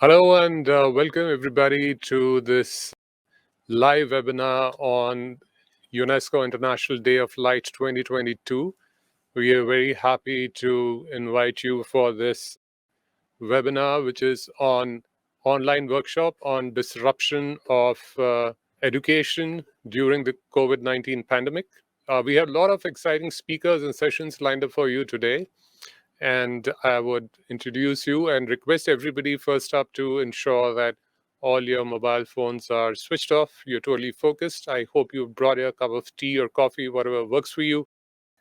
Hello and welcome everybody to this live webinar on UNESCO International Day of Light 2022. We are very happy to invite you for this webinar, which is on online workshop on disruption of education during the COVID-19 pandemic. We have a lot of exciting speakers and sessions lined up for you today. And I would introduce you and request everybody first up to ensure that all your mobile phones are switched off. You're totally focused. I hope you've brought your cup of tea or coffee, whatever works for you.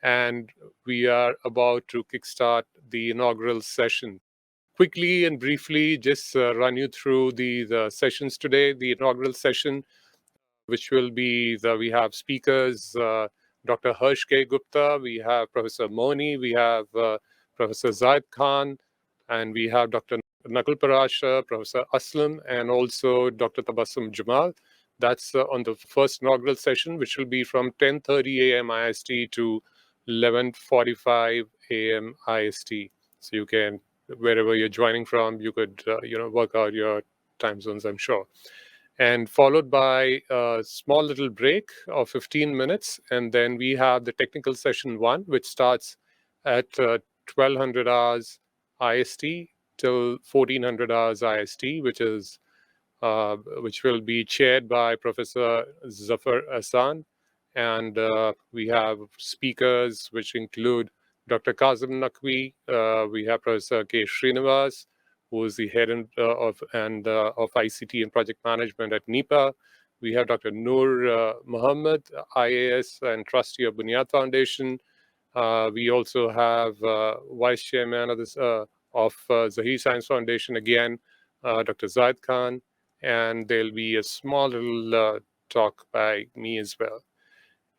And we are about to kickstart the inaugural session. Quickly and briefly, just run you through the sessions today. The inaugural session, which will be we have speakers, Dr. Harsh K. Gupta, we have Professor Moni, we have Professor Zaid Khan, and we have Dr. Nakul Parasha, Professor Aslam, and also Dr. Tabassum Jamal. That's on the first inaugural session, which will be from 10:30 a.m. IST to 11:45 a.m. IST. So you can, wherever you're joining from, you could work out your time zones, I'm sure. And followed by a small little break of 15 minutes. And then we have the technical session 1, which starts at 1200 hours IST till 1400 hours IST, which will be chaired by Professor Zaheer Science. And we have speakers which include Dr. Kazim Naqvi, we have Professor K. Srinivas, who is the head of ICT and project management at NEPA. We have Dr. Noor Muhammad, IAS and trustee of Bunyad Foundation. We also have vice chairman of Zaheer Science Foundation, again, Dr. Zaid Khan, and there'll be a small little talk by me as well.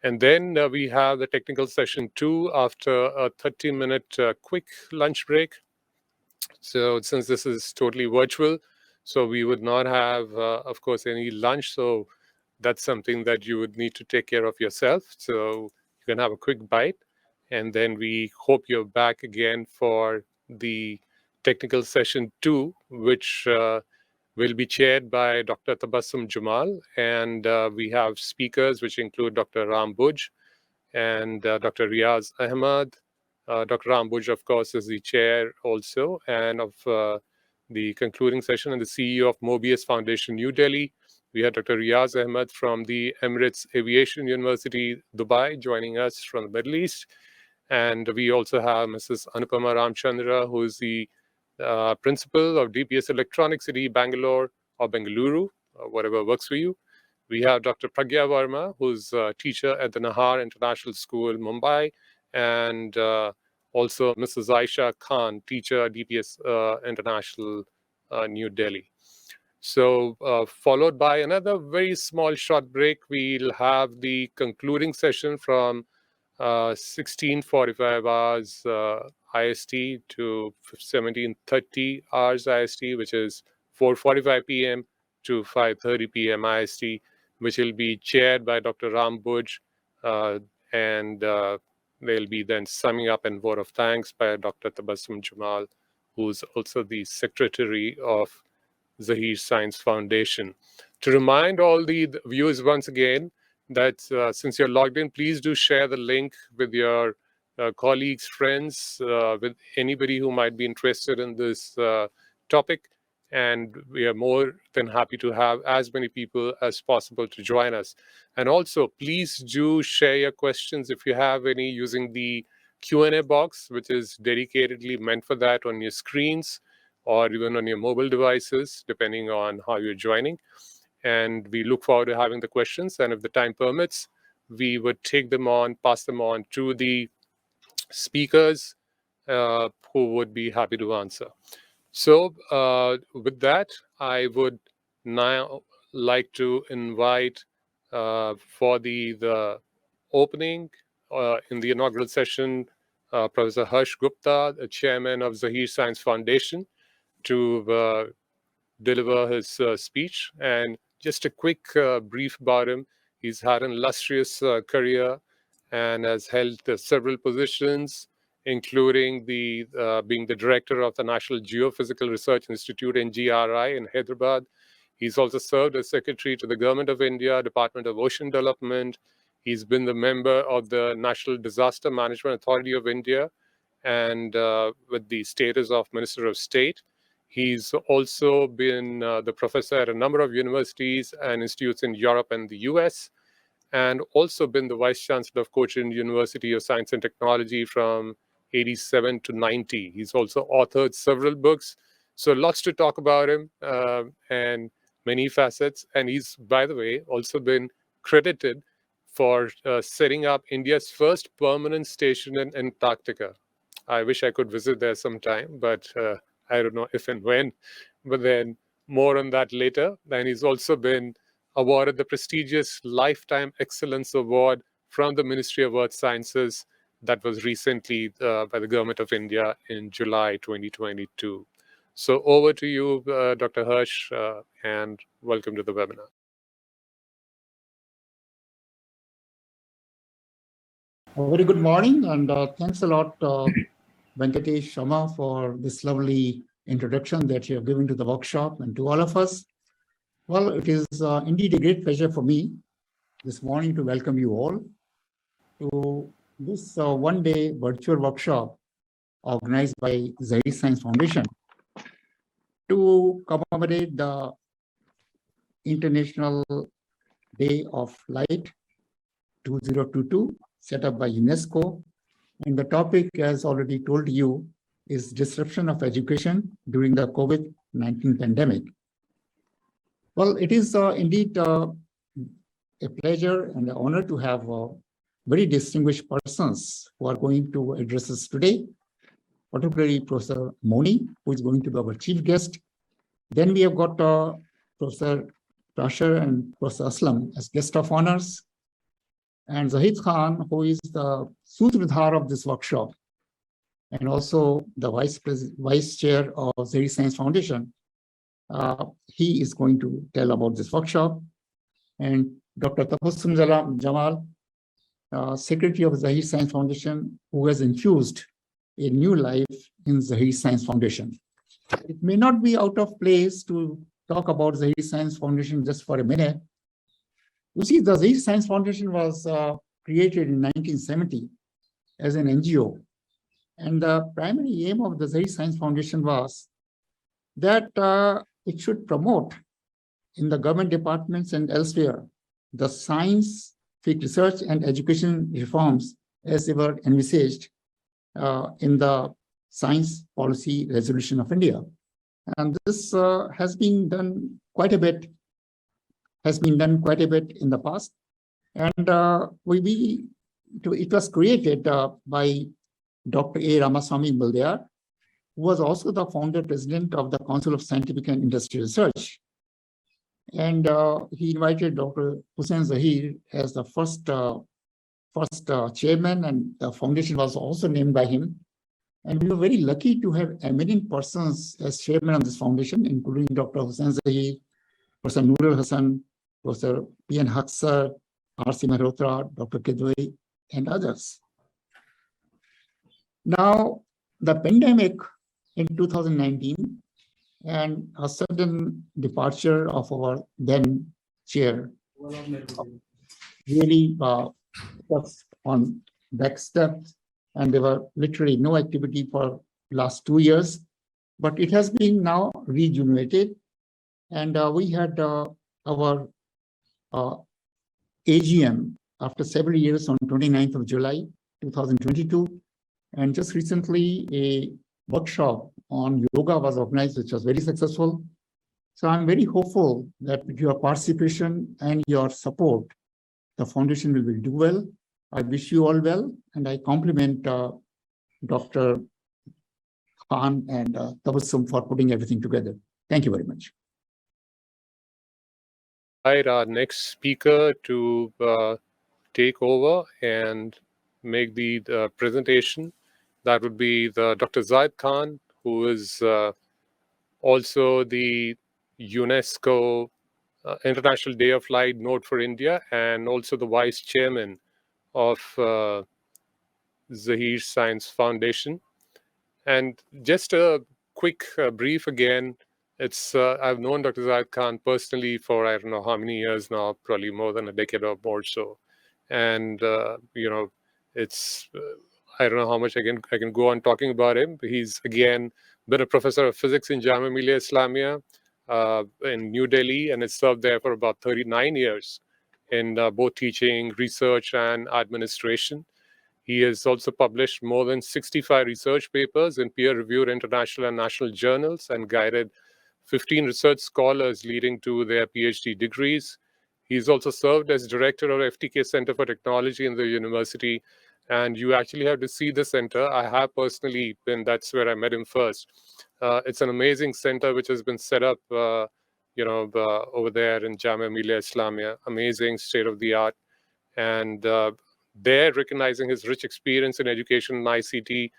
And then we have the technical session 2 after a 30-minute quick lunch break. So since this is totally virtual, so we would not have, of course, any lunch. So that's something that you would need to take care of yourself. So you can have a quick bite. And then we hope you're back again for the technical session 2, which will be chaired by Dr. Tabassum Jamal. And we have speakers, which include Dr. Ram Buj and Dr. Riaz Ahmad. Dr. Ram Buj, of course, is the chair also, and of the concluding session, and the CEO of Mobius Foundation, New Delhi. We have Dr. Riaz Ahmad from the Emirates Aviation University, Dubai, joining us from the Middle East. And we also have Mrs. Anupama Ramchandra, who is the principal of DPS Electronic City, Bangalore or Bengaluru, whatever works for you. We have Dr. Pragya Verma, who's a teacher at the Nahar International School, Mumbai, and also Mrs. Aisha Khan, teacher, DPS International, New Delhi. So followed by another very small short break, we'll have the concluding session from 16:45 hours IST to 17:30 hours IST, which is 4:45 p.m. to 5:30 p.m. IST, which will be chaired by Dr. Ram Buj, and they'll be then summing up and vote of thanks by Dr. Tabassum Jamal, who's also the secretary of Zaheer Science Foundation. To remind all the viewers once again that since you're logged in, please do share the link with your colleagues, friends, with anybody who might be interested in this topic. And we are more than happy to have as many people as possible to join us. And also, please do share your questions if you have any using the Q&A box, which is dedicatedly meant for that on your screens or even on your mobile devices, depending on how you're joining. And we look forward to having the questions. And if the time permits, we would take them on, pass them on to the speakers who would be happy to answer. So with that, I would now like to invite for the opening in the inaugural session, Professor Harsh Gupta, the chairman of Zaheer Science Foundation, to deliver his speech. And just a quick brief about him. He's had an illustrious career and has held several positions including being the director of the National Geophysical Research Institute, NGRI, in Hyderabad. He's also served as secretary to the Government of India, Department of Ocean Development. He's been the member of the National Disaster Management Authority of India, and with the status of Minister of State. He's also been the professor at a number of universities and institutes in Europe and the US, and also been the vice chancellor of Cochin University of Science and Technology from 87 to 90. He's also authored several books. So lots to talk about him, and many facets. And he's, by the way, also been credited for setting up India's first permanent station in Antarctica. I wish I could visit there sometime, but I don't know if and when. But then more on that later. And he's also been awarded the prestigious Lifetime Excellence Award from the Ministry of Earth Sciences that was recently by the Government of India in July 2022. So over to you, Dr. Harsh, and welcome to the webinar. A very good morning, and thanks a lot, Venkatesh Sharma, for this lovely introduction that you have given to the workshop and to all of us. Well, it is indeed a great pleasure for me this morning to welcome you all to this one-day virtual workshop organized by Zaheer Science Foundation to commemorate the International Day of Light 2022 set up by UNESCO. And the topic, as already told you, is disruption of education during the COVID-19 pandemic. Well, it is indeed a pleasure and an honor to have very distinguished persons who are going to address us today, particularly Professor Moni, who is going to be our chief guest. Then we have got Professor Prashar and Professor Aslam as guest of honors, and Zahid Khan, who is the Sutradhar of this workshop, and also the vice chair of Zaheer Science Foundation. He is going to tell about this workshop. And Dr. Tabassum Jamal, secretary of Zaheer Science Foundation, who has infused a new life in Zaheer Science Foundation. It may not be out of place to talk about Zaheer Science Foundation just for a minute. You see, the Zaheer Science Foundation was created in 1970 as an NGO. And the primary aim of the Zaheer Science Foundation was that it should promote in the government departments and elsewhere the scientific research and education reforms as they were envisaged in the Science Policy Resolution of India. And this has been done quite a bit in the past. And it was created by Dr. A. Ramaswamy Baldeyar, who was also the founder president of the Council of Scientific and Industrial Research. And he invited Dr. Hussain Zaheer as the first chairman, and the foundation was also named by him. And we were very lucky to have eminent persons as chairman of this foundation, including Dr. Hussain Zaheer, Professor Noor Hassan, Professor P.N. Haksar, R.C. Mehrotra, Dr. Kidwai, and others. Now, the pandemic in 2019 and a sudden departure of our then chair really was on back steps, and there were literally no activity for last 2 years, but it has been now rejuvenated. And we had our AGM after several years on 29th of July, 2022. And just recently, a workshop on yoga was organized, which was very successful. So I'm very hopeful that with your participation and your support, the foundation will do well. I wish you all well, and I compliment Dr. Khan and Tabassum for putting everything together. Thank you very much. Right, our next speaker to take over and make the presentation, that would be Dr. Zaid Khan, who is also the UNESCO International Day of Light Note for India, and also the vice chairman of Zaheer Science Foundation. And just a quick brief again, I've known Dr. Zaheer Khan personally for I don't know how many years now, probably more than a decade or more so. And it's I don't know how much I can go on talking about him. He's again been a professor of physics in Jamia Millia Islamia in New Delhi, and has served there for about 39 years in both teaching, research, and administration. He has also published more than 65 research papers in peer-reviewed international and national journals, and guided 15 research scholars leading to their PhD degrees. He's also served as director of FTK Center for Technology in the university. And you actually have to see the center. I have personally been, that's where I met him first. It's an amazing center which has been set up over there in Jamia Millia Islamia. Amazing, state of the art. And there, recognizing his rich experience in education and ICT,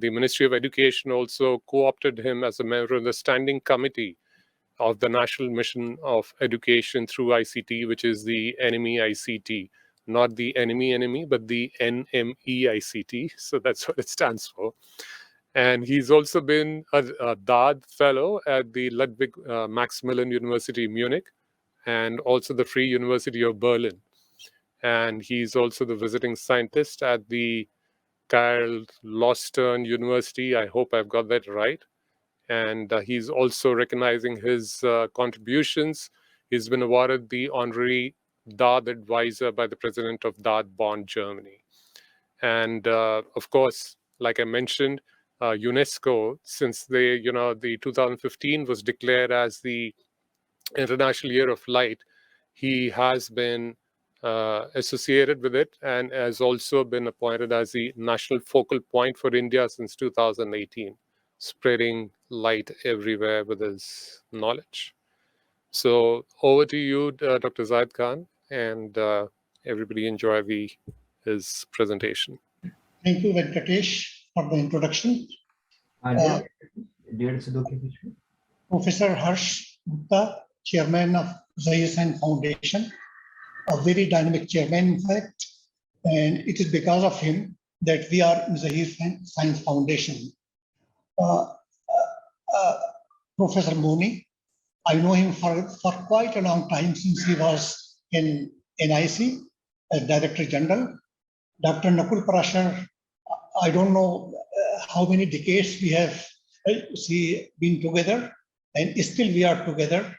the Ministry of Education also co-opted him as a member of the Standing Committee of the National Mission of Education through ICT, which is the NME ICT, not the enemy, but the NME ICT. So that's what it stands for. And he's also been a DAD fellow at the Ludwig Maximilian University, Munich, and also the Free University of Berlin. And he's also the visiting scientist at the Karl Lostern University. I hope I've got that right. And he's also recognizing his contributions. He's been awarded the honorary DAD advisor by the president of DAD Bonn, Germany. And of course, like I mentioned, UNESCO, since the 2015 was declared as the International Year of Light, he has been associated with it, and has also been appointed as the national focal point for India since 2018, spreading light everywhere with his knowledge. So over to you, Dr. Zaheer Khan, and everybody enjoy his presentation. Thank you, Venkatesh, for the introduction. Professor Harsh Gupta, Chairman of Zaheer Science Foundation, a very dynamic chairman, in fact, and it is because of him that we are in Zaheer Science Foundation. Professor Moni, I know him for quite a long time, since he was in NIC as Director General. Dr. Nakul Parashar, I don't know how many decades we have been together, and still we are together.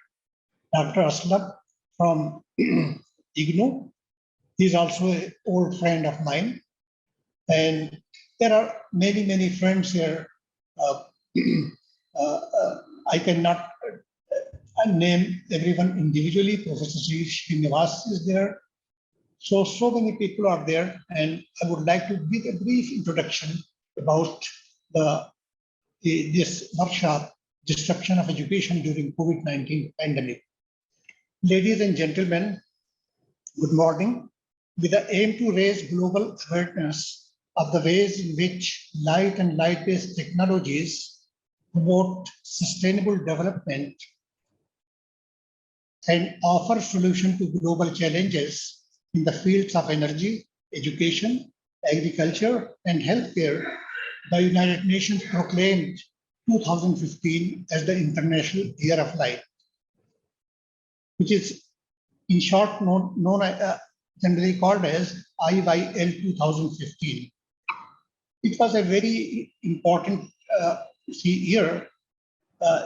Dr. Aslab from IGNO, he's also an old friend of mine. And there are many, many friends here. I cannot name everyone individually. Professor Srinivas is there. So many people are there, and I would like to give a brief introduction about this workshop, Disruption of Education during COVID-19 pandemic. Ladies and gentlemen, good morning. With the aim to raise global awareness of the ways in which light and light-based technologies promote sustainable development and offer solutions to global challenges in the fields of energy, education, agriculture, and healthcare, the United Nations proclaimed 2015 as the International Year of Light, which is in short generally called as IYL 2015. It was a very important year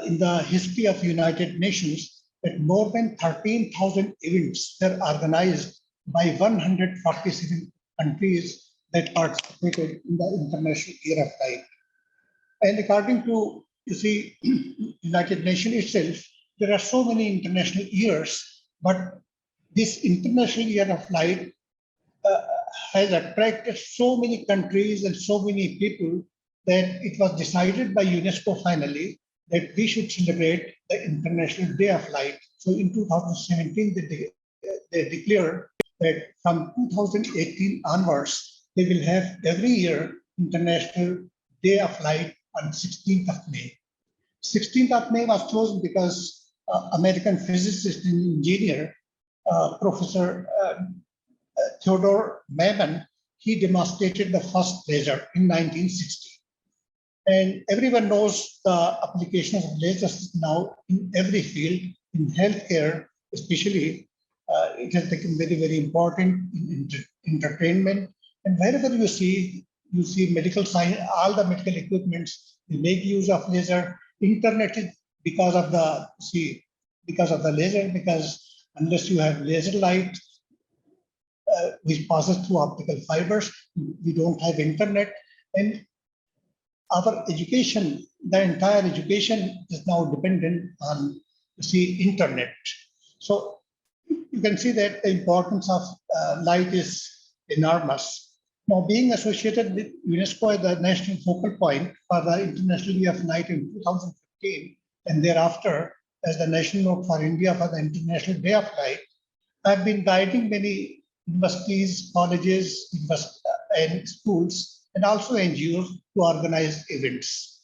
in the history of United Nations, that more than 13,000 events were organized by 147 countries that participated in the International Year of Light. And according to, United Nations itself, there are so many international years, but this International Year of Light has attracted so many countries and so many people that it was decided by UNESCO finally that we should celebrate the International Day of Light. So in 2017, they declared that from 2018 onwards, they will have every year International Day of Light on 16th of May. 16th of May was chosen because American physicist and engineer, Professor Theodore Mammon, he demonstrated the first laser in 1960. And everyone knows the applications of lasers now in every field, in healthcare especially. It has become very, very important in entertainment. And wherever you see medical science, all the medical equipments, they make use of laser. Internet is because of the laser, because unless you have laser light, which passes through optical fibers, we don't have internet. And our education, the entire education is now dependent on internet. So you can see that the importance of light is enormous. Now, being associated with UNESCO as the national focal point for the International Day of Light in 2015, and thereafter as the national note for India for the International Day of Light, I've been guiding many universities, colleges, and schools, and also NGOs to organize events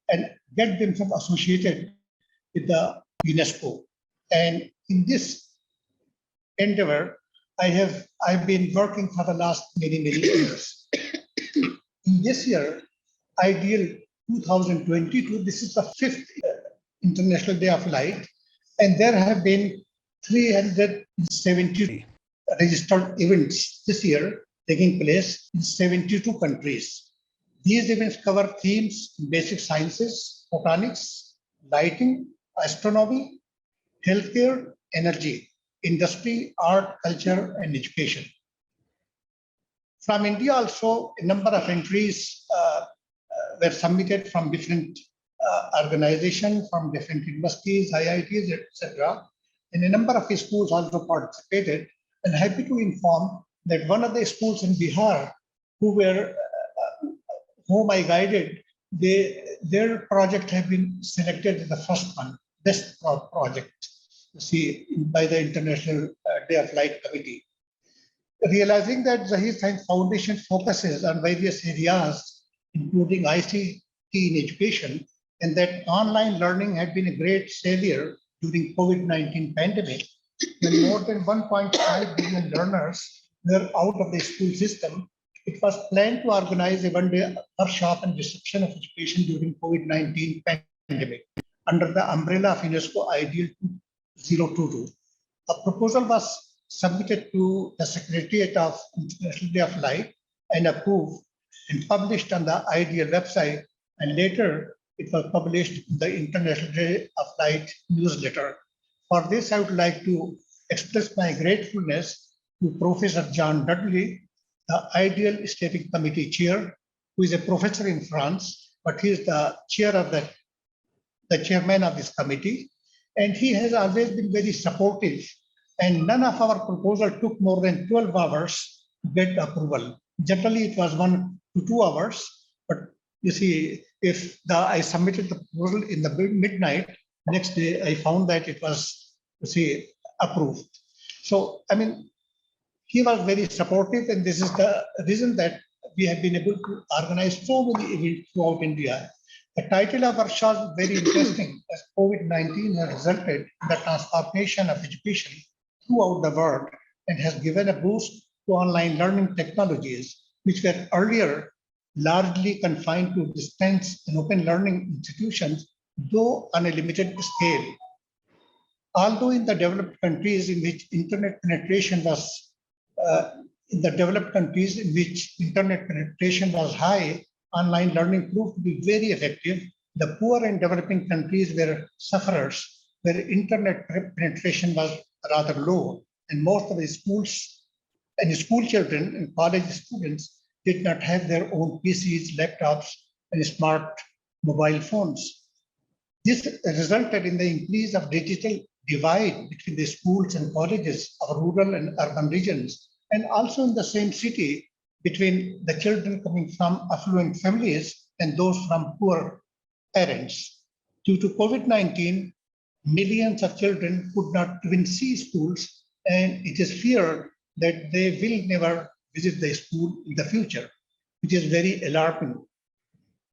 and get them associated with the UNESCO. And in this endeavor, I've been working for the last many years. In this year, IDL 2022, this is the 5th International Day of Light, and there have been 370 registered events this year taking place in 72 countries. These events cover themes in basic sciences, photonics, lighting, astronomy, healthcare, energy, industry, art, culture, and education. From India also, a number of entries were submitted from different organizations, from different universities, IITs, etc. And a number of schools also participated. And happy to inform that one of the schools in Bihar whom I guided, their project have been selected as the first one, best project, by the International Day of Light Committee. Realizing that Zaheer Science Foundation focuses on various areas, including ICT in education, and that online learning had been a great savior during COVID-19 pandemic, when more than 1.5 billion learners were out of the school system, it was planned to organize a one-day workshop and reception of education during COVID-19 pandemic under the umbrella of UNESCO-IDL 2022. A proposal was submitted to the Secretariat of International Day of Light and approved and published on the IDL website, and later it was published in the International Day of Light newsletter. For this, I would like to express my gratefulness to Professor John Dudley, the IDL Steering Committee Chair, who is a professor in France, but he is the chairman of this committee, and he has always been very supportive. And none of our proposal took more than 12 hours to get approval. Generally, it was 1 to 2 hours, but you see, if I submitted the proposal in the midnight, next day I found that it was, approved. So, I mean, he was very supportive, and this is the reason that we have been able to organize so many events throughout India. The title of our show is very interesting, as COVID-19 has resulted in the transformation of education throughout the world and has given a boost to online learning technologies, which were earlier largely confined to distance and open learning institutions, though on a limited scale. Although in the developed countries in which internet penetration was high, online learning proved to be very effective. The poor and developing countries were sufferers, where internet penetration was rather low, and most of the schools and school children and college students did not have their own PCs, laptops, and smart mobile phones. This resulted in the increase of digital divide between the schools and colleges of rural and urban regions, and also in the same city between the children coming from affluent families and those from poor parents. Due to COVID-19, millions of children could not even see schools, and it is feared that they will never visit the school in the future, which is very alarming.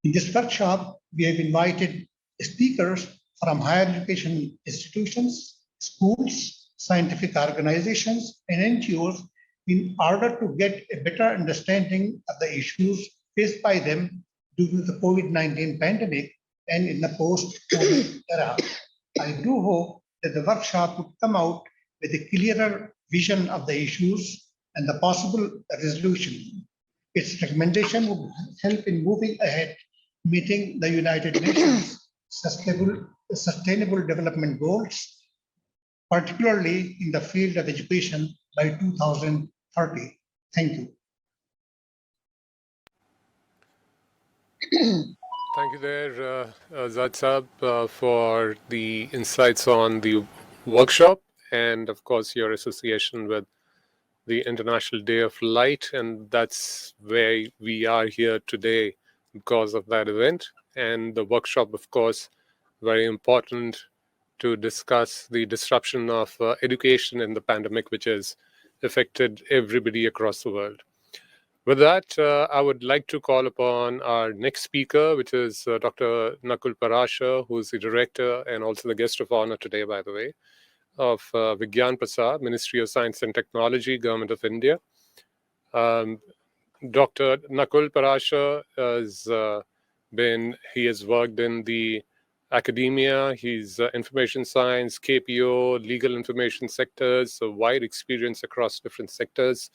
In this workshop, we have invited speakers from higher education institutions, schools, scientific organizations, and NGOs, in order to get a better understanding of the issues faced by them due to the COVID-19 pandemic and in the post-COVID era. I do hope that the workshop would come out with a clearer vision of the issues and the possible resolution. Its recommendation would help in moving ahead, meeting the United Nations Sustainable Development Goals, particularly in the field of education by 2030. Thank you. Thank you there, Zad Saab, for the insights on the workshop and, of course, your association with the International Day of Light. And that's where we are here today because of that event. And the workshop, of course, very important to discuss the disruption of education in the pandemic, which has affected everybody across the world. With that, I would like to call upon our next speaker, which is Dr. Nakul Parashar, who is the director and also the guest of honor today, by the way, of Vigyan Prasar, Ministry of Science and Technology, Government of India. Dr. Nakul Parashar he has worked in the academia. He's information science, KPO, legal information sectors, so wide experience across different sectors.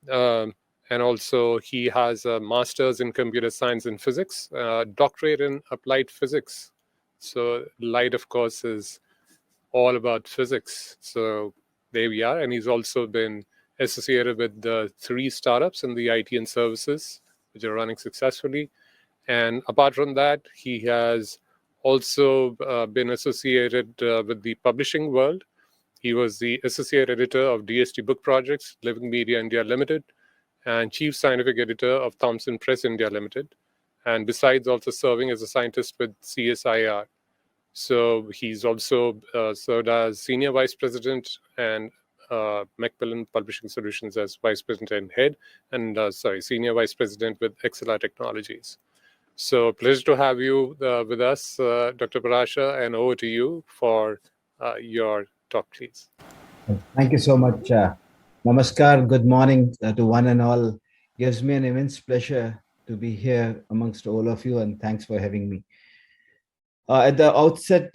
And also he has a master's in computer science and physics, doctorate in applied physics. So light, of course, is all about physics. So there we are. And he's also been associated with the 3 startups in the IT and services, which are running successfully. And apart from that, he has also been associated with the publishing world. He was the associate editor of DST Book Projects, Living Media India Limited, and chief scientific editor of Thomson Press India Limited. And besides also serving as a scientist with CSIR. So he's also served as senior vice president and Macmillan Publishing Solutions as vice president and head, and senior vice president with XLR Technologies. So pleasure to have you with us, Dr. Parashar, and over to you for your talk, please. Thank you so much. Namaskar, good morning to one and all. Gives me an immense pleasure to be here amongst all of you, and thanks for having me. At the outset,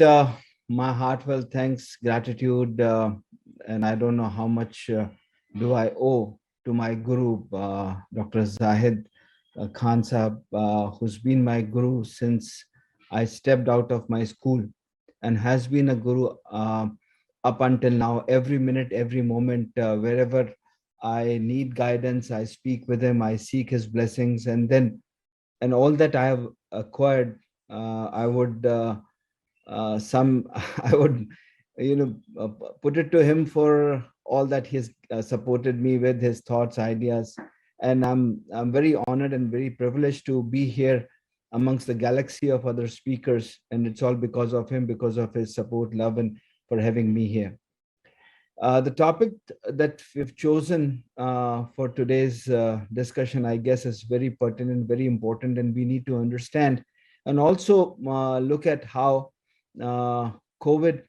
my heartfelt thanks, gratitude, and I don't know how much do I owe to my guru, Dr. Zaheer Khan Sahab, who's been my guru since I stepped out of my school and has been a guru up until now. Every minute, every moment, wherever I need guidance, I speak with him, I seek his blessings, and all that I have acquired, I would put it to him for all that he's supported me with, his thoughts, ideas. And I'm very honored and very privileged to be here amongst the galaxy of other speakers. And it's all because of him, because of his support, love, and for having me here. The topic that we've chosen for today's discussion, I guess, is very pertinent, very important, and we need to understand and also look at how COVID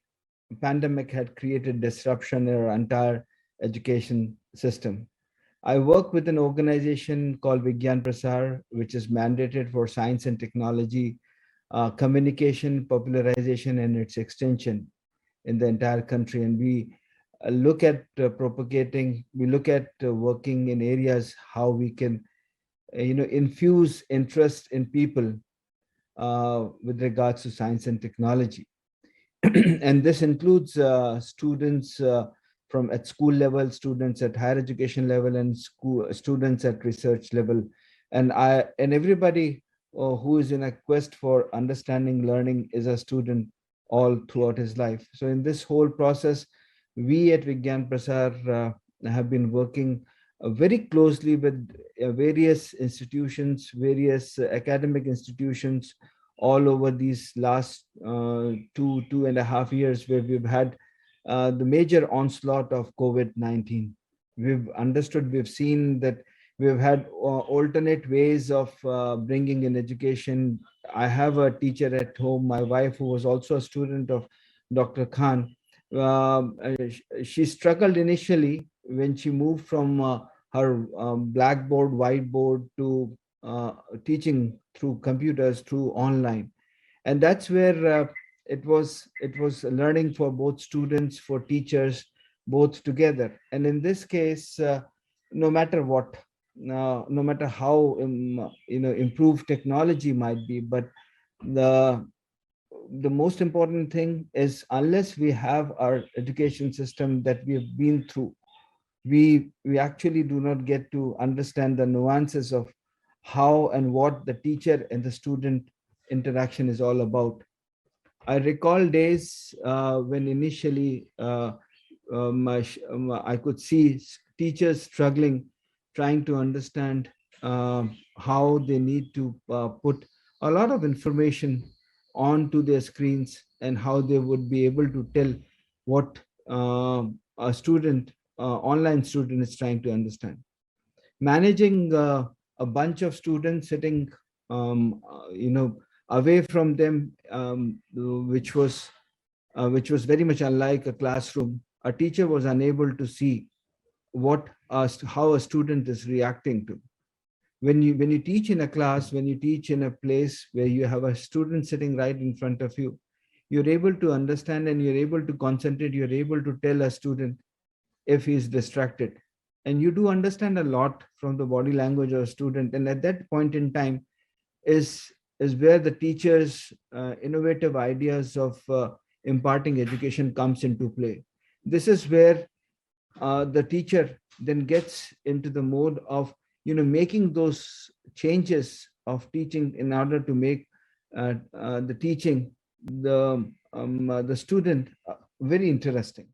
pandemic had created disruption in our entire education system. I work with an organization called Vigyan Prasar, which is mandated for science and technology, communication, popularization, and its extension in the entire country. And we look at propagating, we look at working in areas how we can, infuse interest in people with regards to science and technology. And this includes students from at school level, students at higher education level, and students at research level, and everybody who is in a quest for understanding, learning, is a student all throughout his life. So in this whole process, we at Vigyan Prasar have been working very closely with various institutions, various academic institutions all over these last 2.5 years, where we've had the major onslaught of COVID-19. We've understood, we've seen that we've had alternate ways of bringing in education. I have a teacher at home, my wife, who was also a student of Dr. Khan. She struggled initially when she moved from her blackboard, whiteboard to teaching through computers, through online. And that's where it was learning for both students, for teachers, both together. And in this case, no matter what, no matter how improved technology might be, but the the most important thing is, unless we have our education system that we have been through, we actually do not get to understand the nuances of how and what the teacher and the student interaction is all about. I recall days when initially I could see teachers struggling, trying to understand how they need to put a lot of information onto their screens, and how they would be able to tell what a student, online student, is trying to understand. Managing a bunch of students sitting, away from them, which was very much unlike a classroom. A teacher was unable to see how a student is reacting to. When you teach in a class, when you teach in a place where you have a student sitting right in front of you, you're able to understand and you're able to concentrate. You're able to tell a student if he's distracted, and you do understand a lot from the body language of a student. And at that point in time is where the teacher's innovative ideas of imparting education comes into play. This is where the teacher then gets into the mode of making those changes of teaching in order to make the teaching, the student, very interesting.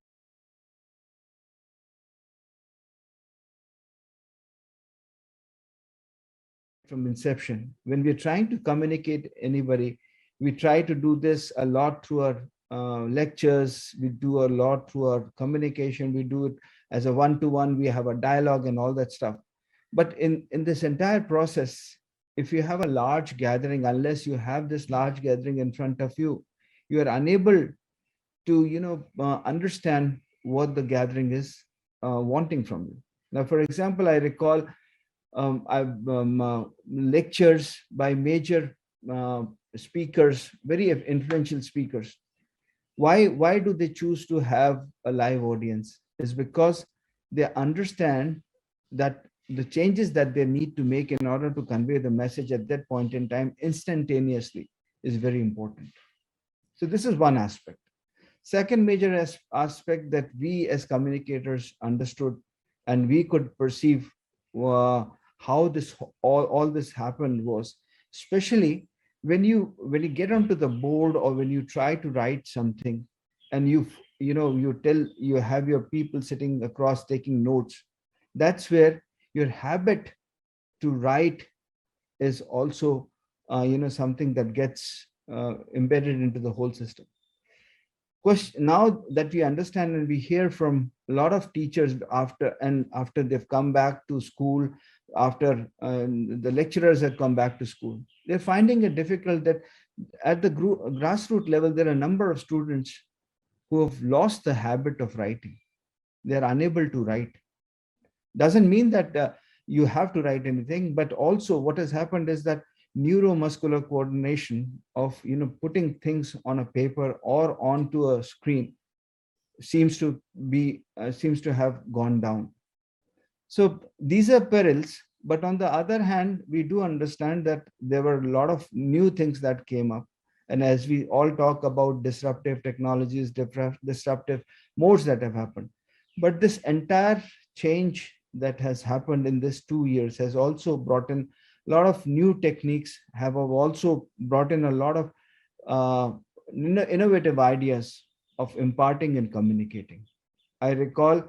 From inception, when we're trying to communicate anybody, we try to do this a lot through our lectures. We do a lot through our communication. We do it as a one-to-one. We have a dialogue and all that stuff. But in this entire process, if you have a large gathering, unless you have this large gathering in front of you, you are unable to understand what the gathering is wanting from you. Now, for example, I recall lectures by major speakers, very influential speakers. Why do they choose to have a live audience? Is because they understand that the changes that they need to make in order to convey the message at that point in time instantaneously is very important. So this is one aspect. Second major aspect that we as communicators understood and we could perceive how this all this happened was, especially when you get onto the board, or when you try to write something, and you have your people sitting across taking notes. That's where your habit to write is also something that gets embedded into the whole system. Now that we understand and we hear from a lot of teachers after they've come back to school, after the lecturers have come back to school, they're finding it difficult that at the grassroots level, there are a number of students who have lost the habit of writing. They're unable to write. Doesn't mean that you have to write anything, but also what has happened is that neuromuscular coordination of putting things on a paper or onto a screen seems to have gone down. So these are perils, but on the other hand, we do understand that there were a lot of new things that came up. And as we all talk about disruptive technologies, disruptive modes that have happened, but this entire change that has happened in this 2 years has also brought in a lot of new techniques, have also brought in a lot of innovative ideas of imparting and communicating. I recall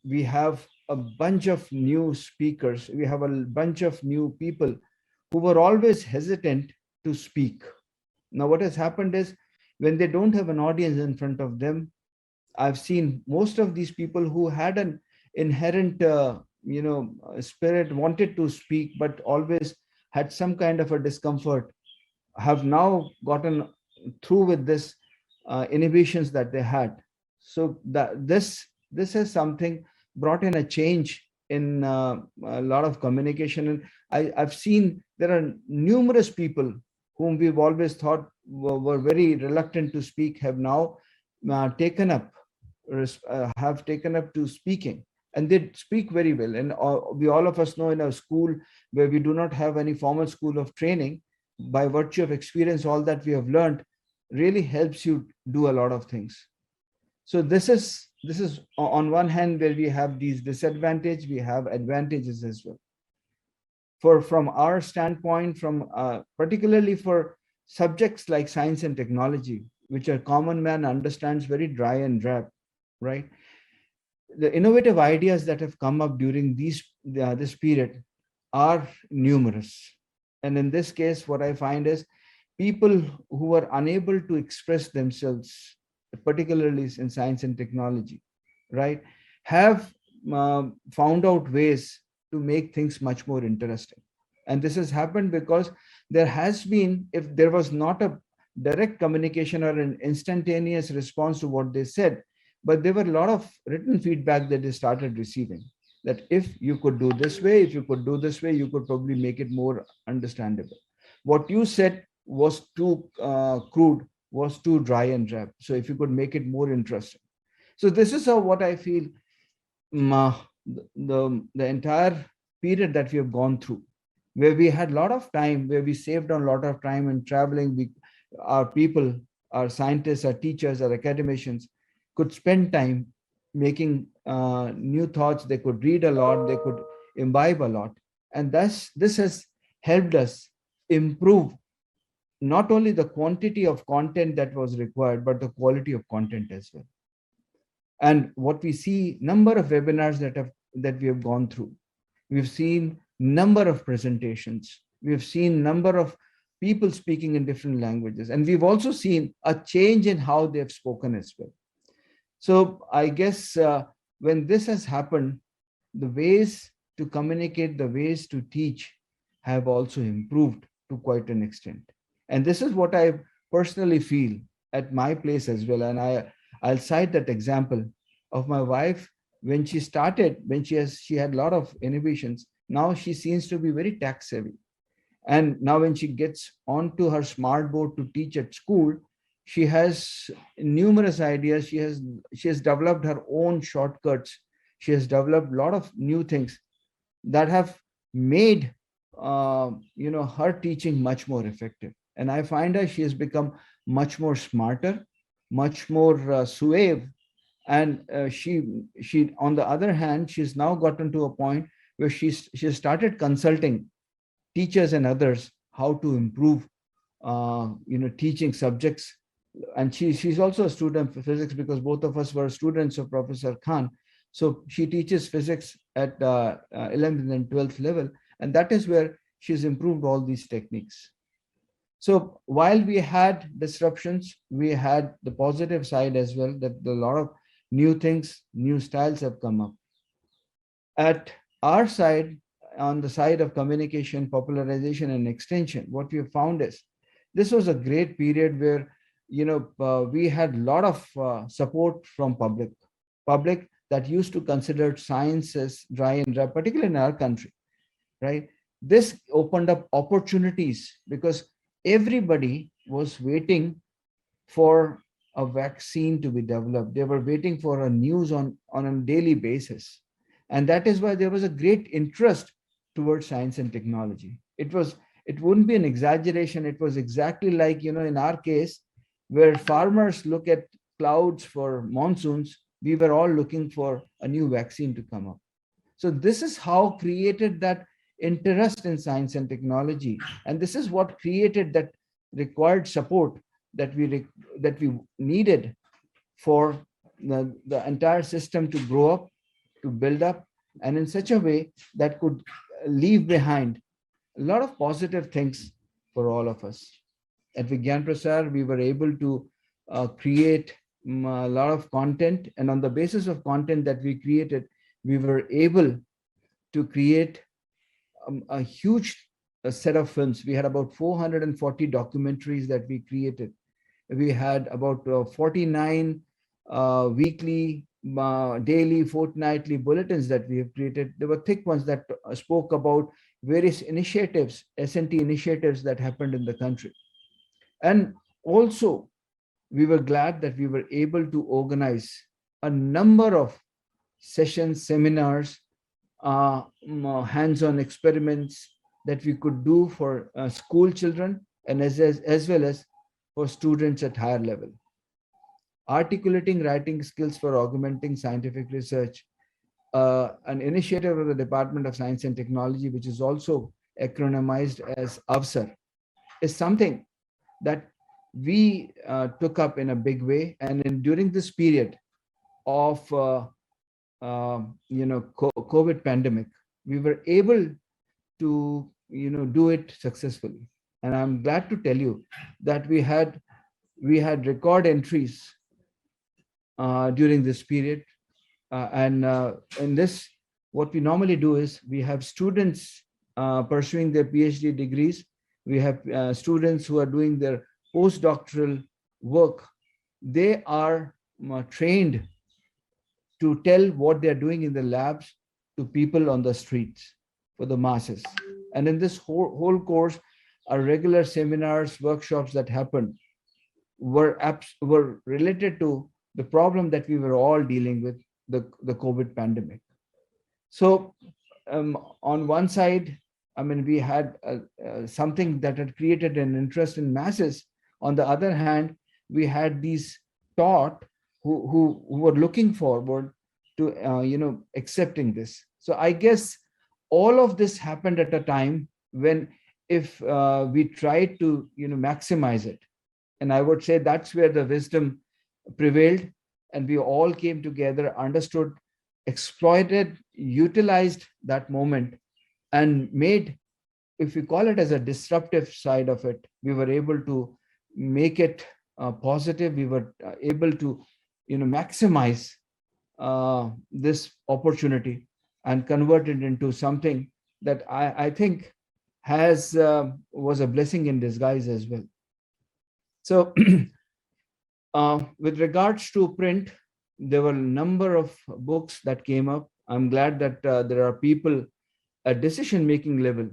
we have a bunch of new speakers. We have a bunch of new people who were always hesitant to speak. Now, what has happened is, when they don't have an audience in front of them, I've seen most of these people who had an inherent spirit, wanted to speak, but always had some kind of a discomfort, have now gotten through with this inhibitions that they had. So this is something brought in a change in a lot of communication. And I've seen there are numerous people whom we've always thought were very reluctant to speak have now taken up to speaking, and they speak very well. And we all of us know in our school, where we do not have any formal school of training, by virtue of experience, all that we have learned really helps you do a lot of things. So this is on one hand where we have these disadvantages, we have advantages as well. From our standpoint, particularly for subjects like science and technology, which a common man understands very dry and drab, right? The innovative ideas that have come up during this period are numerous. And in this case, what I find is people who are unable to express themselves, particularly in science and technology, right, have found out ways to make things much more interesting. And this has happened because there has been, if there was not a direct communication or an instantaneous response to what they said, but there were a lot of written feedback that they started receiving, that if you could do this way, if you could do this way, you could probably make it more understandable. What you said was too crude, was too dry and drab. So if you could make it more interesting. So this is what I feel the entire period that we have gone through, where we had a lot of time, where we saved on a lot of time in traveling. Our people, our scientists, our teachers, our academicians could spend time making new thoughts. They could read a lot, they could imbibe a lot. And this has helped us improve not only the quantity of content that was required, but the quality of content as well. And what we see, number of webinars that we have gone through, we've seen number of presentations, we've seen number of people speaking in different languages, and we've also seen a change in how they've spoken as well. So I guess when this has happened, the ways to communicate, the ways to teach have also improved to quite an extent. And this is what I personally feel at my place as well. And I'll cite that example of my wife. When she started, she had a lot of innovations. Now she seems to be very tech savvy. And now when she gets onto her smart board to teach at school, she has numerous ideas. She has developed her own shortcuts. She has developed a lot of new things that have made her teaching much more effective. And I find her, she has become much more smarter, much more suave. And she on the other hand, she's now gotten to a point where she started consulting teachers and others how to improve teaching subjects. And she's also a student of physics, because both of us were students of Professor Khan. So she teaches physics at 11th and 12th level, and that is where she's improved all these techniques. So while we had disruptions, we had the positive side as well, that a lot of new things, new styles have come up. At our side, on the side of communication, popularization, and extension, what we have found is this was a great period where we had a lot of support from public that used to consider science as dry and dry, particularly in our country, right? This opened up opportunities because everybody was waiting for a vaccine to be developed. They were waiting for a news on a daily basis. And that is why there was a great interest towards science and technology. It wouldn't be an exaggeration. It was exactly like, in our case, where farmers look at clouds for monsoons, we were all looking for a new vaccine to come up. So this is how created that interest in science and technology. And this is what created that required support that we needed for the entire system to grow up, to build up, and in such a way that could leave behind a lot of positive things for all of us. At Vigyan Prasar, we were able to create a lot of content, and on the basis of content that we created, we were able to create a huge set of films. We had about 440 documentaries that we created. We had about 49 weekly daily, fortnightly bulletins that we have created. There were thick ones that spoke about various initiatives, S&T initiatives that happened in the country. And also, we were glad that we were able to organize a number of sessions, seminars, hands-on experiments that we could do for school children and as well as for students at higher level. Articulating writing skills for augmenting scientific research, an initiative of the Department of Science and Technology, which is also acronymized as AVSAR, is something that we took up in a big way. And during this period of COVID pandemic, we were able to do it successfully. And I'm glad to tell you that we had record entries during this period. In this, what we normally do is we have students pursuing their PhD degrees. We have students who are doing their postdoctoral work. They are trained to tell what they're doing in the labs to people on the streets for the masses. And in this whole course, our regular seminars, workshops that happened were related to the problem that we were all dealing with, the COVID pandemic. So on one side, I mean, we had something that had created an interest in masses. On the other hand, we had these taught who were looking forward to accepting this. So I guess all of this happened at a time when, if we tried to maximize it, and I would say that's where the wisdom prevailed, and we all came together, understood, exploited, utilized that moment, and made, if we call it as a disruptive side of it, we were able to make it positive. We were able to maximize this opportunity and convert it into something that I think was a blessing in disguise as well. So with regards to print, there were a number of books that came up. I'm glad that there are people at decision-making level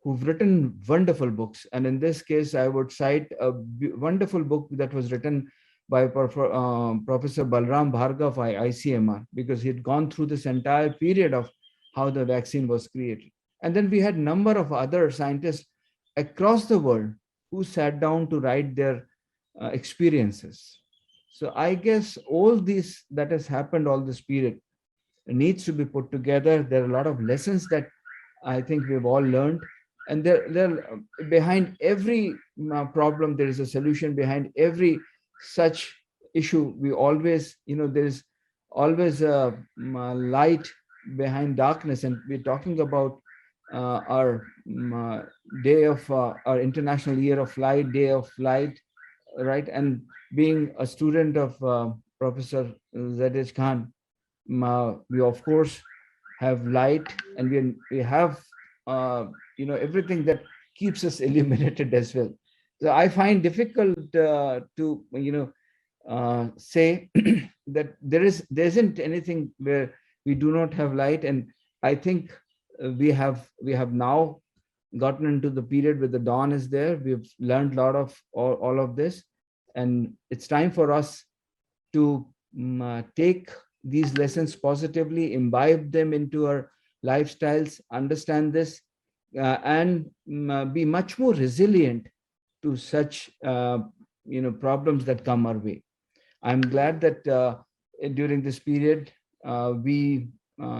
who've written wonderful books. And in this case, I would cite a wonderful book that was written by Professor Balram Bhargav, ICMR, because he had gone through this entire period of how the vaccine was created. And then we had a number of other scientists across the world who sat down to write their experiences. So I guess all this that has happened all this period needs to be put together. There are a lot of lessons that I think we've all learned. And there behind every problem, there is a solution. Behind every such issue, we always, there's always a light behind darkness. And we're talking about our day of our International Year of Light, Day of Light, right? And being a student of Professor Zaheer Khan, we of course have light, and we have everything that keeps us illuminated as well. So I find difficult to say that there isn't anything where we do not have light. And I think we have now gotten into the period where the dawn is there. We've learned a lot of all of this, and it's time for us to take these lessons positively, imbibe them into our lifestyles, understand this, and be much more resilient to such problems that come our way. I'm glad that during this period we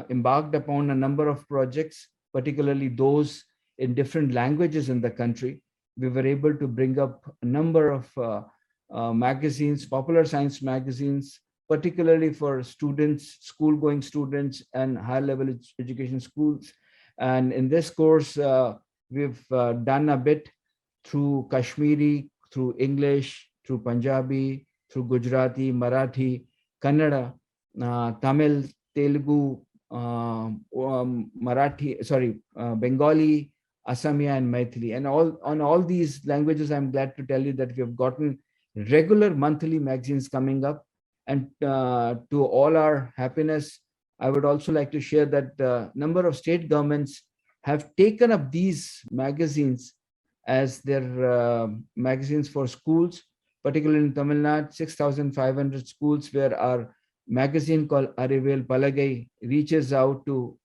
embarked upon a number of projects, particularly those in different languages in the country. We were able to bring up a number of magazines, popular science magazines, particularly for students, school-going students, and higher-level education schools. And in this course, we've done a bit through Kashmiri, through English, through Punjabi, through Gujarati, Marathi, Kannada, Tamil, Telugu, Bengali, Assamia, and Maithili. And on all these languages, I'm glad to tell you that we have gotten regular monthly magazines coming up. And to all our happiness, I would also like to share that a number of state governments have taken up these magazines as their magazines for schools, particularly in Tamil Nadu, 6,500 schools where our magazine called Arivel Palagai reaches out to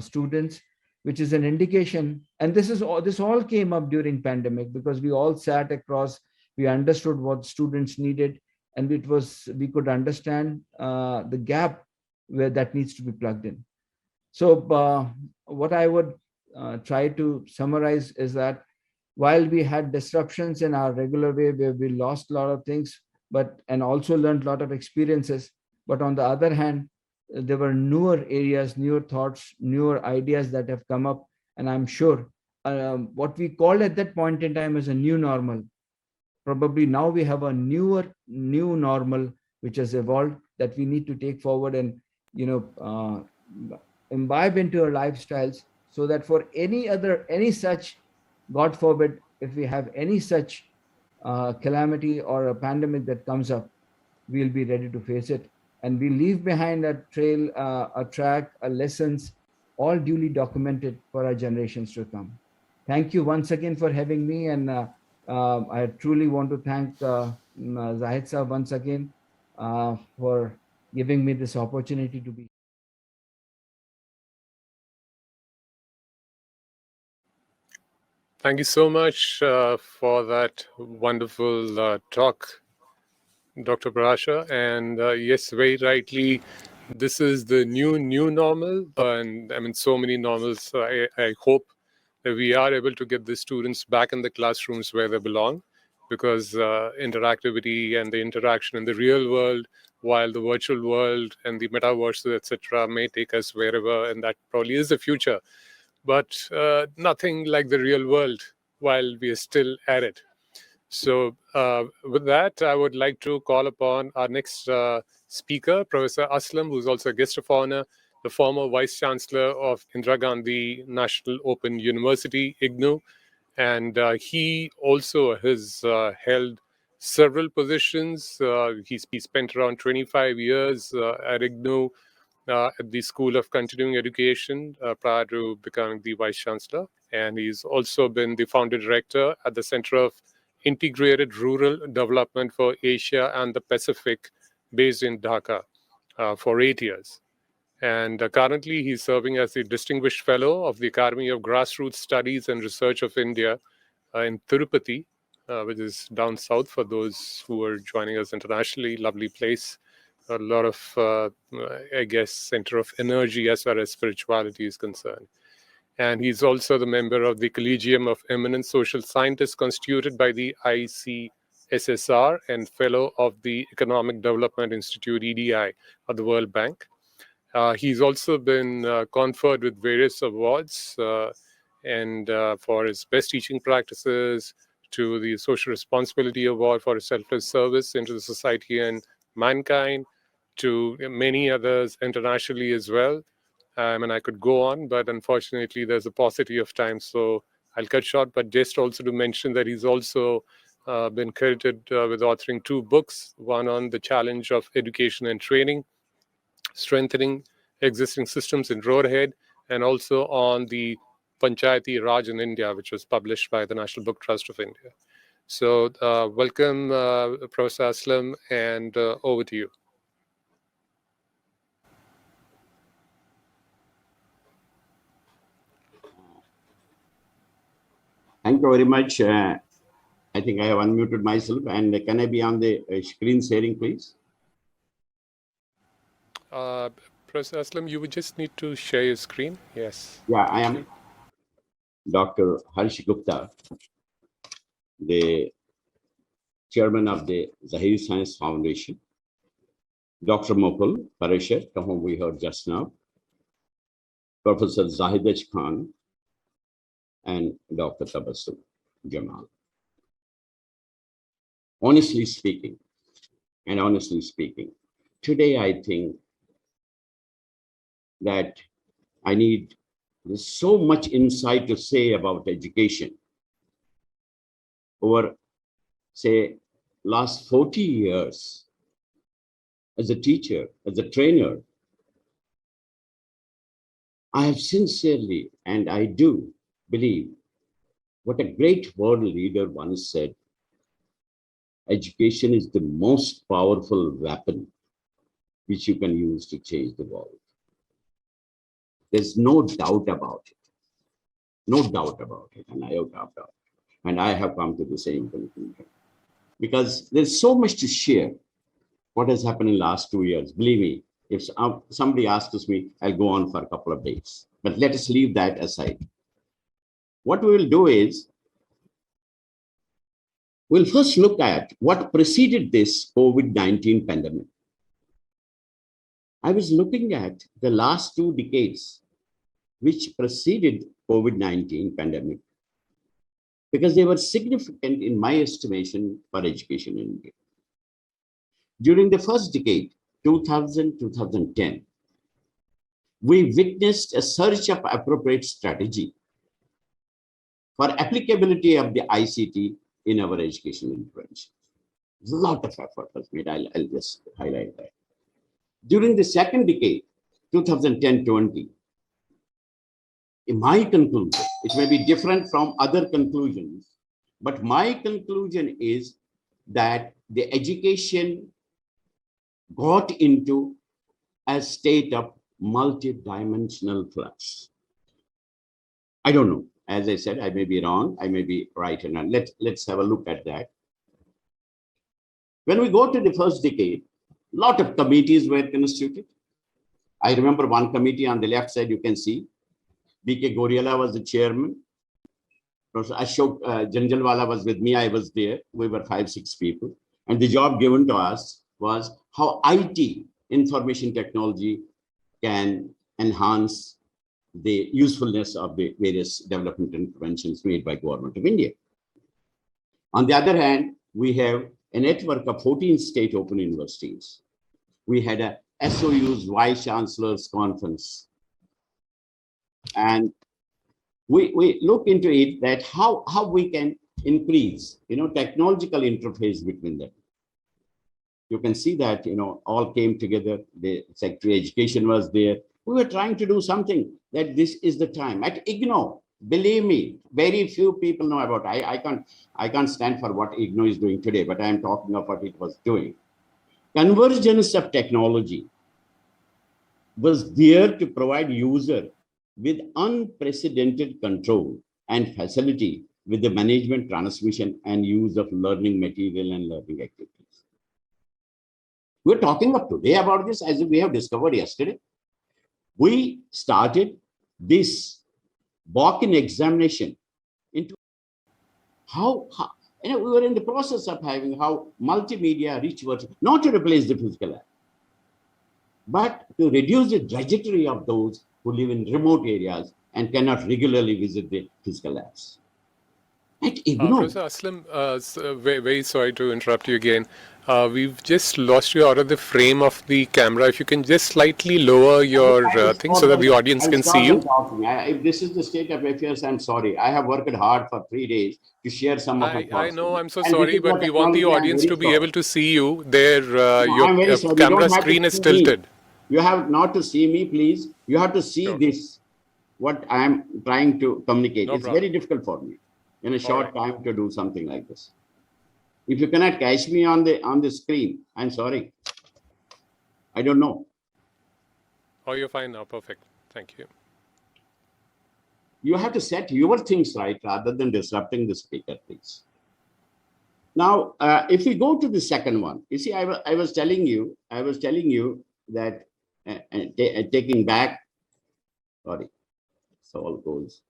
students, which is an indication. And this all came up during pandemic because we all sat across, we understood what students needed, and we could understand the gap where that needs to be plugged in. So what I would try to summarize is that while we had disruptions in our regular way where we lost a lot of things, and also learned a lot of experiences, but on the other hand, there were newer areas, newer thoughts, newer ideas that have come up. And I'm sure what we called at that point in time as a new normal, probably now we have a new normal which has evolved that we need to take forward and imbibe into our lifestyles, so that for any such, God forbid, if we have any such calamity or a pandemic that comes up, we'll be ready to face it, and we leave behind a trail, a track, lessons, all duly documented for our generations to come. Thank you once again for having me, and I truly want to thank Zaheer sir once again for giving me this opportunity to be. Thank you so much for that wonderful talk, Dr. Parasha. And yes, very rightly, this is the new normal. And I mean, so many normals. I hope that we are able to get the students back in the classrooms where they belong, because interactivity and the interaction in the real world, while the virtual world and the metaverse, etc., may take us wherever, and that probably is the future, but nothing like the real world while we are still at it. So with that, I would like to call upon our next speaker, Professor Aslam, who's also a guest of honor, the former Vice Chancellor of Indira Gandhi National Open University, IGNOU. And he also has held several positions. He spent around 25 years at IGNOU, at the School of Continuing Education prior to becoming the Vice Chancellor. And he's also been the founder director at the Center of Integrated Rural Development for Asia and the Pacific, based in Dhaka, for 8 years. And currently, he's serving as the Distinguished Fellow of the Academy of Grassroots Studies and Research of India in Tirupati, which is down south for those who are joining us internationally. Lovely place. A lot of, I guess, center of energy as far as spirituality is concerned. And he's also the member of the Collegium of Eminent Social Scientists constituted by the ICSSR and fellow of the Economic Development Institute, EDI, of the World Bank. He's also been conferred with various awards and for his best teaching practices, to the Social Responsibility Award for his selfless service into the society and mankind, to many others internationally as well. And I could go on, but unfortunately, there's a paucity of time, so I'll cut short. But just also to mention that he's also been credited with authoring 2 books, one on the challenge of education and training, strengthening existing systems in roadhead, and also on the Panchayati Raj in India, which was published by the National Book Trust of India. So welcome, Professor Aslam, and over to you. Thank you very much. I think I have unmuted myself. And can I be on the screen sharing, please? Professor Aslam, you would just need to share your screen. Yes. Yeah, I am Dr. Harsh Gupta, the chairman of the Zaheer Science Foundation, Dr. Mukul Parashar, from whom we heard just now, Professor Zahid Khan, and Dr. Tabassum Jamal. Honestly speaking, today I think that there's so much insight to say about education. Over, say, last 40 years, as a teacher, as a trainer, I have sincerely, and I do believe what a great world leader once said, education is the most powerful weapon which you can use to change the world. There's no doubt about it. No doubt about it, and iota of doubt. And I have come to the same conclusion. Because there's so much to share what has happened in the last 2 years. Believe me, if somebody asks me, I'll go on for a couple of days. But let us leave that aside. What we will do is, we'll first look at what preceded this COVID-19 pandemic. I was looking at the last 2 decades, which preceded COVID-19 pandemic, because they were significant in my estimation for education in India. During the first decade, 2000-2010, we witnessed a surge of appropriate strategy for applicability of the ICT in our education intervention. A lot of effort was made. I'll just highlight that. During the second decade, 2010-20, in my conclusion, it may be different from other conclusions, but my conclusion is that the education got into a state of multidimensional flux. I don't know. As I said, I may be wrong, I may be right. And let's have a look at that. When we go to the first decade, a lot of committees were constituted. I remember one committee on the left side, you can see, B.K. Goriala was the chairman. Professor Ashok Janjalwala was with me, I was there. We were 5-6 people. And the job given to us was how IT, information technology, can enhance the usefulness of the various development interventions made by Government of India. On the other hand, we have a network of 14 state open universities. We had a SOU's Vice Chancellor's Conference. And we look into it that how we can increase, technological interface between them. You can see that, all came together. The Secretary of Education was there. We were trying to do something that this is the time. At IGNO, believe me, very few people know about it. I can't stand for what IGNO is doing today, but I am talking of what it was doing. Convergence of technology was there to provide user with unprecedented control and facility with the management, transmission, and use of learning material and learning activities. We're talking of today about this as we have discovered yesterday. We started this walk-in examination into how we were in the process of having how multimedia rich virtual, not to replace the physical lab, but to reduce the trajectory of those who live in remote areas and cannot regularly visit the physical labs. Professor Aslam, very sorry to interrupt you again. We've just lost you out of the frame of the camera. If you can just slightly lower your thing so that the audience can see you. If this is the state of affairs, I'm sorry. I have worked hard for 3 days to share some of my thoughts. I know, I'm so sorry, but we want the audience to be able to see you. Your camera screen is tilted. You have not to see me, please. You have to see this, what I am trying to communicate. It's very difficult for me in a short time to do something like this. If you cannot catch me on the screen, I'm sorry. I don't know. Oh, you're fine now. Perfect. Thank you. You have to set your things right rather than disrupting the speaker, please. Now, if we go to the second one, you see, I was telling you that taking back, sorry, so all goes.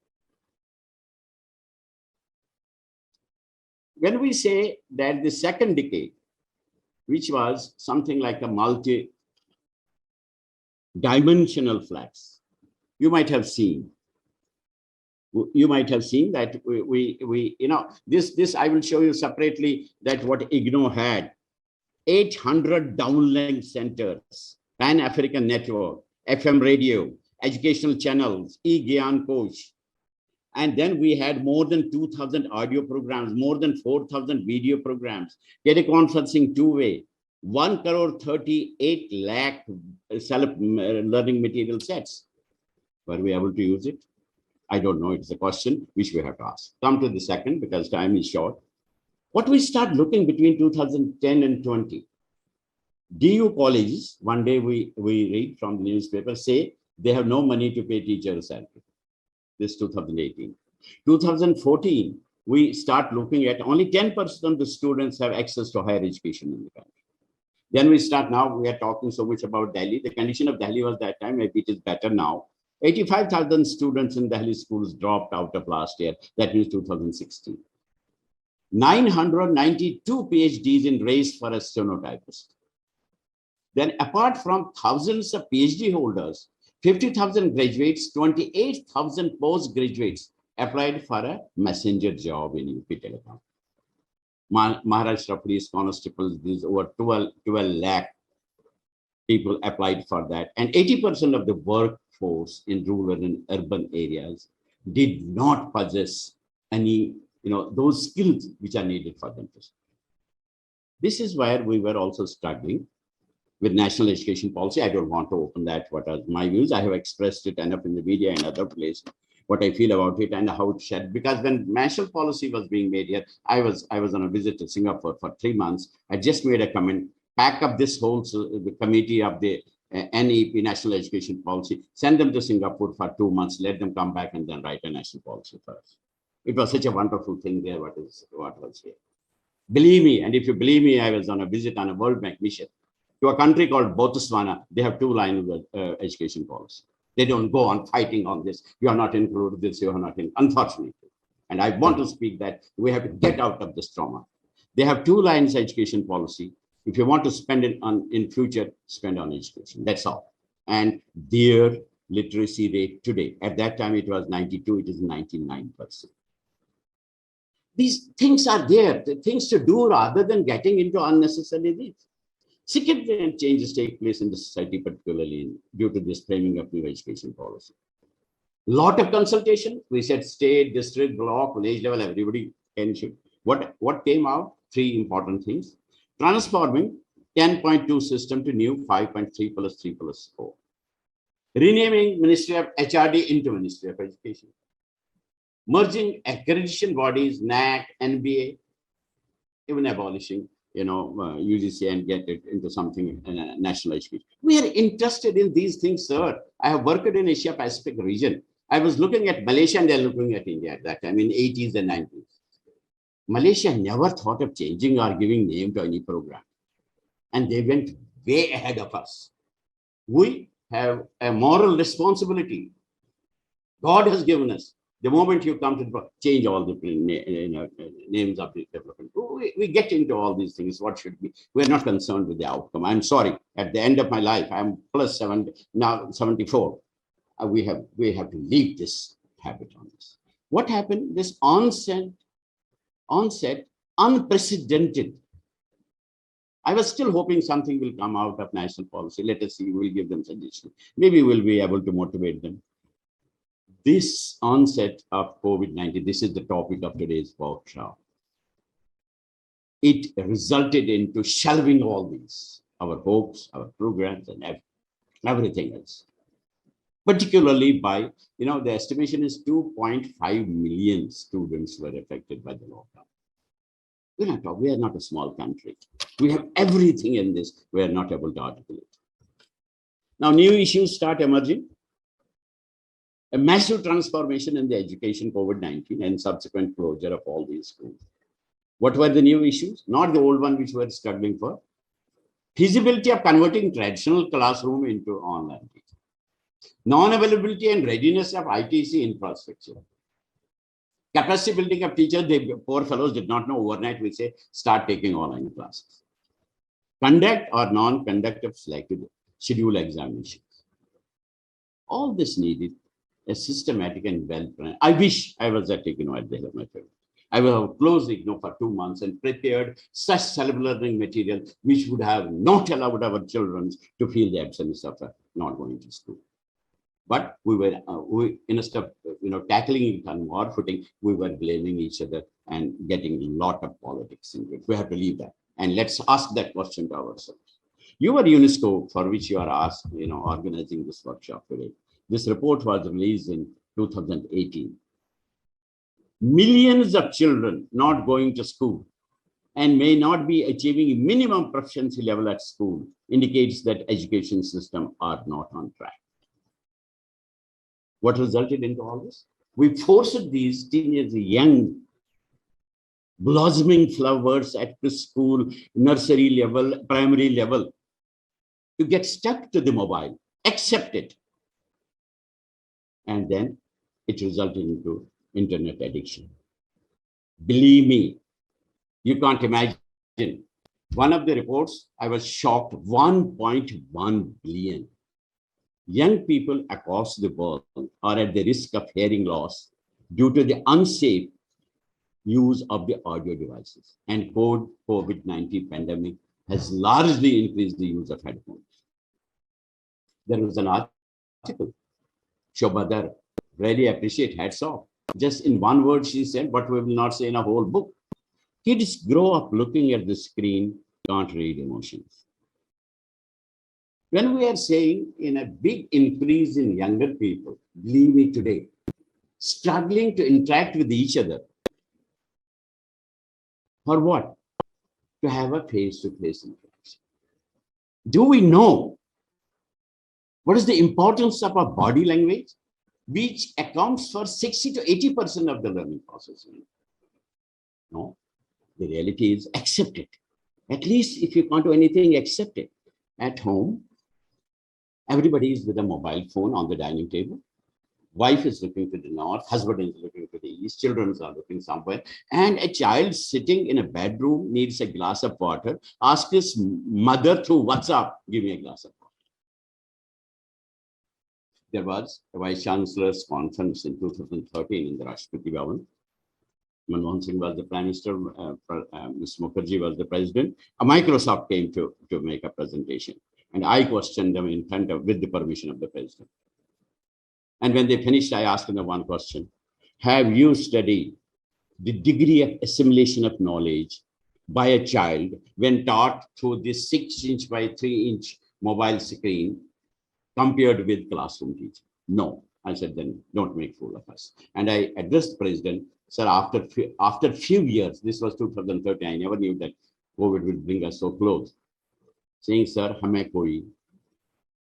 When we say that the second decade, which was something like a multi-dimensional flux, you might have seen that we this I will show you separately that what IGNO had 800 downlink centers, Pan-African network, FM radio, educational channels, e-Gyan coach. And then we had more than 2,000 audio programs, more than 4,000 video programs, teleconferencing two-way, 1 crore 38 lakh self-learning material sets. Were we able to use it? I don't know. It's a question which we have to ask. Come to the second, because time is short. What we start looking between 2010 and 20, DU colleges, one day we read from the newspaper, say they have no money to pay teachers' salary. This 2018. 2014, we start looking at only 10% of the students have access to higher education in the country. Then we start, now we are talking so much about Delhi. The condition of Delhi was that time, maybe it is better now. 85,000 students in Delhi schools dropped out of last year. That means 2016. 992 PhDs in race for a stenotypist. Then apart from thousands of PhD holders, 50,000 graduates, 28,000 postgraduates applied for a messenger job in UP Telecom. Maharashtra Police Constables, there's over 12 lakh people applied for that. And 80% of the workforce in rural and urban areas did not possess any, those skills which are needed for them. This is where we were also struggling with national education policy. I don't want to open that. What are my views? I have expressed it enough in the media and other places, what I feel about it and how it should. Because when national policy was being made here, I was on a visit to Singapore for 3 months. I just made a comment, pack up this whole the committee of the NEP, National Education Policy, send them to Singapore for 2 months, let them come back and then write a national policy for us. It was such a wonderful thing there, what was here. Believe me, and if you believe me, I was on a visit on a World Bank mission to a country called Botswana. They have 2 lines of education policy. They don't go on fighting on this. You are not included this, you are not in, unfortunately. And I want to speak that we have to get out of this trauma. They have 2 lines education policy. If you want to spend it on in future, spend on education. That's all. And their literacy rate today, at that time it was 92, it is 99%. These things are there, the things to do rather than getting into unnecessary needs. Significant changes take place in the society, particularly due to this framing of new education policy. Lot of consultation. We said state, district, block, village level, everybody can should. What came out? 3 important things. Transforming 10.2 system to new 5.3 plus 3 plus 4. Renaming Ministry of HRD into Ministry of Education. Merging accreditation bodies, NAC, NBA, even abolishing UGC and get it into something in national education. We are interested in these things, sir. I have worked in Asia Pacific region. I was looking at Malaysia and they're looking at India at that time in 80s and 90s. Malaysia never thought of changing or giving name to any program. And they went way ahead of us. We have a moral responsibility. God has given us. The moment you come to change all the names of the development, we get into all these things. What should be? We're not concerned with the outcome. I'm sorry. At the end of my life, I'm plus 70, now 74. We have to leave this habit on this. What happened? This onset, unprecedented. I was still hoping something will come out of national policy. Let us see. We'll give them suggestions. Maybe we'll be able to motivate them. This onset of COVID-19, this is the topic of today's workshop. It resulted into shelving all these, our hopes, our programs, and everything else. Particularly by, the estimation is 2.5 million students were affected by the lockdown. We are not a small country. We have everything in this. We are not able to articulate. Now, new issues start emerging. A massive transformation in the education, COVID-19, and subsequent closure of all these schools. What were the new issues? Not the old one which we were struggling for. Feasibility of converting traditional classroom into online teaching. Non-availability and readiness of ITC infrastructure. Capacity building of teachers, the poor fellows did not know overnight, we say, start taking online classes. Conduct or non-conduct of selected schedule examinations. All this needed a systematic and well-planned. I wish I was at IGNOU my favorite. I will have closed IGNOU for 2 months and prepared such self-learning material which would have not allowed our children to feel the absence of not going to school. But we instead of tackling it on war footing, we were blaming each other and getting a lot of politics into it. We have to leave that. And let's ask that question to ourselves. You are UNESCO, for which you are asked, organizing this workshop today. This report was released in 2018. Millions of children not going to school and may not be achieving minimum proficiency level at school indicates that education system are not on track. What resulted into all this? We forced these teenagers, young, blossoming flowers at preschool, nursery level, primary level, to get stuck to the mobile, accept it. And then it resulted into internet addiction. Believe me, you can't imagine. One of the reports, I was shocked, 1.1 billion young people across the world are at the risk of hearing loss due to the unsafe use of the audio devices. And COVID-19 pandemic has largely increased the use of headphones. There was an article, Shobhadar, really appreciate, hats off. Just in one word, she said, but we will not say in a whole book. Kids grow up looking at the screen, can't read emotions. When we are saying in a big increase in younger people, believe me today, struggling to interact with each other, for what? To have a face-to-face interaction. Do we know what is the importance of our body language, which accounts for 60 to 80% of the learning process? No, the reality is accept it. At least if you can't do anything, accept it. At home, everybody is with a mobile phone on the dining table. Wife is looking to the north, husband is looking to the east, children are looking somewhere, and a child sitting in a bedroom needs a glass of water, asks his mother through WhatsApp, give me a glass of water. There was a Vice Chancellor's conference in 2013 in the Rashtrapati Bhavan. Manmohan Singh was the Prime Minister, Ms. Mukherjee was the President. Microsoft came to make a presentation, and I questioned them in front of, with the permission of the President. And when they finished, I asked them one question. Have you studied the degree of assimilation of knowledge by a child when taught through this 6-inch by 3-inch mobile screen compared with classroom teaching? No. I said, then don't make fool of us. And I addressed the President, sir, after few years, this was 2013, I never knew that COVID would bring us so close. Saying, sir, hame koi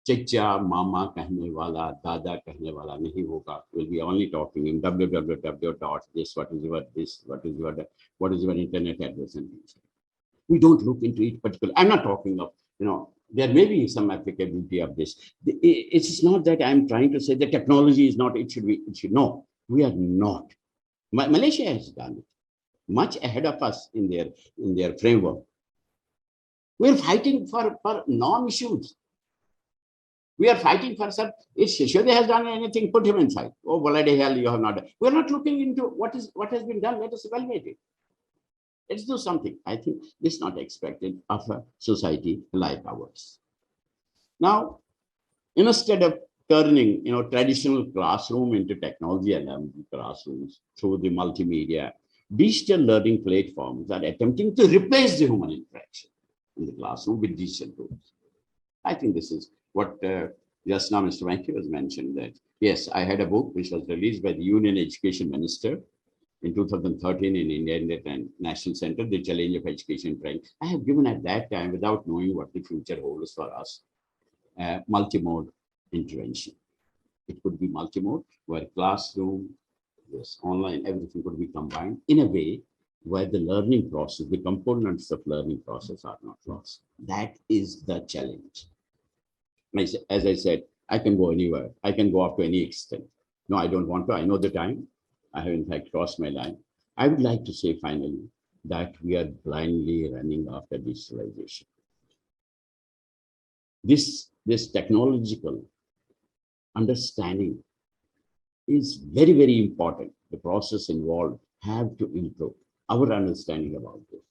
Chacha, Mama कहने वाला, Dada कहने वाला नहीं होगा. We'll be only talking in www.this, what is your internet address and things. We don't look into each particular. I'm not talking of, there may be some applicability of this. It's not that I'm trying to say the technology is not, it should, no, we are not. Malaysia has done it much ahead of us in their framework. We're fighting for non-issues. We are fighting for some. If Shishode has done anything, put him inside. Oh, bloody hell, you have not done. We're not looking into what has been done. Let us evaluate it. Let's do something. I think this is not expected of a society like ours. Now, instead of turning traditional classroom into technology-enabled classrooms through the multimedia, digital learning platforms are attempting to replace the human interaction in the classroom with digital tools. I think this is what just now Mr. Venki was mentioned, that yes, I had a book which was released by the Union Education Minister in 2013 in India National Center, The Challenge of Education Training. I have given at that time, without knowing what the future holds for us, multimode intervention. It could be multimode, where classroom, yes, online, everything could be combined in a way where the learning process, the components of learning process are not lost. That is the challenge. As I said, I can go anywhere. I can go up to any extent. No, I don't want to. I know the time. I have in fact crossed my line. I would like to say finally that we are blindly running after digitalization. This technological understanding is very, very important. The process involved have to improve our understanding about this.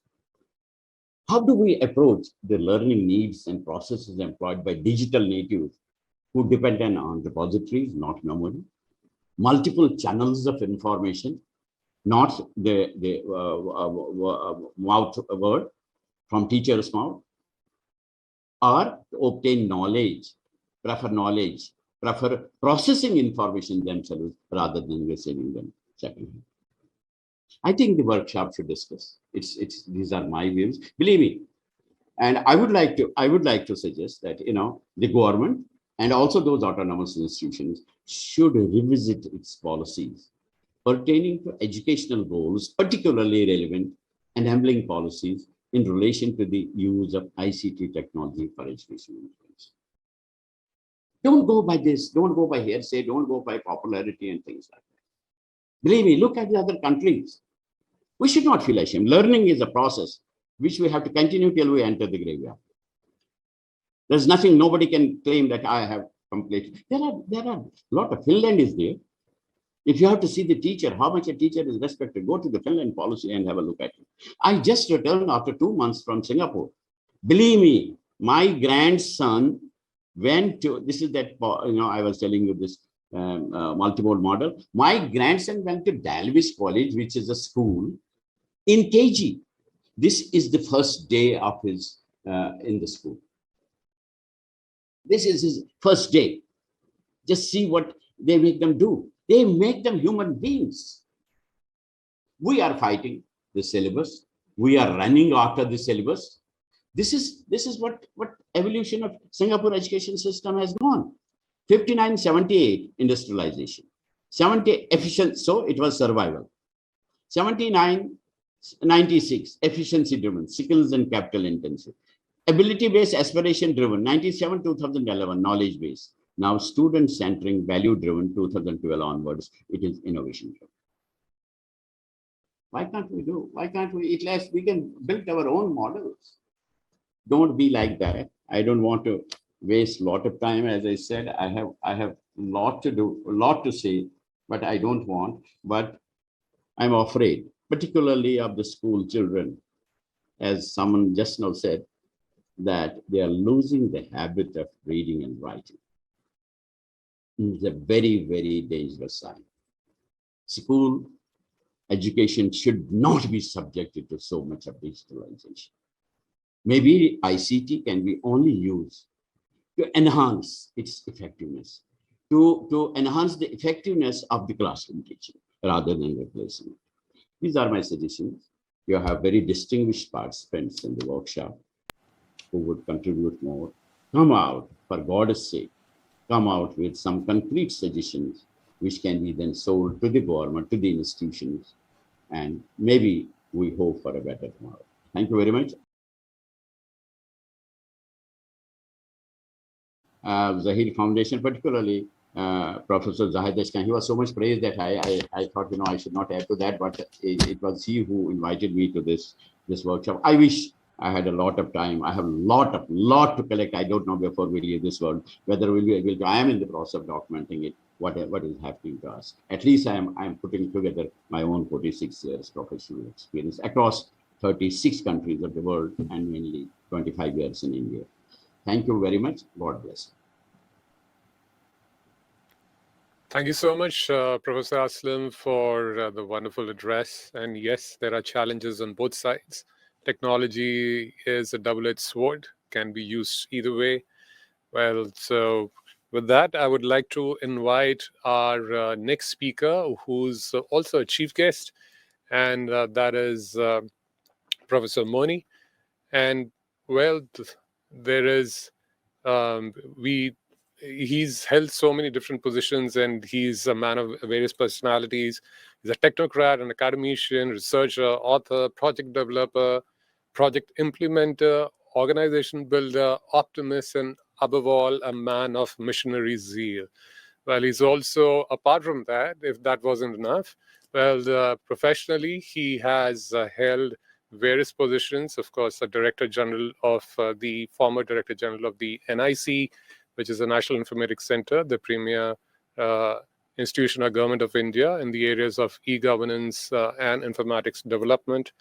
How do we approach the learning needs and processes employed by digital natives who depend on repositories, not memory, multiple channels of information, not the mouth word, from teacher's mouth, or to obtain knowledge, prefer processing information themselves rather than receiving them secondhand. I think the workshop should discuss. These are my views. Believe me, and I would like to suggest that the government and also those autonomous institutions should revisit its policies pertaining to educational goals, particularly relevant enabling policies in relation to the use of ICT technology for education. Don't go by this, don't go by hearsay, don't go by popularity and things like that. Believe me, look at the other countries. We should not feel ashamed. Learning is a process which we have to continue till we enter the graveyard. There's nothing, nobody can claim that I have completed. There are a lot of, Finland is there. If you have to see the teacher, how much a teacher is respected, go to the Finland policy and have a look at it. I just returned after 2 months from Singapore. Believe me, my grandson went to, this is that, I was telling you this multimode model. My grandson went to Dalvis College, which is a school in KG. This is the first day of his in the school. This is his first day. Just see what they make them do. They make them human beings. We are fighting the syllabus. We are running after the syllabus. This is what evolution of Singapore education system has gone. 59, 78 industrialization, 70 efficient, so it was survival. 79, 96 efficiency driven, skills and capital intensive. Ability based, aspiration driven, 97, 2011 knowledge based. Now student centering, value driven, 2012 onwards, it is innovation driven. Why can't we do? Why can't we? At least we can build our own models. Don't be like that. I don't want to waste a lot of time. As I said, I have a lot to do, a lot to say, but I don't want. But I'm afraid, particularly of the school children, as someone just now said, that they are losing the habit of reading and writing. It's a very, very dangerous sign. School education should not be subjected to so much of digitalization. Maybe ICT can be only used to enhance its effectiveness, to enhance the effectiveness of the classroom teaching rather than replacing it. These are my suggestions. You have very distinguished participants in the workshop who would contribute more. Come out, for God's sake, come out with some concrete suggestions which can be then sold to the government, to the institutions, and maybe we hope for a better tomorrow. Thank you very much. Zaheer Foundation, particularly Professor Zaheer Science, he was so much praised that I thought, I should not add to that, but it was he who invited me to this workshop. I wish I had a lot of time. I have a lot to collect. I don't know before we leave this world whether we'll be able to. I am in the process of documenting it, what is happening to us. At least I am putting together my own 46 years professional experience across 36 countries of the world and mainly 25 years in India. Thank you very much. God bless. Thank you so much, Professor Aslam, for the wonderful address. And yes, there are challenges on both sides. Technology is a double-edged sword, can be used either way. Well, so with that, I would like to invite our next speaker, who's also a chief guest, and that is Professor Moni. And well, there is, he's held so many different positions, and he's a man of various personalities. He's a technocrat, an academician, researcher, author, project developer, project implementer, organization builder, optimist, and above all, a man of missionary zeal. Well, he's also, apart from that, if that wasn't enough, well, professionally, he has held various positions. Of course, the Director General of the former Director General of the NIC, which is the National Informatics Center, the premier institution of Government of India in the areas of e-governance and informatics development.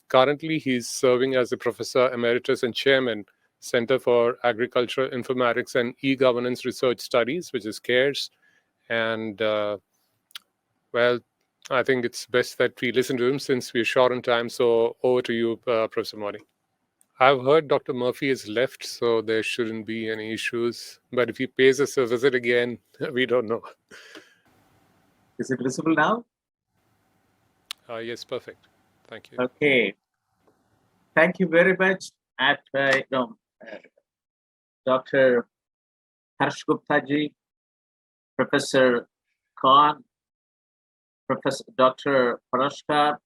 Currently, he's serving as the Professor Emeritus and Chairman, Center for Agriculture, Informatics, and E-Governance Research Studies, which is CARES. And, well, I think it's best that we listen to him since we're short on time. So over to you, Professor Moni. I've heard Dr. Murphy has left, so there shouldn't be any issues. But if he pays us a visit again, we don't know. Is it visible now? Yes, perfect. Thank you. Okay. Thank you very much. Dr. Harsh Gupta ji, Professor Khan, Professor Dr. Parashkar,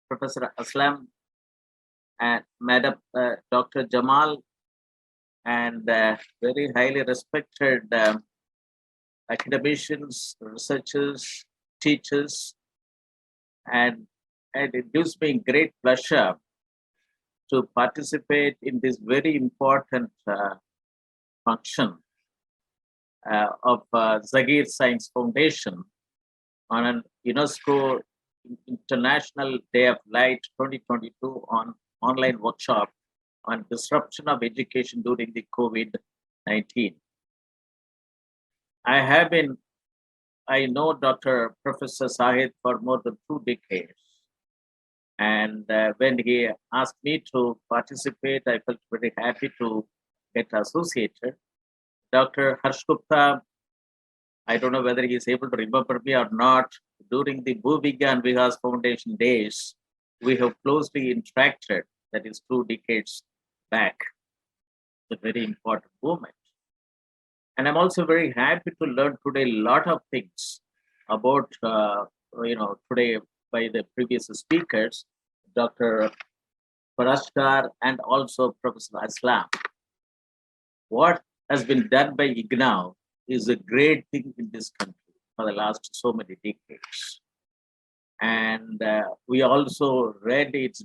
Professor Aslam, and Madam Dr. Jamal, and very highly respected academicians, researchers, teachers, and it gives me great pleasure to participate in this very important function of Zaheer Science Foundation on an UNESCO International Day of Light 2022 on online workshop on disruption of education during the COVID-19. I know Dr. Professor Sahid for more than 2 decades. And when he asked me to participate, I felt very happy to get associated. Dr. Harsh Gupta, I don't know whether he is able to remember me or not. During the Bhuviga and Vikas Foundation days, we have closely interacted, that is 2 decades back. It's a very important moment. And I'm also very happy to learn today a lot of things about, today by the previous speakers, Dr. Parashkar and also Professor Aslam. What has been done by IGNOU is a great thing in this country for the last so many decades. And we also read its,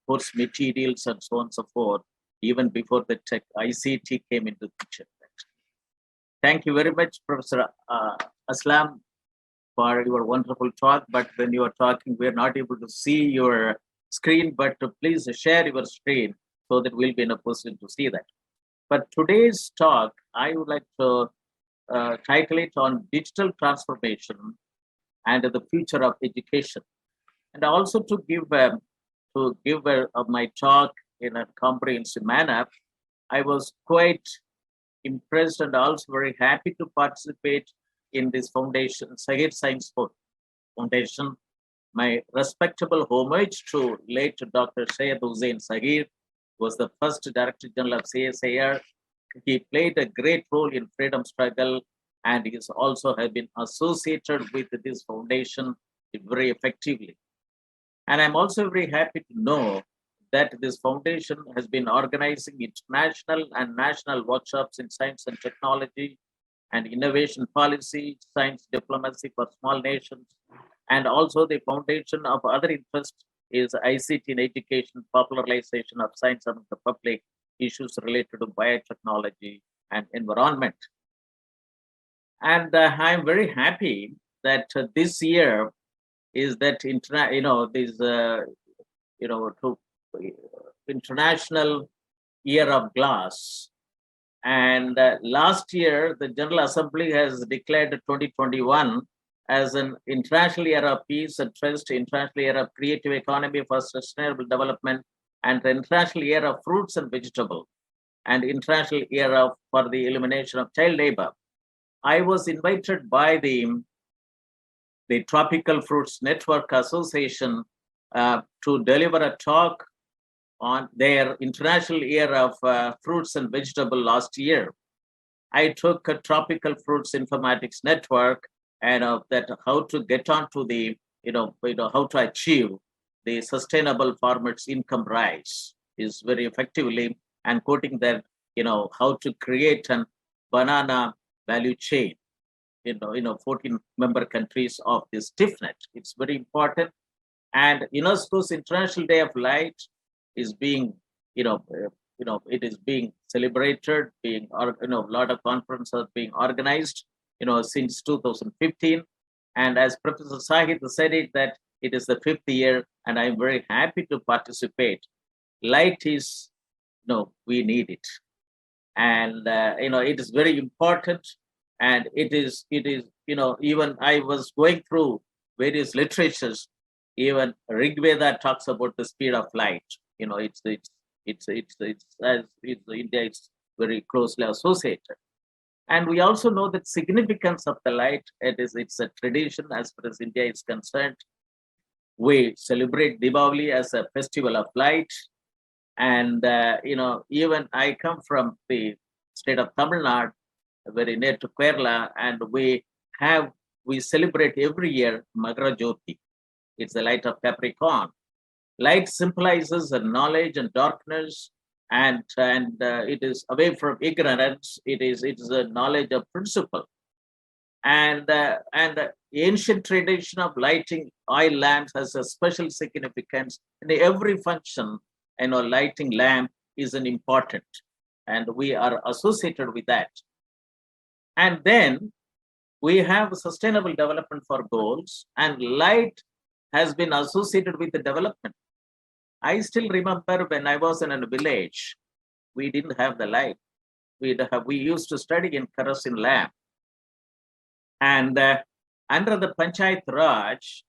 course materials and so on and so forth, even before the tech ICT came into the picture. Thank you very much, Professor Aslam, for your wonderful talk. But when you are talking, we are not able to see your screen, but please share your screen so that we'll be in a position to see that. But today's talk, I would like to title it on digital transformation and the future of education. And also to give my talk in a comprehensive manner, I was quite impressed and also very happy to participate in this foundation, Zaheer Science Foundation. My respectable homage to late Dr. Syed Hussain Zaheer, was the first Director General of CSIR. He played a great role in freedom struggle, and he is also have been associated with this foundation very effectively. And I'm also very happy to know that this foundation has been organizing international and national workshops in science and technology and innovation policy, science diplomacy for small nations, and also the foundation of other interests is ICT in education, popularization of science among the public, issues related to biotechnology and environment. And I'm very happy that this year is that International Year of Glass. And last year, the General Assembly has declared 2021 as an International Year of Peace and Trust, International Year of Creative Economy for Sustainable Development, and the International Year of Fruits and Vegetables, and International Year for the Elimination of Child Labor. I was invited by the Tropical Fruits Network Association to deliver a talk on their International Year of Fruits and Vegetables last year. I took a Tropical Fruits Informatics Network and that how to get onto the, how to achieve the sustainable farmers' income rise is very effectively, and quoting that, how to create a banana value chain, 14 member countries of this TIFNet. It's very important. And UNESCO's International Day of Light is being, it is being celebrated, a lot of conferences are being organized, since 2015. And as Professor Sahid said it, that it is the 5th year, and I'm very happy to participate. Light is, we need it. And, it is very important. And it is, even I was going through various literatures, even Rig Veda talks about the speed of light. It's India is very closely associated. And we also know that significance of the light. It's a tradition as far as India is concerned. We celebrate Diwali as a festival of light. And, even I come from the state of Tamil Nadu, very near to Kerala, and we celebrate every year Magara Jyoti. It's the light of Capricorn. Light symbolizes knowledge and darkness, and it is away from ignorance. It is a knowledge of principle. And the ancient tradition of lighting oil lamps has a special significance. In every function, lighting lamp is an important, and we are associated with that. And then we have sustainable development for goals, and light has been associated with the development. I still remember when I was in a village, we didn't have the light. We used to study in kerosene lamp. And under the Panchayat Raj,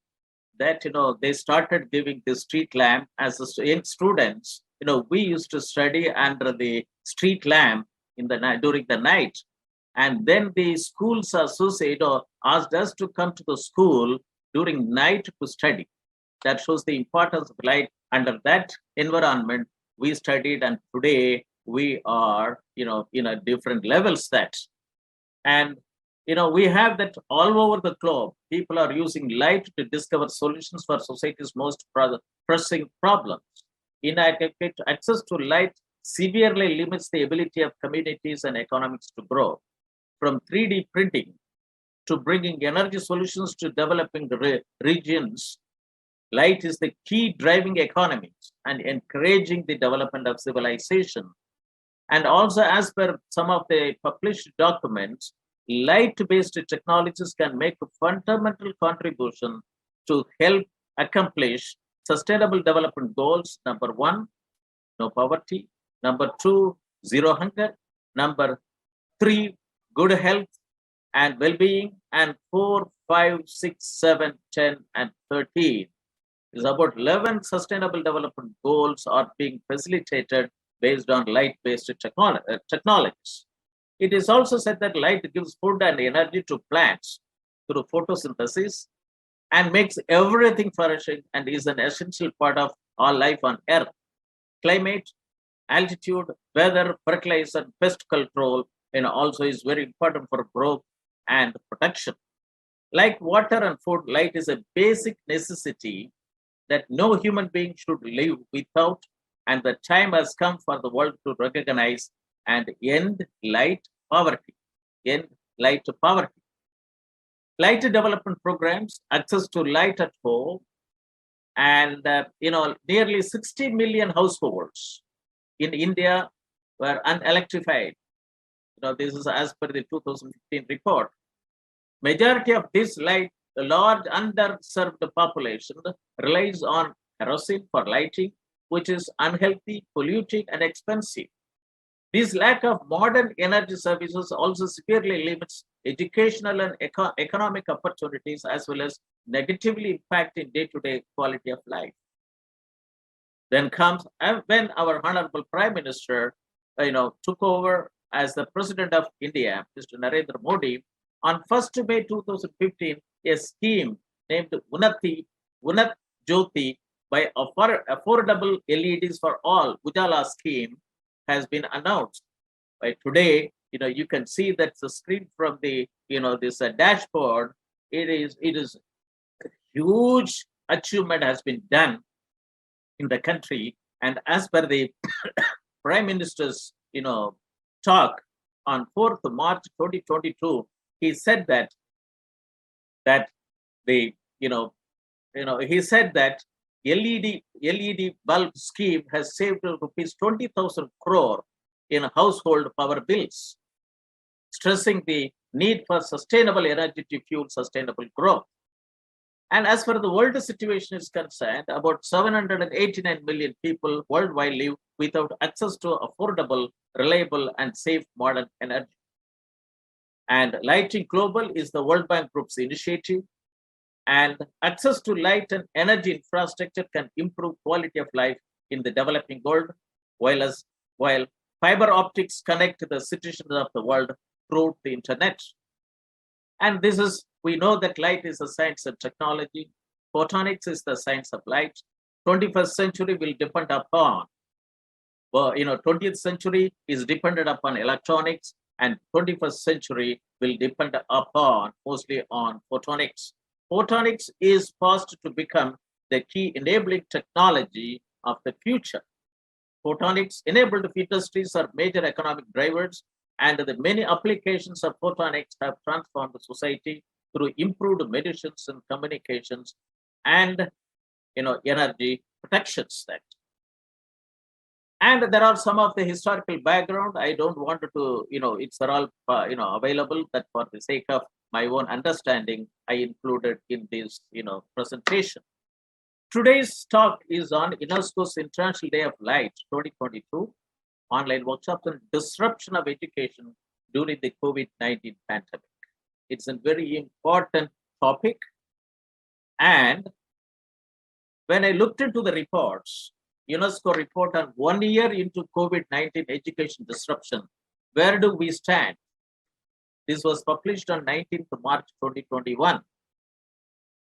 that, they started giving the street lamp as young students. We used to study under the street lamp in the night, during the night. And then the schools associate or asked us to come to the school during night to study. That shows the importance of light. Under that environment, we studied, and today we are, in a different levels that. And, we have that all over the globe. People are using light to discover solutions for society's most pressing problems. Inadequate access to light severely limits the ability of communities and economics to grow. From 3D printing to bringing energy solutions to developing regions, light is the key driving economies and encouraging the development of civilization. And also, as per some of the published documents, light-based technologies can make a fundamental contribution to help accomplish sustainable development goals. Number 1, no poverty. Number 2, zero hunger. Number 3, good health and well-being. And 4, 5, 6, 7, 10, and 13 is about 11 sustainable development goals are being facilitated based on light-based technologies. It is also said that light gives food and energy to plants through photosynthesis and makes everything flourishing and is an essential part of all life on Earth. Climate, altitude, weather, fertilizer, pest control, also is very important for growth and protection. Like water and food, light is a basic necessity that no human being should live without, and the time has come for the world to recognize and end light poverty. End light poverty. Light development programs, access to light at home, and nearly 60 million households in India were unelectrified. This is as per the 2015 report. Majority of this light, the large underserved population relies on kerosene for lighting, which is unhealthy, polluting, and expensive. This lack of modern energy services also severely limits educational and economic opportunities, as well as negatively impacting day-to-day quality of life. Then comes when our Honorable Prime Minister, took over as the President of India, Mr. Narendra Modi, on 1st May 2015, a scheme named Unat Jyoti by affordable LEDs for all, Ujala scheme, has been announced. By today, you can see that the screen from the, this dashboard. It is a huge achievement has been done in the country. And as per the Prime Minister's, talk on 4th March 2022, he said that he said that LED bulb scheme has saved rupees 20,000 crore in household power bills, stressing the need for sustainable energy to fuel sustainable growth. And as far as the world situation is concerned, about 789 million people worldwide live without access to affordable, reliable, and safe modern energy. And Lighting Global is the World Bank Group's initiative. And access to light and energy infrastructure can improve quality of life in the developing world. while fiber optics connect the citizens of the world through the internet. And this is, we know that light is a science and technology. Photonics is the science of light. 21st century will depend upon, 20th century is dependent upon electronics, and 21st century will depend upon mostly on photonics. Photonics is poised to become the key enabling technology of the future. Photonics enabled industries are major economic drivers, and the many applications of photonics have transformed the society through improved medicines and communications and energy protections. And there are some of the historical background. I don't want to, it's all available, that for the sake of my own understanding, I included in this presentation. Today's talk is on UNESCO's International Day of Light 2022, online workshops on disruption of education during the COVID-19 pandemic. It's a very important topic. And when I looked into the reports, UNESCO report on 1 year into COVID-19 education disruption, where do we stand? This was published on 19th March 2021.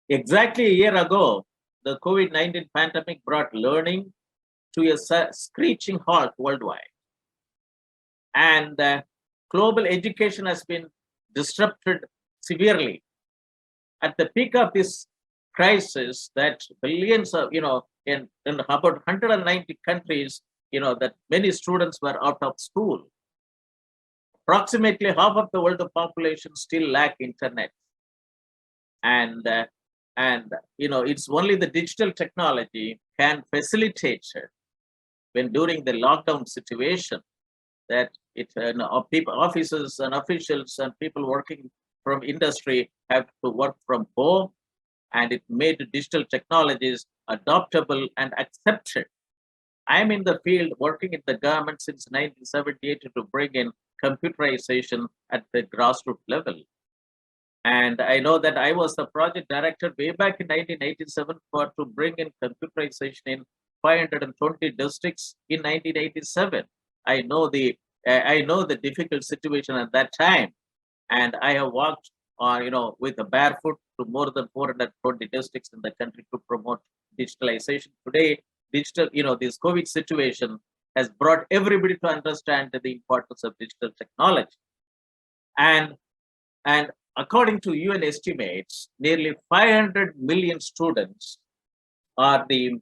Exactly a year ago, the COVID-19 pandemic brought learning to a screeching halt worldwide. And global education has been disrupted severely. At the peak of this crisis, that billions of, in about 190 countries, that many students were out of school. Approximately half of the world population still lack internet. And it's only the digital technology can facilitate it when during the lockdown situation, that people, officers and officials and people working from industry have to work from home, and it made digital technologies adoptable and accepted. I'm in the field working in the government since 1978 to bring in computerization at the grassroots level. And I know that I was the project director way back in 1987 to bring in computerization in 520 districts in 1987. I know the difficult situation at that time, and I have walked on with a barefoot to more than 420 districts in the country to promote digitalization. Today, digital, this COVID situation has brought everybody to understand the importance of digital technology. And according to UN estimates, nearly 500 million students are the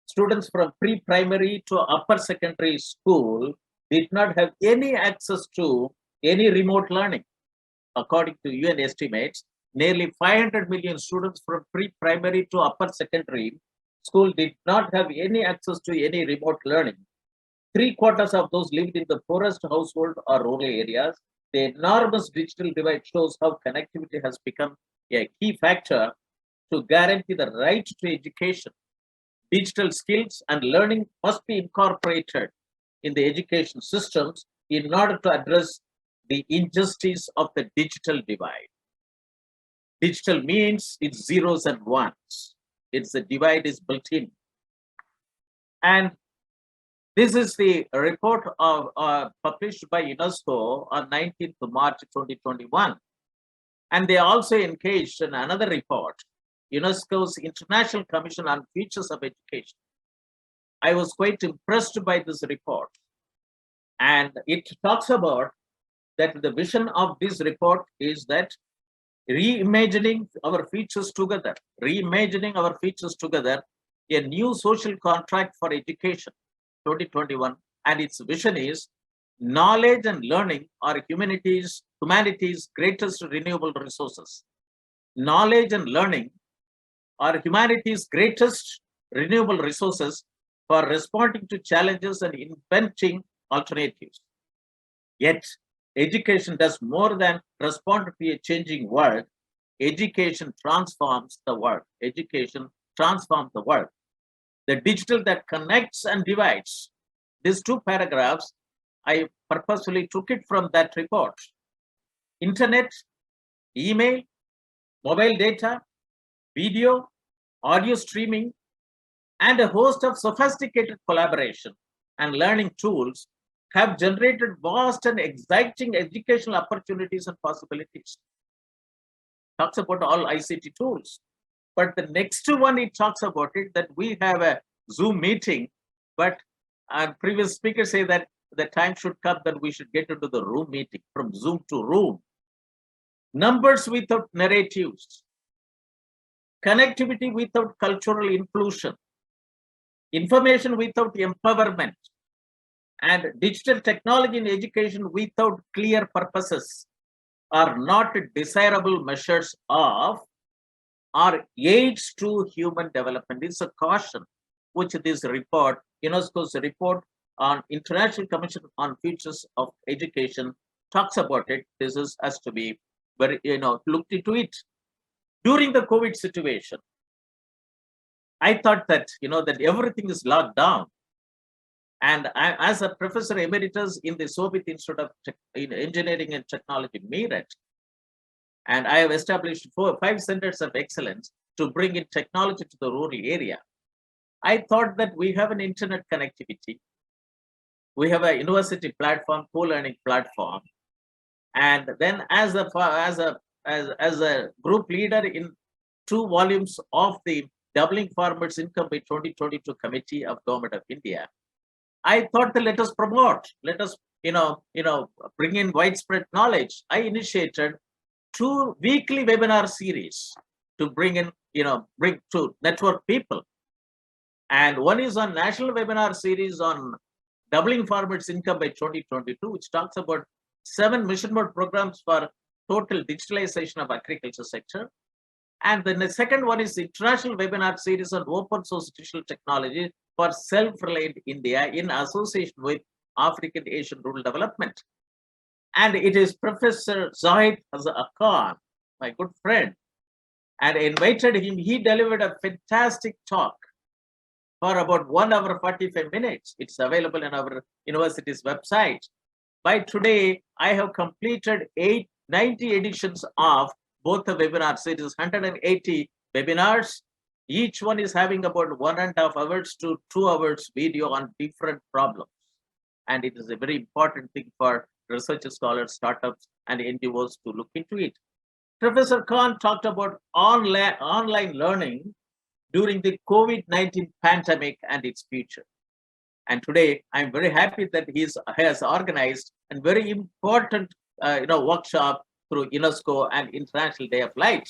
students from pre-primary to upper secondary school did not have any access to any remote learning. According to UN estimates, nearly 500 million students from pre-primary to upper secondary school did not have any access to any remote learning. 3/4 of those lived in the poorest household or rural areas. The enormous digital divide shows how connectivity has become a key factor to guarantee the right to education. Digital skills and learning must be incorporated in the education systems in order to address the injustice of the digital divide. Digital means it's zeros and ones. It's the divide is built in. And this is the report of published by UNESCO on 19th March 2021. And they also engaged in another report, UNESCO's International Commission on Futures of Education. I was quite impressed by this report. And it talks about that the vision of this report is that reimagining our futures together, a new social contract for education, 2021, and its vision is knowledge and learning are humanity's greatest renewable resources. Knowledge and learning are humanity's greatest renewable resources for responding to challenges and inventing alternatives. Yet, education does more than respond to a changing world. Education transforms the world. Education transforms the world. The digital that connects and divides. These two paragraphs, I purposefully took it from that report. Internet, email, mobile data, video, audio streaming, and a host of sophisticated collaboration and learning tools have generated vast and exciting educational opportunities and possibilities. Talks about all ICT tools. But the next one, it talks about it that we have a Zoom meeting, but our previous speakers say that the time should come that we should get into the room meeting, from Zoom to room. Numbers without narratives, connectivity without cultural inclusion, information without empowerment, and digital technology in education without clear purposes are not desirable measures of or aids to human development. It's a caution which this report, UNESCO's report on International Commission on Futures of Education talks about it. This has to be very, looked into it. During the COVID situation, I thought that, that everything is locked down. And I, as a professor emeritus in the Soviet Institute of Engineering and Technology, Meerut, and I have established 5 centers of excellence to bring in technology to the rural area. I thought that we have an internet connectivity. We have a university platform, co-learning platform. And then as a group leader in 2 volumes of the Doubling Farmers' Income by 2022 Committee of Government of India, I thought that let us promote, let us, bring in widespread knowledge. I initiated 2 weekly webinar series to bring in, bring to network people. And one is on national webinar series on Doubling Farmers' Income by 2022, which talks about 7 mission mode programs for total digitalization of agriculture sector. And then the second one is the international webinar series on open source digital technology for self-reliant India in association with African Asian Rural Development. And it is Professor Zaheer Khan, my good friend, and I invited him. He delivered a fantastic talk for about 1 hour 45 minutes. It's available in our university's website. By today, I have completed 90 editions of both the webinar series, 180 webinars. Each one is having about 1.5 hours to 2 hours video on different problems. And it is a very important thing for research scholars, startups, and NGOs to look into it. Professor Khan talked about online learning during the COVID-19 pandemic and its future. And today, I'm very happy that he has organized a very important workshop through UNESCO and International Day of Light.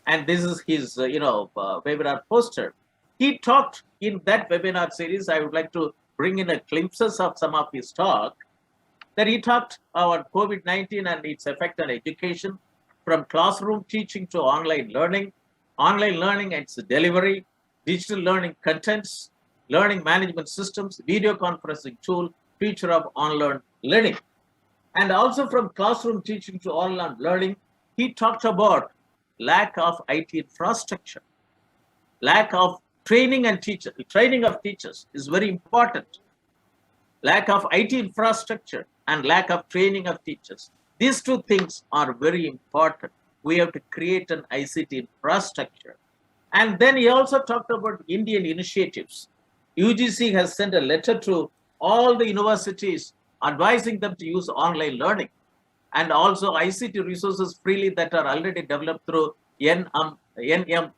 And this is his webinar poster. He talked in that webinar series. I would like to bring in a glimpses of some of his talk, that he talked about COVID-19 and its effect on education, from classroom teaching to online learning and its delivery, digital learning contents, learning management systems, video conferencing tool, future of online learning. And also from classroom teaching to online learning, he talked about lack of IT infrastructure, lack of training of teachers is very important. Lack of IT infrastructure and lack of training of teachers. These 2 things are very important. We have to create an ICT infrastructure. And then he also talked about Indian initiatives. UGC has sent a letter to all the universities advising them to use online learning, and also ICT resources freely that are already developed through NMEICT.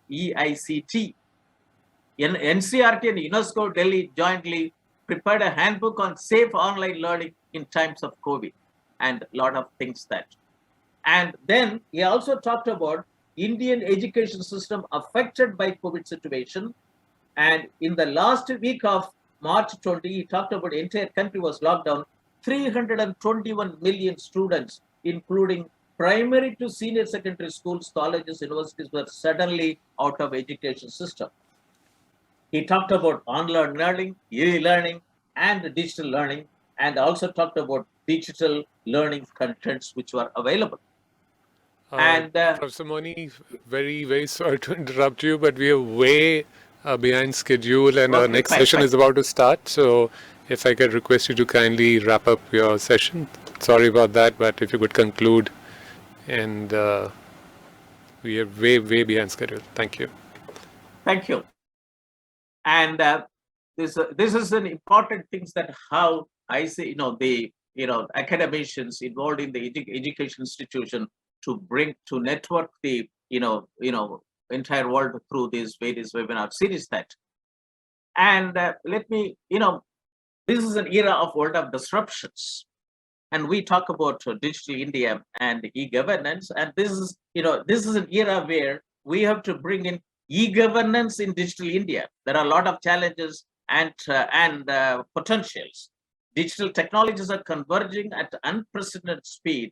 NCRT and UNESCO Delhi jointly prepared a handbook on safe online learning in times of COVID, and a lot of things that. And then he also talked about Indian education system affected by COVID situation. And in the last week of March 20, he talked about the entire country was locked down. 321 million students, including primary to senior secondary schools, colleges, universities, were suddenly out of education system. He talked about online learning, e-learning, and digital learning, and also talked about digital learning contents which were available. Professor Moni, very, very sorry to interrupt you, but we are way behind schedule, and our next session is about to start. So if I could request you to kindly wrap up your session. Sorry about that, but if you could conclude, and we are way behind schedule. Thank you. Thank you. And this is an important thing that how I say, the academicians involved in the education institution to network the entire world through these various webinar series that. And let me, this is an era of world of disruptions. And we talk about digital India and e-governance. And this is an era where we have to bring in e-governance in digital India. There are a lot of challenges and potentials. Digital technologies are converging at unprecedented speed,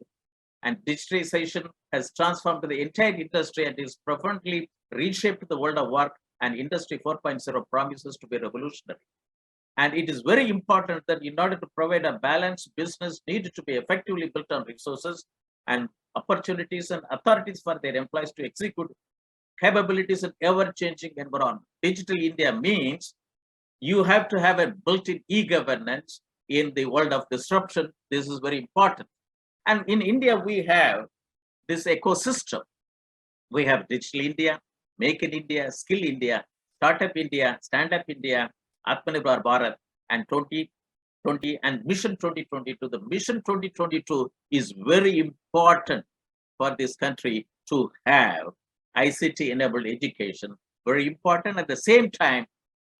and digitalization has transformed the entire industry and is profoundly reshaped the world of work, and Industry 4.0 promises to be revolutionary. And it is very important that in order to provide a balanced business needed to be effectively built on resources and opportunities and authorities for their employees to execute capabilities in ever-changing environment. Digital India means you have to have a built-in e-governance in the world of disruption. This is very important. And in India, we have this ecosystem. We have Digital India, Make in India, Skill India, Startup India, Stand Up India, Atmanirbhar Bharat, and 2020 and Mission 2022. The Mission 2022 is very important for this country to have ICT-enabled education, very important at the same time.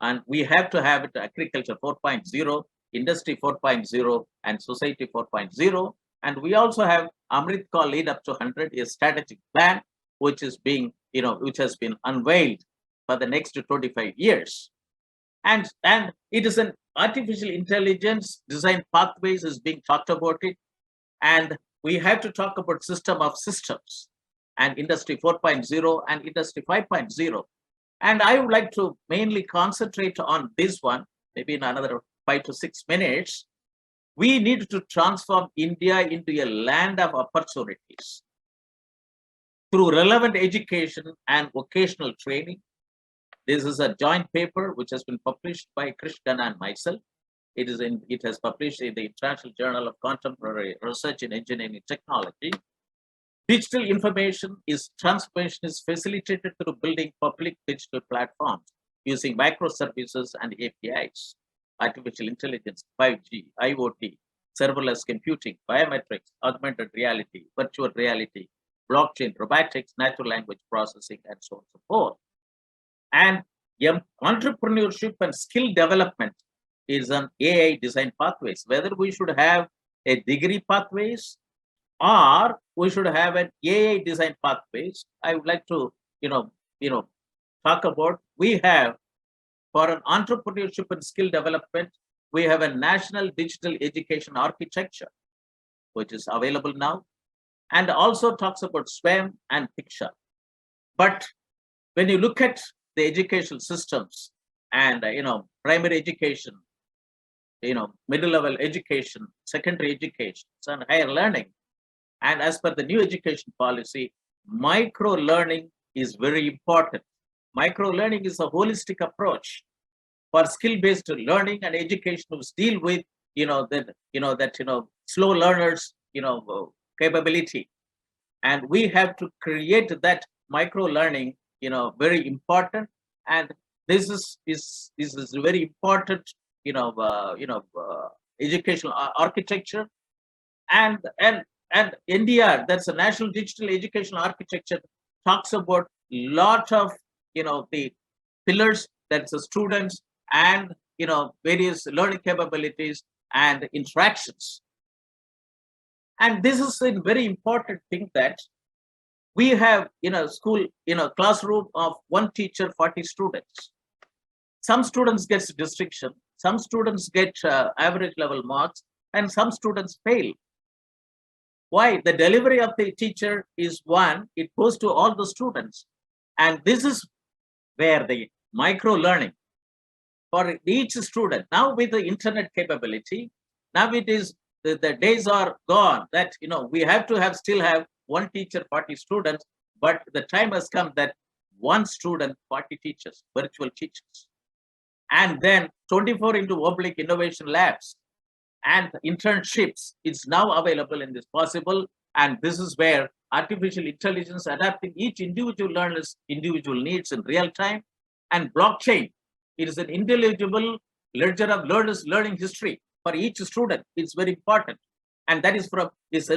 And we have to have it Agriculture 4.0, Industry 4.0, and Society 4.0. And we also have Amrit Kaal Lead Up to 100, a strategic plan, which is being, which has been unveiled for the next 25 years. And it is an artificial intelligence design pathways is being talked about it. And we have to talk about system of systems and Industry 4.0 and Industry 5.0. And I would like to mainly concentrate on this one, maybe in another 5 to 6 minutes. We need to transform India into a land of opportunities through relevant education and vocational training. This is a joint paper which has been published by Krish Khanna and myself. It has published in the International Journal of Contemporary Research in Engineering Technology. Digital information transformation is facilitated through building public digital platforms using microservices and APIs, artificial intelligence, 5G, IoT, serverless computing, biometrics, augmented reality, virtual reality, blockchain, robotics, natural language processing, and so on and so forth. And entrepreneurship and skill development is an AI design pathways, whether we should have a degree pathways or we should have an AI design pathways. I would like to, talk about, we have for an entrepreneurship and skill development, we have a national digital education architecture, which is available now, and also talks about SWAM and Diksha. But when you look at the educational systems and, primary education, middle level education, secondary education, and higher learning, and as per the new education policy, micro learning is very important. Micro learning is a holistic approach for skill-based learning and education to deal with, slow learners, capability. And we have to create that micro learning, very important. And this is very important, educational architecture. And NDR, that's a National Digital Education Architecture, talks about lot of, the pillars, that's the students and, various learning capabilities and interactions. And this is a very important thing that we have in a school, classroom of one teacher, 40 students. Some students get distinction, some students get average level marks, and some students fail. Why? The delivery of the teacher is one, it goes to all the students. And this is where the micro learning for each student, now with the internet capability, now it is, the days are gone that, we have to still have one teacher, 40 students, but the time has come that one student, 40 teachers, virtual teachers. And then 24 into oblique innovation labs and internships is now available in this possible. And this is where artificial intelligence adapting each individual learner's individual needs in real time. and blockchain. It is an intelligible ledger of learning history for each student. It's very important. And that is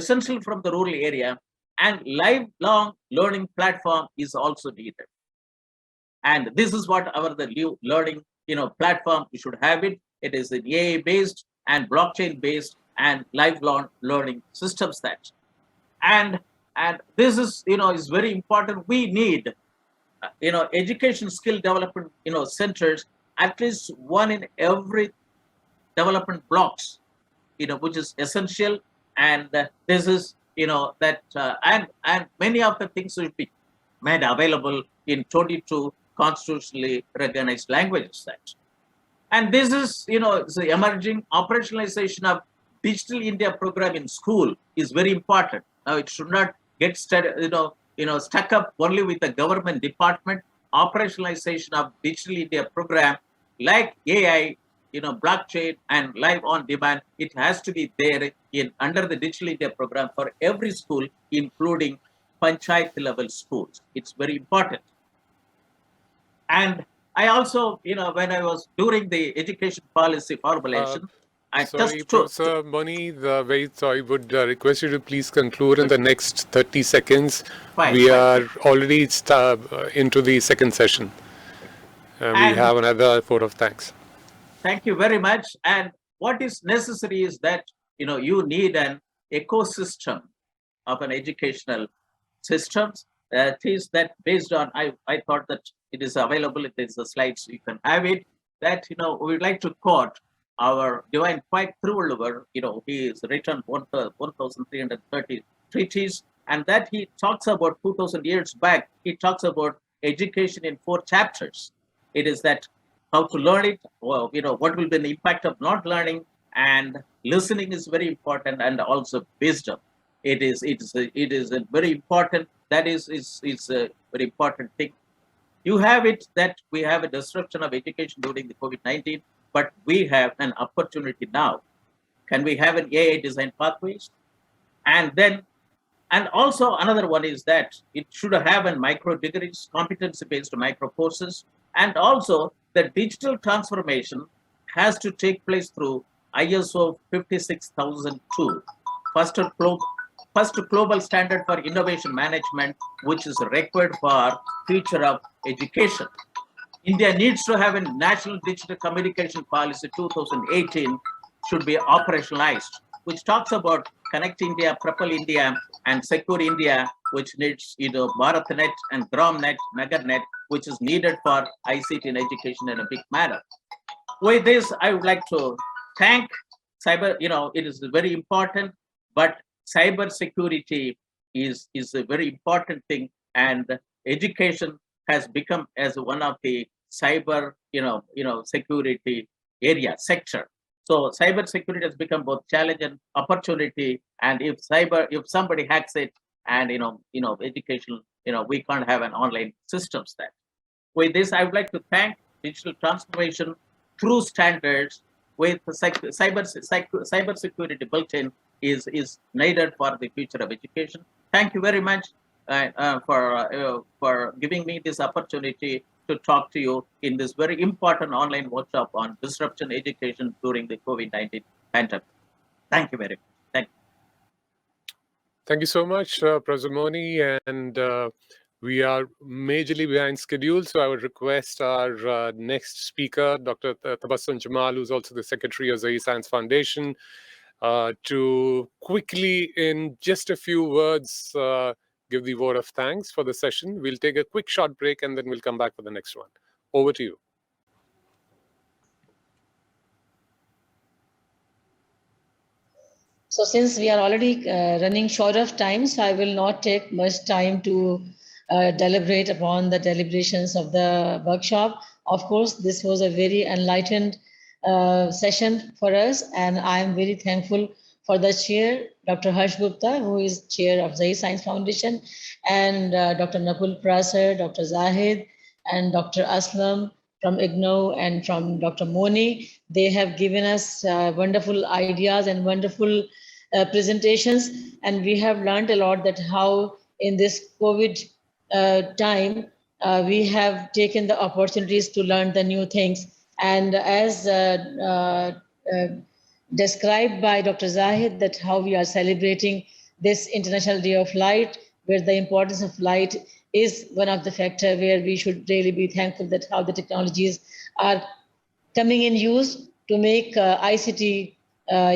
essential from the rural area. And lifelong learning platform is also needed. And this is what the new learning platform, you should have it. It is an AI based and blockchain based and lifelong learning systems that. And this is is very important. We need education skill development centers, at least one in every development blocks, which is essential. And this is that and many of the things will be made available in 22 constitutionally recognized languages. That, and this is the emerging operationalization of Digital India program in school is very important. Now it should not get stuck up only with the government department. Operationalization of Digital India program like AI, blockchain and live on demand, it has to be there under the Digital India program for every school, including panchayat level schools. It's very important. And I also, when I was during the education policy formulation, sorry, Professor Moni, very sorry, would request you to please conclude in the next 30 seconds. We are already into the second session. We have another vote of thanks. Thank you very much. And what is necessary is that, you need an ecosystem of an educational systems. Is that based on, I thought that it is available. If there's the slides, you can have it. That, we'd like to quote our divine Quiet Thiruvalluvar. He has written 1,330 treatises, and that he talks about 2,000 years back. He talks about education in 4 chapters. It is that how to learn it, well, what will be the impact of not learning, and listening is very important, and also wisdom. It is a very important. That is a very important thing. You have it that we have a disruption of education during the COVID-19, but we have an opportunity now. Can we have an AI design pathways? And also another one is that it should have a micro degrees, competency-based micro courses, and also the digital transformation has to take place through ISO 56002, first global standard for innovation management, which is required for future of education. India needs to have a national digital communication policy 2018 should be operationalized, which talks about Connect India, Propel India, and Secure India, which needs BharatNet and GramNet, MegaNet, which is needed for ICT in education in a big manner. With this, I would like to thank cyber. It is very important, but cyber security is a very important thing, and education has become as one of the cyber security area sector. So cyber security has become both challenge and opportunity. And if somebody hacks it, and education, we can't have an online systems there. With this, I would like to thank digital transformation through standards with cyber security built in is needed for the future of education. Thank you very much for giving me this opportunity to talk to you in this very important online workshop on disruption education during the COVID-19 pandemic. Thank you very much. Thank you. Thank you so much, Professor Moni. And we are majorly behind schedule, so I would request our next speaker, Dr. Tabassum Jamal, who's also the Secretary of Zaheer Science Foundation, to quickly, in just a few words, give the vote of thanks for the session. We'll take a quick short break and then we'll come back for the next one. Over to you. So since we are already running short of time, so I will not take much time to deliberate upon the deliberations of the workshop. Of course, this was a very enlightened session for us, and I am very thankful for the chair, Dr. Harsh Gupta, who is chair of Zaheer Science Foundation, and Dr. Nakul Prasad, Dr. Zahid, and Dr. Aslam from IGNOU, and from Dr. Moni. They have given us wonderful ideas and wonderful presentations, and we have learned a lot that how in this COVID time, we have taken the opportunities to learn the new things. And as described by Dr. Zahid, that how we are celebrating this International Day of Light, where the importance of light is one of the factors where we should really be thankful that how the technologies are coming in use to make ICT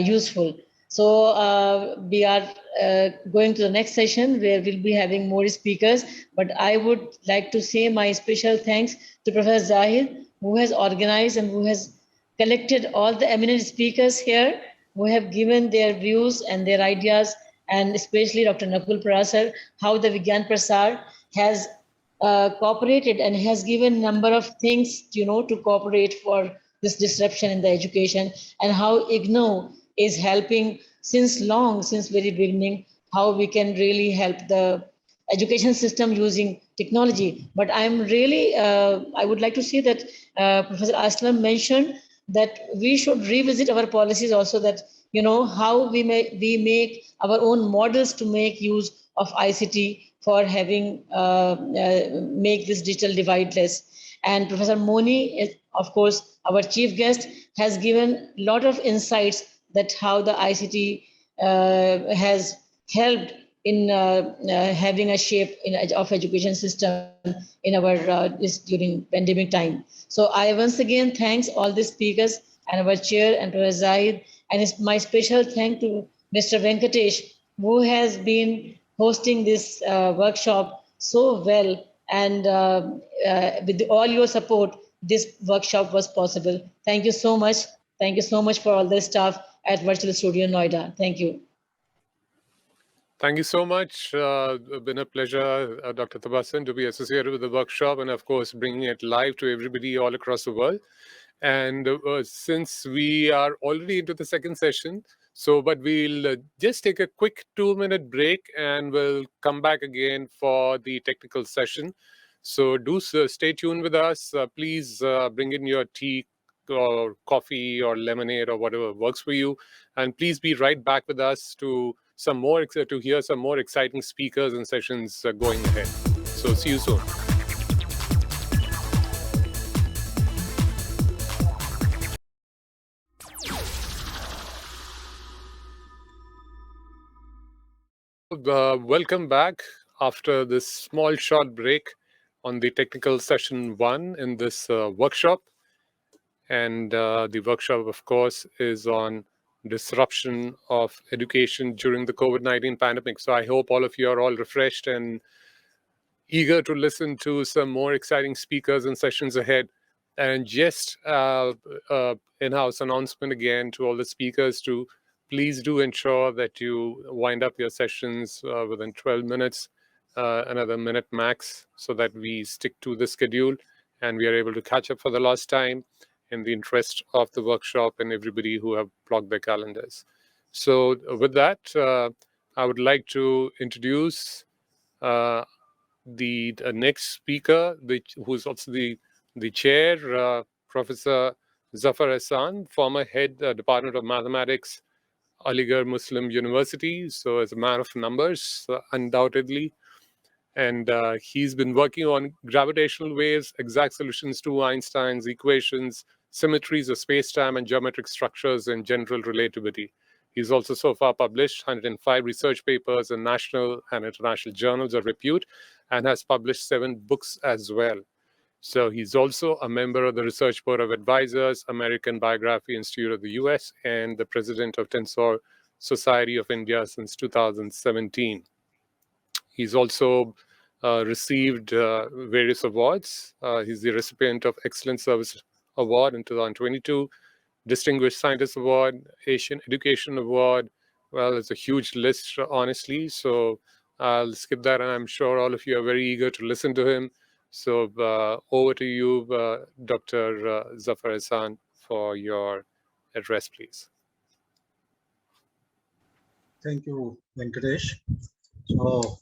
useful. So we are going to the next session where we'll be having more speakers, but I would like to say my special thanks to Professor Zaheer, who has organized and who has collected all the eminent speakers here, who have given their views and their ideas, and especially Dr. Nakul Parasar, how the Vigyan Prasar has cooperated and has given number of things, to cooperate for this disruption in the education, and how IGNOU is helping since very beginning, how we can really help the education system using technology. But I'm really, I would like to say that Professor Aslam mentioned that we should revisit our policies also, that, how we make our own models to make use of ICT for having, make this digital divide less. And Professor Moni is, of course, our chief guest, has given a lot of insights that how the ICT has helped in having a shape of education system in our during pandemic time. So I once again thanks all the speakers and our chair and Professor Zahid, and it's my special thank to Mr. Venkatesh, who has been hosting this workshop so well, and with all your support, this workshop was possible. Thank you so much. Thank you so much for all the staff at Virtual Studio Noida. Thank you. Thank you so much. It's been a pleasure, Dr. Tabassum, to be associated with the workshop and, of course, bringing it live to everybody all across the world. And since we are already into the second session, but we'll just take a quick 2-minute break and we'll come back again for the technical session. So do stay tuned with us. Please bring in your tea or coffee or lemonade or whatever works for you. And please be right back with us to hear some more exciting speakers and sessions going ahead. So see you soon. Welcome back after this small short break on the technical session 1 in this workshop. And the workshop, of course, is on disruption of education during the COVID-19 pandemic. So I hope all of you are all refreshed and eager to listen to some more exciting speakers and sessions ahead. And just in-house announcement again to all the speakers to please do ensure that you wind up your sessions within 12 minutes, another minute max, so that we stick to the schedule and we are able to catch up for the last time in the interest of the workshop and everybody who have blocked their calendars. So with that, I would like to introduce the next speaker, who's also the chair, Professor Zaheer Science, former head Department of Mathematics, Aligarh Muslim University. So as a man of numbers, undoubtedly. And he's been working on gravitational waves, exact solutions to Einstein's equations, symmetries of space-time and geometric structures in general relativity. He's also so far published 105 research papers in national and international journals of repute and has published 7 books as well. So he's also a member of the Research Board of Advisors, American Biography Institute of the US, and the president of Tensor Society of India since 2017. He's also received various awards. He's the recipient of Excellent Service Award in 2022, Distinguished Scientist Award, Asian Education Award. Well, it's a huge list, honestly. So I'll skip that, and I'm sure all of you are very eager to listen to him. So over to you, Dr. Zaheer Science, for your address, please. Thank you, Venkatesh. So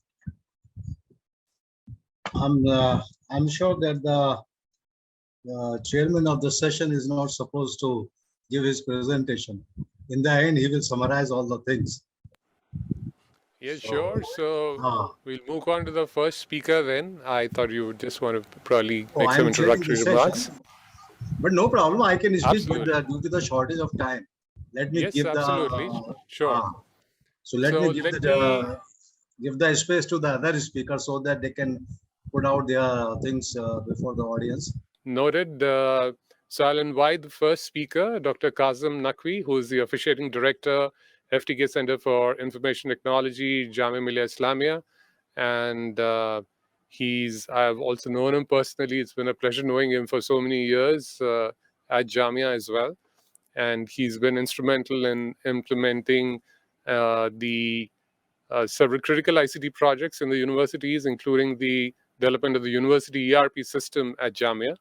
I'm sure that the chairman of the session is not supposed to give his presentation. In the end, he will summarize all the things. Yes, So, sure. So ah, we'll move on to the first speaker then. I thought you would just want to probably oh, make I some am chairing the introductory remarks. session, but no problem. I can speak, but Absolutely. due to the shortage of time, let me Yes, give the absolutely. Sure. so let So me give let me, the space to the other speaker so that they can put out their things before the audience. noted. So I'll invite the first speaker, Dr. Kazim Naqvi, who is the officiating director, FTK Center for Information Technology, Jamia Millia Islamia. And I've also known him personally. It's been a pleasure knowing him for so many years at Jamia as well. And he's been instrumental in implementing the several critical ICT projects in the universities, including the development of the university ERP system at Jamia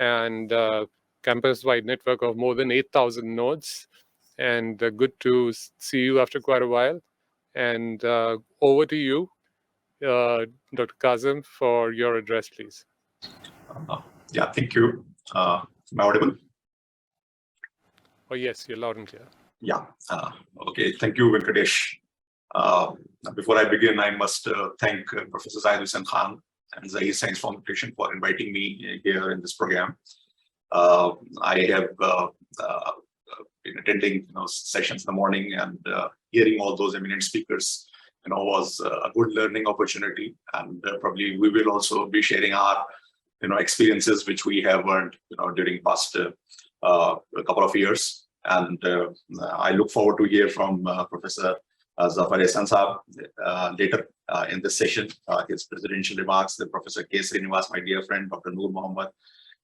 and campus-wide network of more than 8,000 nodes. And good to see you after quite a while. And over to you, Dr. Kazim, for your address, please. Yeah, thank you. Am I audible? Oh, yes, you're loud and clear. Yeah. Okay. Thank you, Venkatesh. Before I begin, I must thank Professor Zaheer Science Khan and Zaheer Science Foundation for inviting me here in this program. I have been attending sessions in the morning and hearing all those eminent speakers was a good learning opportunity, and probably we will also be sharing our experiences which we have learned during past couple of years. And I look forward to hear from Professor Zaheer Science later in this session, his presidential remarks. Then Professor K. Srinivas, my dear friend, Dr. Noor Mohammed,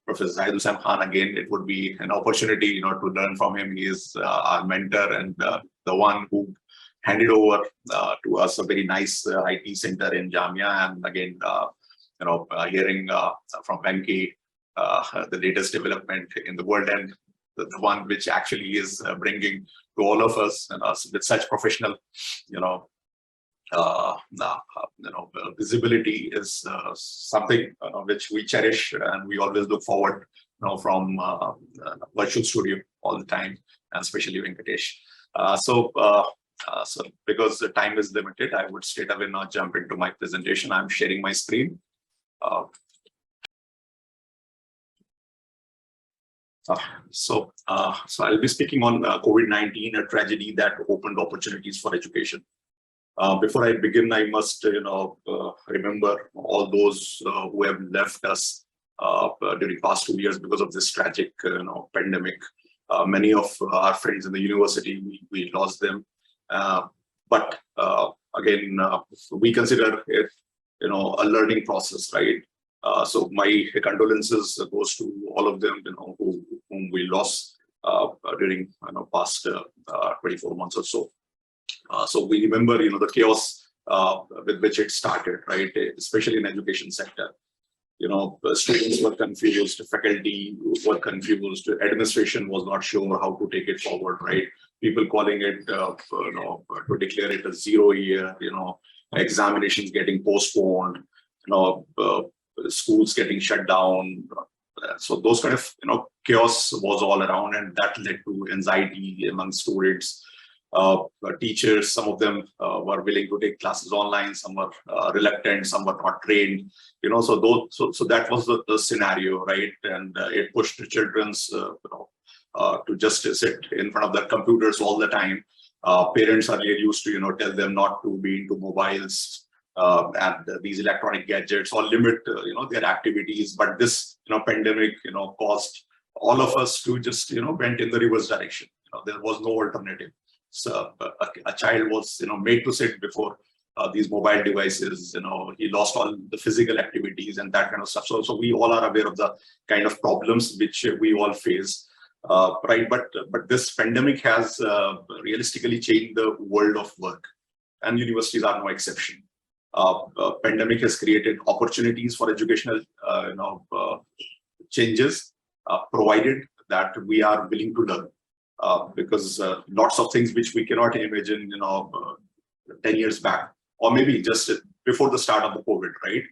Professor Zaheer Science Khan, again, it would be an opportunity to learn from him. He is our mentor and the one who handed over to us a very nice IT center in Jamia. And again, hearing from Venki the latest development in the world, and the one which actually is bringing to all of us with such professional visibility is something which we cherish, and we always look forward from virtual studio all the time, and especially Venkatesh. So because the time is limited, I would straight away now jump into my presentation. I'm sharing my screen. So I'll be speaking on COVID-19, a tragedy that opened opportunities for education. Before I begin, I must remember all those who have left us during past 2 years because of this tragic pandemic. Many of our friends in the university, we lost them. But again, we consider it a learning process, right? So my condolences goes to all of them, whom we lost during past 24 months or so. So we remember, the chaos with which it started, right? Especially in education sector. Students were confused, faculty were confused, administration was not sure how to take it forward, right? People calling it, to declare it a 0 year, examinations getting postponed, schools getting shut down. So those kind of chaos was all around, and that led to anxiety among students. Teachers, some of them were willing to take classes online, some were reluctant, some were not trained. So that was the scenario, right? And it pushed the children's to just sit in front of their computers all the time. Parents earlier used to tell them not to be into mobiles and these electronic gadgets, or limit their activities. But this pandemic caused all of us to just went in the reverse direction. There was no alternative. So a child was made to sit before these mobile devices. He lost all the physical activities and that kind of stuff. So we all are aware of the kind of problems which we all face, right? But this pandemic has realistically changed the world of work, and universities are no exception. Pandemic has created opportunities for educational changes, provided that we are willing to learn. Because lots of things which we cannot imagine 10 years back, or maybe just before the start of the COVID, right?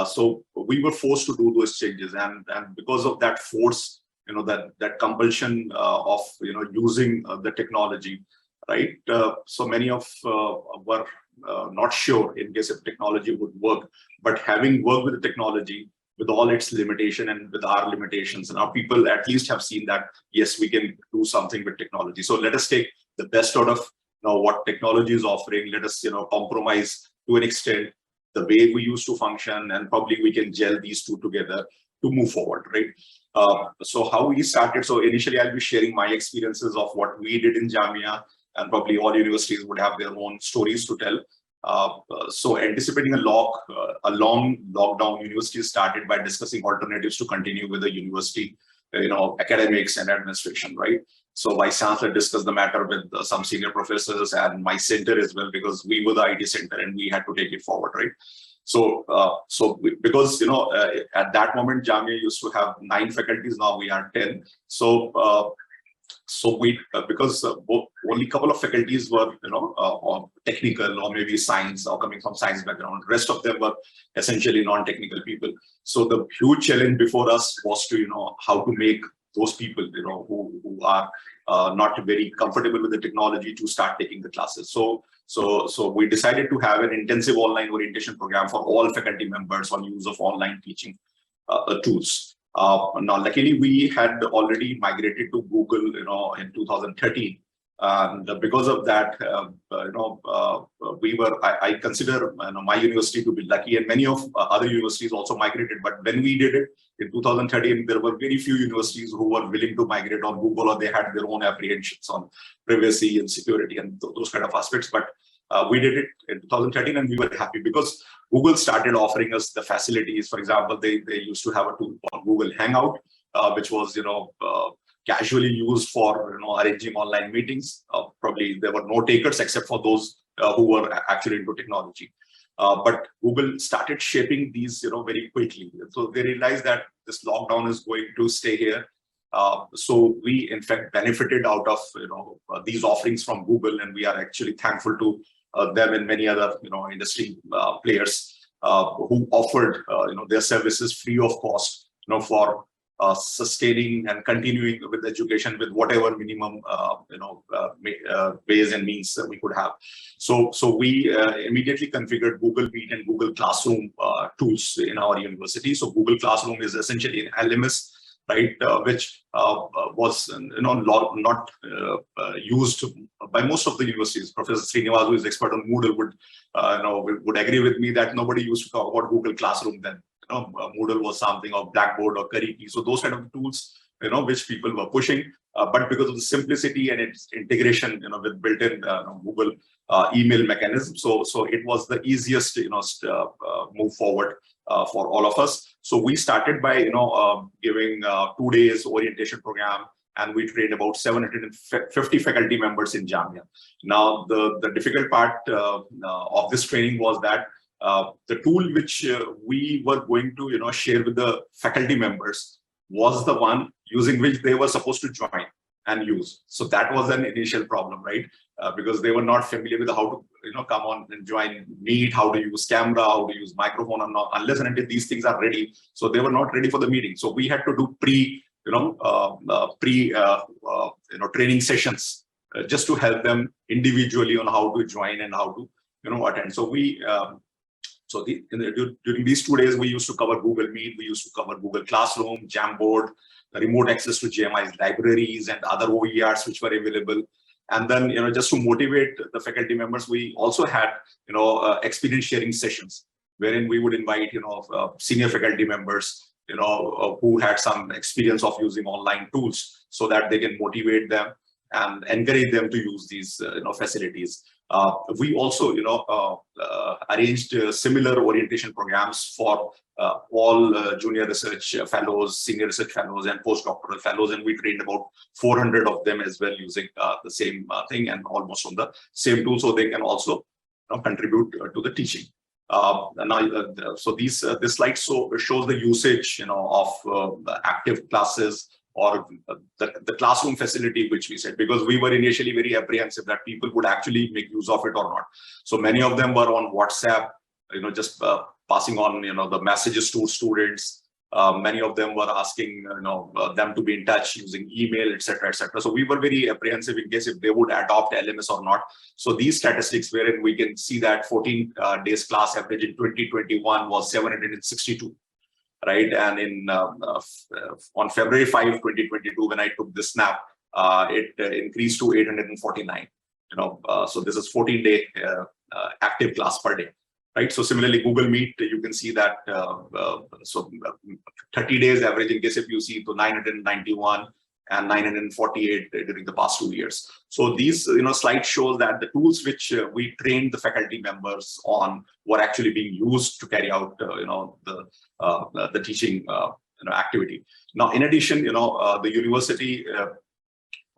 So we were forced to do those changes, and because of that force, that compulsion of using the technology, right? So many of our not sure in case if technology would work, but having worked with the technology, with all its limitation and with our limitations, and our people at least have seen that, yes, we can do something with technology. So let us take the best out of what technology is offering. Let us compromise to an extent the way we used to function, and probably we can gel these two together to move forward, right? So how we started, so initially I'll be sharing my experiences of what we did in Jamia, and probably all universities would have their own stories to tell. So anticipating a long lockdown, universities started by discussing alternatives to continue with the university, academics and administration, right? So Vice Chancellor discussed the matter with some senior professors and my center as well, because we were the IT center and we had to take it forward, right? So, because at that moment Jamia used to have 9 faculties, now we are 10. So we, because only a couple of faculties were, or technical or maybe science or coming from science background, rest of them were essentially non-technical people. So the huge challenge before us was to, how to make those people, who are not very comfortable with the technology to start taking the classes. So we decided to have an intensive online orientation program for all faculty members on use of online teaching tools. Now, luckily, we had already migrated to Google, in 2013, and because of that, I consider my university to be lucky, and many of other universities also migrated. But when we did it in 2013, there were very few universities who were willing to migrate on Google, or they had their own apprehensions on privacy and security and those kind of aspects. But we did it in 2013, and we were happy because Google started offering us the facilities. For example, they used to have a tool called Google Hangout, which was casually used for arranging online meetings. Probably there were no takers except for those who were actually into technology. But Google started shaping these very quickly. So they realized that this lockdown is going to stay here. So we in fact benefited out of these offerings from Google, and we are actually thankful to them and many other industry players who offered their services free of cost for sustaining and continuing with education with whatever minimum ways and means that we could have. So we immediately configured Google Meet and Google Classroom tools in our university. So Google Classroom is essentially an LMS, right, which was not used by most of the universities. Professor Srinivas, who is expert on Moodle, would agree with me that nobody used to talk about Google Classroom then. Moodle was something, of Blackboard or Currykey. So those kind of tools, which people were pushing, but because of the simplicity and its integration, with built-in Google email mechanism, so it was the easiest, move forward for all of us. So we started by, giving 2 days orientation program, and we trained about 750 faculty members in Jamia. Now, the difficult part of this training was that the tool which we were going to share with the faculty members was the one using which they were supposed to join and use. So that was an initial problem, right? Because they were not familiar with how to come on and join Meet, how to use camera, how to use microphone, and not unless and until these things are ready. So they were not ready for the meeting. So we had to do training sessions just to help them individually on how to join and how to attend. So we during these 2 days, we used to cover Google Meet, we used to cover Google Classroom, Jamboard, the remote access to JMI's libraries and other OERs which were available. And then, just to motivate the faculty members, we also had, experience sharing sessions, wherein we would invite, senior faculty members, who had some experience of using online tools, so that they can motivate them and encourage them to use these, facilities. We also, arranged similar orientation programs for all junior research fellows, senior research fellows, and postdoctoral fellows, and we trained about 400 of them as well using the same thing and almost on the same tool, so they can also contribute to the teaching. So this slide shows the usage, of the active classes, or the classroom facility, which we said, because we were initially very apprehensive that people would actually make use of it or not. So many of them were on WhatsApp, just passing on, the messages to students. Many of them were asking them to be in touch using email, etc., etc. So we were very apprehensive in case if they would adopt LMS or not. So these statistics, wherein we can see that 14 days class average in 2021 was 762, right? And in on February 5, 2022, when I took this snap, it increased to 849. So this is 14-day active class per day. Right. So similarly, Google Meet, you can see that 30 days average in case if you see to 991 and 948 during the past 2 years. So these slide shows that the tools which we trained the faculty members on were actually being used to carry out the teaching activity. Now, in addition, the university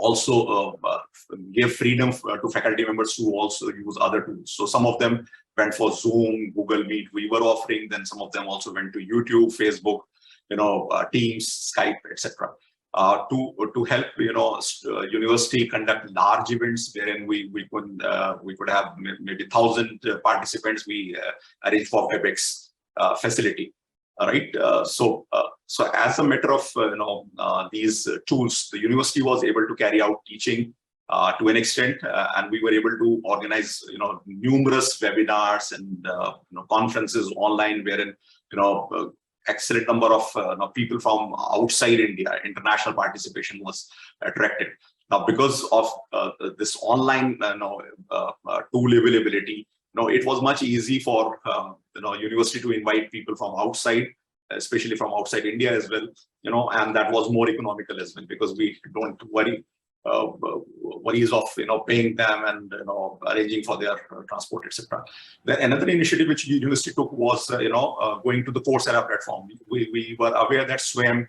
also gave freedom to faculty members to also use other tools. So some of them went for Zoom, Google Meet, we were offering, then some of them also went to YouTube, Facebook, Teams, Skype, etc. To help university conduct large events wherein we could have maybe 1,000 participants. We arranged for WebEx facility. All right. So as a matter of these tools, the university was able to carry out teaching to an extent, and we were able to organize numerous webinars and conferences online, wherein excellent number of people from outside India, international participation was attracted. Now, because of this online tool availability, it was much easy for university to invite people from outside, especially from outside India as well, and that was more economical as well, because we don't worries of paying them and arranging for their transport, etc. Another initiative which university took was going to the Coursera platform. We were aware that SWAYAM,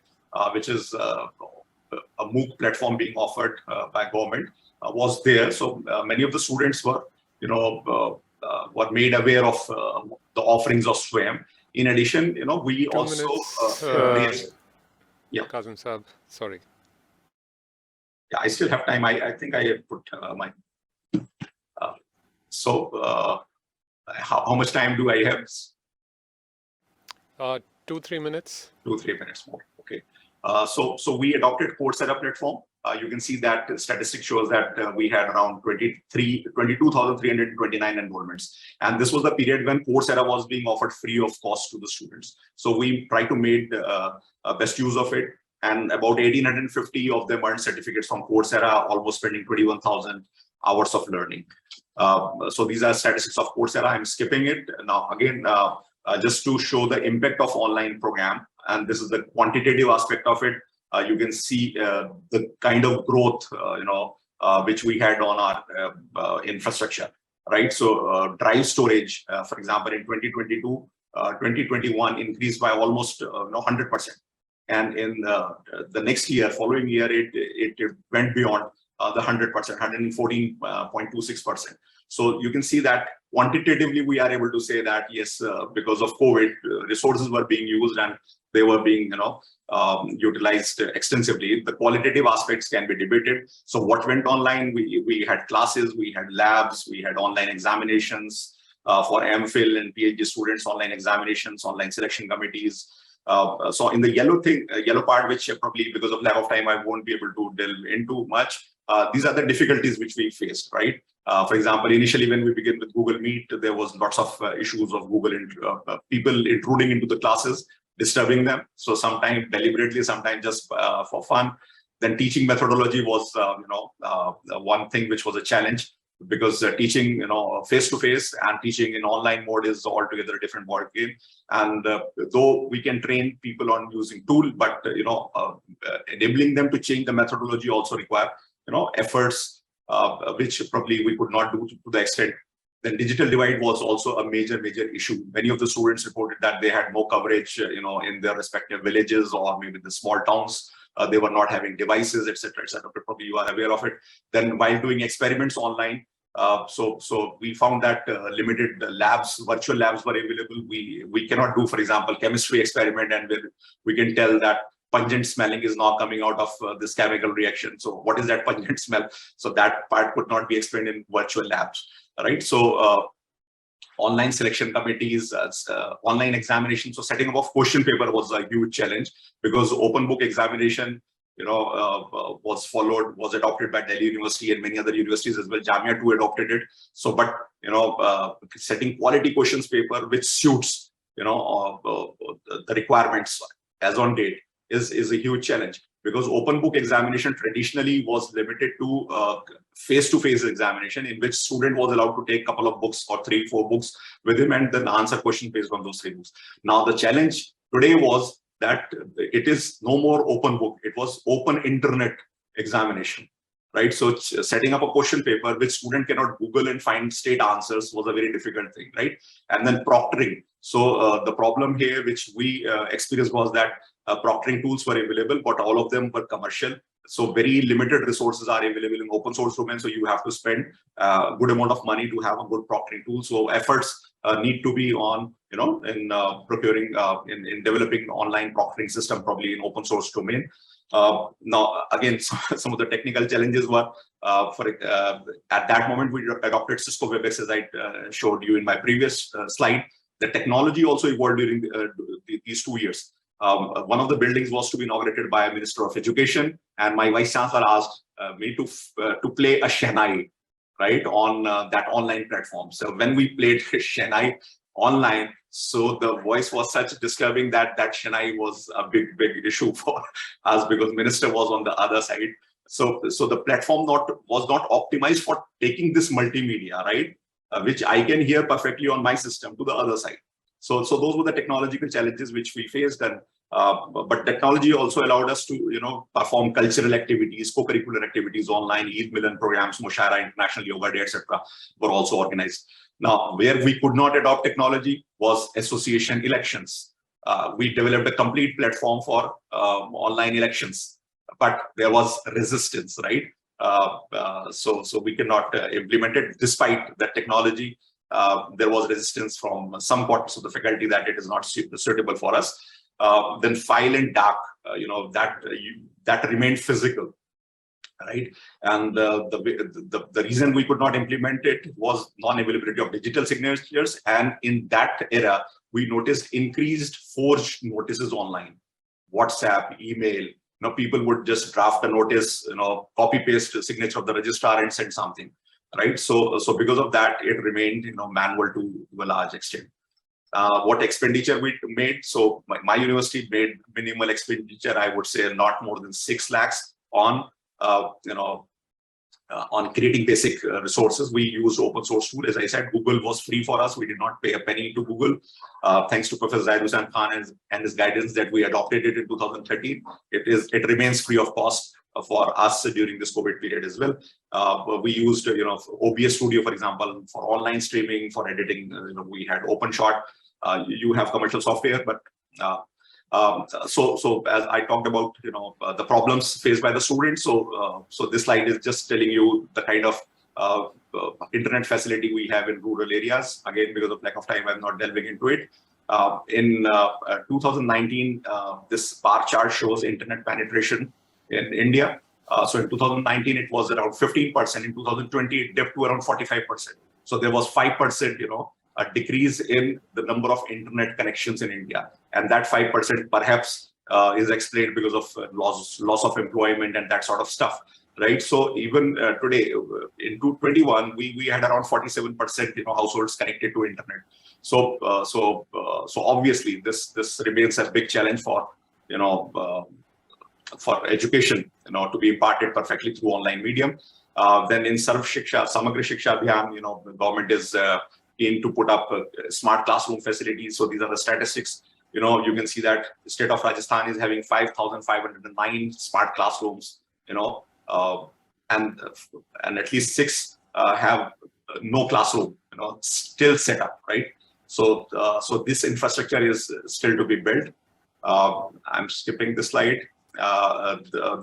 which is a MOOC platform being offered by government, was there. So many of the students were made aware of the offerings of SWAYAM. In addition, we 2 also minutes, yeah, Kazim Saab, sorry. Yeah, I still have time. I think I have put my. How much time do I have? 2-3 minutes. 2-3 minutes more. Okay. So we adopted Coursera platform. You can see that statistic shows that we had around 22,329 enrollments. And this was the period when Coursera was being offered free of cost to the students. So we tried to make best use of it. And about 1,850 of them earned certificates from Coursera, almost spending 21,000 hours of learning. So these are statistics of Coursera. I'm skipping it. Now, again, just to show the impact of online program, and this is the quantitative aspect of it. You can see the kind of growth, which we had on our infrastructure, right? So drive storage, for example, in 2022, 2021 increased by almost 100%. And in the next year, following year, it went beyond the 100%, 114.26%. So you can see that quantitatively, we are able to say that, yes, because of COVID, resources were being used and they were being utilized extensively. The qualitative aspects can be debated. So what went online, we had classes, we had labs, we had online examinations for MPhil and PhD students, online examinations, online selection committees. So in the yellow part, which probably because of lack of time, I won't be able to delve into much. These are the difficulties which we faced, right? For example, initially when we began with Google Meet, there was lots of issues of people intruding into the classes, disturbing them. So sometimes deliberately, sometimes just for fun. Then teaching methodology was, one thing which was a challenge, because teaching, face-to-face and teaching in online mode is altogether a different ball game. And though we can train people on using tool, but enabling them to change the methodology also require efforts, which probably we could not do to the extent. Then digital divide was also a major issue. Many of the students reported that they had no coverage, in their respective villages or maybe the small towns. They were not having devices, etc., etc. Probably you are aware of it. Then while doing experiments online, so we found that limited labs, virtual labs were available. We cannot do, for example, chemistry experiment, and we can tell that pungent smelling is now coming out of this chemical reaction. So what is that pungent smell? So that part could not be explained in virtual labs, right? So online selection committees, online examinations. So setting up of question paper was a huge challenge, because open book examination, was adopted by Delhi University and many other universities as well. Jamia too adopted it. So, but setting quality questions paper which suits the requirements as on date is a huge challenge, because open book examination traditionally was limited to face-to-face examination, in which student was allowed to take a couple of books or 3-4 books with him and then answer question based on those 3 books. Now the challenge today was that it is no more open book, it was open internet examination, right? So setting up a question paper which student cannot Google and find straight answers was a very difficult thing, right? And then proctoring. So the problem here which we experienced was that proctoring tools were available, but all of them were commercial. So very limited resources are available in open source domain. So you have to spend a good amount of money to have a good proctoring tool. So efforts need to be on, in procuring, in developing online proctoring system, probably in open source domain. Now, again, some of the technical challenges were, at that moment, we adopted Cisco WebEx, as I showed you in my previous slide. The technology also evolved during these 2 years. One of the buildings was to be inaugurated by a Minister of Education, and my Vice Chancellor asked me to play a Shehnai, right, on that online platform. So when we played Shehnai online, so the voice was such disturbing that Shehnai was a big issue for us, because Minister was on the other side. So the platform was not optimized for taking this multimedia, right, which I can hear perfectly on my system to the other side. So those were the technological challenges which we faced, and but technology also allowed us to perform cultural activities, co-curricular activities online. Eid Milan programs, Mushaira, International Yoga Day, etc. were also organized. Now, where we could not adopt technology was association elections. We developed a complete platform for online elections, but there was resistance, right? So we cannot implement it despite the technology. There was resistance from some parts of the faculty that it is not suitable for us. Then file and DAC, that remained physical, right? And the reason we could not implement it was non-availability of digital signatures. And in that era, we noticed increased forged notices online, WhatsApp, email. People would just draft a notice, copy paste signature of the registrar and send something. Right, so because of that, it remained manual to a large extent. What expenditure we made? So my university made minimal expenditure. I would say not more than 6 lakhs on creating basic resources. We used open source tool. As I said, Google was free for us. We did not pay a penny to Google. Thanks to Professor Zaheer Science Foundation and his guidance that we adopted it in 2013. It remains free of cost for us during this COVID period as well. We used OBS Studio, for example, for online streaming, for editing. We had OpenShot. You have commercial software, but so as I talked about the problems faced by the students. So this slide is just telling you the kind of internet facility we have in rural areas. Again, because of lack of time, I'm not delving into it. In 2019, this bar chart shows internet penetration in India. So in 2019, it was around 15%. In 2020, it dipped to around 45%. So there was 5%, a decrease in the number of internet connections in India. And that 5% perhaps is explained because of loss of employment and that sort of stuff, right? So even today, in 2021, we had around 47%, households connected to internet. So obviously, this remains a big challenge for education, to be imparted perfectly through online medium. Then in Sarv Shiksha, Samagra Shiksha Abhiyan, the government is keen to put up smart classroom facilities. So these are the statistics. You can see that the state of Rajasthan is having 5,509 smart classrooms, and at least 6 have no classroom, still set up, right? So this infrastructure is still to be built. I'm skipping this slide.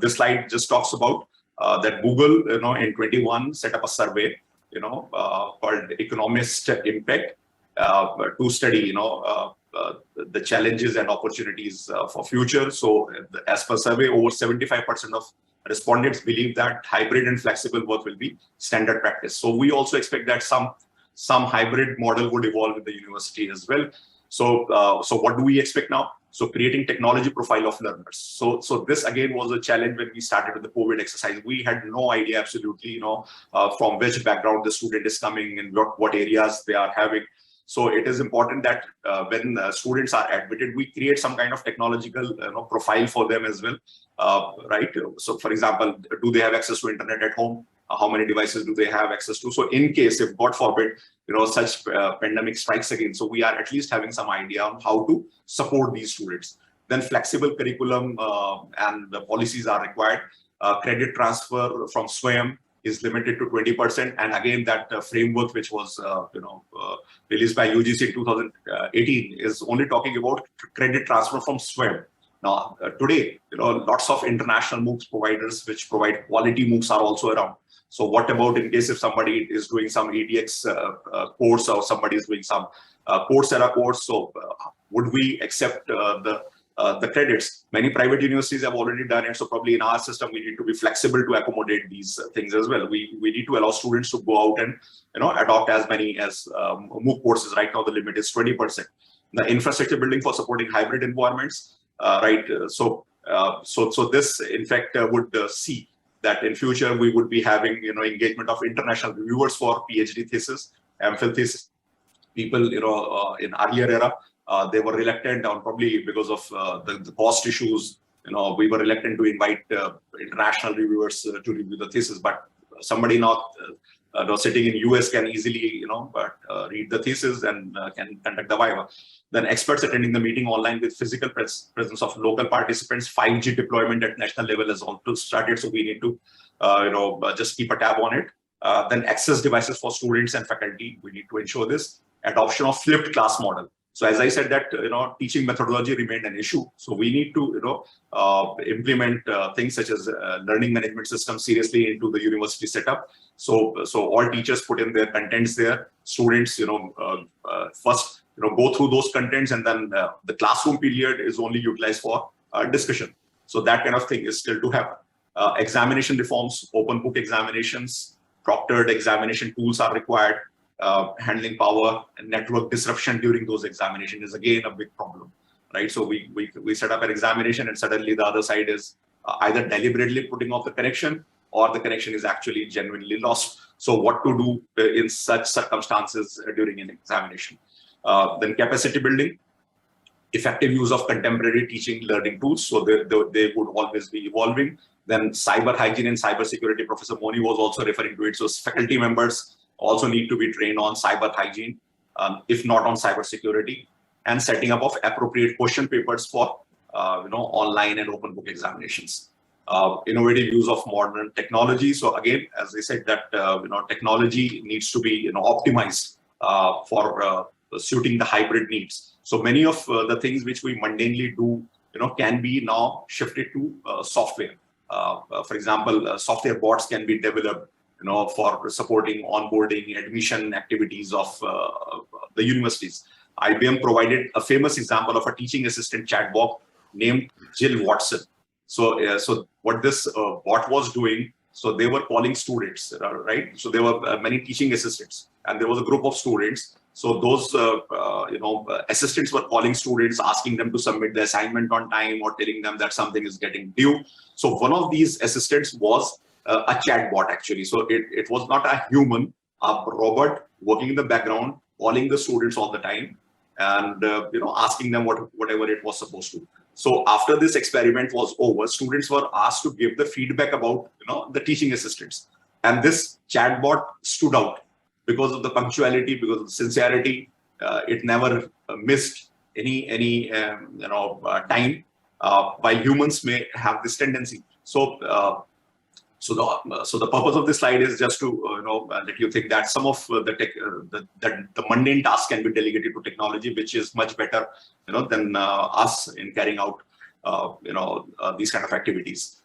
This slide just talks about that Google, in 21 set up a survey, called Economist Impact, to study, the challenges and opportunities for future. So as per survey, over 75% of respondents believe that hybrid and flexible work will be standard practice. So we also expect that some some hybrid model would evolve with the university as well. So, so what do we expect now? So creating technology profile of learners. So this again was a challenge when we started with the COVID exercise. We had no idea absolutely, from which background the student is coming and what areas they are having. So it is important that when students are admitted, we create some kind of technological profile for them as well, right? So for example, do they have access to internet at home? How many devices do they have access to? So in case, if God forbid, such pandemic strikes again, so we are at least having some idea on how to support these students. Then flexible curriculum and the policies are required. Credit transfer from SWAYAM is limited to 20%. And again, that framework which was released by UGC in 2018 is only talking about credit transfer from SWAYAM. Now, today, lots of international MOOCs providers which provide quality MOOCs are also around. So what about in case if somebody is doing some EDX course or somebody is doing some Coursera course? So would we accept the credits? Many private universities have already done it. So probably in our system, we need to be flexible to accommodate these things as well. We need to allow students to go out and adopt as many as MOOC courses. Right now, the limit is 20%. The infrastructure building for supporting hybrid environments, right? So this in fact would see that in future we would be having engagement of international reviewers for PhD thesis, MPhil thesis. People in earlier era they were reluctant, or probably because of the cost issues. We were reluctant to invite international reviewers to review the thesis. But somebody now sitting in US can easily read the thesis and can conduct the viva. Then experts attending the meeting online with physical presence of local participants. 5G deployment at national level has also started, so we need to just keep a tab on it. Then access devices for students and faculty, we need to ensure this. Adoption of flipped class model. So as I said that teaching methodology remained an issue, so we need to implement things such as learning management system seriously into the university setup. So all teachers put in their contents there. Students first go through those contents, and then the classroom period is only utilized for discussion. So that kind of thing is still to happen. Examination reforms, open book examinations, proctored examination tools are required. Handling power and network disruption during those examinations is again a big problem, right? So we set up an examination and suddenly the other side is either deliberately putting off the connection or the connection is actually genuinely lost. So what to do in such circumstances during an examination? Then capacity building, effective use of contemporary teaching learning tools. So they would always be evolving. Then cyber hygiene and cyber security, Professor Moni was also referring to it. So faculty members also need to be trained on cyber hygiene, if not on cyber security, and setting up of appropriate question papers for online and open book examinations. Innovative use of modern technology. So again, as I said, that technology needs to be optimized for suiting the hybrid needs. So many of the things which we mundanely do, can be now shifted to software. For example, software bots can be developed for supporting onboarding, admission activities of the universities. IBM provided a famous example of a teaching assistant chatbot named Jill Watson. So what this bot was doing, so they were calling students, right? So there were many teaching assistants, and there was a group of students. So those assistants were calling students, asking them to submit the assignment on time or telling them that something is getting due. So one of these assistants was a chatbot actually. So it was not a human, a robot working in the background, calling the students all the time and asking them whatever it was supposed to. So after this experiment was over, students were asked to give the feedback about the teaching assistants, and this chatbot stood out because of the punctuality, because of the sincerity. It never missed any time, while humans may have this tendency. So the purpose of this slide is just to let you think that some of the mundane tasks can be delegated to technology, which is much better than us in carrying out these kind of activities.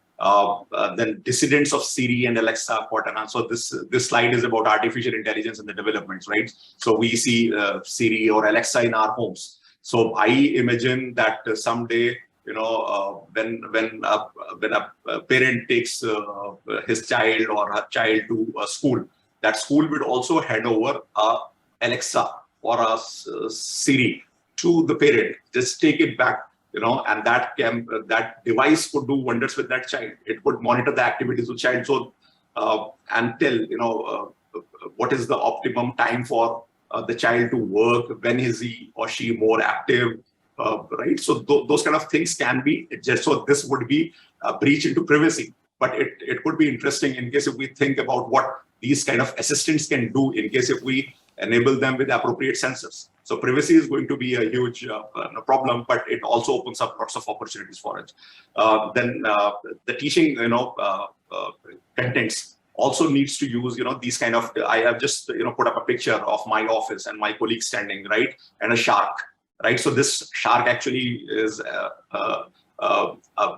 Then dissidents of Siri and Alexa, Cortana. So this slide is about artificial intelligence and the developments, right? So we see Siri or Alexa in our homes. So I imagine that someday, when a parent takes his child or her child to a school, that school would also hand over a Alexa or a Siri to the parent, just take it back, and that device could do wonders with that child. It could monitor the activities of the child, so and tell what is the optimum time for the child to work, when is he or she more active, right? So those kind of things can be just, so this would be a breach into privacy, but it could be interesting in case if we think about what these kind of assistants can do in case if we enable them with appropriate sensors. So privacy is going to be a huge problem, but it also opens up lots of opportunities for it. Then the teaching, contents also needs to use, these kind of, I have just, put up a picture of my office and my colleague standing, right? And a shark, right? So this shark actually is a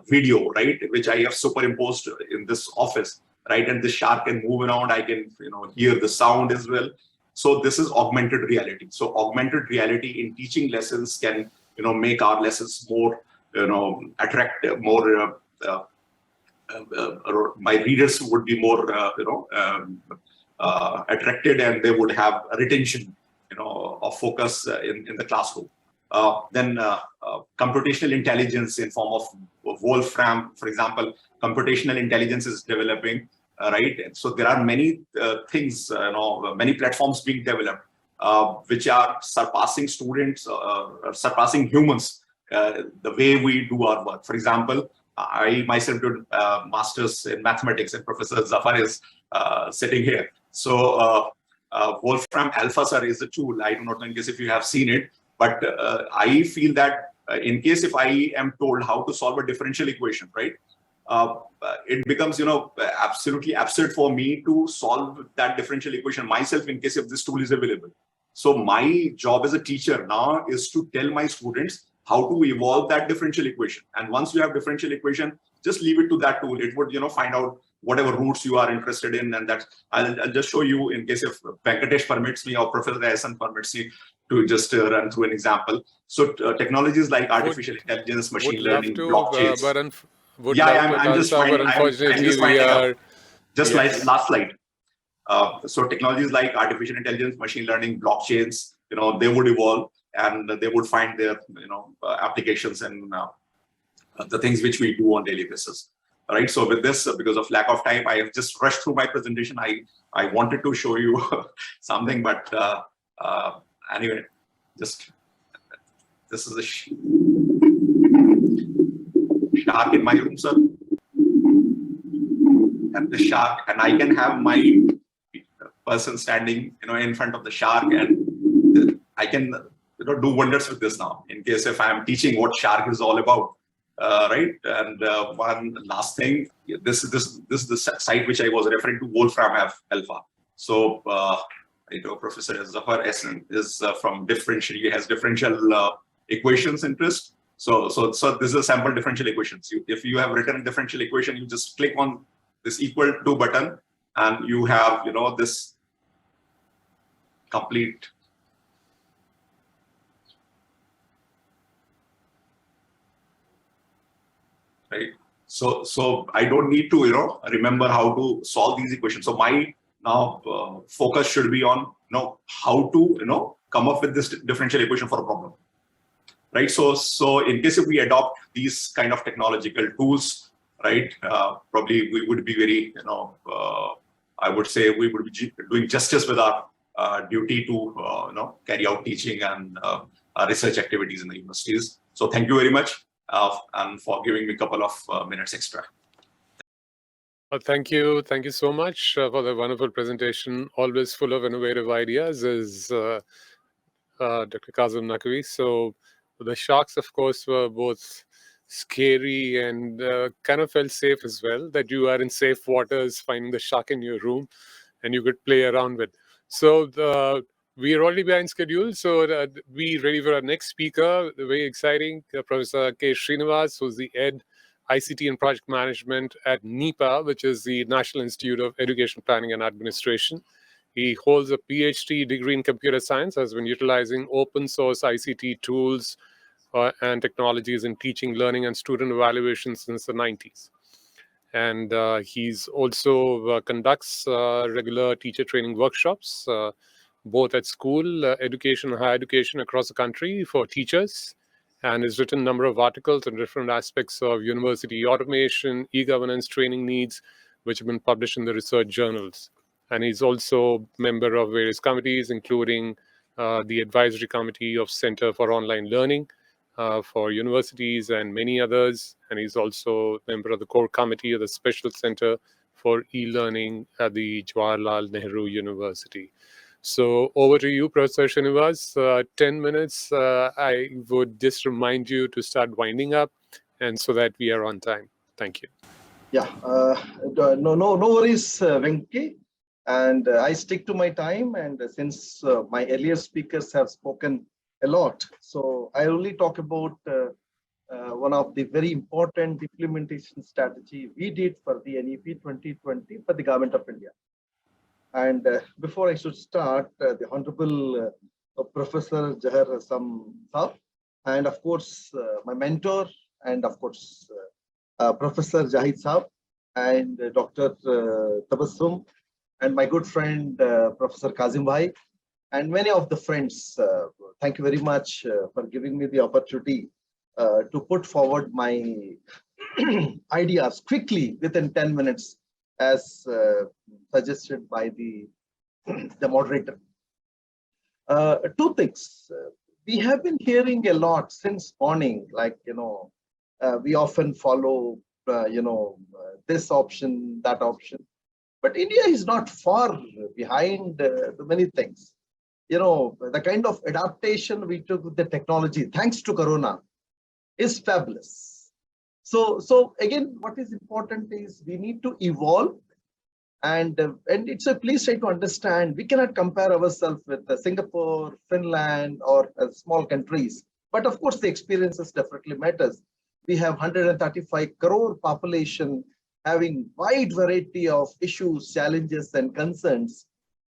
video, right? Which I have superimposed in this office, right? And this shark can move around. I can, hear the sound as well. So this is augmented reality. So augmented reality in teaching lessons can, make our lessons more, attractive, more, my readers would be more, attracted, and they would have a retention, of focus in the classroom. Then computational intelligence in form of Wolfram, for example, computational intelligence is developing, right? So there are many things, many platforms being developed, which are surpassing students, surpassing humans, the way we do our work. For example, I myself did masters in mathematics, and Professor Zaheer is sitting here. So Wolfram Alpha, sir, is a tool. I do not know in case if you have seen it, but I feel that in case if I am told how to solve a differential equation, right? It becomes, absolutely absurd for me to solve that differential equation myself in case if this tool is available. So my job as a teacher now is to tell my students how to evolve that differential equation. And once you have differential equation, just leave it to that tool. It would, find out whatever roots you are interested in, and that I'll just show you in case if Venkatesh permits me or Professor Esan permits me to just run through an example. So technologies like artificial intelligence, machine learning, blockchains. I'm just finding out. Just like last slide. So technologies like artificial intelligence, machine learning, blockchains, they would evolve, and they would find their, applications and the things which we do on daily basis. All right. So with this, because of lack of time, I have just rushed through my presentation. I wanted to show you something, but anyway, just this is a shark in my room, sir. And the shark, and I can have my person standing, in front of the shark, and I can, do wonders with this now. In case if I am teaching what shark is all about, right? And one last thing, this is the site which I was referring to, Wolfram Alpha. So, Professor Zaheer Science is from differential. He has differential equations interest. So this is a sample differential equations. If you have written a differential equation, you just click on this equal to button, and you have, this complete. Right. So I don't need to, remember how to solve these equations. So my now focus should be on, how to, come up with this differential equation for a problem. Right. So in case if we adopt these kind of technological tools, right, probably we would be very, I would say we would be doing justice with our duty to, carry out teaching and research activities in the universities. So thank you very much. And for giving me a couple of minutes extra. Thank you so much for the wonderful presentation. Always full of innovative ideas is Dr. Kazim Naqvi. So the sharks, of course, were both scary and kind of felt safe as well, that you are in safe waters, finding the shark in your room and you could play around with. So we are already behind schedule, so we ready for our next speaker. Very exciting, Professor K. Srinivas, who's the Ed, ICT and Project Management at NEPA, which is the National Institute of Education Planning and Administration. He holds a PhD degree in computer science, has been utilizing open source ICT tools and technologies in teaching, learning, and student evaluation since the 90s. And he's also conducts regular teacher training workshops both at school education and higher education across the country for teachers, and has written a number of articles on different aspects of university automation, e-governance training needs, which have been published in the research journals. And he's also member of various committees, including the advisory committee of Center for Online Learning for universities and many others. And he's also member of the core committee of the Special Center for e-learning at the Jawaharlal Nehru University. So over to you, Professor Srinivas. 10 minutes. I would just remind you to start winding up, and so that we are on time. Thank you. Yeah, no worries, Venki. And I stick to my time. And since my earlier speakers have spoken a lot, so I only talk about one of the very important implementation strategy we did for the NEP 2020 for the Government of India. And before I should start, the Honorable Professor Zaheer Science, and of course my mentor, and of course Professor Zahid Saab, and Dr. Tabassum, and my good friend Professor Kazim Bhai, and many of the friends. Thank you very much for giving me the opportunity to put forward my ideas quickly within 10 minutes, as suggested by the moderator. Two things. We have been hearing a lot since morning, like, we often follow, this option, that option. But India is not far behind the many things. The kind of adaptation we took with the technology, thanks to Corona, is fabulous. So again, what is important is we need to evolve, and it's a please try to understand we cannot compare ourselves with Singapore, Finland, or small countries. But of course, the experiences definitely matters. We have 135 crore population having wide variety of issues, challenges, and concerns.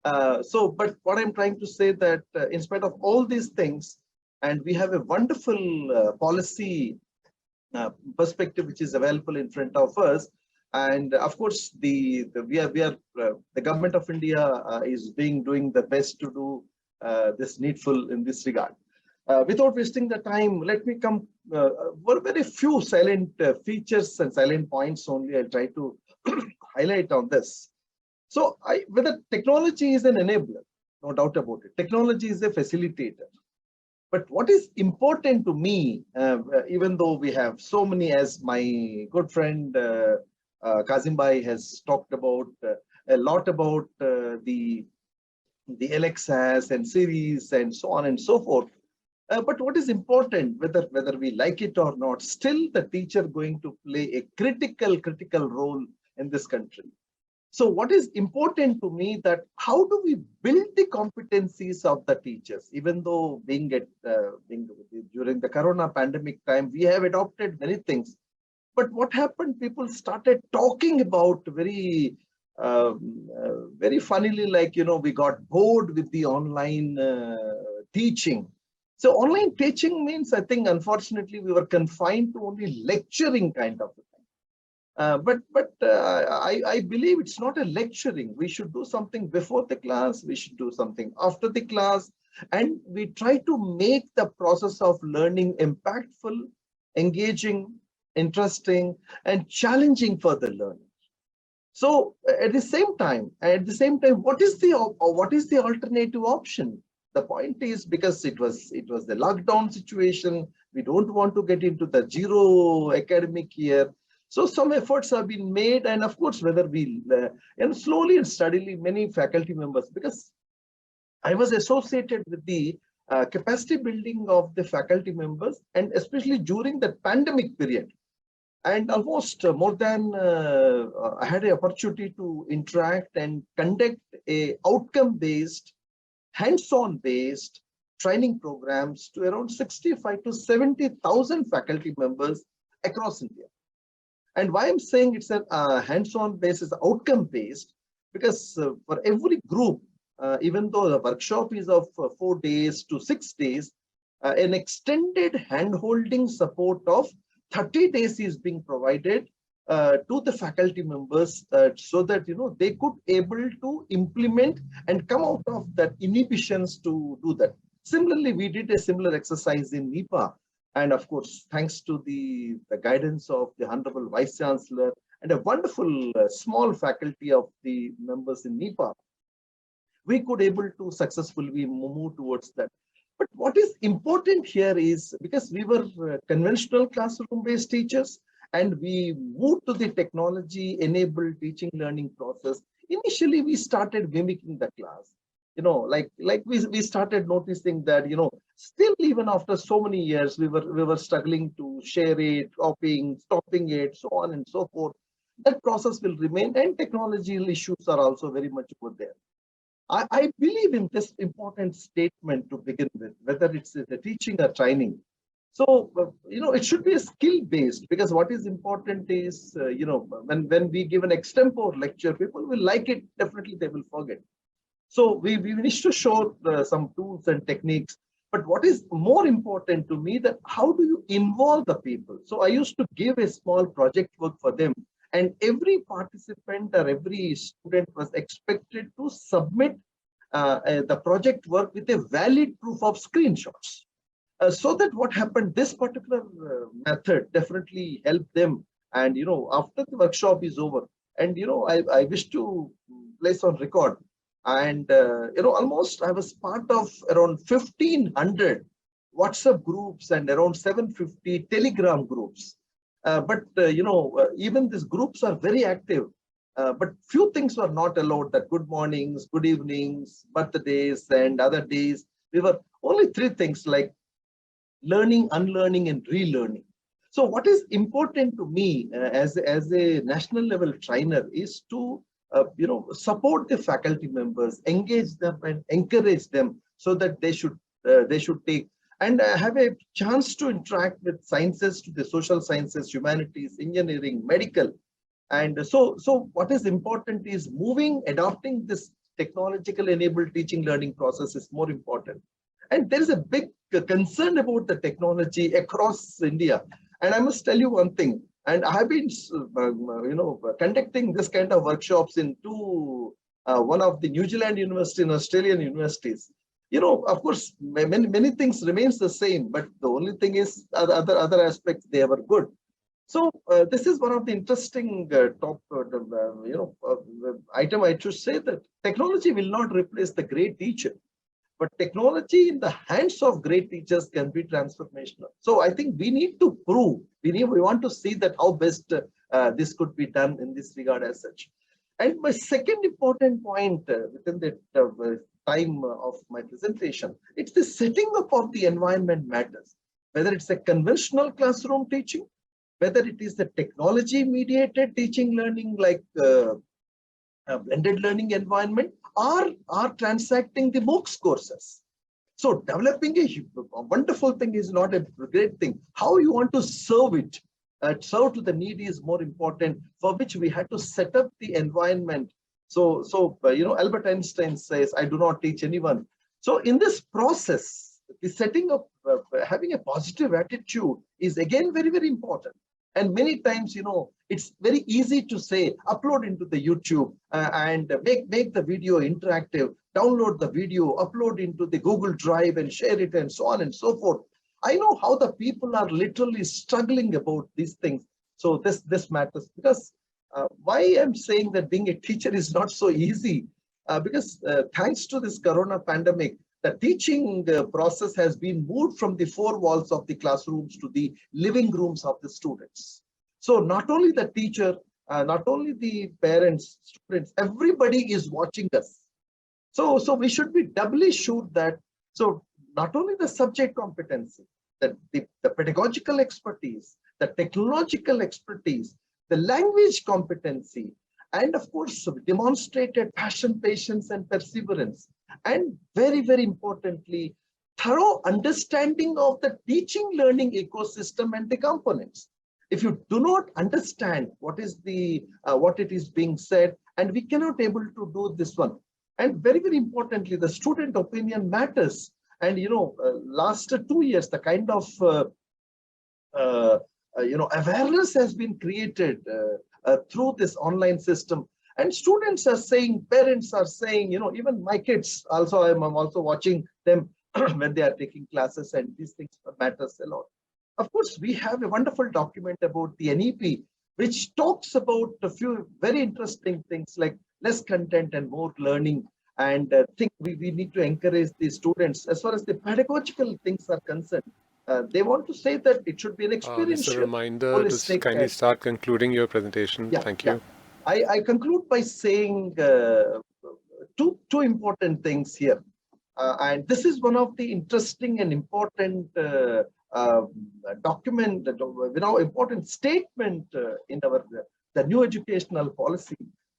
But what I'm trying to say that in spite of all these things, and we have a wonderful policy perspective which is available in front of us, and of course the Government of India is doing the best to do this needful in this regard. Without wasting the time, let me come very few silent features and silent points only. I'll try to highlight on this. So whether technology is an enabler, no doubt about it. Technology is a facilitator. But what is important to me, even though we have so many, as my good friend Kazim Bhai has talked about a lot about the LXS and series and so on and so forth. But what is important, whether we like it or not, still the teacher going to play a critical role in this country. So what is important to me that how do we build the competencies of the teachers, even though being during the Corona pandemic time, we have adopted many things. But what happened, people started talking about very funnily, like, we got bored with the online teaching. So online teaching means, I think, unfortunately, we were confined to only lecturing kind of a thing. But I believe it's not a lecturing. We should do something before the class. We should do something after the class. And we try to make the process of learning impactful, engaging, interesting, and challenging for the learner. So at the same time, what is the alternative option? The point is, because it was the lockdown situation, we don't want to get into the zero academic year. So some efforts have been made, and of course, whether we and slowly and steadily, many faculty members, because I was associated with the capacity building of the faculty members, and especially during the pandemic period. And almost more than I had an opportunity to interact and conduct a outcome-based, hands-on based training programs to around 65 to 70,000 faculty members across India. And why I'm saying it's a hands-on basis, outcome based, because for every group, even though the workshop is of 4 days to 6 days, an extended hand-holding support of 30 days is being provided to the faculty members so that they could able to implement and come out of that inhibitions to do that. Similarly, we did a similar exercise in NEPA, and of course, thanks to the guidance of the Honorable Vice Chancellor and a wonderful small faculty of the members in NEPA, we could able to successfully move towards that. But what is important here is, because we were conventional classroom-based teachers and we moved to the technology-enabled teaching learning process, initially we started mimicking the class. Like we started noticing that, still even after so many years, we were struggling to share it, copying, stopping it, so on and so forth. That process will remain, and technological issues are also very much over there. I believe in this important statement to begin with, whether it's the teaching or training. So, it should be a skill-based, because what is important is, when we give an extempore lecture, people will like it, definitely they will forget. So we need to show some tools and techniques. But what is more important to me, that how do you involve the people? So I used to give a small project work for them, and every participant or every student was expected to submit the project work with a valid proof of screenshots. So that what happened, this particular method definitely helped them. And, after the workshop is over, and, I wish to place on record, and, almost I was part of around 1,500 WhatsApp groups and around 750 Telegram groups. But even these groups are very active, but few things were not allowed, that good mornings, good evenings, birthdays and other days. We were only 3 things, like learning, unlearning and relearning. So what is important to me as a national level trainer is to support the faculty members, engage them and encourage them, so that they should take and have a chance to interact with sciences, to the social sciences, humanities, engineering, medical. And so what is important is adopting this technological enabled teaching learning process is more important. And there is a big concern about the technology across India. And I must tell you one thing, and I have been conducting this kind of workshops in one of the New Zealand university and Australian universities. Of course, many things remains the same, but the only thing is other aspects, they were good. So this is one of the interesting item. I should say that technology will not replace the great teacher, but technology in the hands of great teachers can be transformational. So I think we need to prove, we want to see that how best this could be done in this regard as such. And my second important point within the time of my presentation, it's the setting up of the environment matters. Whether it's a conventional classroom teaching, whether it is the technology mediated teaching learning like a blended learning environment, or transacting the MOOCs courses. So developing a wonderful thing is not a great thing. How you want to serve it, serve to the needy is more important, for which we had to set up the environment. So Albert Einstein says, I do not teach anyone. So in this process, the setting up, having a positive attitude is again very, very important. And many times, it's very easy to say, upload into the YouTube and make the video interactive, download the video, upload into the Google Drive and share it and so on and so forth. I know how the people are literally struggling about these things. So this matters, because why I'm saying that being a teacher is not so easy, because thanks to this Corona pandemic, the teaching process has been moved from the 4 walls of the classrooms to the living rooms of the students. So not only the teacher, not only the parents, students, everybody is watching us. So we should be doubly sure that, so not only the subject competency, the pedagogical expertise, the technological expertise, the language competency, and of course, demonstrated passion, patience, and perseverance. And very, very importantly, thorough understanding of the teaching learning ecosystem and the components. If you do not understand what it is being said, and we cannot able to do this one. And very, very importantly, the student opinion matters. And last 2 years, the kind of awareness has been created through this online system. And students are saying, parents are saying, even my kids also, I'm also watching them when they are taking classes, and these things matters a lot. Of course, we have a wonderful document about the NEP, which talks about a few very interesting things like less content and more learning. And I think we need to encourage the students as far as the pedagogical things are concerned. They want to say that it should be an Just a experiential, reminder to holistic. kindly start concluding your presentation. Yeah, Thank yeah. you. I conclude by saying two important things here. And this is one of the interesting and important document, important statement in the new educational policy,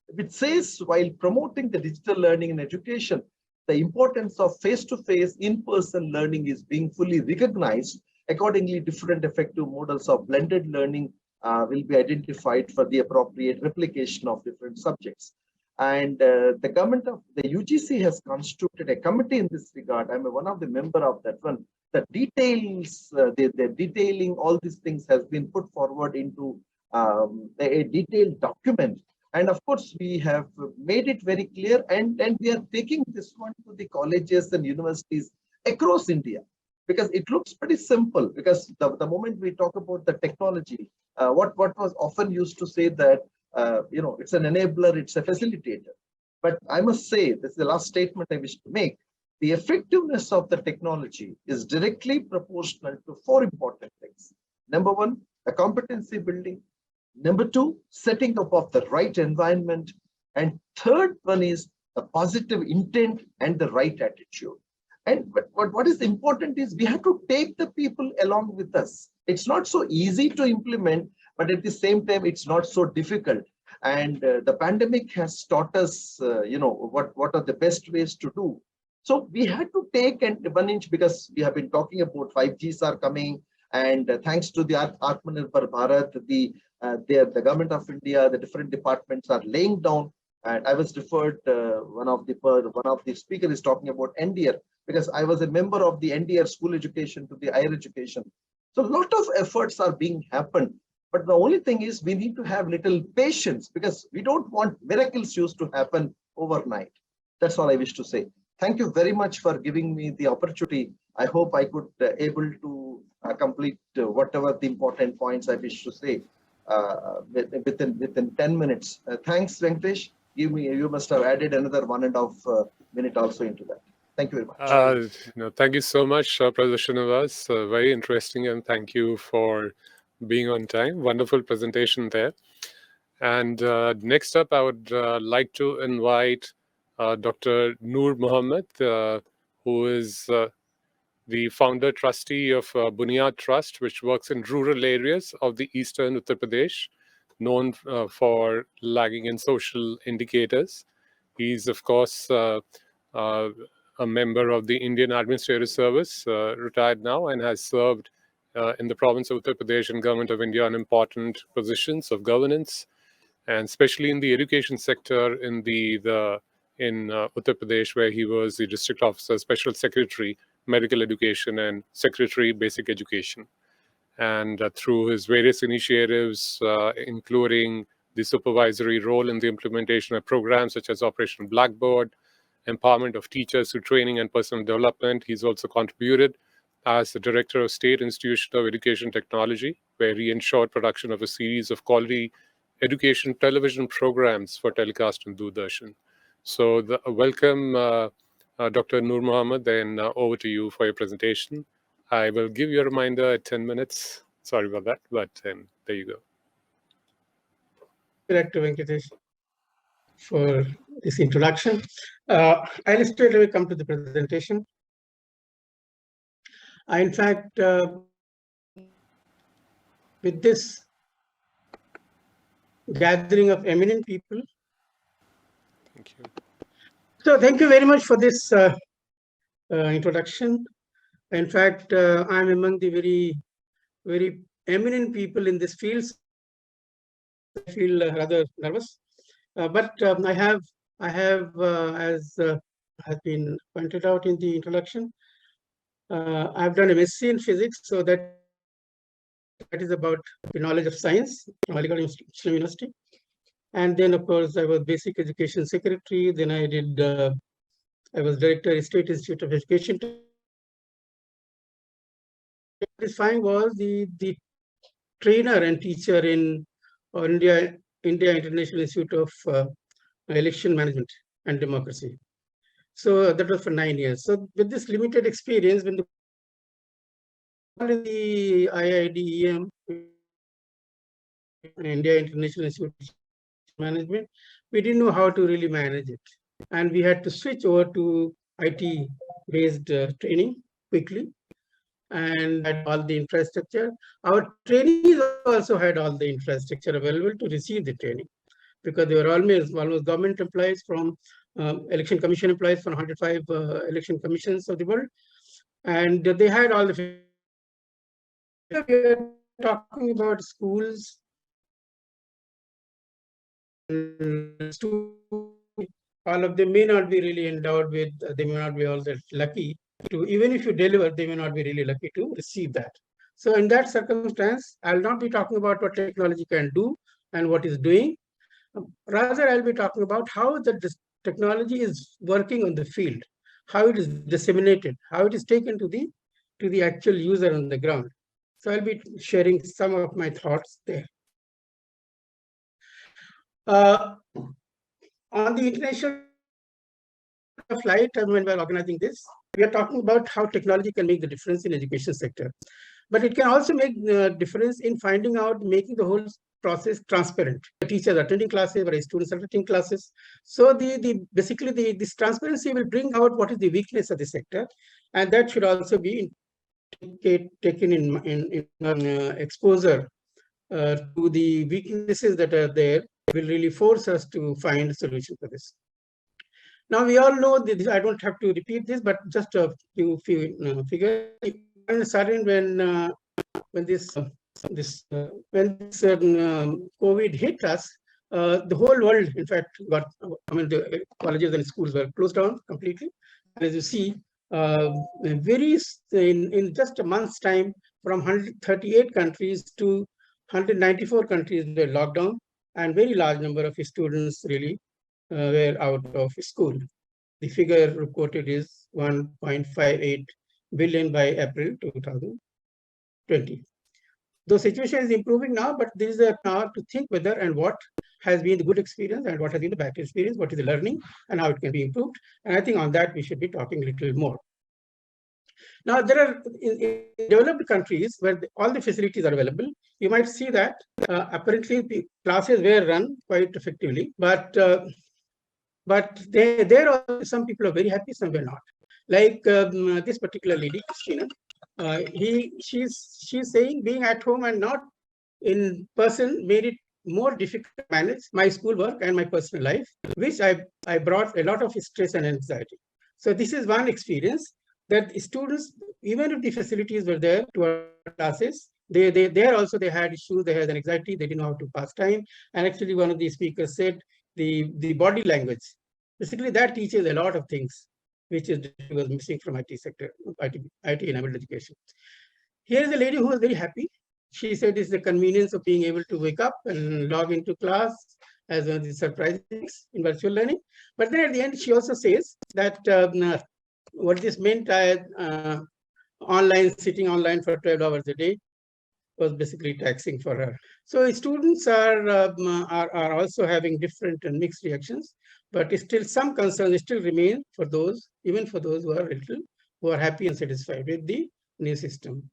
which says while promoting the digital learning in education, the importance of face-to-face, in-person learning is being fully recognized. Accordingly, different effective models of blended learning will be identified for the appropriate replication of different subjects. And the government of the UGC has constituted a committee in this regard. I'm one of the member of that one. The details, the detailing all these things has been put forward into a detailed document. And of course, we have made it very clear, and we are taking this one to the colleges and universities across India, because it looks pretty simple. Because the moment we talk about the technology, what was often used to say that it's an enabler, it's a facilitator. But I must say, this is the last statement I wish to make. The effectiveness of the technology is directly proportional to four important things. Number one, a competency building. Number two, setting up of the right environment. And third one is a positive intent and the right attitude. And what is important is we have to take the people along with us. It's not so easy to implement, but at the same time, it's not so difficult. And the pandemic has taught us, what are the best ways to do. So we had to take and 1 inch, because we have been talking about 5Gs are coming. And thanks to the Atmanirbhar Bharat, the government of India, the different departments are laying down. And I was referred, one of the speakers is talking about NDR, because I was a member of the NDR school education to the higher education. So a lot of efforts are being happened. But the only thing is we need to have little patience, because we don't want miracles used to happen overnight. That's all I wish to say. Thank you very much for giving me the opportunity. I hope I could able to complete whatever the important points I wish to say within 10 minutes. Thanks, Venkatesh. You must have added another 1.5 minute also into that. Thank you very much. Thank you so much, Professor Srinivas. Very interesting, and thank you for being on time. Wonderful presentation there. And next up, I would like to invite Dr. Noor Mohammed, who is the founder trustee of Bunyad Trust, which works in rural areas of the eastern Uttar Pradesh, known for lagging in social indicators. He's, of course, a member of the Indian Administrative Service, retired now, and has served in the province of Uttar Pradesh and Government of India on important positions of governance, and especially in the education sector in Uttar Pradesh, where he was the district officer, special secretary, medical education, and secretary, basic education. And through his various initiatives, including the supervisory role in the implementation of programs such as Operation Blackboard, empowerment of teachers through training and personal development, he's also contributed as the Director of State Institution of Education Technology, where he ensured production of a series of quality education television programs for telecast on Doordarshan. So welcome, Dr. Noor Mohammed, and over to you for your presentation. I will give you a reminder at 10 minutes. Sorry about that, but there you go. Director Venkatesh for this introduction. I'll straight away come to the presentation. In fact, with this gathering of eminent people. Thank you. So thank you very much for this introduction. In fact, I'm among the very, very eminent people in this field. I feel rather nervous, but I have, as has been pointed out in the introduction, I've done MSc in physics, so that that is about the knowledge of science from Aligarh Muslim University. And then, of course, I was basic education secretary. Then I did, I was director of State Institute of Education. Satisfying was the trainer and teacher in India International Institute of Election Management and Democracy. So that was for 9 years. So with this limited experience, when the IIDEM, India International Institute of Management, we didn't know how to really manage it. And we had to switch over to IT-based training quickly, and had all the infrastructure. Our trainees also had all the infrastructure available to receive the training, because they were almost government employees from election commission employees from 105 election commissions of the world. And they had all the. We are talking about schools. All of them may not be really endowed with, they may not be all that lucky to, even if you deliver, they may not be really lucky to receive that. So in that circumstance, I'll not be talking about what technology can do and what is doing. Rather, I'll be talking about how the technology is working on the field, how it is disseminated, how it is taken to the actual user on the ground. So I'll be sharing some of my thoughts there. On the international flight, when we're organizing this, we are talking about how technology can make the difference in education sector. But it can also make the difference in finding out, making the whole process transparent. The teachers attending classes, or students attending classes. So basically this transparency will bring out what is the weakness of the sector, and that should also be taken in exposure to the weaknesses that are there. Will really force us to find a solution for this. Now we all know this. I don't have to repeat this, but just a few figures. Starting when this COVID hit us, the whole world, in fact, got. I mean, the colleges and schools were closed down completely. And as you see, in just a month's time, from 138 countries to 194 countries were locked down, and very large number of students really were out of school. The figure reported is 1.58 billion by April 2020. The situation is improving now, but there is a now to think whether and what has been the good experience and what has been the bad experience, what is the learning and how it can be improved. And I think on that we should be talking a little more. Now, there are in developed countries where all the facilities are available. You might see that apparently the classes were run quite effectively, but there are some people are very happy, some were not. Like this particular lady, Christina, she's saying being at home and not in person made it more difficult to manage my schoolwork and my personal life, which I brought a lot of stress and anxiety. So this is one experience that students, even if the facilities were there to our classes, there also they had issues, they had anxiety, they didn't know how to pass time. And actually one of the speakers said the body language, basically that teaches a lot of things, which was missing from IT sector, IT enabled education. Here is a lady who was very happy. She said it's the convenience of being able to wake up and log into class as one of the surprising things in virtual learning. But then at the end, she also says that what this meant, sitting online for 12 hours a day was basically taxing for her. So students are also having different and mixed reactions, but still some concerns still remain for those, even for those who are happy and satisfied with the new system.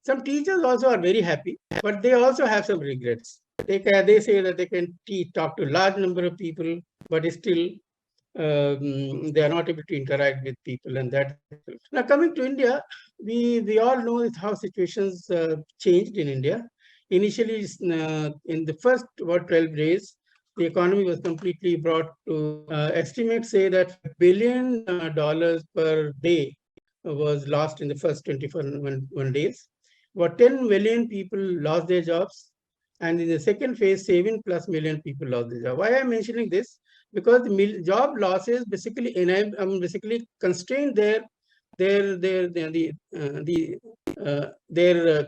Some teachers also are very happy, but they also have some regrets. They say that they can talk to a large number of people, but still they are not able to interact with people, and that. Now coming to India, we all know how situations changed in India. Initially, in the first about 12 days, the economy was completely brought to estimates say that $1 billion per day was lost in the first 21 days. About 10 million people lost their jobs, and in the second phase, 7+ million people lost their job. Why I'm mentioning this? Because the job losses basically constrain their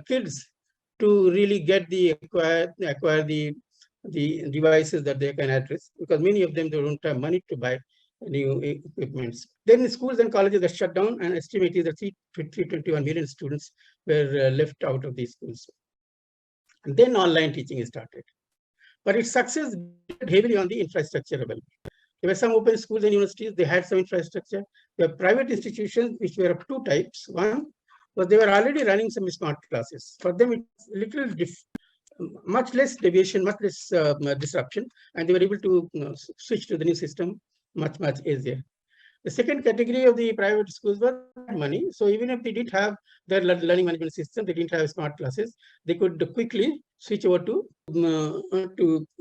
kids to really get the acquire the devices that they can address, because many of them, they don't have money to buy new equipments. Then schools and colleges are shut down, and estimated that 321 million students were left out of these schools. And then online teaching is started. But its success depended heavily on the infrastructure available. There were some open schools and universities, they had some infrastructure. There were private institutions which were of two types. One was they were already running some smart classes. For them, it's little much less deviation, much less disruption, and they were able to switch to the new system much easier. The second category of the private schools were money. So even if they didn't have their learning management system, they didn't have smart classes, they could quickly switch over to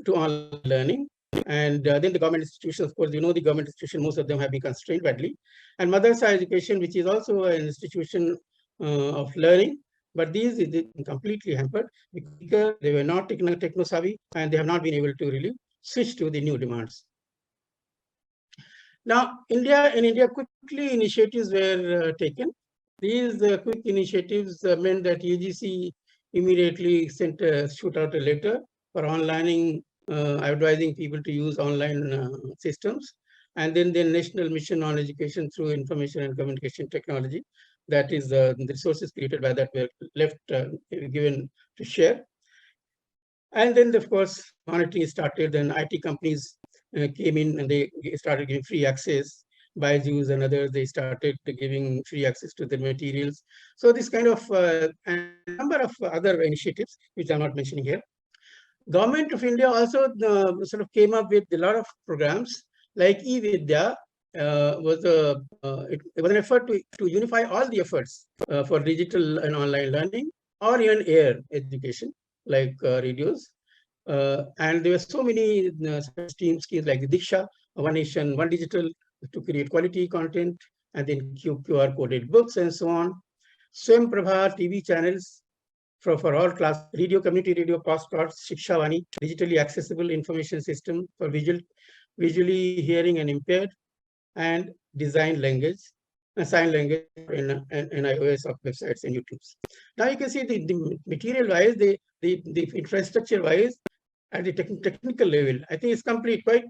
online learning. And then the government institutions, of course, the government institutions, most of them have been constrained badly. And madrasa education, which is also an institution of learning, but these is completely hampered because they were not techno-savvy, and they have not been able to really switch to the new demands. Now, in India, quickly initiatives were taken. These quick initiatives meant that UGC immediately shoot out a letter for online advising people to use online systems. And then the National Mission on Education through Information and Communication Technology, that is the resources created by that were left given to share. And then, of course, monitoring started. Then IT companies came in and they started giving free access. Byju's and others, they started giving free access to the materials. So this kind of and a number of other initiatives, which I'm not mentioning here. Government of India also sort of came up with a lot of programs like eVidya. It was an effort to unify all the efforts for digital and online learning, or even air education, like radios. And there were so many schemes like the Diksha, One Nation, One Digital, to create quality content, and then QR coded books and so on. Swam Prabha TV channels for all class, radio, community radio, postcards, Shikshawani, digitally accessible information system for visually hearing and impaired, and design language, sign language in iOS of websites and YouTubes. Now you can see the material wise, the infrastructure wise, at the technical level, I think it's complete quite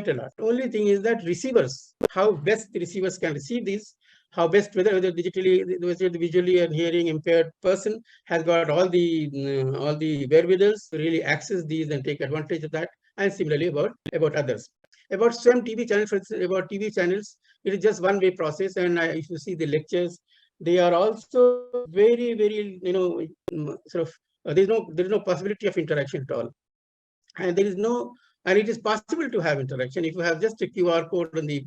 a lot. Only thing is that receivers, how best the receivers can receive these, how best whether digitally, whether the visually and hearing impaired person has got all the wherewithals to really access these and take advantage of that, and similarly about others. About SWAM TV channels, for instance, about TV channels, it is just one-way process, and if you see the lectures, they are also very sort of there is no possibility of interaction at all. And there is and it is possible to have interaction if you have just a QR code on the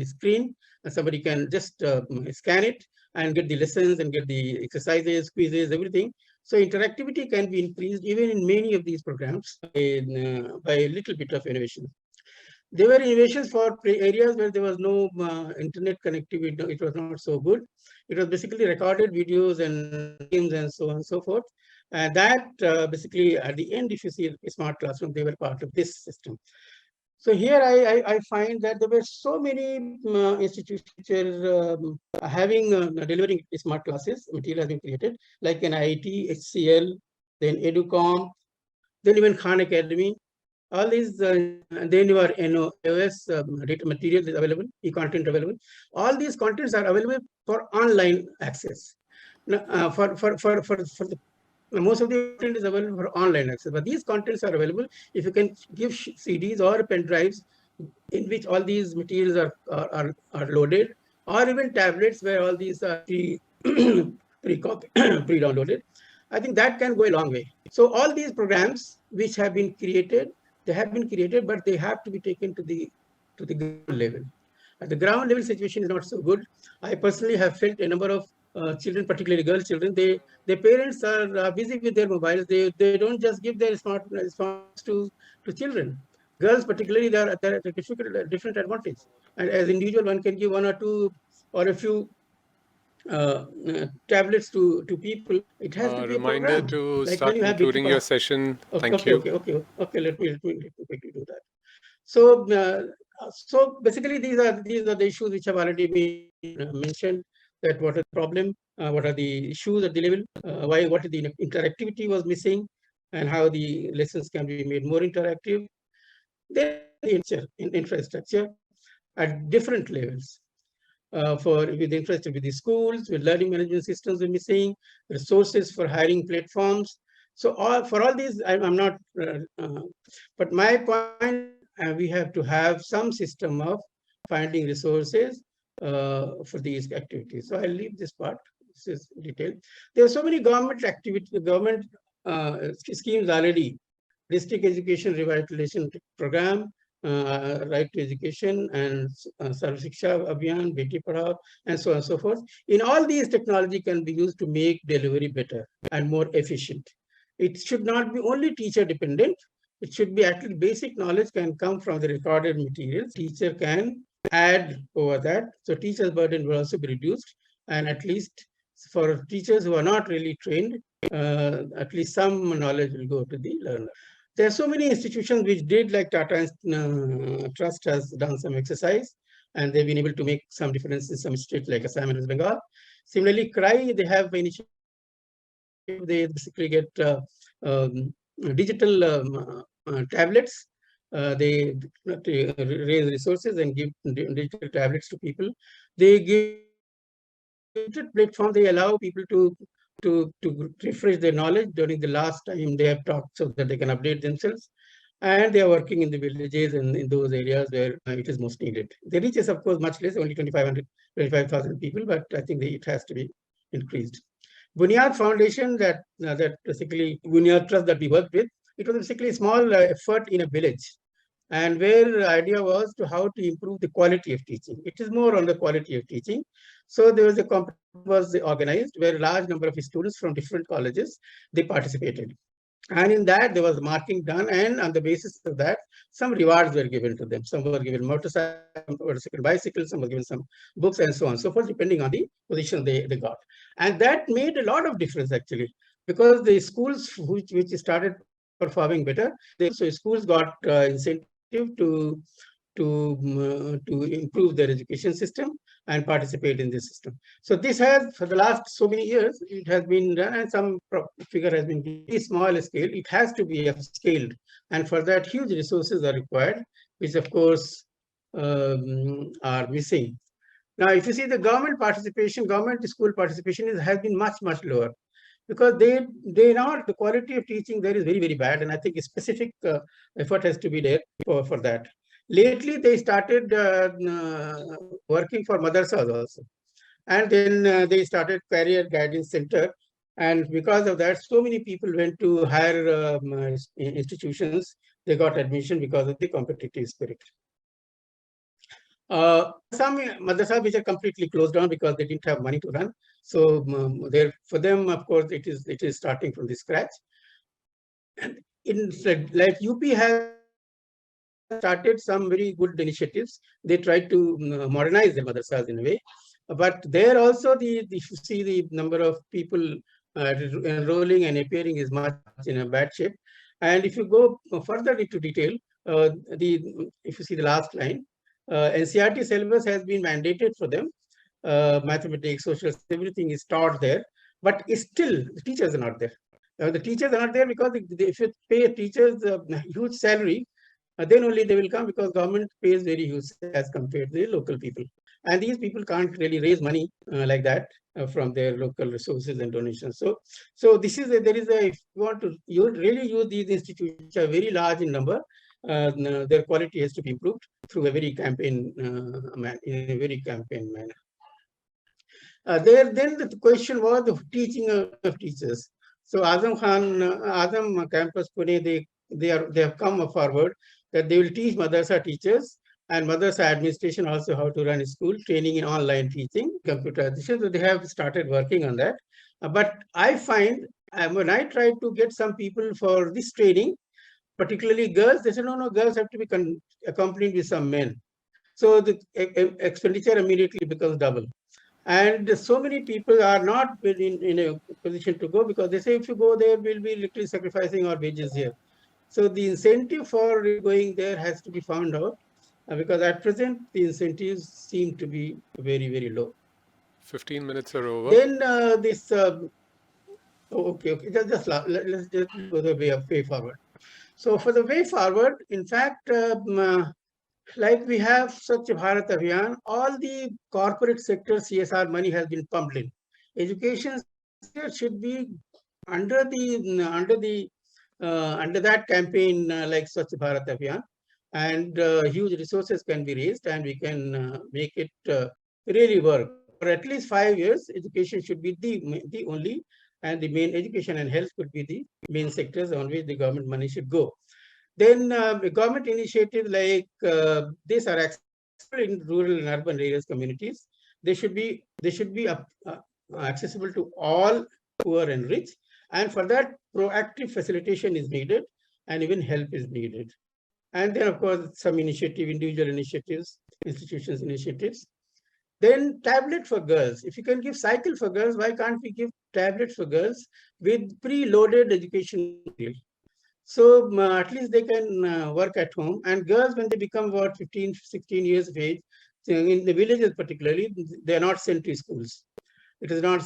screen, and somebody can just scan it and get the lessons and get the exercises, quizzes, everything. So interactivity can be increased even in many of these programs by a little bit of innovation. There were innovations for areas where there was no internet connectivity. It was not so good. It was basically recorded videos and games and so on and so forth. And that basically, at the end, if you see a smart classroom, they were part of this system. So here I find that there were so many institutions which are delivering smart classes. Material has been created, like an IIT, HCL, then Educom, then even Khan Academy. All these, then your iOS data material is available, e-content available. All these contents are available for online access. Now, most of the content is available for online access, but these contents are available if you can give CDs or pen drives in which all these materials are loaded, or even tablets where all these are pre-downloaded. I think that can go a long way. So all these programs which have been created, they have been created, but they have to be taken to the ground level. At the ground level, situation is not so good. I personally have felt a number of children, particularly girl children, their parents are busy with their mobiles. They don't just give their smartphones to children. Girls, particularly, they're at a different advantage. And as individual, one can give one or two or a few tablets to people. It has to be a reminder program. to Like start when you have concluding your session. Thank you. Okay. Let me quickly do that. So, so basically, these are the issues which have already been mentioned. That what is the problem? what are the issues at the level, what the interactivity was missing, and how the lessons can be made more interactive. Then the infrastructure at different levels. With infrastructure with the schools, with learning management systems are missing, resources for hiring platforms. So for all these, I'm not, but my point, we have to have some system of finding resources for these activities. So I'll leave this part. This is detailed. There are so many government activities, government schemes already. District Education Revitalization Program, Right to Education, and Sarv Shiksha Abhiyan, Beti Padhao, and so on and so forth. In all these, technology can be used to make delivery better and more efficient. It should not be only teacher dependent. It should be at least basic knowledge can come from the recorded materials. Teacher can add over that. So teacher's burden will also be reduced. And at least for teachers who are not really trained, at least some knowledge will go to the learner. There are so many institutions which did, like Tata Trust has done some exercise, and they've been able to make some difference in some states like Assam and West Bengal. Similarly, CRY, they have initiative. They basically get digital tablets. They raise resources and give digital tablets to people. They give platform. They allow people to refresh their knowledge during the last time they have talked, so that they can update themselves. And they are working in the villages and in those areas where it is most needed. The reach is, of course, much less, only 25,000 people, but I think it has to be increased. Bunyad Foundation, that basically Bunyad Trust that we worked with, it was basically a small effort in a village, and where the idea was to how to improve the quality of teaching. It is more on the quality of teaching. So there was a competition was organized where a large number of students from different colleges, they participated. And in that, there was marking done, and on the basis of that, some rewards were given to them. Some were given motorcycles, bicycles, some were given some books, and so on and so forth, depending on the position they got. And that made a lot of difference, actually, because the schools which started performing better, so schools got incentive to improve their education system and participate in this system. So this has, for the last so many years, it has been done, and some figure has been very small scale. It has to be upscaled, and for that, huge resources are required, which of course are missing. Now, if you see the government participation, government school participation has been much lower, because they not the quality of teaching there is very bad, and I think a specific effort has to be there for that. Lately, they started working for madrasas also. And then they started career guidance center. And because of that, so many people went to higher institutions. They got admission because of the competitive spirit. Some madrasas which are completely closed down because they didn't have money to run. So for them, of course, it is starting from the scratch. And in like UP has started some very good initiatives. They tried to modernize the madrasas in a way, but there also if you see the number of people enrolling and appearing is much in a bad shape. And if you go further into detail, if you see the last line, NCERT syllabus has been mandated for them. Mathematics, social, everything is taught there, but still the teachers are not there. The teachers are not there because if you pay teachers a huge salary, then only they will come, because government pays very huge as compared to the local people. And these people can't really raise money like that from their local resources and donations. So this is if you want to really use these institutions, which are very large in number, their quality has to be improved through a very campaign manner. Then the question was the teaching of teachers. So Azam Campus Pune, they have come forward that they will teach madrasa teachers and madrasa administration also how to run a school, training in online teaching, computerization. So they have started working on that. But I find when I try to get some people for this training, particularly girls, they say, no, girls have to be accompanied with some men. So the expenditure immediately becomes double. And so many people are not in a position to go, because they say, if you go there, we'll be literally sacrificing our wages here. So the incentive for going there has to be found out, because at present, the incentives seem to be very low. 15 minutes are over. Then okay, let's just go the way forward. So for the way forward, in fact, like we have Swachh Bharat Abhiyan, all the corporate sector CSR money has been pumped in. Education should be under that campaign like Swachh Bharat Abhiyan, and huge resources can be raised, and we can make it really work. For at least 5 years, education should be the only, and the main education and health could be the main sectors on which the government money should go. Then government initiatives like this are accessible in rural and urban areas communities. They should be accessible to all, poor and rich. And for that, proactive facilitation is needed, and even help is needed. And then, of course, some initiative, individual initiatives, institutions initiatives. Then tablet for girls. If you can give cycle for girls, why can't we give tablet for girls with preloaded education material? So at least they can work at home. And girls, when they become about 15, 16 years of age, in the villages particularly, they are not sent to schools. It is not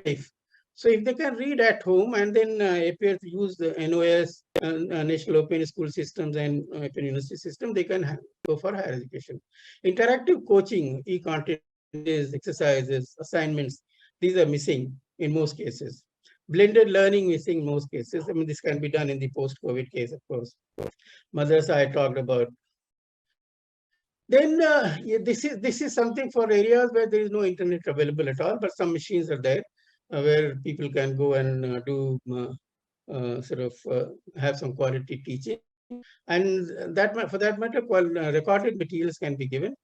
safe. So if they can read at home and then appear to use the NOS, National Open School Systems and Open University System, they can go for higher education. Interactive coaching, e-content, exercises, assignments, these are missing in most cases. Blended learning missing in most cases. I mean, this can be done in the post-COVID case, of course. Madrasa I talked about. Then this is something for areas where there is no internet available at all, but some machines are there where people can go and do have some quality teaching. And that for that matter, recorded materials can be given.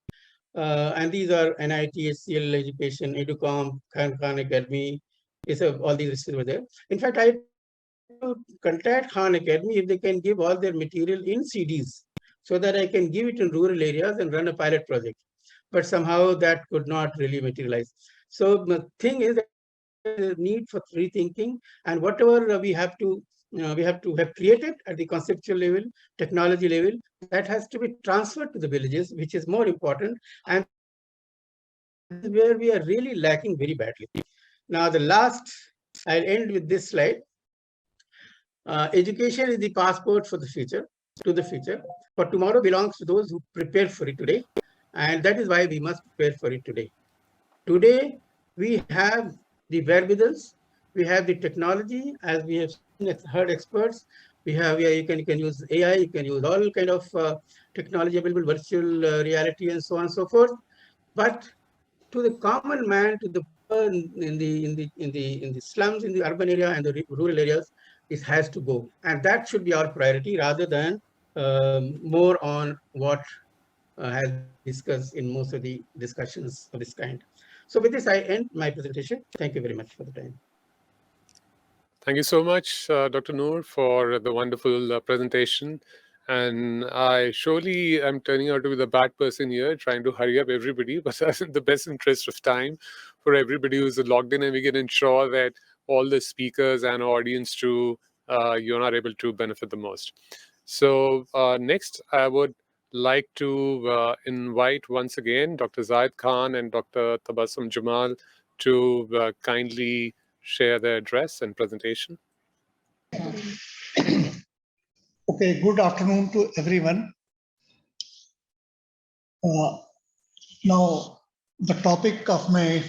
And these are NIT, HCL Education, Educom, Khan Academy. All these resources were there. In fact, I contact Khan Academy if they can give all their material in CDs, so that I can give it in rural areas and run a pilot project. But somehow that could not really materialize. So the thing is that the need for rethinking, and whatever we have to have created at the conceptual level, technology level, that has to be transferred to the villages, which is more important, and where we are really lacking very badly. Now, I'll end with this slide. Education is the passport for the future, to the future. For tomorrow belongs to those who prepare for it today. And that is why we must prepare for it today. Today, we have the wherewithals, we have the technology, as we have heard experts. You can use AI, you can use all kind of technology available, virtual reality, and so on and so forth. But to the common man, to the in the slums, in the urban area and the rural areas, this has to go, and that should be our priority rather than more on what has been discussed in most of the discussions of this kind. So with this, I end my presentation. Thank you very much for the time. Thank you so much, Dr. Noor, for the wonderful presentation. And I surely am turning out to be the bad person here, trying to hurry up everybody, but that's in the best interest of time for everybody who's logged in, and we can ensure that all the speakers and audience too, you're not able to benefit the most. So next, I would like to invite once again Dr. Zaid Khan and Dr. Tabassum Jamal to kindly share their address and presentation. Okay, good afternoon to everyone. Now, the topic of my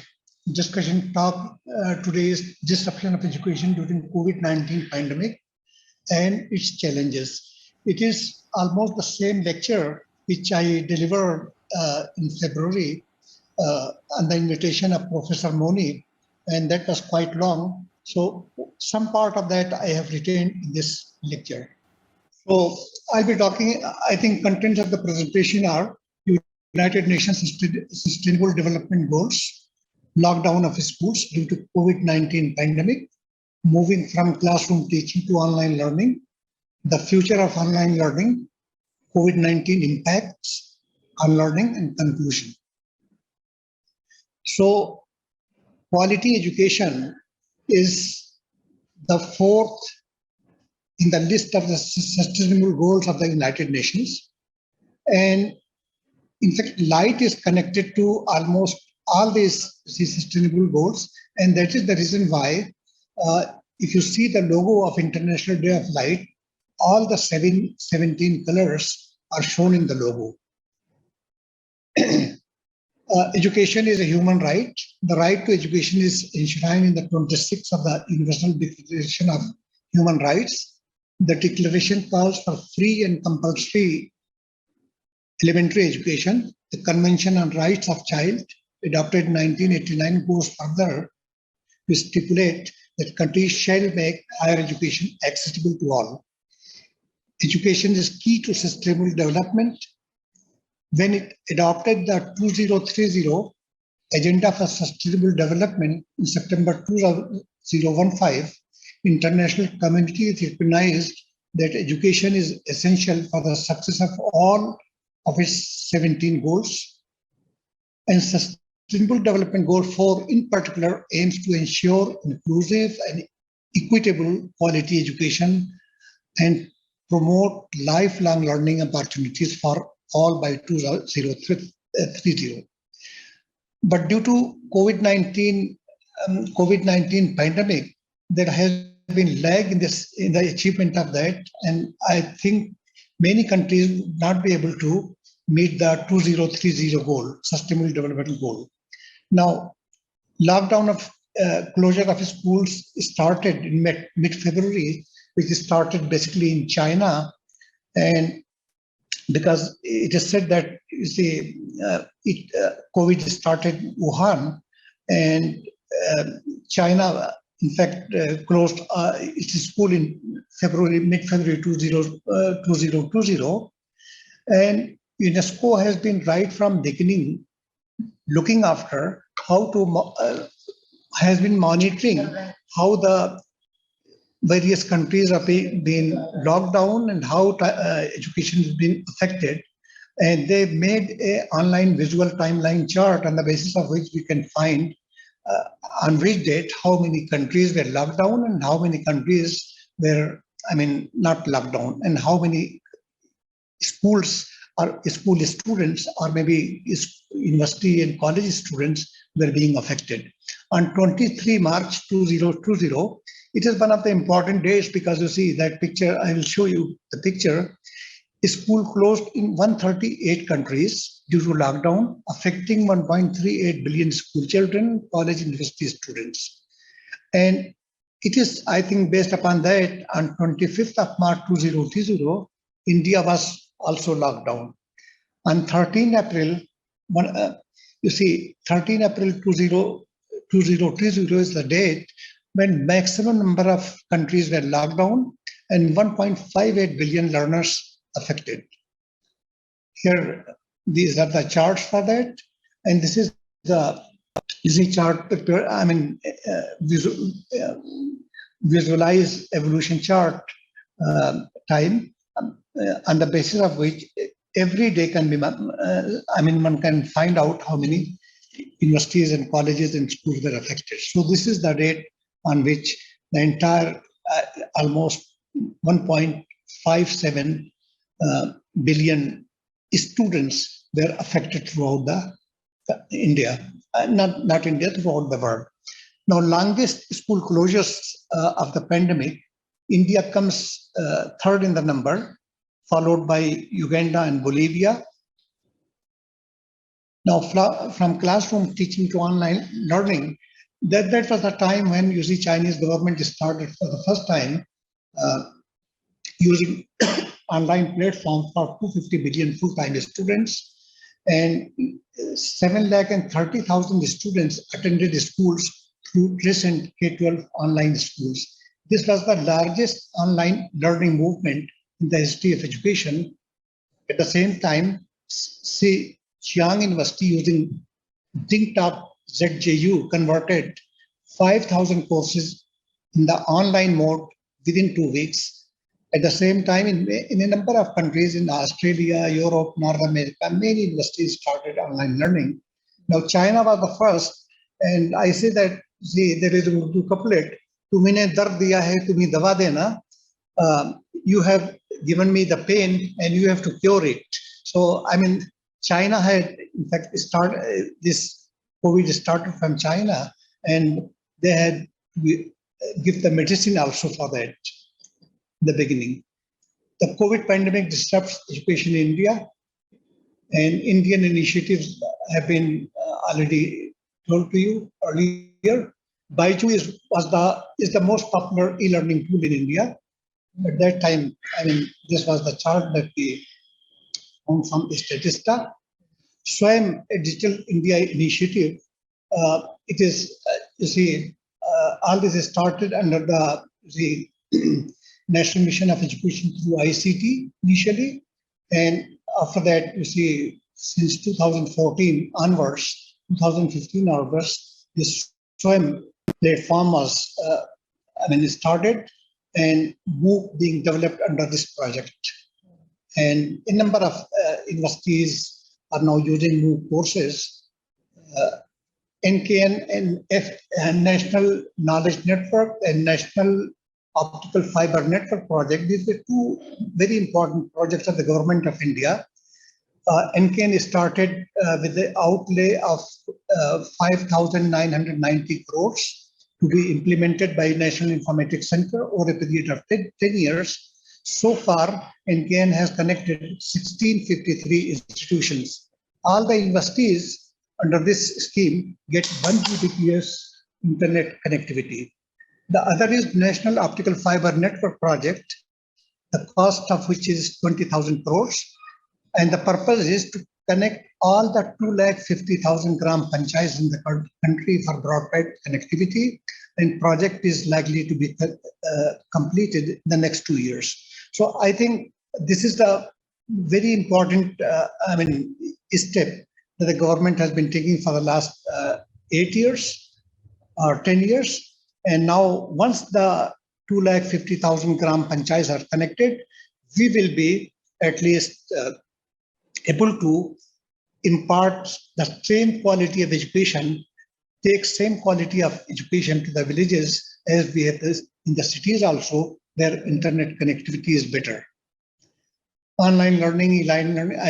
discussion talk today is disruption of education during COVID-19 pandemic and its challenges. It is almost the same lecture which I delivered in February on the invitation of Professor Moni, and that was quite long. So some part of that I have retained in this lecture. So I'll be talking, I think contents of the presentation are United Nations Sustainable Development Goals, lockdown of schools due to COVID-19 pandemic, moving from classroom teaching to online learning, the future of online learning, COVID-19 impacts on learning, and conclusion. So quality education is the fourth in the list of the sustainable goals of the United Nations. And in fact, light is connected to almost all these sustainable goals, and that is the reason why if you see the logo of International Day of Light, all the 17 colors are shown in the logo. Education is a human right. The right to education is enshrined in the 26th of the Universal Declaration of Human Rights. The declaration calls for free and compulsory elementary education. The Convention on Rights of Child, adopted in 1989, goes further to stipulate that countries shall make higher education accessible to all. Education is key to sustainable development. When it adopted the 2030 Agenda for Sustainable Development in September 2015, international community recognized that education is essential for the success of all of its 17 goals. And Sustainable Development Goal 4 in particular aims to ensure inclusive and equitable quality education and promote lifelong learning opportunities for all by 2030. But due to COVID-19 pandemic, there has been lag in the achievement of that, and I think many countries would not be able to meet the 2030 goal, Sustainable Development Goal. Now, lockdown of closure of schools started in mid-February, which started basically in China, and because it is said that COVID started in Wuhan, and China, in fact, closed its school in mid-February 2020, and UNESCO has been right from beginning looking after how to has been monitoring how the various countries have been locked down and how education has been affected. And they made an online visual timeline chart on the basis of which we can find on which date how many countries were locked down and how many countries were, not locked down, and how many schools or school students or maybe university and college students were being affected. On 23 March 2020, it is one of the important days because you see that picture, I will show you the picture. School closed in 138 countries due to lockdown, affecting 1.38 billion school children, college and university students. And it is, I think, based upon that, on 25th of March 2020, India was also locked down. On 13 April, 13 April 2020 is the date when maximum number of countries were locked down and 1.58 billion learners affected. Here, these are the charts for that, and this is the chart. Visualize evolution chart time on the basis of which every day can be. One can find out how many universities and colleges and schools were affected. So this is the date on which the entire almost 1.57 billion students were affected throughout the India, not India, throughout the world. Now, longest school closures of the pandemic, India comes third in the number, followed by Uganda and Bolivia. Now, from classroom teaching to online learning, that was the time when you see Chinese government started for the first time using online platform for 250 million full-time students, and 730,000 students attended schools through recent K-12 online schools. This was the largest online learning movement in the history of education. At the same time, see, Xi'an University using ThinkTalk ZJU converted 5,000 courses in the online mode within 2 weeks. At the same time, in a number of countries in Australia, Europe, North America, many universities started online learning. Now, China was the first, and I say that, see, there is a Urdu couplet, "Tumine dard diya hai, tumi dawa dena." You have given me the pain, and you have to cure it. So, China had, in fact, started this COVID started from China, and they had to give the medicine also for that in the beginning. The COVID pandemic disrupts education in India, and Indian initiatives have been already told to you earlier. Baiju is the most popular e-learning tool in India. At that time, I mean, this was the chart that we found from Statista. Swayam, a Digital India initiative, it is, you see, all this is started under the National Mission of Education through ICT initially. And after that, you see, since 2014 onwards, 2015 onwards, this Swayam platform was, started and MOOC being developed under this project. And a number of universities are now using MOOC courses. NKN and National Knowledge Network and National Optical Fiber Network project. These are two very important projects of the government of India. NKN started with the outlay of 5,990 crores to be implemented by National Informatics Center over a period of 10 years. So far, NKN has connected 1653 institutions. All the universities under this scheme get 1 Gbps internet connectivity. The other is National Optical Fiber Network project, the cost of which is 20,000 crores. And the purpose is to connect all the 250,000 gram panchayats in the country for broadband connectivity. And project is likely to be completed in the next 2 years. So I think this is the very important, step that the government has been taking for the last 8 years or 10 years. And now once the 250,000 gram panchayats are connected, we will be at least able to impart the same quality of education, take same quality of education to the villages as we have this in the cities also, where internet connectivity is better. Online learning, e-learning learning,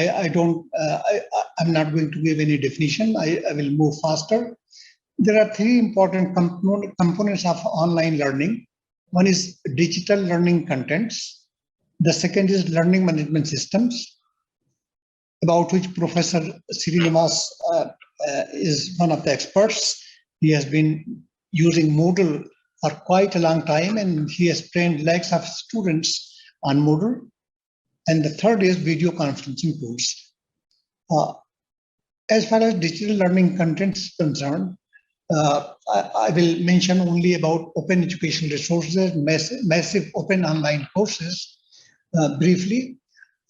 I'm not going to give any definition. I will move faster. There are three important components of online learning. One is digital learning contents. The second is learning management systems, about which Professor Srinivas is one of the experts. He has been using Moodle for quite a long time, and he has trained lakhs of students on Moodle. And the third is video conferencing tools. As far as digital learning content is concerned, I will mention only about open educational resources, massive open online courses briefly.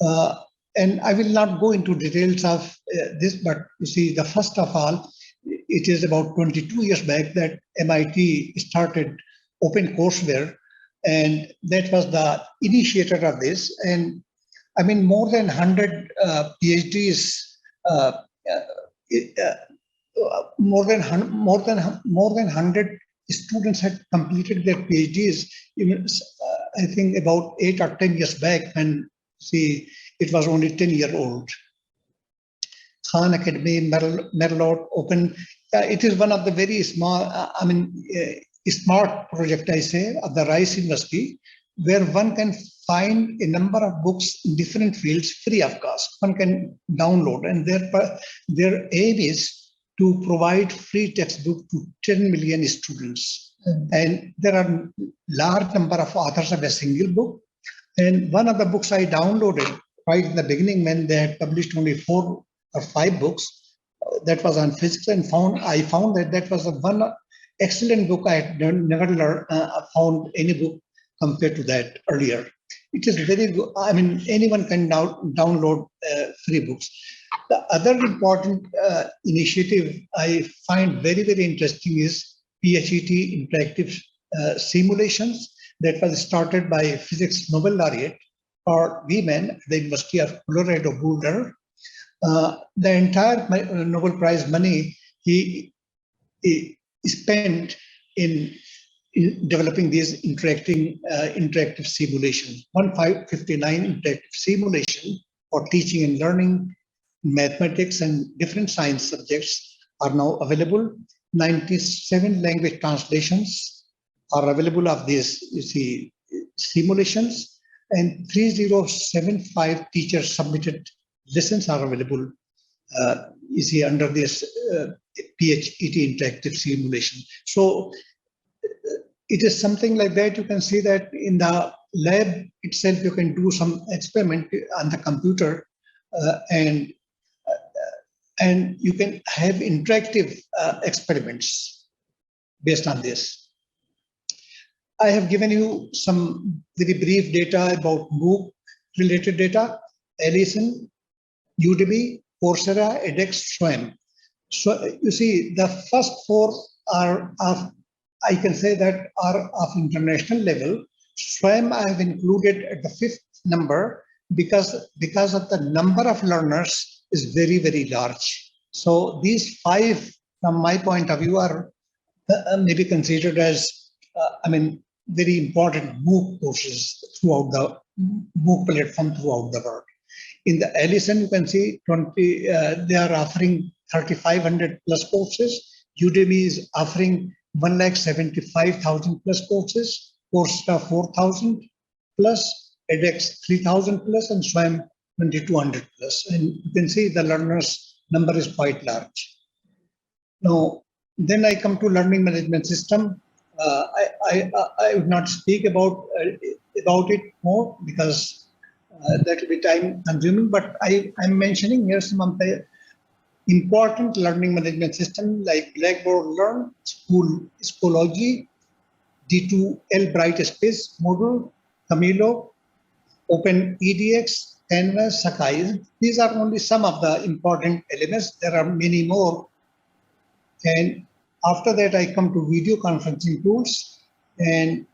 And I will not go into details of this, but you see, the first of all, it is about 22 years back that MIT started OpenCourseWare, and that was the initiator of this. And I mean, more than 100 PhDs, more than 100 students had completed their PhDs. Even I think about 8 or 10 years back, when it was only 10-year-old. Khan Academy, Merlot Open. It is one of the very small, smart project, I say, of the Rice University, where one can find a number of books in different fields free of cost. One can download, and their aim is to provide free textbook to 10 million students. And there are large number of authors of a single book. And one of the books I downloaded right in the beginning, when they had published only 4 or 5 books, that was on physics, and I found that was one excellent book. I had never found any book compared to that earlier. It is very good. I mean, anyone can now download free books. The other important initiative I find very, very interesting is PHET interactive simulations that was started by Physics Nobel laureate or Wieman at the University of Colorado Boulder. The entire Nobel Prize money he spent in developing these interactive simulations. 159 interactive simulation for teaching and learning, mathematics and different science subjects are now available. 97 language translations are available of these, you see, simulations, and 3075 teacher submitted lessons are available, you see, under this PHET interactive simulation. So it is something like that. You can see that in the lab itself, you can do some experiment on the computer, and you can have interactive experiments based on this. I have given you some very brief data about MOOC related data, Allison, Udemy, Coursera, edX, SWAM. So you see, the first four are of, I can say that are of international level. SWAM I have included at the 5th number because of the number of learners is very, very large. So these 5, from my point of view, are maybe considered as, very important MOOC courses throughout the MOOC platform throughout the world. In the Allison, you can see they are offering 3,500 plus courses. Udemy is offering 175,000 plus courses. Coursera 4,000 plus, edX 3,000 plus, and SWAM 2,200 plus. And you can see the learners number is quite large. Now, then I come to learning management system. I would not speak about it more because that will be time consuming, but I'm mentioning here some of the important learning management system like Blackboard Learn, Schoology, D2L Brightspace Moodle, Camilo, OpenEDX, Canvas, Sakai. These are only some of the important elements. There are many more. And after that, I come to video conferencing tools. And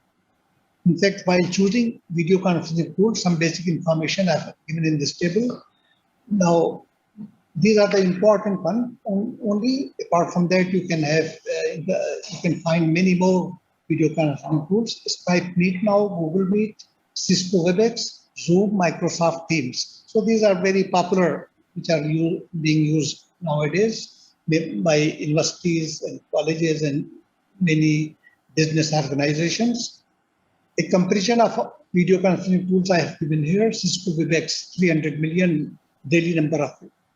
in fact, while choosing video conferencing tools, some basic information I've given in this table. Now, these are the important ones. Only apart from that, you can have you can find many more video conferencing tools: Skype Meet now, Google Meet, Cisco WebEx, Zoom, Microsoft Teams. So these are very popular, which are being used nowadays by universities and colleges and many business organizations. A comparison of video conferencing tools I have given here: Cisco WebEx, 300 million daily number of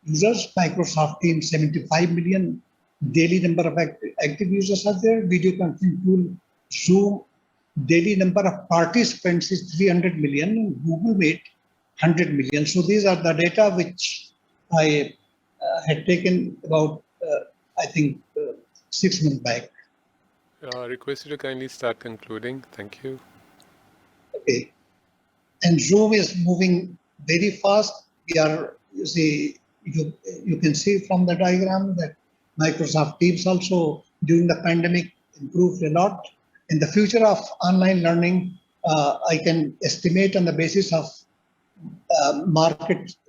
users; Microsoft Teams, 75 million daily number of active users are there; video conferencing tool Zoom, daily number of participants is 300 million; Google Meet, 100 million. So these are the data which I had taken about, I think, 6 months back. Request you to kindly start concluding. Thank you. Okay. And Zoom is moving very fast. We are, you see, you can see from the diagram that Microsoft Teams also during the pandemic improved a lot. In the future of online learning, I can estimate on the basis of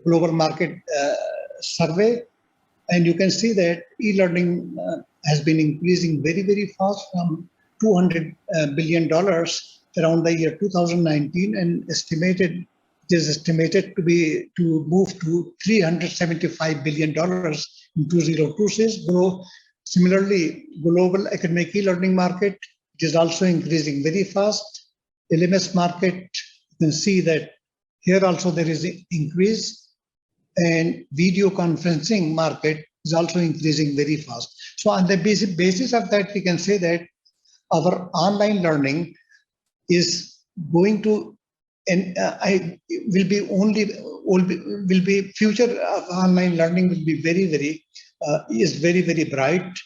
global market survey. And you can see that e-learning has been increasing very, very fast from $200 billion around the year 2019, and it is estimated to move to $375 billion in 2026. Similarly, global academic e-learning market is also increasing very fast. LMS market, you can see that here also there is an increase, and video conferencing market is also increasing very fast. So on the basis of that, we can say that our online learning is going to, and future of online learning will be very, very bright,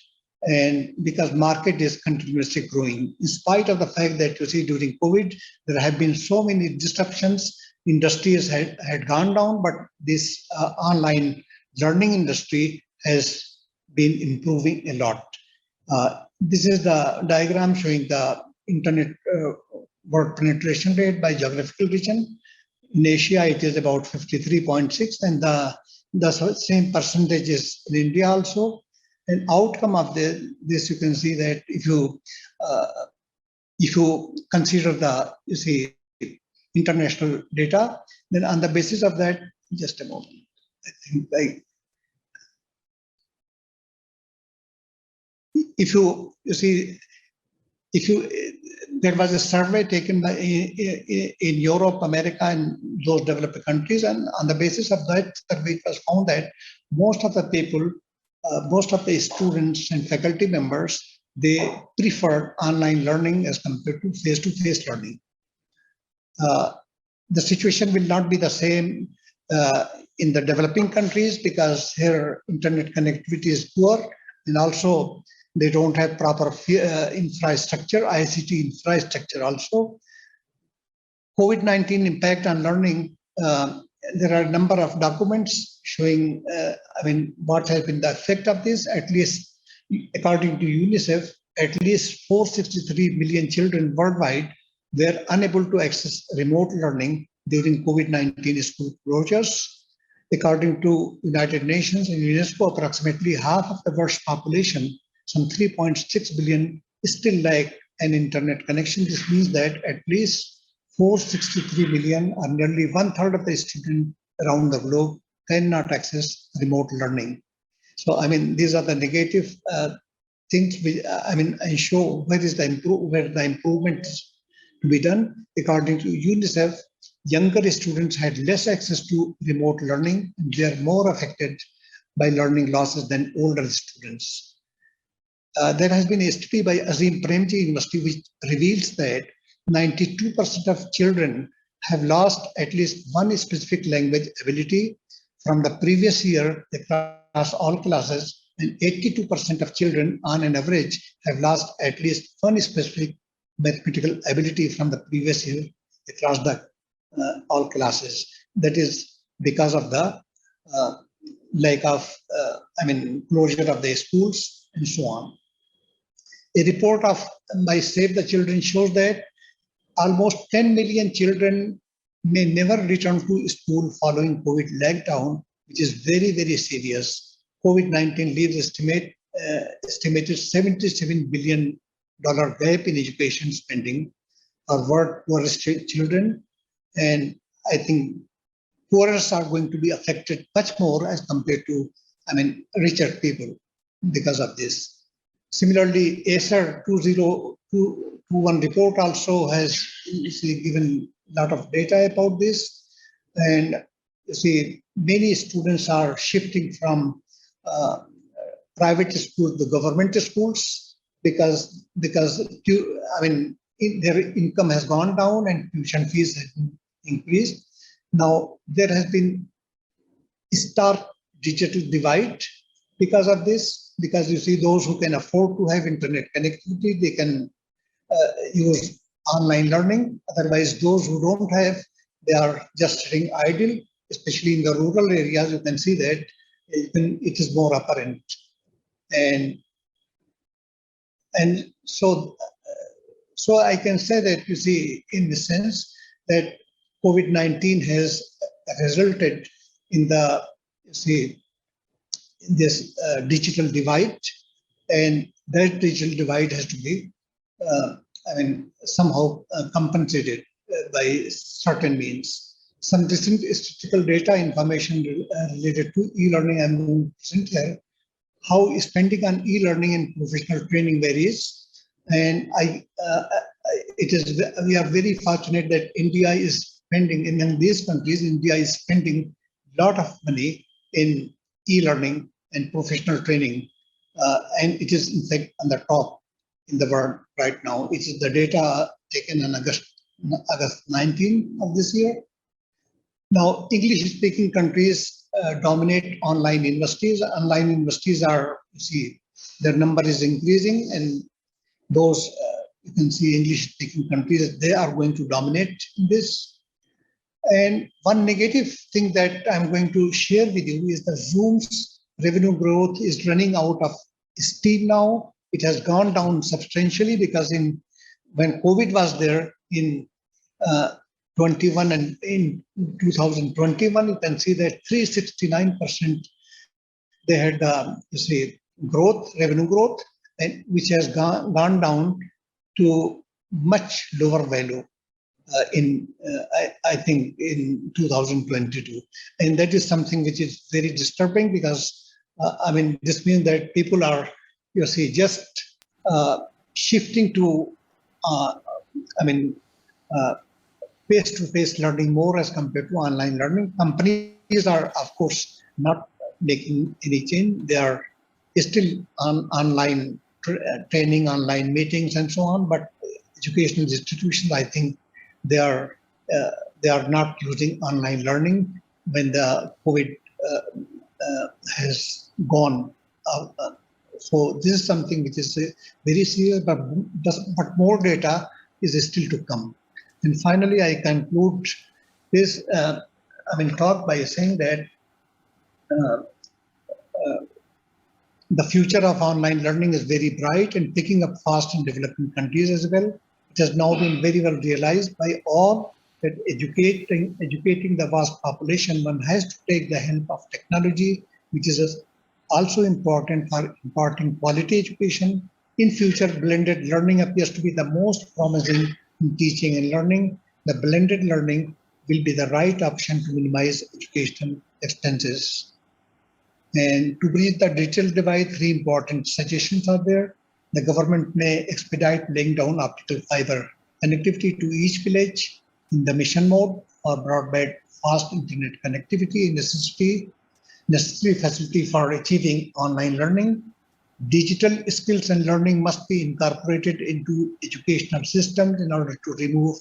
and because market is continuously growing. In spite of the fact that you see during COVID, there have been so many disruptions, industries had gone down, but this online learning industry has been improving a lot. This is the diagram showing the internet world penetration rate by geographical region. In Asia, it is about 53.6, and the same percentage is in India also. And outcome of this, you can see that if you consider the international data, then on the basis of that, just a moment, I think if you see, there was a survey taken by in Europe, America, and those developed countries, and on the basis of that survey, it was found that most of the people, most of the students and faculty members, they prefer online learning as compared to face-to-face learning. The situation will not be the same in the developing countries because here internet connectivity is poor, and also they don't have proper infrastructure, ICT infrastructure also. COVID-19 impact on learning, there are a number of documents showing, what has been the effect of this. At least, according to UNICEF, at least 463 million children worldwide were unable to access remote learning during COVID-19 school closures. According to United Nations and UNESCO, approximately half of the world's population, some 3.6 billion, still lack an internet connection. This means that at least 463 million, or nearly 1/3 of the students around the globe, cannot access remote learning. So, these are the negative things. I show where the improvement is to be done. According to UNICEF, younger students had less access to remote learning, and they are more affected by learning losses than older students. There has been a study by Azim Premji University which reveals that 92% of children have lost at least one specific language ability from the previous year across all classes, and 82% of children on an average have lost at least one specific mathematical ability from the previous year across the all classes. That is because of the lack of, closure of the schools and so on. A report by Save the Children shows that almost 10 million children may never return to school following COVID lockdown, which is very, very serious. COVID-19 leaves estimated $77 billion gap in education spending for poorest children. And I think poorest are going to be affected much more as compared to, richer people because of this. Similarly, ACER 2021 report also has given a lot of data about this. And many students are shifting from private schools to government schools because their income has gone down and tuition fees have increased. Now there has been a stark digital divide because of this, because those who can afford to have internet connectivity, they can use online learning. Otherwise, those who don't have, they are just sitting idle, especially in the rural areas. You can see that it is more apparent. And so I can say that, in the sense that COVID-19 has resulted in this digital divide, and that digital divide has to be somehow compensated by certain means. Some recent statistical data information related to e-learning I'm going to present here, how spending on e-learning and professional training varies. And we are very fortunate that India is spending, in these countries, India is spending a lot of money in e-learning and professional training. And it is in fact on the top in the world right now. It is the data taken on August 19 of this year. Now, English-speaking countries dominate online universities. Online universities are, their number is increasing, and those, you can see English-speaking countries, they are going to dominate in this. And one negative thing that I'm going to share with you is that Zoom's revenue growth is running out of steam now. It has gone down substantially because when COVID was there in 21 and in 2021, you can see that 369% they had revenue growth, and which has gone down to much lower value I think in 2022, and that is something which is very disturbing because this means that people are you see, just shifting to, face-to-face learning more as compared to online learning. Companies are, of course, not making any change. They are still on online training, online meetings, and so on. But educational institutions, I think, they are not using online learning when the COVID has gone. So this is something which is very serious, but more data is still to come. And finally, I conclude this talk by saying that the future of online learning is very bright and picking up fast in developing countries as well. It has now been very well realized by all that educating the vast population, one has to take the help of technology, which is also important for imparting quality education. In future, blended learning appears to be the most promising in teaching and learning. The blended learning will be the right option to minimize educational expenses. And to bridge the digital divide, 3 important suggestions are there. The government may expedite laying down optical fiber connectivity to each village in the mission mode or broadband fast internet connectivity, necessary facility for achieving online learning. Digital skills and learning must be incorporated into educational systems in order to remove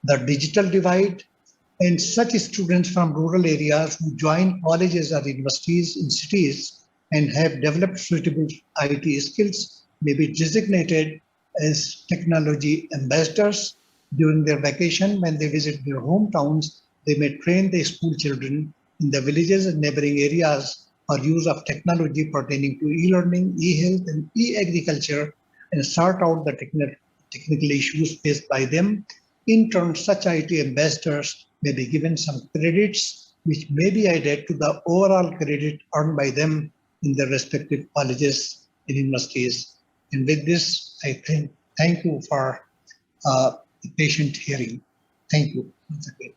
the digital divide. And such students from rural areas who join colleges or universities in cities and have developed suitable IT skills may be designated as technology ambassadors during their vacation. When they visit their hometowns, they may train their school children in the villages and neighboring areas for use of technology pertaining to e-learning, e-health, and e-agriculture, and sort out the technical issues faced by them. In turn, such IT ambassadors may be given some credits which may be added to the overall credit earned by them in their respective colleges and universities. And with this, I thank you for the patient hearing. Thank you once again.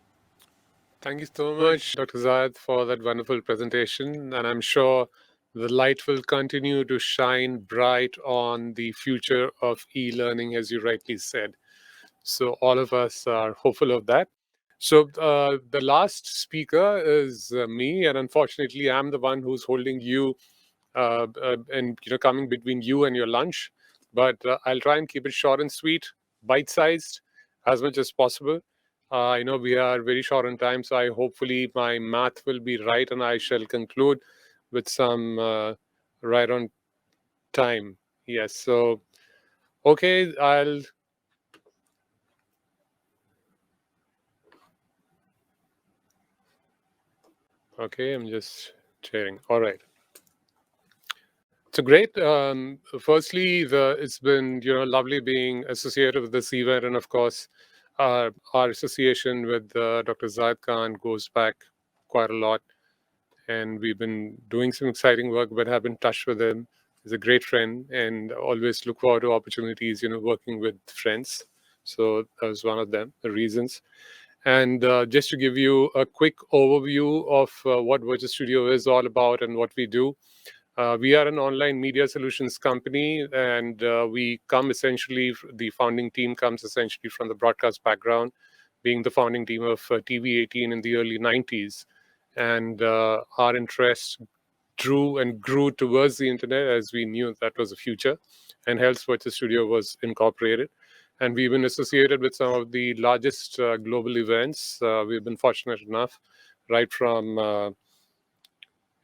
Thank you so much, Dr. Zayed, for that wonderful presentation. And I'm sure the light will continue to shine bright on the future of e-learning, as you rightly said. So all of us are hopeful of that. So the last speaker is me, and unfortunately, I'm the one who's holding you and coming between you and your lunch. But I'll try and keep it short and sweet, bite-sized, as much as possible. I know we are very short on time, so hopefully my math will be right, and I shall conclude with some right on time. Yes. So okay, Okay, I'm just sharing. All right. So great. Firstly, it's been lovely being associated with this event, and of course, our association with Dr. Zaid Khan goes back quite a lot, and we've been doing some exciting work. But have been in touch with him. He's a great friend, and always look forward to opportunities, working with friends. So that was one of them, the reasons. And just to give you a quick overview of what Virtual Studio is all about and what we do. We are an online media solutions company, and we come essentially, the founding team comes essentially from the broadcast background, being the founding team of TV18 in the early 90s. And our interest drew and grew towards the internet as we knew that was the future, and hence Virtual Studio was incorporated. And we've been associated with some of the largest global events. We've been fortunate enough, right from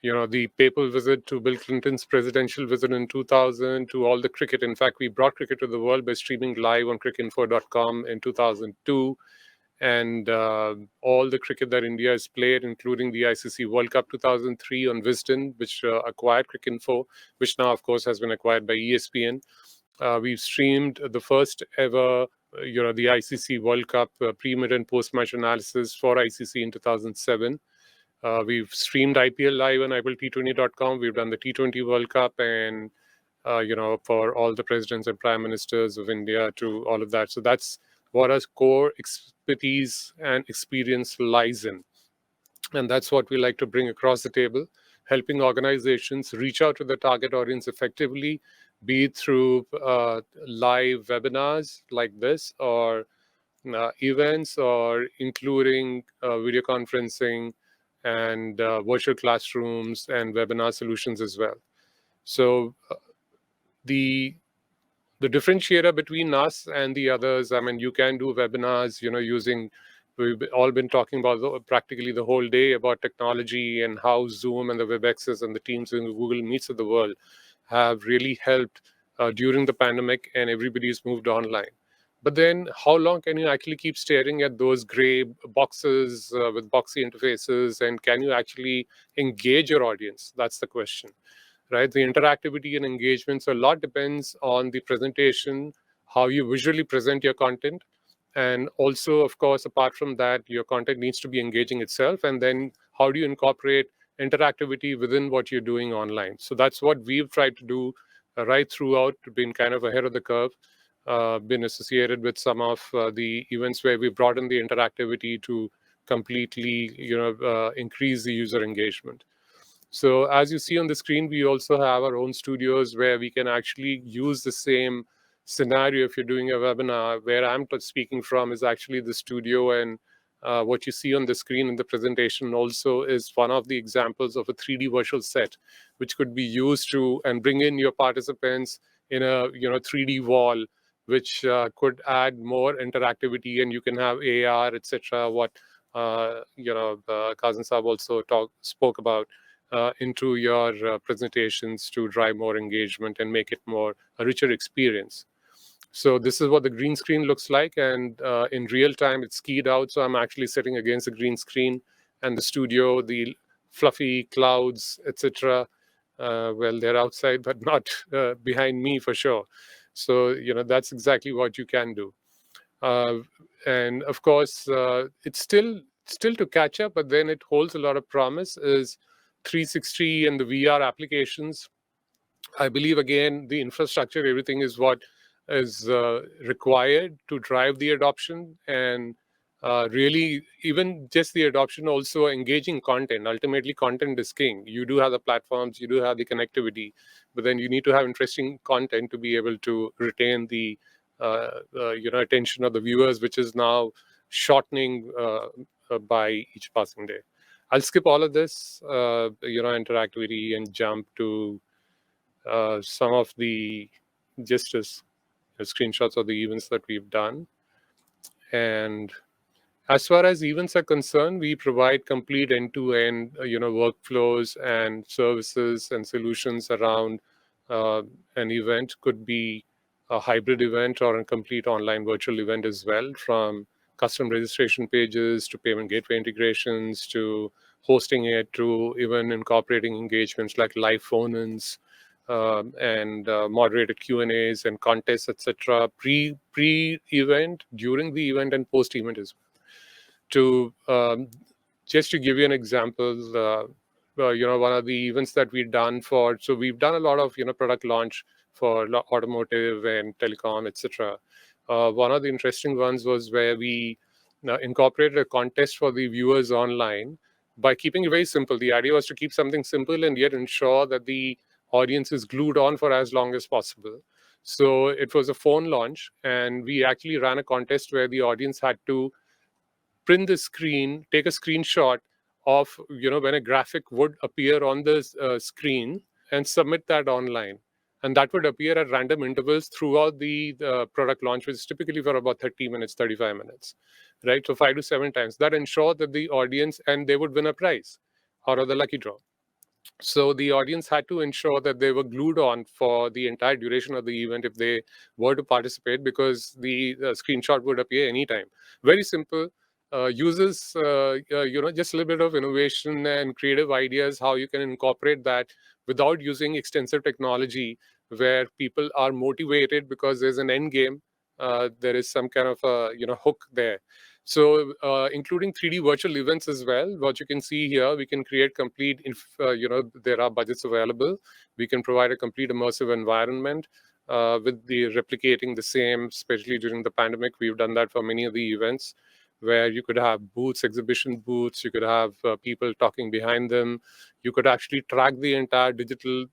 the papal visit to Bill Clinton's presidential visit in 2000 to all the cricket. In fact, we brought cricket to the world by streaming live on cricinfo.com in 2002. And all the cricket that India has played, including the ICC World Cup 2003 on Wisden, which acquired Cricinfo, which now, of course, has been acquired by ESPN. We've streamed the first ever, the ICC World Cup pre-mid and post-match analysis for ICC in 2007. We've streamed IPL live on IPLT20.com. We've done the T20 World Cup and, for all the presidents and prime ministers of India to all of that. So that's what our core expertise and experience lies in. And that's what we like to bring across the table, helping organizations reach out to the target audience effectively, be it through live webinars like this, or events, or including video conferencing and virtual classrooms and webinar solutions as well. So the differentiator between us and the others, I mean, you can do webinars, using, we've all been talking about practically the whole day about technology and how Zoom and the WebExes and the Teams and the Google Meets of the world have really helped during the pandemic, and everybody's moved online. But then how long can you actually keep staring at those gray boxes with boxy interfaces, and can you actually engage your audience? That's the question, right? The interactivity and engagement, so a lot depends on the presentation, how you visually present your content. And also, of course, apart from that, your content needs to be engaging itself. And then how do you incorporate interactivity within what you're doing online? So that's what we've tried to do right throughout, been kind of ahead of the curve, been associated with some of the events where we brought in the interactivity to completely, increase the user engagement. So as you see on the screen, we also have our own studios where we can actually use the same scenario. If you're doing a webinar, where I'm speaking from is actually the studio, and what you see on the screen in the presentation also is one of the examples of a 3D virtual set, which could be used to and bring in your participants in a 3D wall, which could add more interactivity, and you can have AR, etc. What Kazan Saab also spoke about into your presentations to drive more engagement and make it a richer experience. So this is what the green screen looks like, and in real time it's keyed out. So I'm actually sitting against the green screen, and the studio, the fluffy clouds, etc. Well, they're outside, but not behind me for sure. So that's exactly what you can do. And of course, it's still to catch up, but then it holds a lot of promise. Is 360 and the VR applications. I believe, again, the infrastructure, everything is what is required to drive the adoption, and really even just the adoption, also engaging content. Ultimately, content is king. You do have the platforms, you do have the connectivity, but then you need to have interesting content to be able to retain the attention of the viewers, which is now shortening by each passing day. I'll skip all of this, interactivity, and jump to some of the screenshots of the events that we've done. And as far as events are concerned, we provide complete end-to-end, workflows and services and solutions around an event. Could be a hybrid event or a complete online virtual event as well, from custom registration pages to payment gateway integrations to hosting it, to even incorporating engagements like live phone-ins and moderated Q&As and contests, etc. Pre-event, during the event, and post-event as well. To just to give you an example, one of the events that we've done so we've done a lot of product launch for automotive and telecom, etc. One of the interesting ones was where we incorporated a contest for the viewers online by keeping it very simple. The idea was to keep something simple and yet ensure that the audience is glued on for as long as possible. So it was a phone launch, and we actually ran a contest where the audience had to print the screen, take a screenshot of when a graphic would appear on the screen, and submit that online. And that would appear at random intervals throughout the product launch, which is typically for about 30 minutes, 35 minutes, right? So 5 to 7 times. That ensured that the audience, and they would win a prize out of the lucky draw. So the audience had to ensure that they were glued on for the entire duration of the event if they were to participate, because the screenshot would appear anytime. Very simple. Uses just a little bit of innovation and creative ideas how you can incorporate that without using extensive technology, where people are motivated because there's an end game. There is some kind of a hook there. So including 3D virtual events as well. What you can see here, we can create complete, there are budgets available. We can provide a complete immersive environment with the replicating the same, especially during the pandemic. We've done that for many of the events, where you could have booths, exhibition booths, you could have people talking behind them. You could actually track the entire digital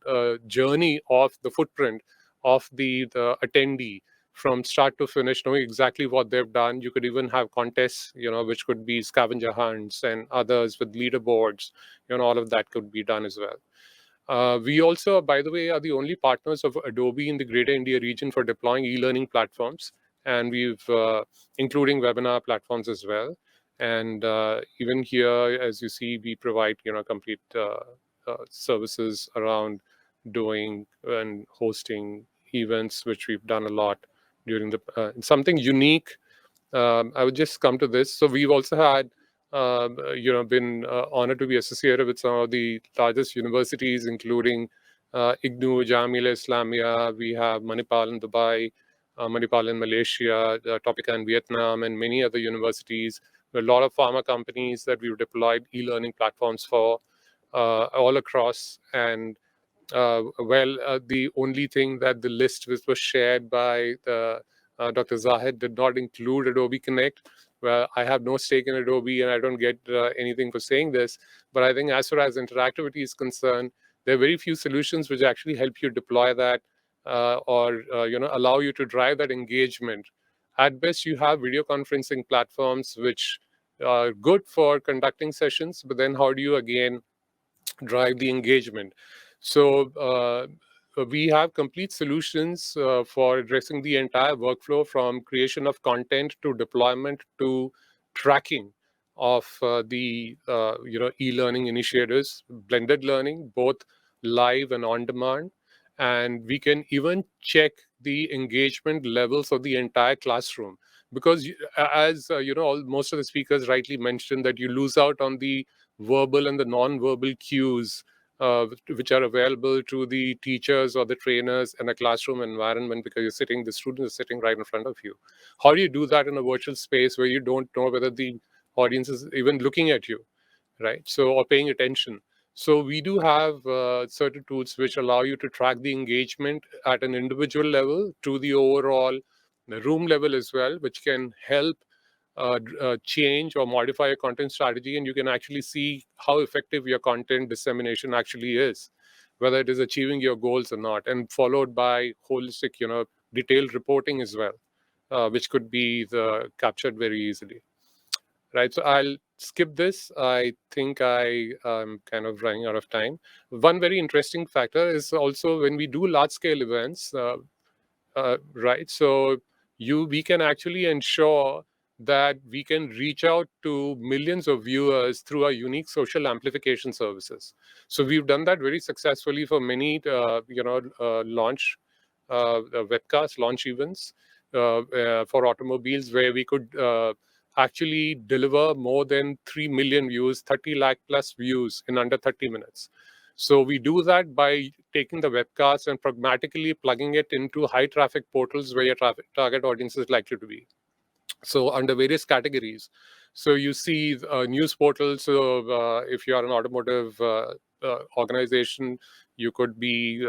journey of the footprint of the attendee from start to finish, knowing exactly what they've done. You could even have contests, which could be scavenger hunts and others with leaderboards. All of that could be done as well. We also, by the way, are the only partners of Adobe in the Greater India region for deploying e-learning platforms, and we've including webinar platforms as well. And even here, as you see, we provide complete services around doing and hosting events, which we've done a lot during the something unique. I would just come to this. So we've also had been honored to be associated with some of the largest universities, including IGNU, Jamia Islamia. We have Manipal in Dubai, Manipal in Malaysia, Topeka in Vietnam, and many other universities. A lot of pharma companies that we've deployed e-learning platforms for all across. And the only thing that the list which was shared by Dr. Zaheer did not include Adobe Connect. Well, I have no stake in Adobe and I don't get anything for saying this, but I think as far as interactivity is concerned, there are very few solutions which actually help you deploy that or allow you to drive that engagement. At best, you have video conferencing platforms which are good for conducting sessions, but then how do you again drive the engagement? So we have complete solutions for addressing the entire workflow, from creation of content to deployment to tracking of the e-learning initiatives, blended learning, both live and on demand. And we can even check the engagement levels of the entire classroom, because as most of the speakers rightly mentioned, that you lose out on the verbal and the non-verbal cues which are available to the teachers or the trainers in a classroom environment, because the student is sitting right in front of you. How do you do that in a virtual space where you don't know whether the audience is even looking at you, right? So, or paying attention. So we do have certain tools which allow you to track the engagement at an individual level to the overall room level as well, which can help change or modify your content strategy, and you can actually see how effective your content dissemination actually is, whether it is achieving your goals or not, and followed by holistic, detailed reporting as well, which could be captured very easily. Right, so I'll skip this. I think I am kind of running out of time. One very interesting factor is also when we do large-scale events, right? So we can actually ensure that we can reach out to millions of viewers through our unique social amplification services. So we've done that very successfully for many, launch webcast launch events for automobiles, where we could actually deliver more than 3 million views, 30 lakh plus views in under 30 minutes. So we do that by taking the webcast and pragmatically plugging it into high traffic portals where your target audience is likely to be. So under various categories. So you see news portals. So if you are an automotive organization, you could be,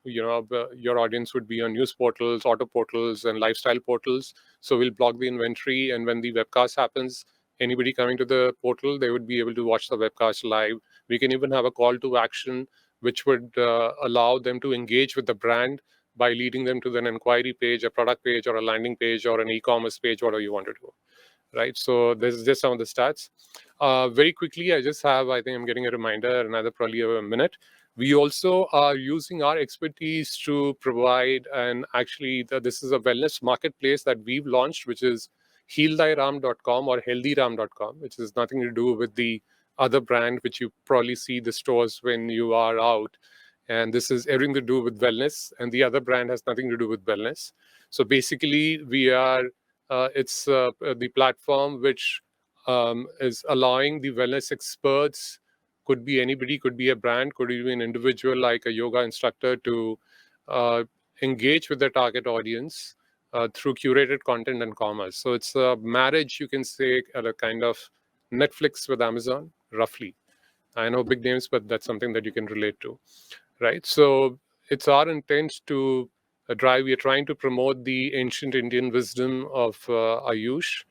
your audience would be on news portals, auto portals, and lifestyle portals. So we'll block the inventory, and when the webcast happens, anybody coming to the portal, they would be able to watch the webcast live. We can even have a call to action, which would allow them to engage with the brand by leading them to an inquiry page, a product page, or a landing page, or an e-commerce page, whatever you want to do, right? So this is just some of the stats. Very quickly, I think I'm getting a reminder, another probably a minute. We also are using our expertise to provide, and actually this is a wellness marketplace that we've launched, which is healthyram.com or healthyram.com, which has nothing to do with the other brand, which you probably see the stores when you are out. And this is everything to do with wellness, and the other brand has nothing to do with wellness. So basically, we are it's the platform which is allowing the wellness experts, could be anybody, could be a brand, could be an individual like a yoga instructor, to engage with their target audience through curated content and commerce. So it's a marriage, you can say, a kind of Netflix with Amazon, roughly. I know big names, but that's something that you can relate to. Right, so it's our intent to drive. We are trying to promote the ancient Indian wisdom of Ayush,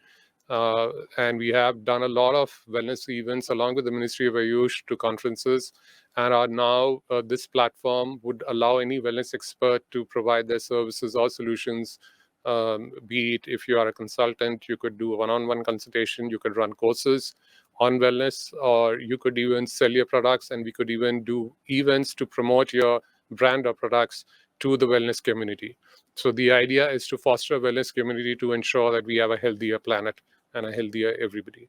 And we have done a lot of wellness events along with the Ministry of Ayush to conferences, and are now this platform would allow any wellness expert to provide their services or solutions. Be it if you are a consultant, you could do a one-on-one consultation, you could run courses on wellness, or you could even sell your products, and we could even do events to promote your brand or products to the wellness community. So the idea is to foster a wellness community to ensure that we have a healthier planet and a healthier everybody,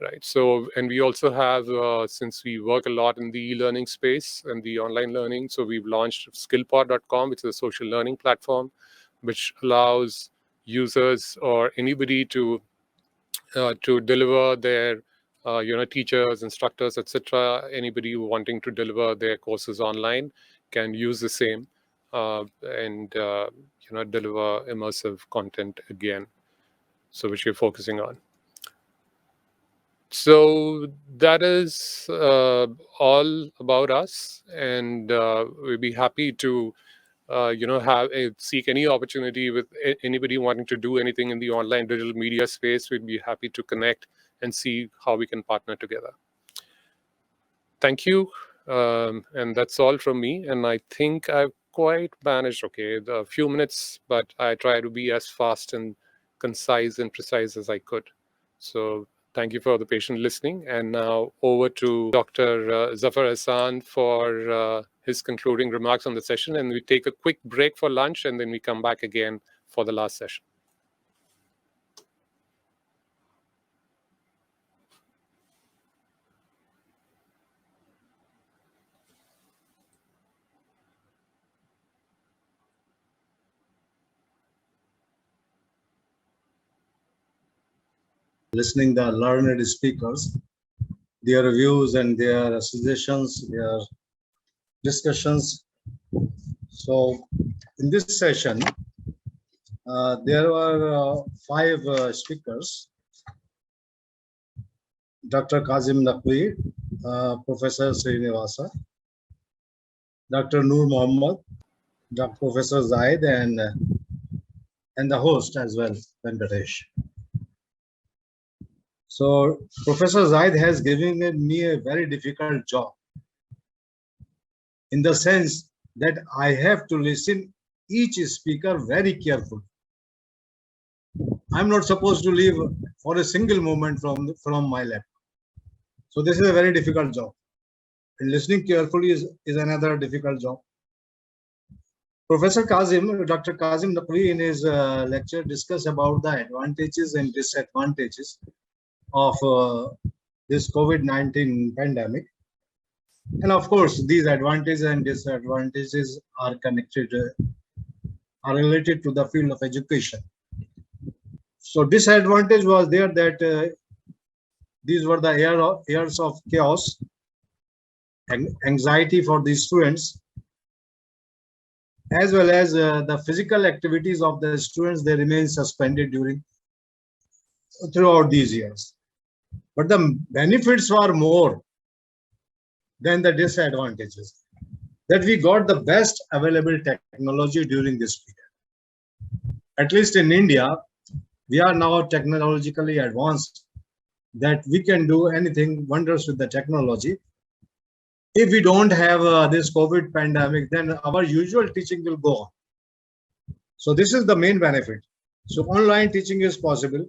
right? So, and we also have, since we work a lot in the e-learning space and the online learning, so we've launched skillpod.com, which is a social learning platform, which allows users or anybody to deliver their, teachers, instructors, etc. Anybody wanting to deliver their courses online can use the same and deliver immersive content again. So which we're focusing on. So that is all about us, and we'd be happy to seek any opportunity with anybody wanting to do anything in the online digital media space. We'd be happy to connect and see how we can partner together. Thank you, and that's all from me. And I think I've quite managed, a few minutes, but I try to be as fast and concise and precise as I could. So thank you for the patient listening. And now over to Dr. Zaheer Hassan for his concluding remarks on the session. And we take a quick break for lunch, and then we come back again for the last session. Listening the learned speakers, their views and their suggestions, their discussions. So in this session, there were 5 speakers: Dr. Kazim Naqvi, Professor Srinivasa, Dr. Noor Mohammed, Dr. Professor Zaid, and the host as well, Venkatesh. So Professor Zaid has given me a very difficult job, in the sense that I have to listen each speaker very carefully. I'm not supposed to leave for a single moment from my lap. So this is a very difficult job. And listening carefully is another difficult job. Professor Kazim, Dr. Kazim Naqvi, in his lecture discussed about the advantages and disadvantages of this COVID-19 pandemic. And of course, these advantages and disadvantages are connected, are related to the field of education. So disadvantage was there that these were the years of chaos and anxiety for the students, as well as the physical activities of the students, they remain suspended throughout these years. But the benefits were more than the disadvantages, that we got the best available technology during this period. At least in India, we are now technologically advanced, that we can do anything wonders with the technology. If we don't have this COVID pandemic, then our usual teaching will go on. So this is the main benefit. So online teaching is possible.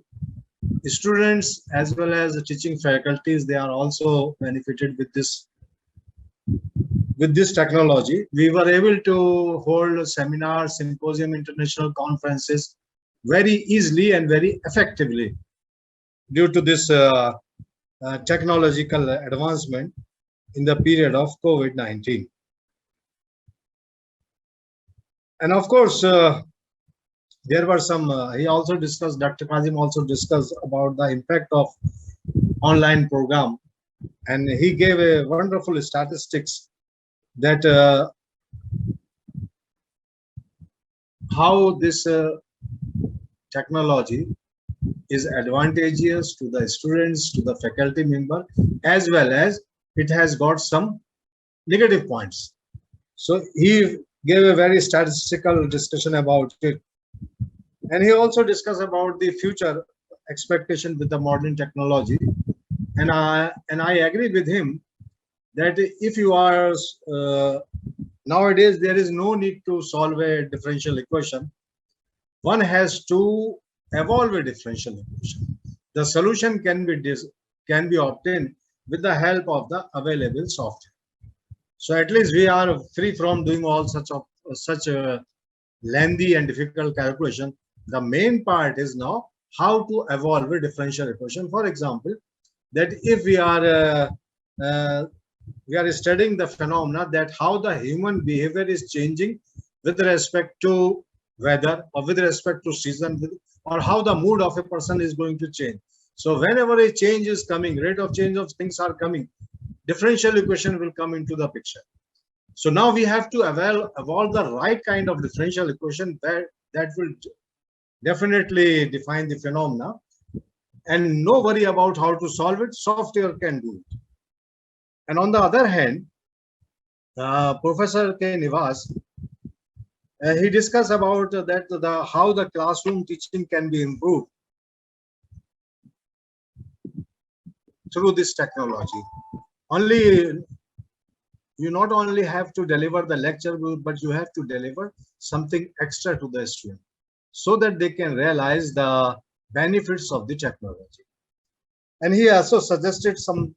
Students as well as the teaching faculties, they are also benefited with this technology. We were able to hold seminars, symposium, international conferences very easily and very effectively due to this technological advancement in the period of COVID-19. And of course, there were some, he also discussed, Dr. Kazim also discussed about the impact of online program. And he gave a wonderful statistics that how this technology is advantageous to the students, to the faculty member, as well as it has got some negative points. So he gave a very statistical discussion about it. And he also discussed about the future expectation with the modern technology, and I agree with him that if you are nowadays there is no need to solve a differential equation. One has to evolve a differential equation. The solution can be obtained with the help of the available software. So at least we are free from doing all such a lengthy and difficult calculation. The main part is now how to evolve a differential equation. For example, that if we are studying the phenomena that how the human behavior is changing with respect to weather or with respect to season, or how the mood of a person is going to change. So whenever a change is coming, rate of change of things are coming, differential equation will come into the picture. So now we have to evolve the right kind of differential equation that will definitely define the phenomena, and no worry about how to solve it, software can do it. And on the other hand, Professor K. Nivas, he discussed about how the classroom teaching can be improved through this technology. You not only have to deliver the lecture, but you have to deliver something extra to the student so that they can realize the benefits of the technology. And he also suggested something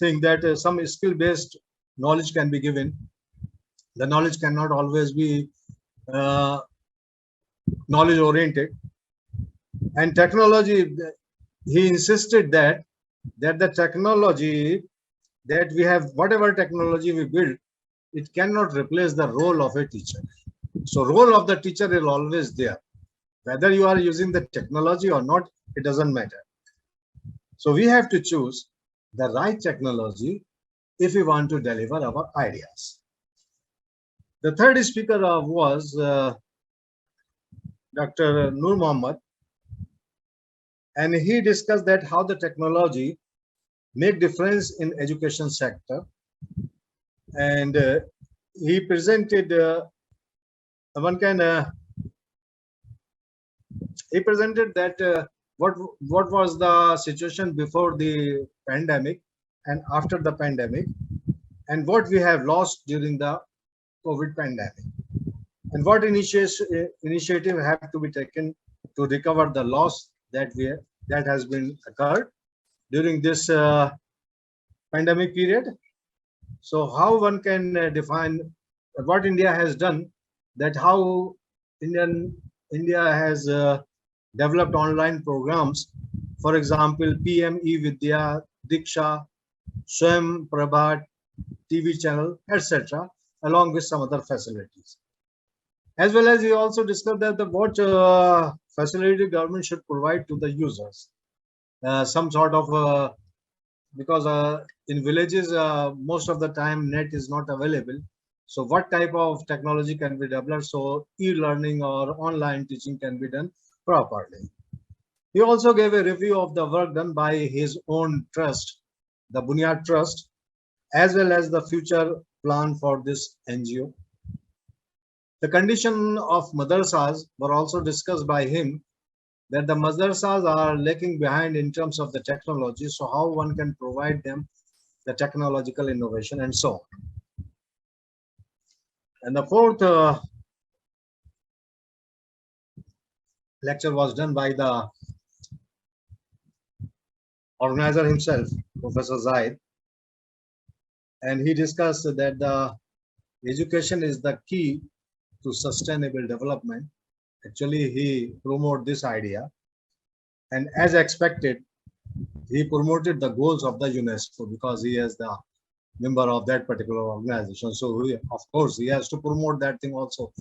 that some skill-based knowledge can be given. The knowledge cannot always be knowledge-oriented. And technology, he insisted that the technology that we have, whatever technology we build, it cannot replace the role of a teacher. So role of the teacher is always there. Whether you are using the technology or not, it doesn't matter. So we have to choose the right technology if we want to deliver our ideas. The third speaker was Dr. Noor Mohammed, and he discussed that how the technology make difference in education sector, and he presented he presented that what was the situation before the pandemic and after the pandemic, and what we have lost during the COVID pandemic, and what initiative have to be taken to recover the loss that has been occurred during this pandemic period. So how one can define what India has done, that how India has developed online programs, for example, PM E-Vidya, Diksha, Swam Prabhat, TV channel, etc., along with some other facilities. As well as we also discussed that what facility government should provide to the users. Some sort of, because in villages, most of the time net is not available. So what type of technology can be developed so e-learning or online teaching can be done properly. He also gave a review of the work done by his own trust, the Bunyad Trust, as well as the future plan for this NGO. The condition of madrasas were also discussed by him, that the madrasas are lagging behind in terms of the technology, so how one can provide them the technological innovation and so on. And the fourth lecture was done by the organizer himself, Professor Zaheer, and he discussed that the education is the key to sustainable development. Actually, he promoted this idea, and as expected, he promoted the goals of the UNESCO because he is the member of that particular organization. So of course, he has to promote that thing also.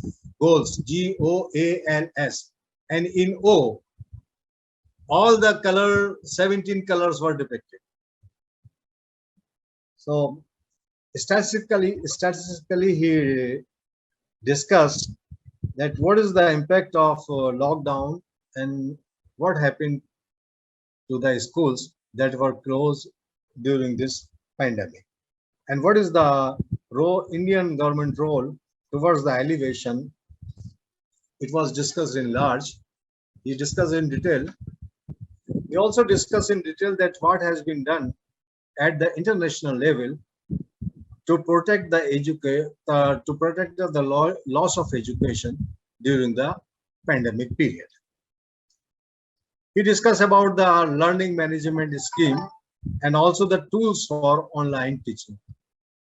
Goals, G-O-A-L-S, and in O, all the 17 colors were depicted. So statistically, he discussed that what is the impact of lockdown and what happened to the schools that were closed during this pandemic, and what is the Indian government role towards the elevation. It was discussed in large. He discussed in detail We also discuss in detail that what has been done at the international level to protect the loss of education during the pandemic period. We discuss about the learning management scheme and also the tools for online teaching.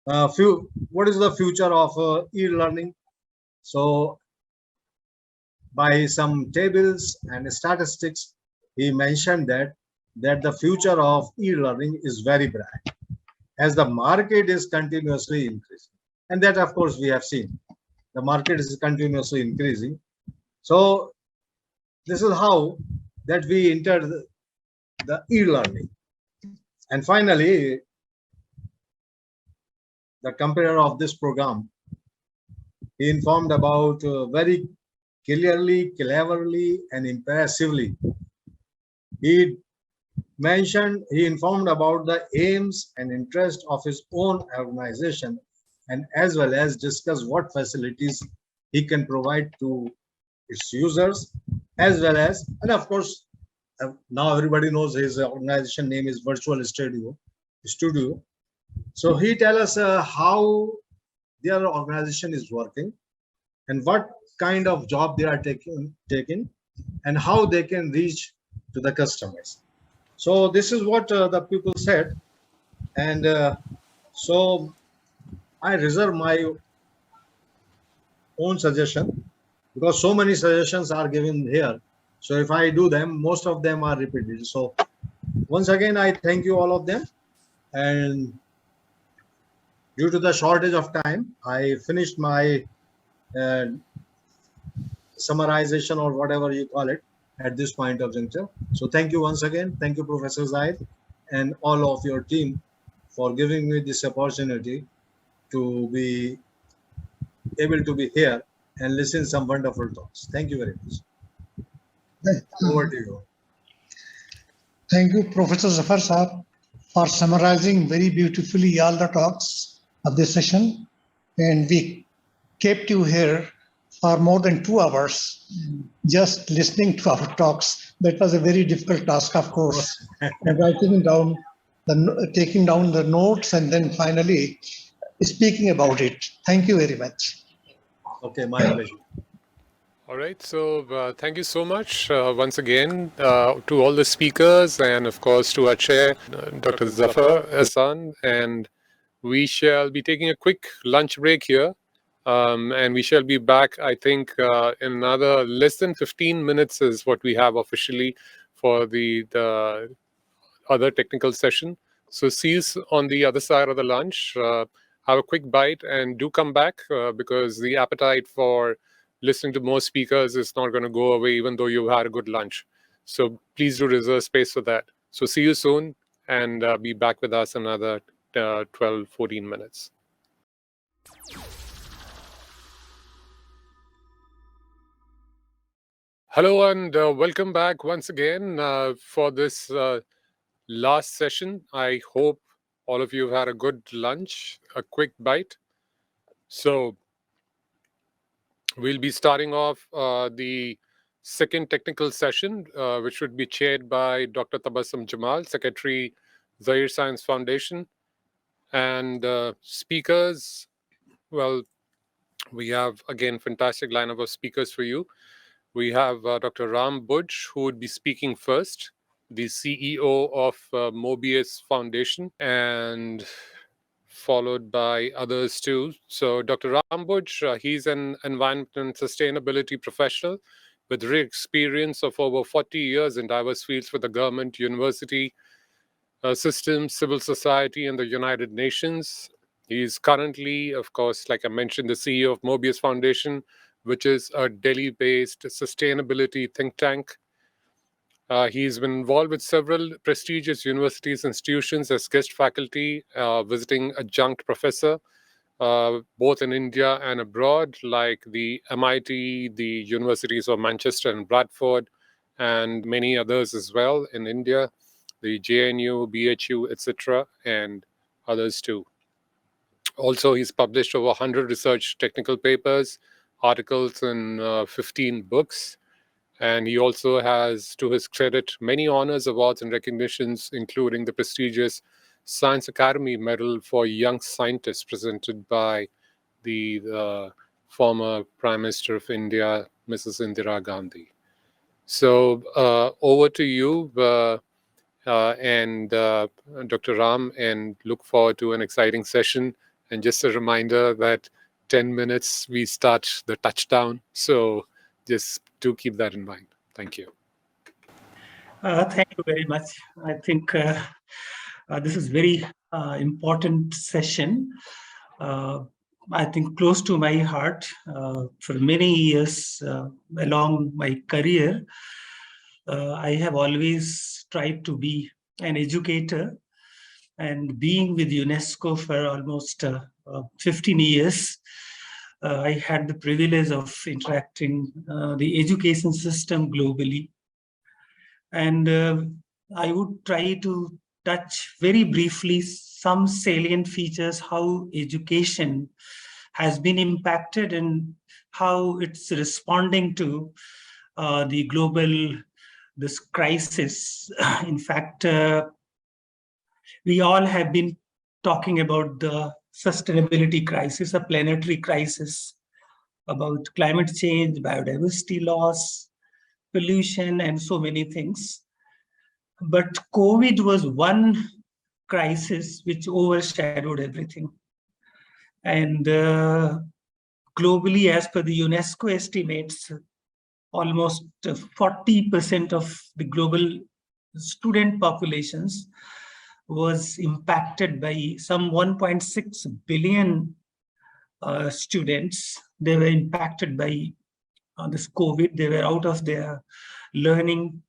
What is the future of e-learning? So by some tables and statistics, he mentioned that the future of e-learning is very bright as the market is continuously increasing. And that, of course, we have seen. The market is continuously increasing. So this is how that we entered the e-learning. And finally, the comparator of this program, he informed about very clearly, cleverly, and impressively. He informed about the aims and interests of his own organization, and as well as discuss what facilities he can provide to its users, as well as, and of course, now everybody knows his organization name is Virtual Studio. So he tell us how their organization is working and what kind of job they are taking, and how they can reach to the customers. So this is what the people said, and so I reserve my own suggestion because so many suggestions are given here. So if I do them, most of them are repeated. So once again, I thank you all of them, and due to the shortage of time, I finished my summarization or whatever you call it at this point of juncture. So thank you once again. Thank you, Professor Zaheer, and all of your team for giving me this opportunity to be able to be here and listen some wonderful talks. Thank you very much. Over to you. Thank you, Professor Zaheer Saab, for summarizing very beautifully all the talks of this session. And we kept you here for more than 2 hours just listening to our talks. That was a very difficult task, of course. And taking down the notes and then finally speaking about it. Thank you very much. Okay, my pleasure. All right, so thank you so much once again to all the speakers and of course to our chair, Dr. Zaheer Science. And we shall be taking a quick lunch break here. And we shall be back, I think, in another less than 15 minutes is what we have officially for the other technical session. So see you on the other side of the lunch. Have a quick bite and do come back because the appetite for listening to more speakers is not going to go away even though you've had a good lunch. So please do reserve space for that. So see you soon and be back with us another 12, 14 minutes. Hello and welcome back once again for this last session. I hope all of you have had a good lunch, a quick bite. So we'll be starting off the second technical session, which would be chaired by Dr. Tabassum Jamal, Secretary, Zaheer Science Foundation. And speakers, well, we have, again, fantastic lineup of speakers for you. We have Dr. Ram Budge, who would be speaking first, the CEO of Mobius Foundation, and followed by others too. So Dr. Ram Budge, he's an environment and sustainability professional with rich experience of over 40 years in diverse fields with the government, university, systems, civil society, and the United Nations. He's currently, of course, like I mentioned, the CEO of Mobius Foundation, which is a Delhi-based sustainability think tank. He's been involved with several prestigious universities, institutions as guest faculty, visiting adjunct professor, both in India and abroad, like the MIT, the universities of Manchester and Bradford, and many others as well in India, the JNU, BHU, etc., and others too. Also, he's published over 100 research technical papers, articles in 15 books, And he also has, to his credit, many honors, awards, and recognitions, including the prestigious Science Academy Medal for Young Scientists presented by the former Prime Minister of India, Mrs. Indira Gandhi. So over to you and Dr. Ram, and look forward to an exciting session. And just a reminder that 10 minutes we start the touchdown. So just do keep that in mind. Thank you. Thank you very much. I think this is very important session. I think close to my heart. For many years along my career, I have always tried to be an educator, and being with UNESCO for almost 15 years, I had the privilege of interacting the education system globally. And I would try to touch very briefly some salient features, how education has been impacted and how it's responding to the global, this crisis. In fact, we all have been talking about the sustainability crisis, a planetary crisis, about climate change, biodiversity loss, pollution, and so many things. But COVID was one crisis which overshadowed everything. And globally, as per the UNESCO estimates, almost 40% of the global student populations was impacted by some 1.6 billion students. They were impacted by this COVID. They were out of their learning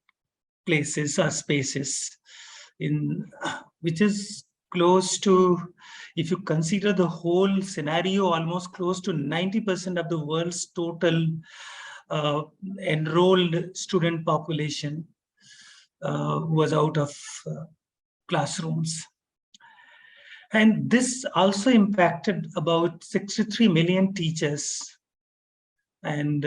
places or spaces, which is close to, if you consider the whole scenario, almost close to 90% of the world's total enrolled student population was out of classrooms. And this also impacted about 63 million teachers. And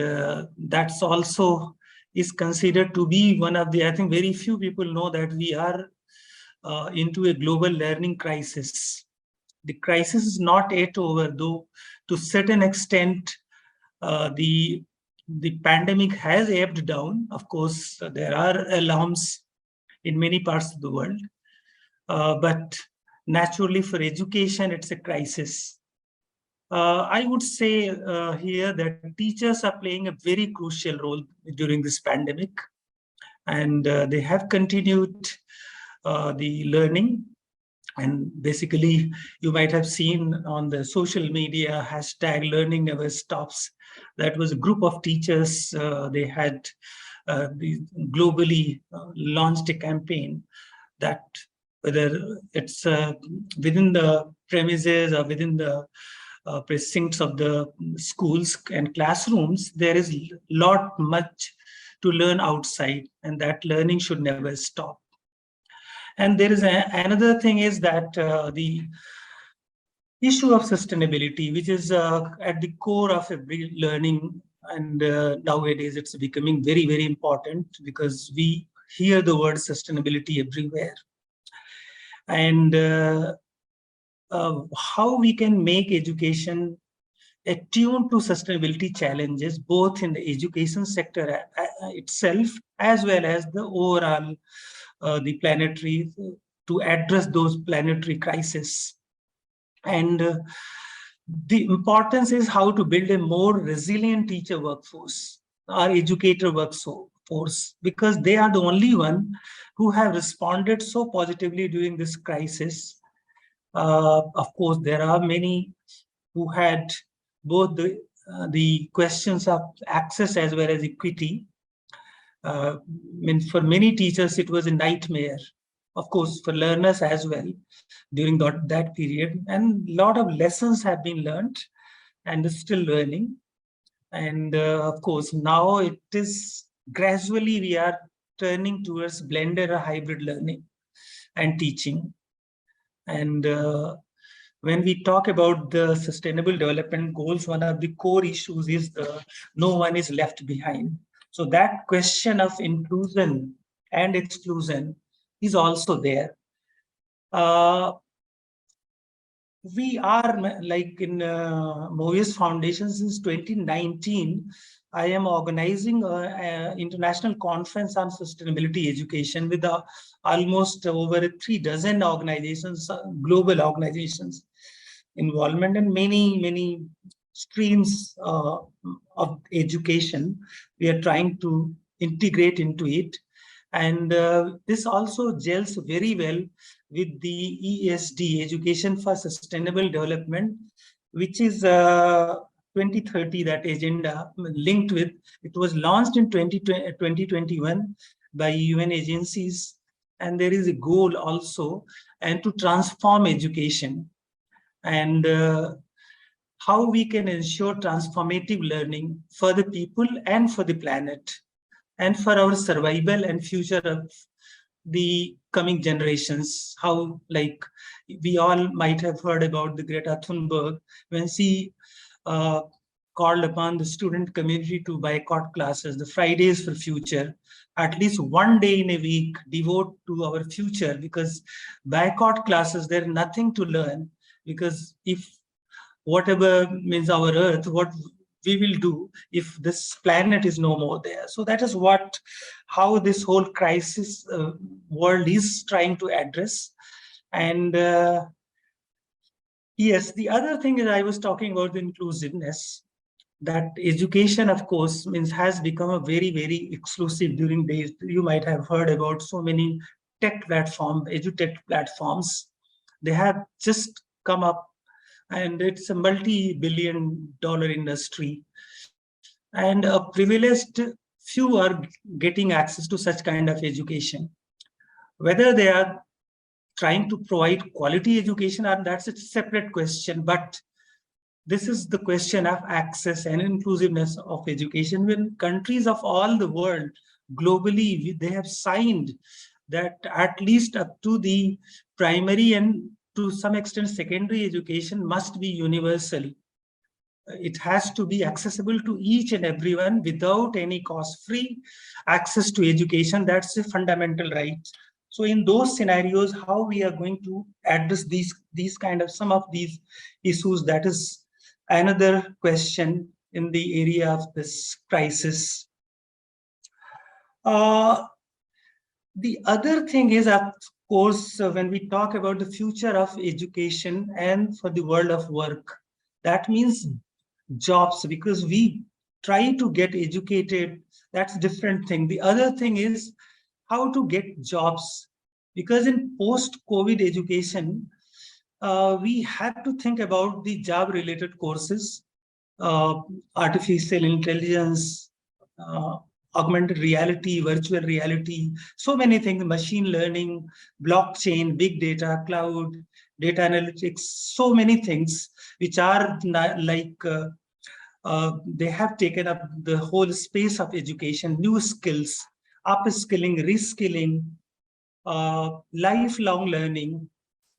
that's also is considered to be one of the, I think very few people know that we are into a global learning crisis. The crisis is not yet over, though to a certain extent, the pandemic has ebbed down. Of course, there are alarms in many parts of the world, but naturally for education, it's a crisis. I would say here that teachers are playing a very crucial role during this pandemic, and they have continued the learning. And basically, you might have seen on the social media hashtag learning never stops. That was a group of teachers. They had globally launched a campaign that, whether it's within the premises or within the precincts of the schools and classrooms, there is much to learn outside, and that learning should never stop. And there is another thing is that the issue of sustainability, which is at the core of every learning, and nowadays it's becoming very, very important because we hear the word sustainability everywhere. And how we can make education attuned to sustainability challenges, both in the education sector itself, as well as the overall, the planetary, to address those planetary crises. And the importance is how to build a more resilient teacher workforce, or educator workforce, because they are the only one who have responded so positively during this crisis. Of course, there are many who had both the questions of access as well as equity. I mean, for many teachers, it was a nightmare. Of course, for learners as well during that period. And a lot of lessons have been learned and still learning. And of course, now it is gradually we are turning towards blended or hybrid learning and teaching. And when we talk about the Sustainable Development Goals, one of the core issues is no one is left behind. So that question of inclusion and exclusion is also there. We are like in Movies Foundation since 2019. I am organizing an international conference on sustainability education with almost over 36 organizations, global organizations involvement, and many streams of education we are trying to integrate into it. And this also gels very well with the ESD, Education for Sustainable Development, which is 2030, that agenda linked with. It was launched in 2021 by UN agencies, and there is a goal also, and to transform education, and how we can ensure transformative learning for the people and for the planet, and for our survival and future of the coming generations. How, like, we all might have heard about the Greta Thunberg, when she called upon the student community to boycott classes, the Fridays for Future, at least one day in a week, devote to our future, because boycott classes, there's nothing to learn, because if whatever means our earth, what we will do if this planet is no more there. So that is how this whole crisis world is trying to address. And yes, the other thing is, I was talking about the inclusiveness, that education, of course, has become a very exclusive during days. You might have heard about so many tech platforms, edutech platforms. They have just come up, and it's a multi-billion-dollar industry. And a privileged few are getting access to such kind of education. Whether they are trying to provide quality education, or that's a separate question, but this is the question of access and inclusiveness of education. When countries of all the world globally, they have signed that at least up to the primary and to some extent secondary education must be universal. It has to be accessible to each and everyone without any cost. Free access to education, that's a fundamental right. So in those scenarios, how we are going to address these kind of some of these issues, that is another question in the area of this crisis. The other thing is, of course, when we talk about the future of education and for the world of work, that means jobs, because we try to get educated, that's a different thing. The other thing is how to get jobs, because in post-COVID education, we have to think about the job-related courses, artificial intelligence, augmented reality, virtual reality, so many things, machine learning, blockchain, big data, cloud, data analytics, so many things which are like, they have taken up the whole space of education, new skills, upskilling, reskilling, lifelong learning,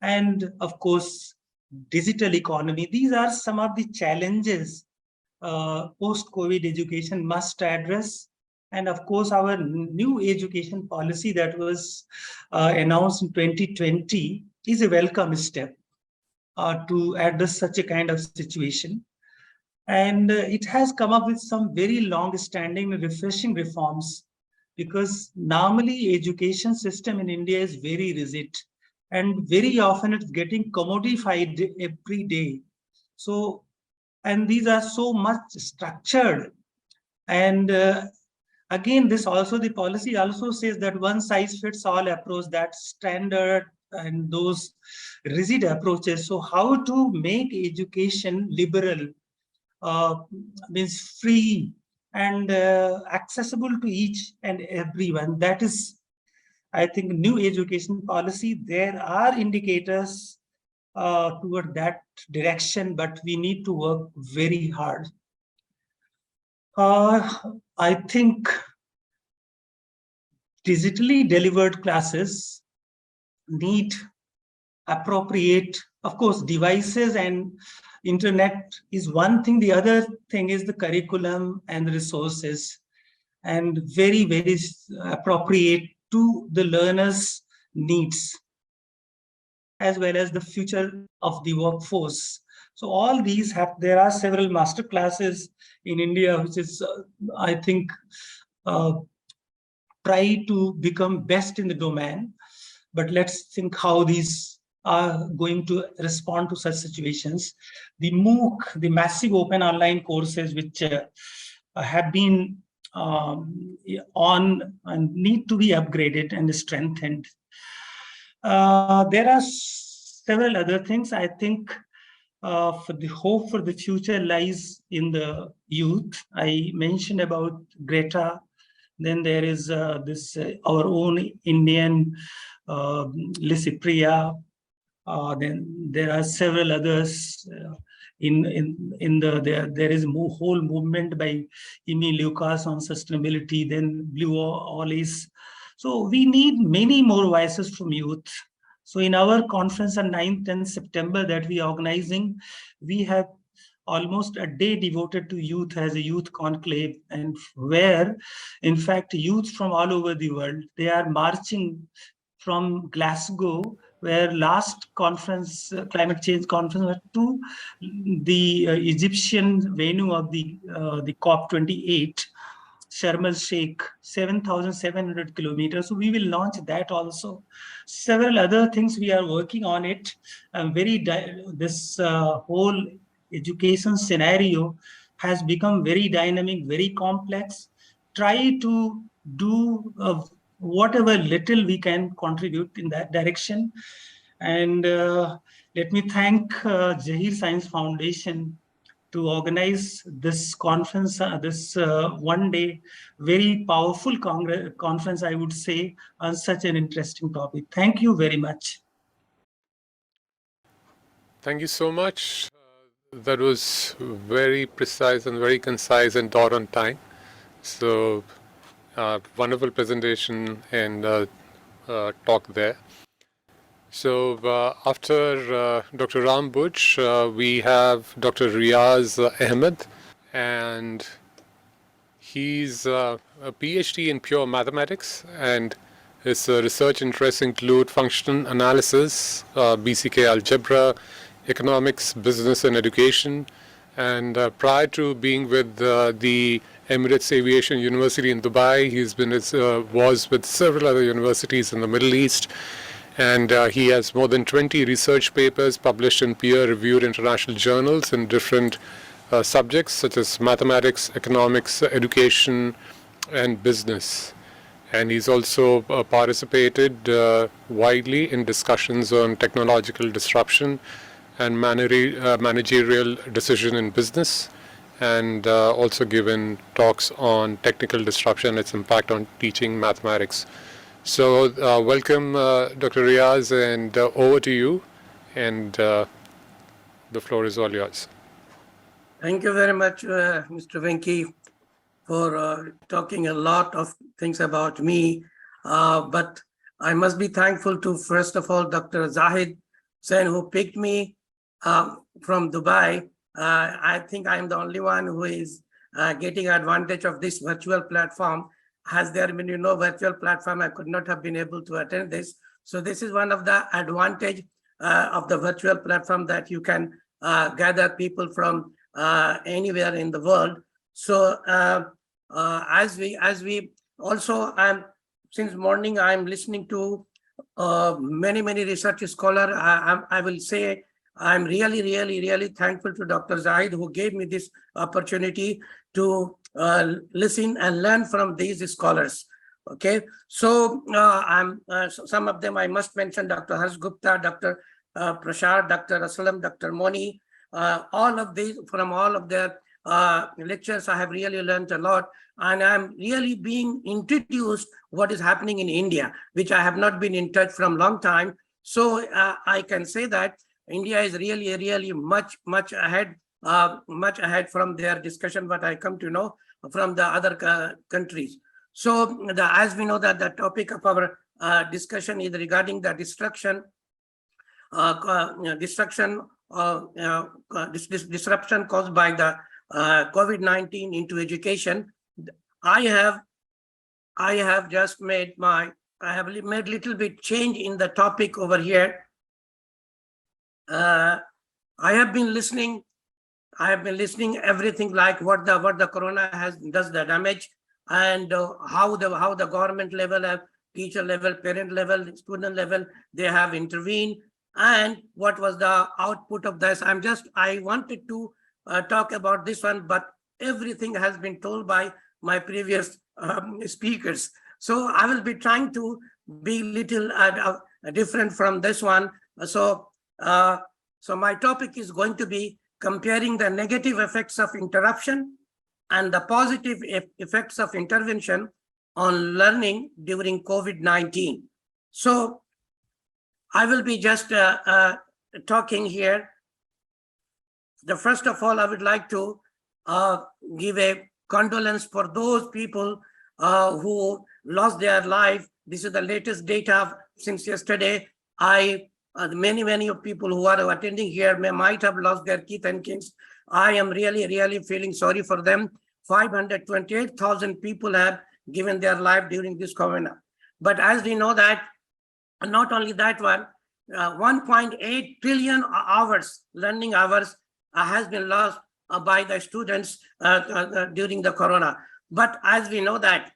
and of course, digital economy. These are some of the challenges post-COVID education must address. And of course, our new education policy that was announced in 2020 is a welcome step to address such a kind of situation. And it has come up with some very long-standing, refreshing reforms, because normally education system in India is very rigid, and very often it's getting commodified every day. So, and these are so much structured. And again, this also, the policy also says that one size fits all approach, that standard and those rigid approaches. So how to make education liberal, means free and accessible to each and everyone. That is, I think, new education policy. There are indicators toward that direction, but we need to work very hard. I think digitally delivered classes need appropriate, of course, devices, and internet is one thing. The other thing is the curriculum and the resources. and very, very appropriate to the learners' needs, as well as the future of the workforce. So all these have, there are several master classes in India, which is, I think, try to become best in the domain. But let's think how these are going to respond to such situations. The MOOC, the massive open online courses, which have been on and need to be upgraded and strengthened. There are several other things. I think for the hope for the future lies in the youth. I mentioned about Greta. Then there is this our own Indian Lysipriya. Then there are several others. There is a whole movement by Amy Lucas on sustainability. Then Blue Allies. So we need many more voices from youth. So in our conference on 9th and September that we are organizing, we have almost a day devoted to youth as a youth conclave, and where, in fact, youth from all over the world, they are marching from Glasgow, where last conference, climate change conference, was to the Egyptian venue of the COP28. Sharm el-Sheikh, 7,700 kilometers. So we will launch that also. Several other things we are working on it. This whole education scenario has become very dynamic, very complex. Try to do whatever little we can contribute in that direction. And let me thank Zaheer Science Foundation to organize this conference, this one-day, very powerful conference, I would say, on such an interesting topic. Thank you very much. Thank you so much. That was very precise and very concise and dot on time. So, wonderful presentation and talk there. So after Dr. Ram Buch, we have Dr. Riaz Ahmed, and he's a PhD in pure mathematics, and his research interests include function analysis, BCK algebra, economics, business and education. And prior to being with the Emirates Aviation University in Dubai, he's been was with several other universities in the Middle East. And he has more than 20 research papers published in peer-reviewed international journals in different subjects such as mathematics, economics, education, and business. And he's also participated widely in discussions on technological disruption and managerial decision in business, and also given talks on technical disruption and its impact on teaching mathematics. So welcome, Dr. Riaz, and over to you, and the floor is all yours. Thank you very much, Mr. Venki, for talking a lot of things about me. But I must be thankful to, first of all, Dr. Zaheer Science, who picked me from Dubai. I think I'm the only one who is getting advantage of this virtual platform. Has there been virtual platform, I could not have been able to attend this. So this is one of the advantage of the virtual platform, that you can gather people from anywhere in the world. So as we also, since morning, I'm listening to many research scholars. I will say I'm really thankful to Dr. Zaheer, who gave me this opportunity to listen and learn from these scholars. Okay, so some of them I must mention: Dr. Harsh Gupta, Dr. Prashad, Dr. Aslam, Dr. Moni. All of these, from all of their lectures, I have really learned a lot, and I'm really being introduced what is happening in India, which I have not been in touch from long time. So I can say that India is really much ahead from their discussion, what I come to know from the other countries. So as we know that the topic of our discussion is regarding the disruption caused by the COVID-19 into education. I have I have just made I have made little bit change in the topic over here. I have been listening everything like what the corona does the damage, and how the government level, teacher level, parent level, student level, they have intervened, and what was the output of this. I wanted to talk about this one, but everything has been told by my previous speakers. So I will be trying to be little different from this one. So my topic is going to be comparing the negative effects of interruption and the positive effects of intervention on learning during COVID-19. So I will be just talking here. First of all, I would like to give a condolence for those people who lost their life. This is the latest data since yesterday. Many of people who are attending here might have lost their kith and kins. I am really feeling sorry for them. 528,000 people have given their life during this corona. But as we know that, not only that one, 1.8 trillion hours, learning hours, has been lost by the students during the corona. But as we know that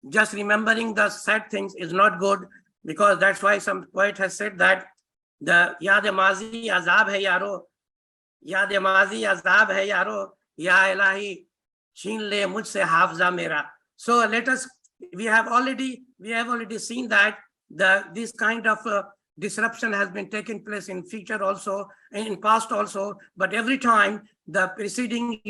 just remembering the sad things is not good, because that's why some poet has said that the yaad-e-mazi azab hai yaro, yaad-e-mazi azab hai yaro, ya ilahi chhin le mujhse hafza mera. So we have already seen that this kind of disruption has been taking place in future also, in past also, but every time the preceding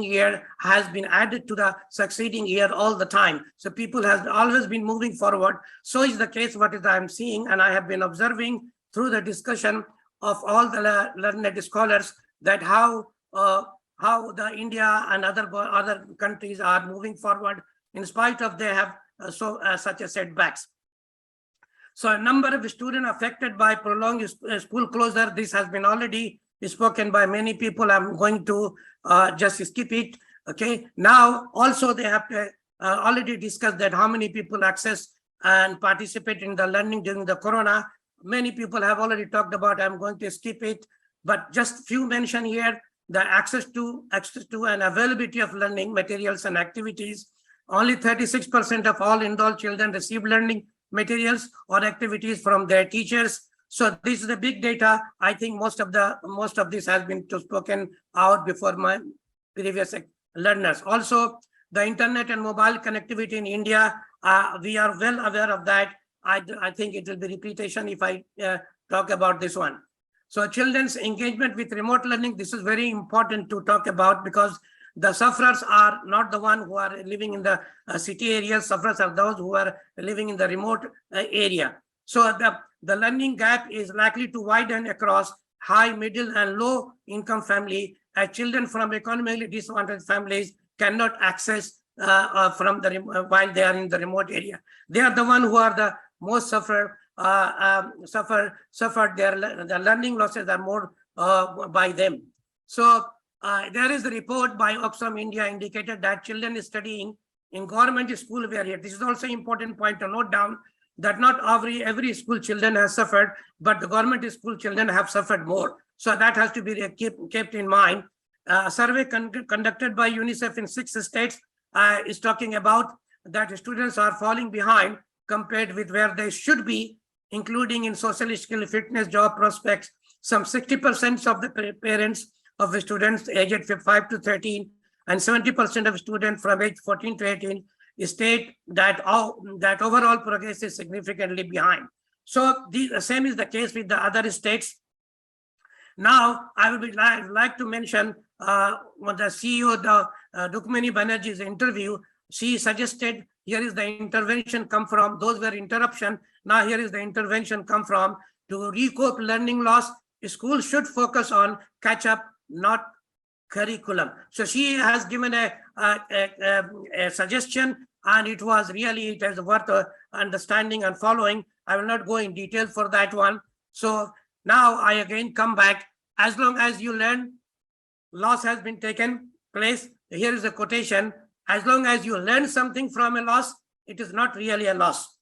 year has been added to the succeeding year all the time. So people have always been moving forward. So is the case what I'm seeing, and I have been observing through the discussion of all the learned scholars that how the India and other countries are moving forward in spite of they have such a setbacks. So a number of students affected by prolonged school closure, this has been already spoken by many people. I'm going to just skip it. Okay. Now also they have already discussed that how many people access and participate in the learning during the corona. Many people have already talked about. I'm going to skip it, but just few mention here: the access to and availability of learning materials and activities. Only 36% of all enrolled children receive learning materials or activities from their teachers. So this is the big data. I think most of this has been spoken out before my previous learners. Also, the internet and mobile connectivity in India, we are well aware of that. I think it will be repetition if I talk about this one. So children's engagement with remote learning, this is very important to talk about, because the sufferers are not the one who are living in the city areas. Sufferers are those who are living in the remote area. So the learning gap is likely to widen across high, middle, and low income family, as children from economically disadvantaged families cannot access while they are in the remote area. They are the one who are the most suffered. The learning losses are more by them. So there is a report by Oxfam India indicated that children studying in government school were here. This is also an important point to note down, that not every school children has suffered, but the government school children have suffered more. So that has to be kept in mind. A survey conducted by UNICEF in 6 states is talking about that students are falling behind compared with where they should be, including in social skill, fitness, job prospects. Some 60% of the parents of the students aged 5 to 13 and 70% of students from age 14 to 18 state that overall progress is significantly behind. So the same is the case with the other states. Now, I would like to mention what the CEO, Rukmini Banerjee's interview. She suggested here is the intervention come from. Those were interruption. Now here is the intervention come from. To recoup learning loss, schools should focus on catch up, not curriculum. So she has given a suggestion, and it was worth understanding and following. I will not go in detail for that one. So now I again come back. As long as you learn, loss has been taken place, here is a quotation, as long as you learn something from a loss, it is not really a loss.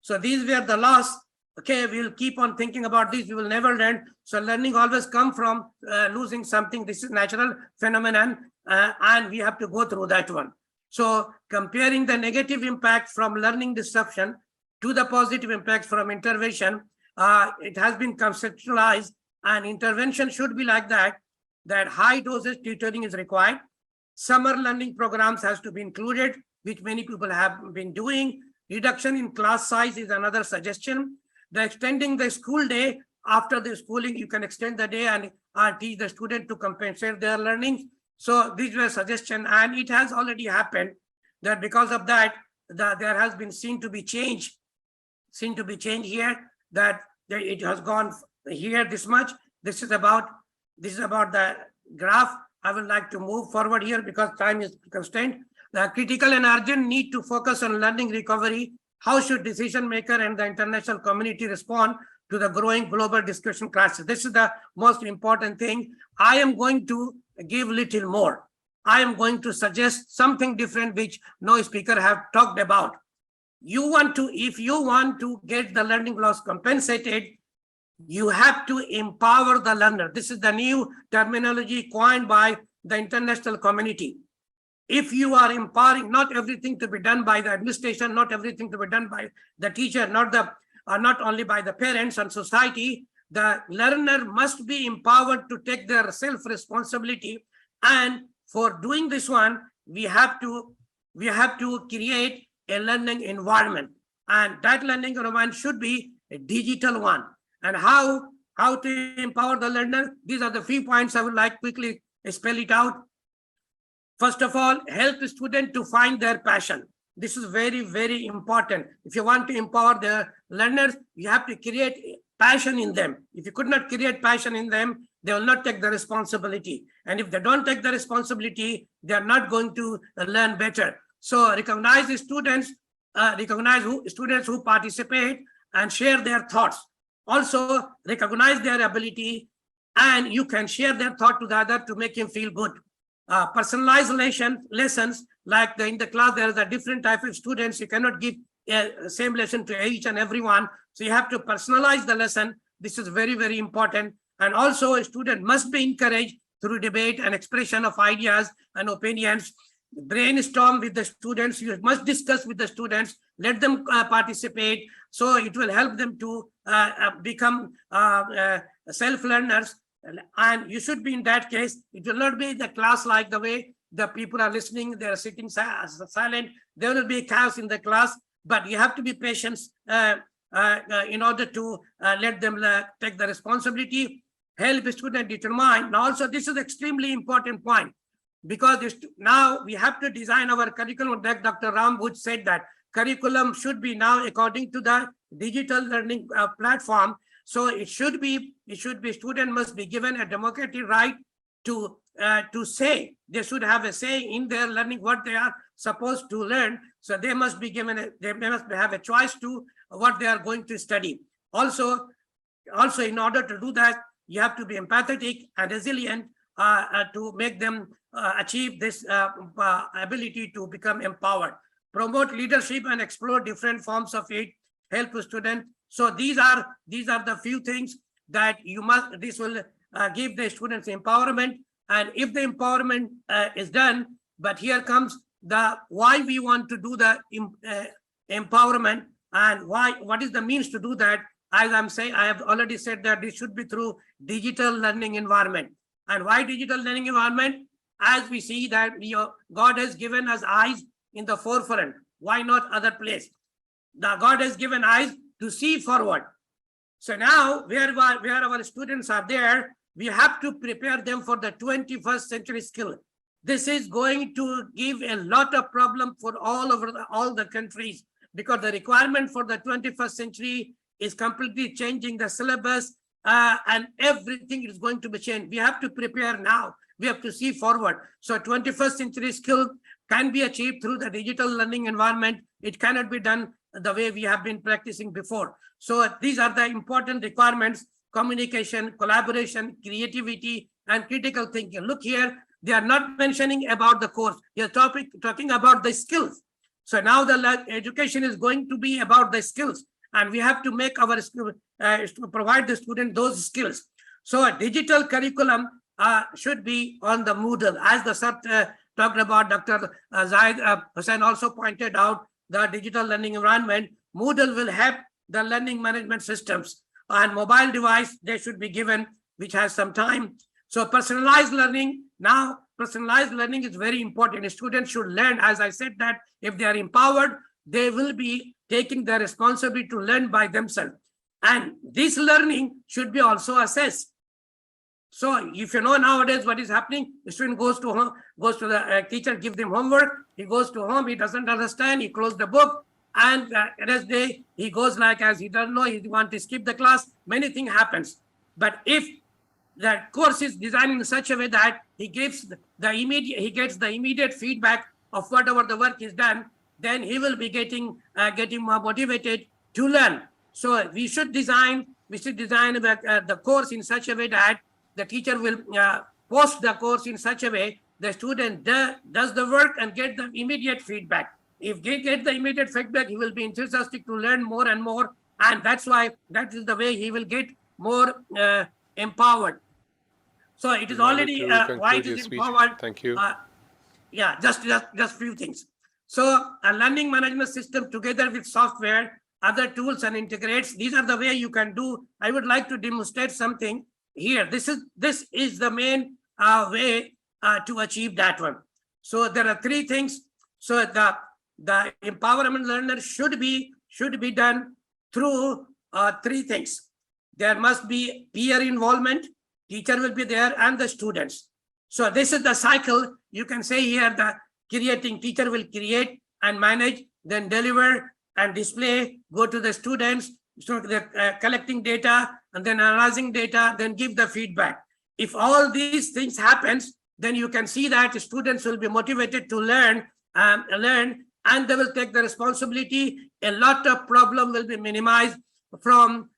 So these were the loss. Okay, we'll keep on thinking about this. We will never learn. So learning always come from losing something. This is natural phenomenon, and we have to go through that one. So comparing the negative impact from learning disruption to the positive impacts from intervention, it has been conceptualized, and intervention should be like that high dosage tutoring is required. Summer learning programs has to be included, which many people have been doing. Reduction in class size is another suggestion. The extending the school day after the schooling, you can extend the day and teach the student to compensate their learning. So these were suggestions, and it has already happened that because of that, there has been seen to be change here, that it has gone here this much. This is about the graph. I would like to move forward here because time is constrained. The critical and urgent need to focus on learning recovery. How should decision maker and the international community respond to the growing global discussion crisis? This is the most important thing. I am going to give little more. I am going to suggest something different which no speaker have talked about. If you want to get the learning loss compensated, you have to empower the learner. This is the new terminology coined by the international community. If you are empowering, not everything to be done by the administration, not everything to be done by the teacher, not only by the parents and society, the learner must be empowered to take their self-responsibility. And for doing this one, we have to create a learning environment, and that learning environment should be a digital one. And how to empower the learner? These are the few points I would like quickly spell it out. First of all, help the student to find their passion. This is very, very important. If you want to empower the learners, you have to create passion in them. If you could not create passion in them, they will not take the responsibility. And if they don't take the responsibility, they are not going to learn better. So recognize the students, students who participate and share their thoughts. Also recognize their ability, and you can share their thought to the other to make him feel good. Personalized lessons, like in the class, there is a different type of students. You cannot give same lesson to each and everyone. So you have to personalize the lesson. This is very, very important. And also a student must be encouraged through debate and expression of ideas and opinions. Brainstorm with the students. You must discuss with the students. Let them participate. So it will help them to become self-learners. And you should be in that case. It will not be the class like the way the people are listening. They are sitting silent. There will be chaos in the class, but you have to be patient in order to let them take the responsibility. Help the student determine. Now also, this is extremely important point, because now we have to design our curriculum. Like Dr. Ram Bhuj said that curriculum should be now according to the digital learning platform. So it should be student must be given a democratic right to say. They should have a say in their learning, what they are supposed to learn. So they must be given they must have a choice to what they are going to study. Also in order to do that, you have to be empathetic and resilient to make them achieve this ability to become empowered. Promote leadership and explore different forms of it. Help a student. So these are the few things that you must. This will give the students empowerment. And if the empowerment is done, but here comes the why we want to do the empowerment, and what is the means to do that. As I'm saying, I have already said that this should be through digital learning environment. And why digital learning environment? As we see that God has given us eyes in the forefront. Why not other place? God has given eyes to see forward. So now where our students are there, we have to prepare them for the 21st century skill. This is going to give a lot of problem for all the countries, because the requirement for the 21st century is completely changing the syllabus, and everything is going to be changed. We have to prepare now. We have to see forward. So 21st century skill can be achieved through the digital learning environment. It cannot be done the way we have been practicing before. So these are the important requirements: communication, collaboration, creativity, and critical thinking. Look here, They are not mentioning about the course. They are talking about the skills. So now the education is going to be about the skills, and we have to make our provide the student those skills. So a digital curriculum should be on the Moodle, as the sub talked about. Dr. Zaheer Hussain also pointed out the digital learning environment. Moodle will help the learning management systems, and mobile device they should be given, which has some time. So personalized learning, now personalized learning is very important. Students should learn, as I said, that if they are empowered, they will be taking the responsibility to learn by themselves. And this learning should be also assessed. So if you know nowadays what is happening, the student goes to home, goes to the teacher, give them homework. He goes to home, he doesn't understand, he closes the book, and next day he goes like as he doesn't know, he wants to skip the class. Many things happens. But if the course is designed in such a way that he gets the immediate feedback of whatever the work is done, then he will be getting more motivated to learn. So we should design the course in such a way that the teacher will post the course in such a way the student does the work and get the immediate feedback. If they get the immediate feedback, he will be enthusiastic to learn more and more, and that's why that is the way he will get more empowered. So it is already why it is empowered. Thank you. Yeah, just few things. So a learning management system together with software, other tools and integrates, these are the way you can do. I would like to demonstrate something here. This is the main way to achieve that one. So there are three things. So the empowerment learner should be done through three things. There must be peer involvement, teacher will be there, and the students. So this is the cycle. You can say here the teacher will create and manage, then deliver and display, go to the students, so they're collecting data and then analyzing data, then give the feedback. If all these things happens, then you can see that students will be motivated to learn, and they will take the responsibility. A lot of problem will be minimized from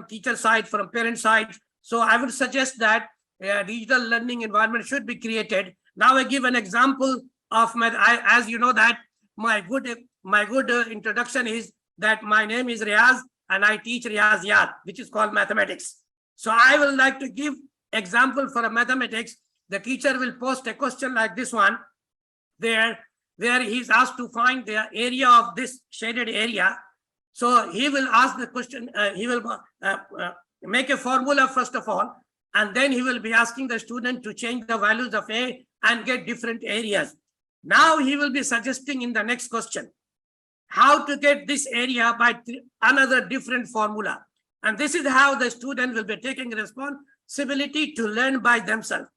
teacher side, from parent side. So I would suggest that a digital learning environment should be created. Now I give an example of as you know that my good introduction is that my name is Riaz and I teach Riyaziyat, which is called mathematics. So I will like to give example for a mathematics. The teacher will post a question like this one, where he's asked to find the area of this shaded area. So he will ask the question, he will make a formula first of all, and then he will be asking the student to change the values of A and get different areas. Now he will be suggesting in the next question how to get this area by another different formula. And this is how the student will be taking responsibility to learn by themselves.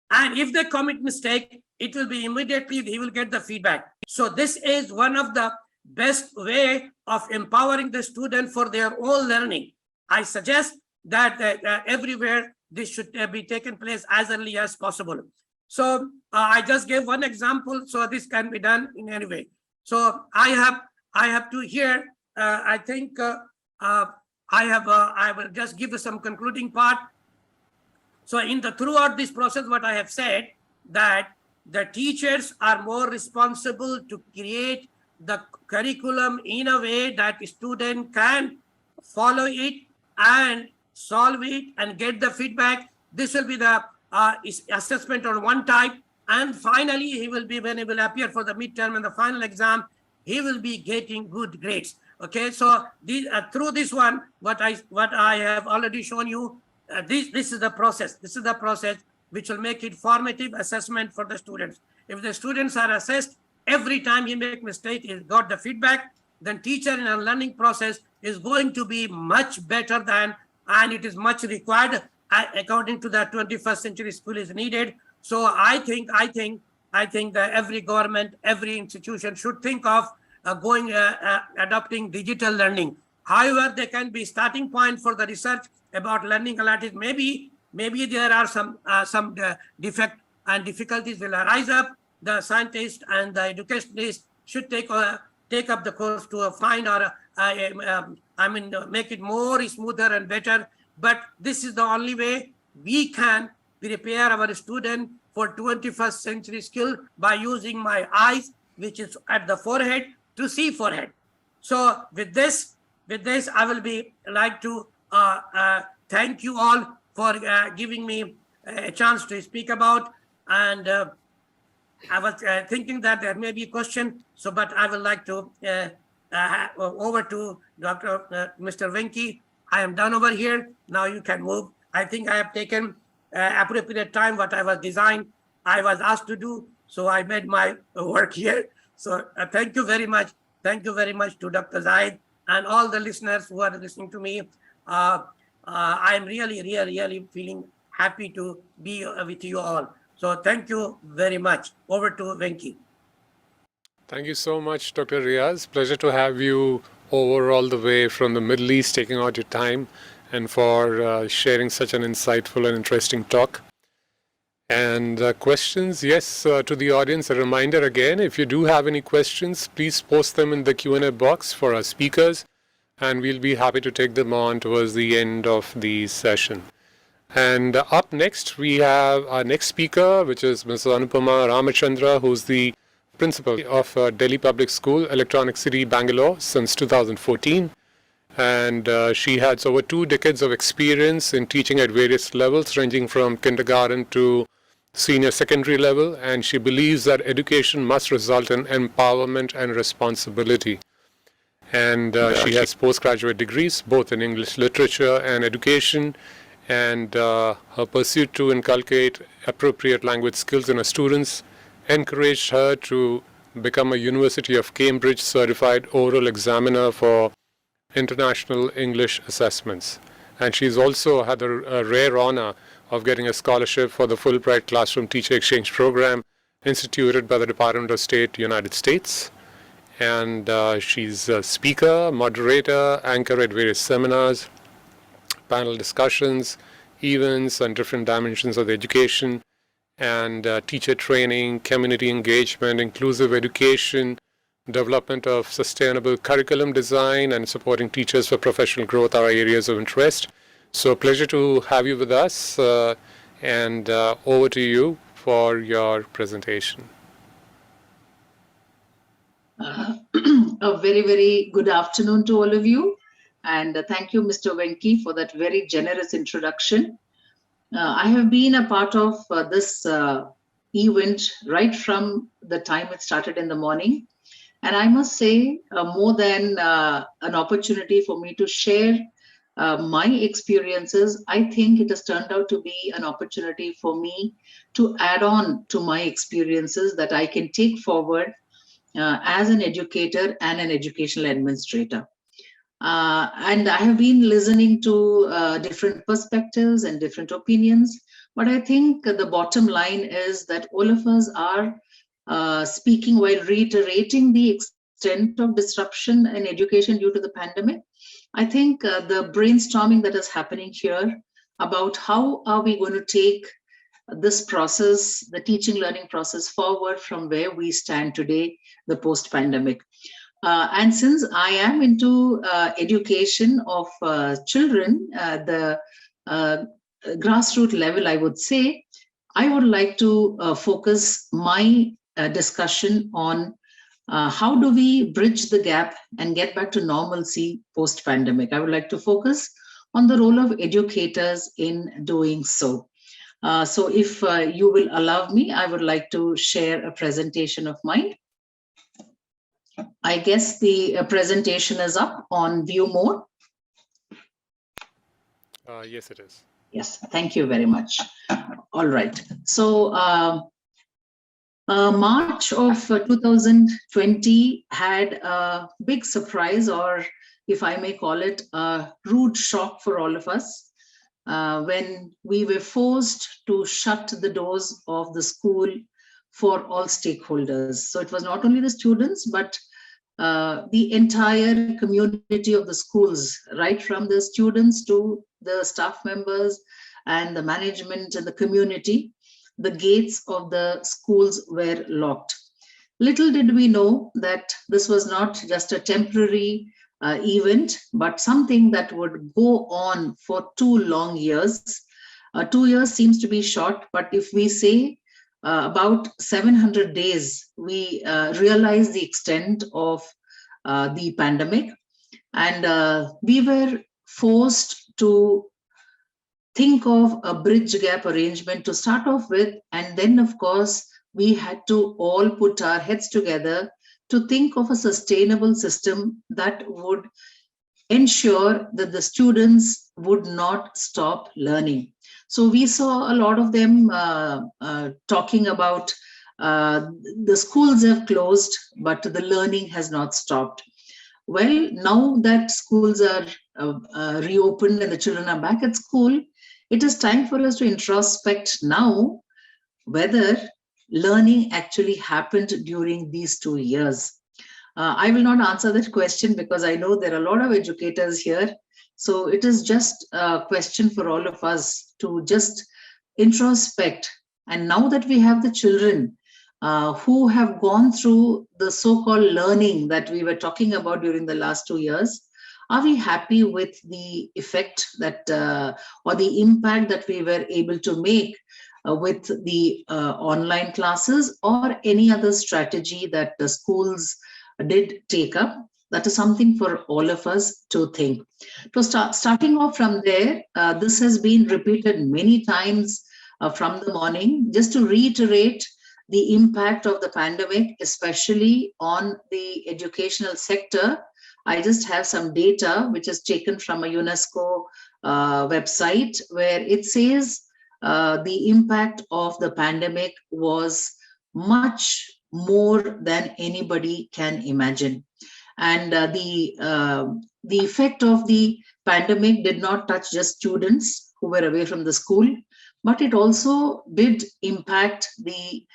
And if they commit mistake, it will be immediately, he will get the feedback. So this is one of the best way of empowering the student for their own learning. I suggest that everywhere this should be taken place as early as possible. So I just gave one example, so this can be done in any way. So I have to here, I think I will just give some concluding part. So throughout this process, what I have said, that the teachers are more responsible to create the curriculum in a way that student can follow it and solve it and get the feedback. This will be the assessment on one type, and finally he will be, when he will appear for the midterm and the final exam, he will be getting good grades. Okay, so through this one, what I have already shown you, this is the process. This is the process which will make it formative assessment for the students. If the students are assessed, every time he make mistake, he got the feedback, then teacher in a learning process is going to be much better than, and it is much required according to the 21st century school is needed. So I think that every government, every institution should think of adopting digital learning. However, there can be starting point for the research about learning analytics. Maybe there are some defect and difficulties will arise up. The scientists and the educationists should take up the course to find or make it more smoother and better. But this is the only way we can prepare our student for 21st century skill by using my eyes, which is at the forehead, to see forehead. So with this, I will be like to thank you all for giving me a chance to speak about. And I was thinking that there may be a question, so but I would like to over to Mr. Venki. I am done over here. Now you can move. I think I have taken appropriate time what I was asked to do. So I made my work here. So thank you very much. Thank you very much to Dr. Zaid and all the listeners who are listening to me. I'm really feeling happy to be with you all. So thank you very much. Over to Venki. Thank you so much, Dr. Riaz. Pleasure to have you over all the way from the Middle East, taking out your time and for sharing such an insightful and interesting talk. And questions, yes, to the audience, a reminder again, if you do have any questions, please post them in the Q&A box for our speakers, and we'll be happy to take them on towards the end of the session. And up next, we have our next speaker, which is Ms. Anupama Ramachandra, who's the principal of Delhi Public School, Electronic City, Bangalore, since 2014. And she has over 2 decades of experience in teaching at various levels, ranging from kindergarten to senior secondary level. And she believes that education must result in empowerment and responsibility. And she has postgraduate degrees, both in English literature and education. And her pursuit to inculcate appropriate language skills in her students encouraged her to become a University of Cambridge certified oral examiner for international English assessments. And she's also had the rare honor of getting a scholarship for the Fulbright Classroom Teacher Exchange Program instituted by the Department of State, United States. And she's a speaker, moderator, anchor at various seminars, panel discussions, events on different dimensions of the education, and teacher training, community engagement, inclusive education, development of sustainable curriculum design, and supporting teachers for professional growth are areas of interest. So pleasure to have you with us, and over to you for your presentation. A very good afternoon to all of you. And thank you, Mr. Venki, for that very generous introduction. I have been a part of this event right from the time it started in the morning. And I must say, more than an opportunity for me to share my experiences, I think it has turned out to be an opportunity for me to add on to my experiences that I can take forward as an educator and an educational administrator. And I have been listening to different perspectives and different opinions, but I think the bottom line is that all of us are speaking while reiterating the extent of disruption in education due to the pandemic. I think the brainstorming that is happening here about how are we going to take this process, the teaching learning process, forward from where we stand today, the post-pandemic. And since I am into education of children, the grassroots level, I would say, I would like to focus my discussion on how do we bridge the gap and get back to normalcy post-pandemic. I would like to focus on the role of educators in doing so. So if you will allow me, I would like to share a presentation of mine. I guess the presentation is up on view mode. Yes, it is. Yes, thank you very much. All right. So March of 2020 had a big surprise, or if I may call it, a rude shock for all of us when we were forced to shut the doors of the school for all stakeholders. So it was not only the students, but the entire community of the schools, right from the students to the staff members and the management and the community. The gates of the schools were locked. Little did we know that this was not just a temporary event, but something that would go on for 2 long years. 2 years seems to be short, but if we say about 700 days, we realize the extent of the pandemic. And we were forced to think of a bridge gap arrangement to start off with. And then, of course, we had to all put our heads together to think of a sustainable system that would ensure that the students would not stop learning. So we saw a lot of them talking about the schools have closed, but the learning has not stopped. Well, now that schools are reopened and the children are back at school, it is time for us to introspect now whether learning actually happened during these 2 years. I will not answer that question because I know there are a lot of educators here. So it is just a question for all of us to just introspect. And now that we have the children who have gone through the so-called learning that we were talking about during the last 2 years, are we happy with the effect that or the impact that we were able to make with the online classes or any other strategy that the schools did take up? That is something for all of us to think. So starting off from there, this has been repeated many times from the morning. Just to reiterate the impact of the pandemic, especially on the educational sector, I just have some data which is taken from a UNESCO website where it says the impact of the pandemic was much more than anybody can imagine. And the effect of the pandemic did not touch just students who were away from the school, but it also did impact the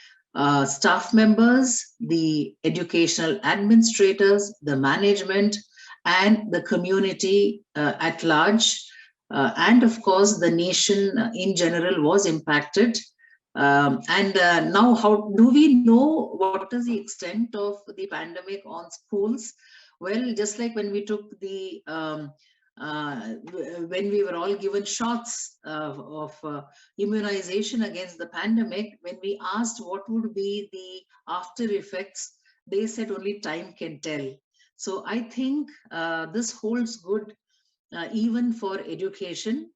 staff members, the educational administrators, the management, and the community at large. And of course, the nation in general was impacted. Now, how do we know what is the extent of the pandemic on schools? Well, just like when we took the when we were all given shots of immunization against the pandemic, when we asked what would be the after effects, they said only time can tell. So I think this holds good even for education,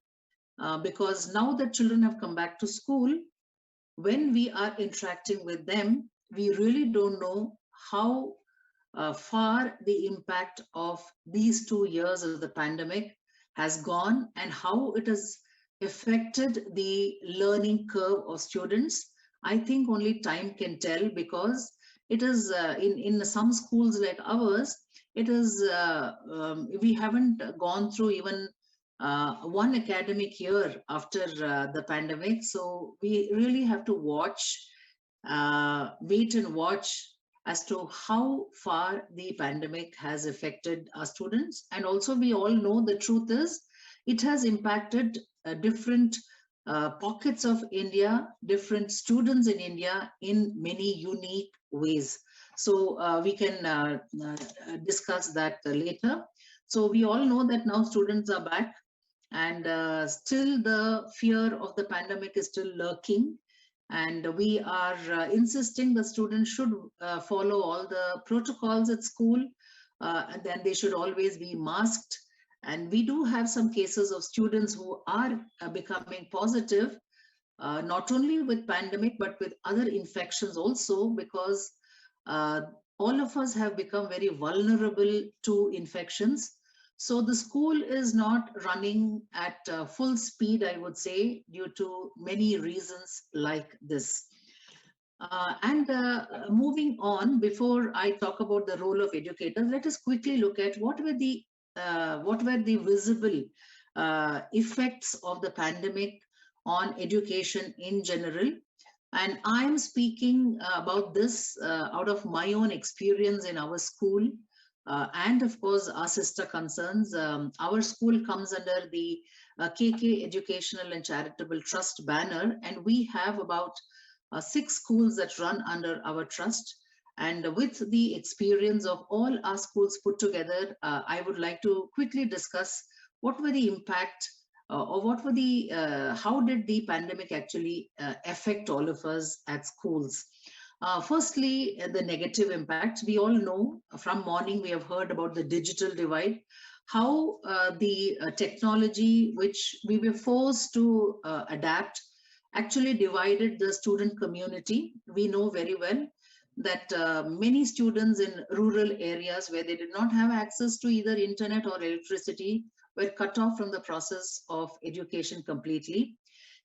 because now that children have come back to school, when we are interacting with them, we really don't know how far the impact of these 2 years of the pandemic has gone and how it has affected the learning curve of students. I think only time can tell, because it is in some schools like ours, it is we haven't gone through even one academic year after the pandemic. So we really have to watch, wait and watch as to how far the pandemic has affected our students. And also we all know the truth is it has impacted different pockets of India, different students in India in many unique ways. So we can discuss that later. So we all know that now students are back, and still the fear of the pandemic is still lurking. And we are insisting the students should follow all the protocols at school, and then they should always be masked. And we do have some cases of students who are becoming positive, not only with pandemic, but with other infections also, because all of us have become very vulnerable to infections. So the school is not running at full speed, I would say, due to many reasons like this. Moving on, before I talk about the role of educators, let us quickly look at what were the visible effects of the pandemic on education in general. And I'm speaking about this out of my own experience in our school. And of course, our sister concerns. Our school comes under the KK Educational and Charitable Trust banner, and we have about 6 schools that run under our trust. And with the experience of all our schools put together, I would like to quickly discuss what were the impact or what were the, how did the pandemic actually affect all of us at schools? Firstly, the negative impacts. We all know from morning we have heard about the digital divide, how the technology which we were forced to adapt actually divided the student community. We know very well that many students in rural areas where they did not have access to either internet or electricity were cut off from the process of education completely.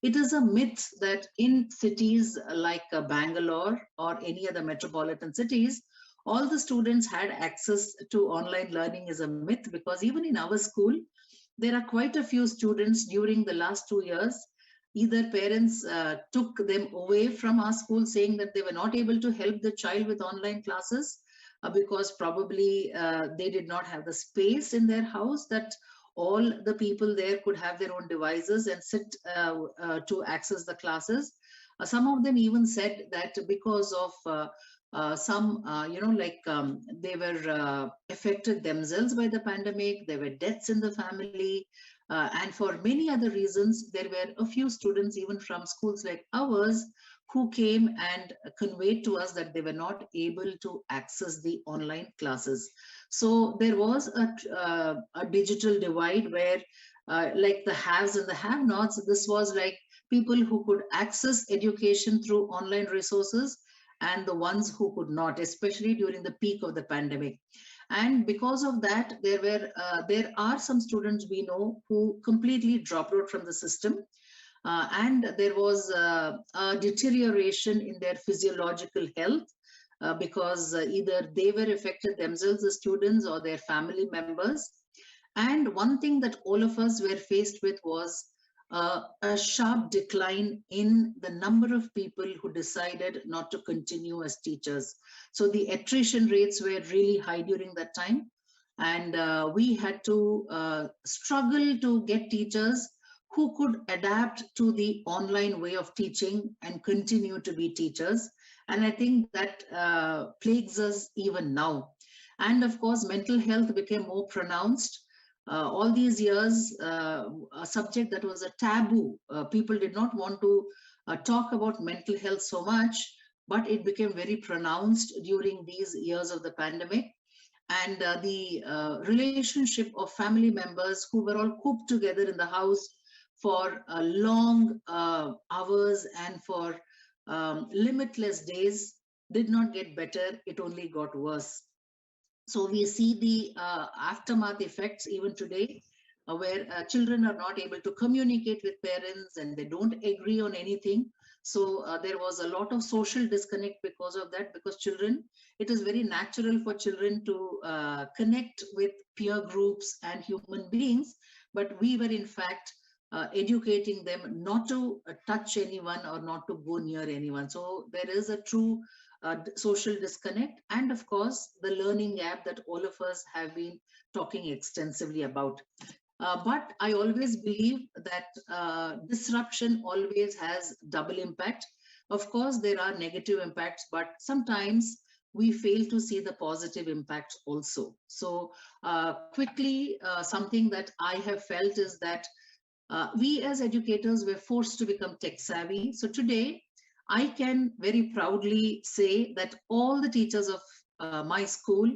It is a myth that in cities like Bangalore or any other metropolitan cities, all the students had access to online learning is a myth, because even in our school, there are quite a few students during the last 2 years. Either parents took them away from our school saying that they were not able to help the child with online classes because probably they did not have the space in their house that all the people there could have their own devices and sit to access the classes. Some of them even said that because of some, they were affected themselves by the pandemic, there were deaths in the family, and for many other reasons, there were a few students even from schools like ours who came and conveyed to us that they were not able to access the online classes. So there was a digital divide where like the haves and the have-nots, this was like people who could access education through online resources and the ones who could not, especially during the peak of the pandemic. And because of that, there are some students we know who completely dropped out from the system. And there was a deterioration in their physiological health because either they were affected themselves, the students, or their family members. And one thing that all of us were faced with was a sharp decline in the number of people who decided not to continue as teachers. So the attrition rates were really high during that time. And we had to struggle to get teachers who could adapt to the online way of teaching and continue to be teachers. And I think that plagues us even now. And of course, mental health became more pronounced. All these years, a subject that was a taboo. People did not want to talk about mental health so much, but it became very pronounced during these years of the pandemic. And the relationship of family members who were all cooped together in the house for long hours and for limitless days did not get better, it only got worse. So we see the aftermath effects even today, where children are not able to communicate with parents and they don't agree on anything. So there was a lot of social disconnect because of that, because children, it is very natural for children to connect with peer groups and human beings, but we were in fact educating them not to touch anyone or not to go near anyone. So there is a true social disconnect, and of course the learning gap that all of us have been talking extensively about. But I always believe that disruption always has double impact. Of course, there are negative impacts, but sometimes we fail to see the positive impacts also. So quickly, something that I have felt is that we as educators were forced to become tech savvy. So today, I can very proudly say that all the teachers of my school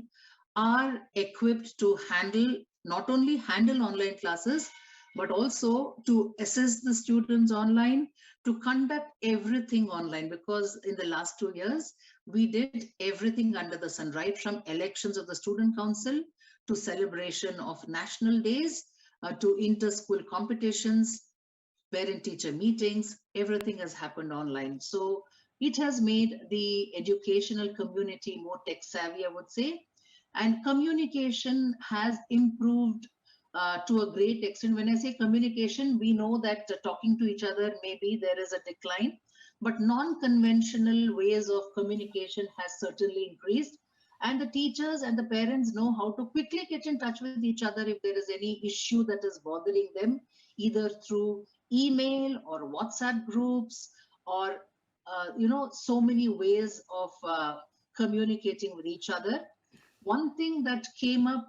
are equipped to not only handle online classes, but also to assess the students online, to conduct everything online, because in the last 2 years, we did everything under the sun, right from elections of the student council to celebration of national days, to inter-school competitions, parent-teacher meetings, everything has happened online. So it has made the educational community more tech-savvy, I would say. And communication has improved to a great extent. When I say communication, we know that talking to each other, maybe there is a decline, but non-conventional ways of communication has certainly increased. And the teachers and the parents know how to quickly get in touch with each other if there is any issue that is bothering them, either through email or WhatsApp groups or, so many ways of communicating with each other. One thing that came up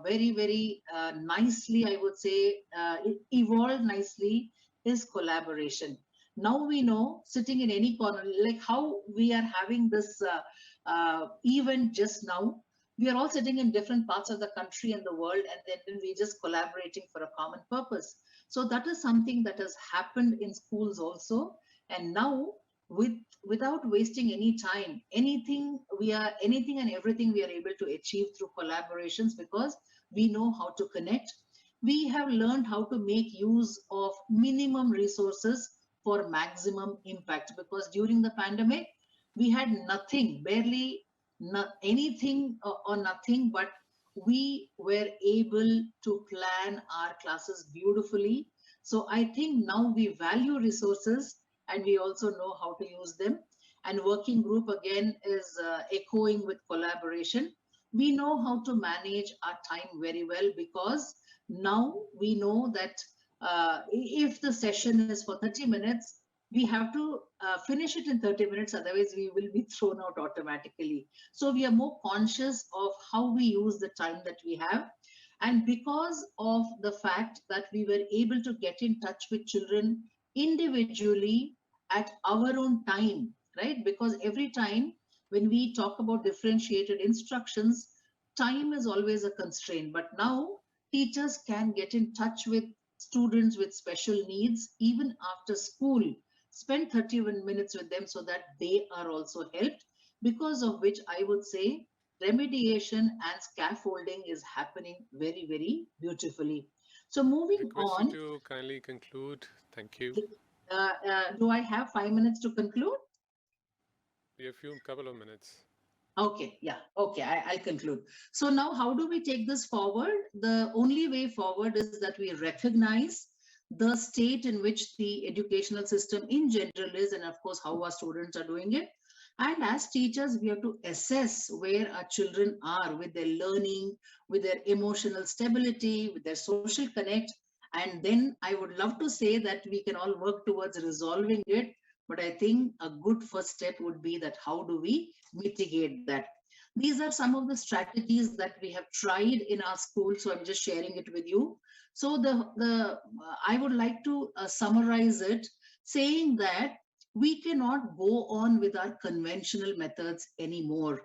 very nicely, I would say, it evolved nicely, is collaboration. Now we know, sitting in any corner, like how we are having this event just now, we are all sitting in different parts of the country and the world, and then we're just collaborating for a common purpose. So that is something that has happened in schools also. And now, without wasting any time, anything and everything we are able to achieve through collaborations, because we know how to connect. We have learned how to make use of minimum resources for maximum impact, because during the pandemic we had nothing, barely anything or nothing, but we were able to plan our classes beautifully. So I think now we value resources and we also know how to use them. And working group again is echoing with collaboration. We know how to manage our time very well, because now we know that if the session is for 30 minutes, we have to finish it in 30 minutes, otherwise we will be thrown out automatically. So we are more conscious of how we use the time that we have. And because of the fact that we were able to get in touch with children individually at our own time, right? Because every time when we talk about differentiated instructions, time is always a constraint. But now teachers can get in touch with students with special needs even after school, spend 31 minutes with them so that they are also helped, because of which I would say remediation and scaffolding is happening very beautifully. So moving Request on. you to kindly conclude. Thank you. Do I have 5 minutes to conclude? We have a couple of minutes. Okay, yeah, okay, I'll conclude. So now how do we take this forward? The only way forward is that we recognize the state in which the educational system in general is, and of course how our students are doing it. And as teachers, we have to assess where our children are with their learning, with their emotional stability, with their social connect. And then I would love to say that we can all work towards resolving it. But I think a good first step would be that how do we mitigate that? These are some of the strategies that we have tried in our school. So I'm just sharing it with you. So I would like to summarize it, saying that we cannot go on with our conventional methods anymore.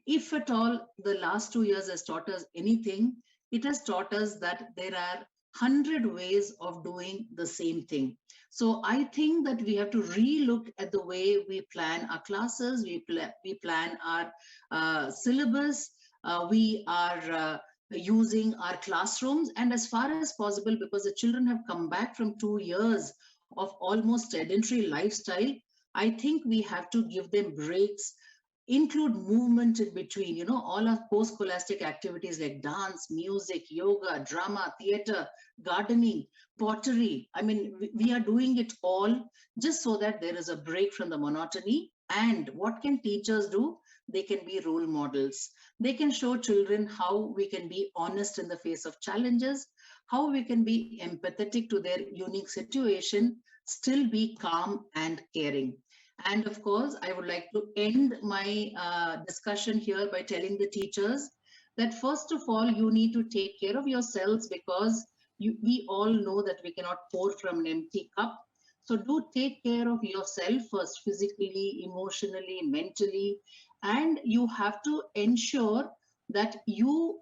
If at all the last 2 years has taught us anything, it has taught us that there are 100 ways of doing the same thing. So I think that we have to relook at the way we plan our classes, we plan our syllabus, we are using our classrooms, and as far as possible, because the children have come back from 2 years of almost sedentary lifestyle, I think we have to give them breaks, include movement in between, all our post-scholastic activities like dance, music, yoga, drama, theater, gardening, pottery. I mean, we are doing it all just so that there is a break from the monotony. And what can teachers do? They can be role models. They can show children how we can be honest in the face of challenges, how we can be empathetic to their unique situation, still be calm and caring. And of course, I would like to end my discussion here by telling the teachers that first of all, you need to take care of yourselves, because we all know that we cannot pour from an empty cup. So do take care of yourself first, physically, emotionally, mentally, and you have to ensure that you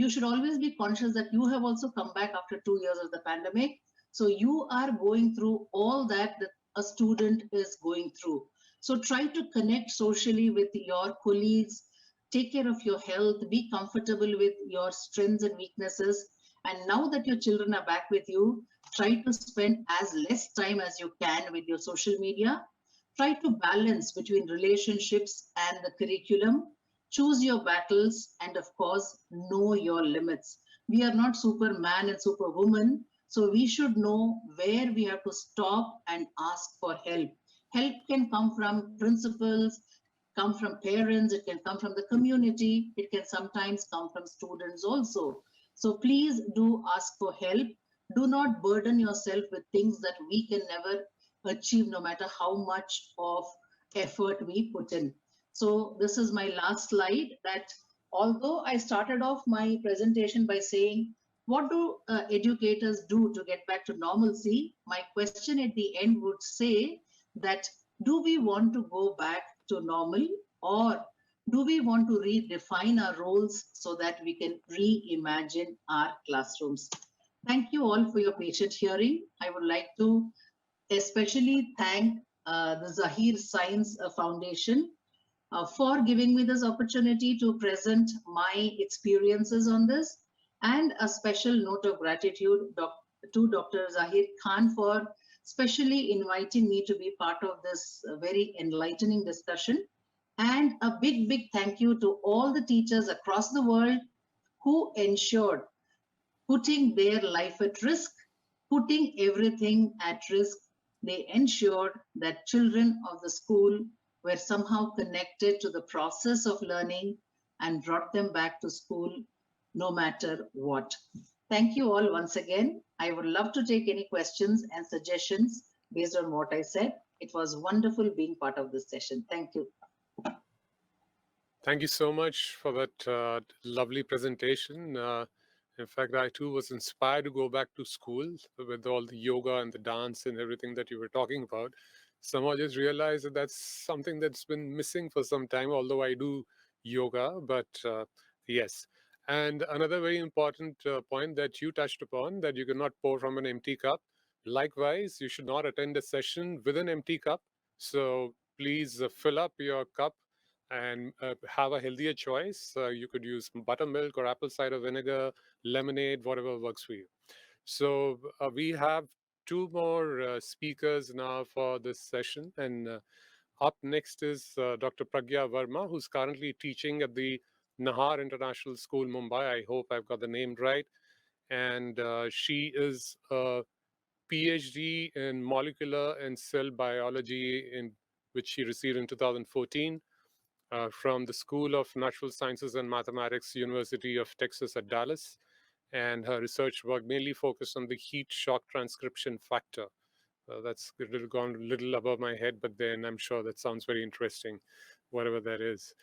should always be conscious that you have also come back after 2 years of the pandemic. So you are going through all that a student is going through. So try to connect socially with your colleagues, take care of your health, be comfortable with your strengths and weaknesses. And now that your children are back with you, try to spend as less time as you can with your social media. Try to balance between relationships and the curriculum. Choose your battles, and of course, know your limits. We are not Superman and Superwoman, so we should know where we have to stop and ask for help. Help can come from principals, come from parents, it can come from the community, it can sometimes come from students also. So please do ask for help. Do not burden yourself with things that we can never achieve, no matter how much of effort we put in. So this is my last slide, that Although I started off my presentation by saying, what do educators do to get back to normalcy? My question at the end would say that, do we want to go back to normal, or do we want to redefine our roles so that we can reimagine our classrooms? Thank you all for your patient hearing. I would like to especially thank the Zaheer Science Foundation for giving me this opportunity to present my experiences on this, and a special note of gratitude to Dr. Zaheer Khan for specially inviting me to be part of this very enlightening discussion. And a big, big thank you to all the teachers across the world who ensured putting their life at risk, putting everything at risk. They ensured that children of the school were somehow connected to the process of learning and brought them back to school no matter what. Thank you all once again. I would love to take any questions and suggestions based on what I said. It was wonderful being part of this session. Thank you. Thank you so much for that lovely presentation. In fact, I too was inspired to go back to school with all the yoga and the dance and everything that you were talking about. Somehow I just realized that that's something that's been missing for some time, although I do yoga, but yes. And another very important point that you touched upon, that you cannot pour from an empty cup. Likewise, you should not attend a session with an empty cup. So please fill up your cup and have a healthier choice. You could use buttermilk or apple cider vinegar, lemonade, whatever works for you. So we have two more speakers now for this session. And up next is Dr. Pragya Verma, who's currently teaching at the Nahar International School, Mumbai. I hope I've got the name right. And she is a PhD in molecular and cell biology, in which she received in 2014. From the School of Natural Sciences and Mathematics, University of Texas at Dallas. And her research work mainly focused on the heat shock transcription factor. That's gone a little above my head, but then I'm sure that sounds very interesting, whatever that is.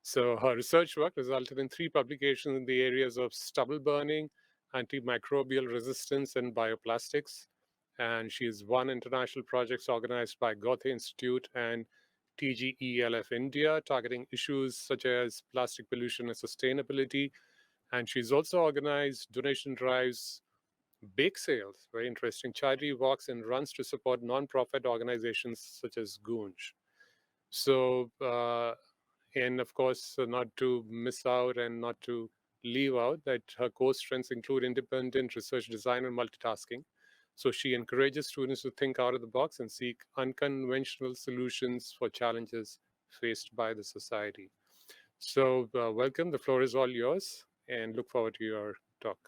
So her research work resulted in 3 publications in the areas of stubble burning, antimicrobial resistance, and bioplastics. And she has won international projects organized by Govt Institute and TGELF India, targeting issues such as plastic pollution and sustainability. And she's also organized donation drives, bake sales, very interesting, charity walks and runs to support nonprofit organizations such as Goonj. So, and of course, not to miss out and not to leave out that her core strengths include independent research design and multitasking. So she encourages students to think out of the box and seek unconventional solutions for challenges faced by the society. So welcome, the floor is all yours, and look forward to your talk.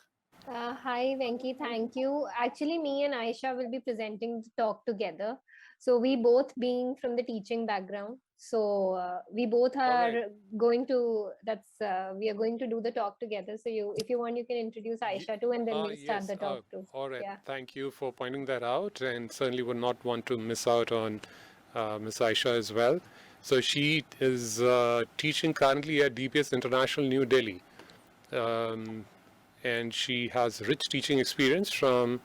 Hi, Venki, thank you. Actually, me and Aisha will be presenting the talk together. So we both being from the teaching background. So we both are going to, we are going to do the talk together. So if you want, you can introduce Aisha too, and then we'll start the talk too. All right, yeah. Thank you for pointing that out, and certainly would not want to miss out on Ms. Aisha as well. So she is teaching currently at DPS International, New Delhi. And she has rich teaching experience from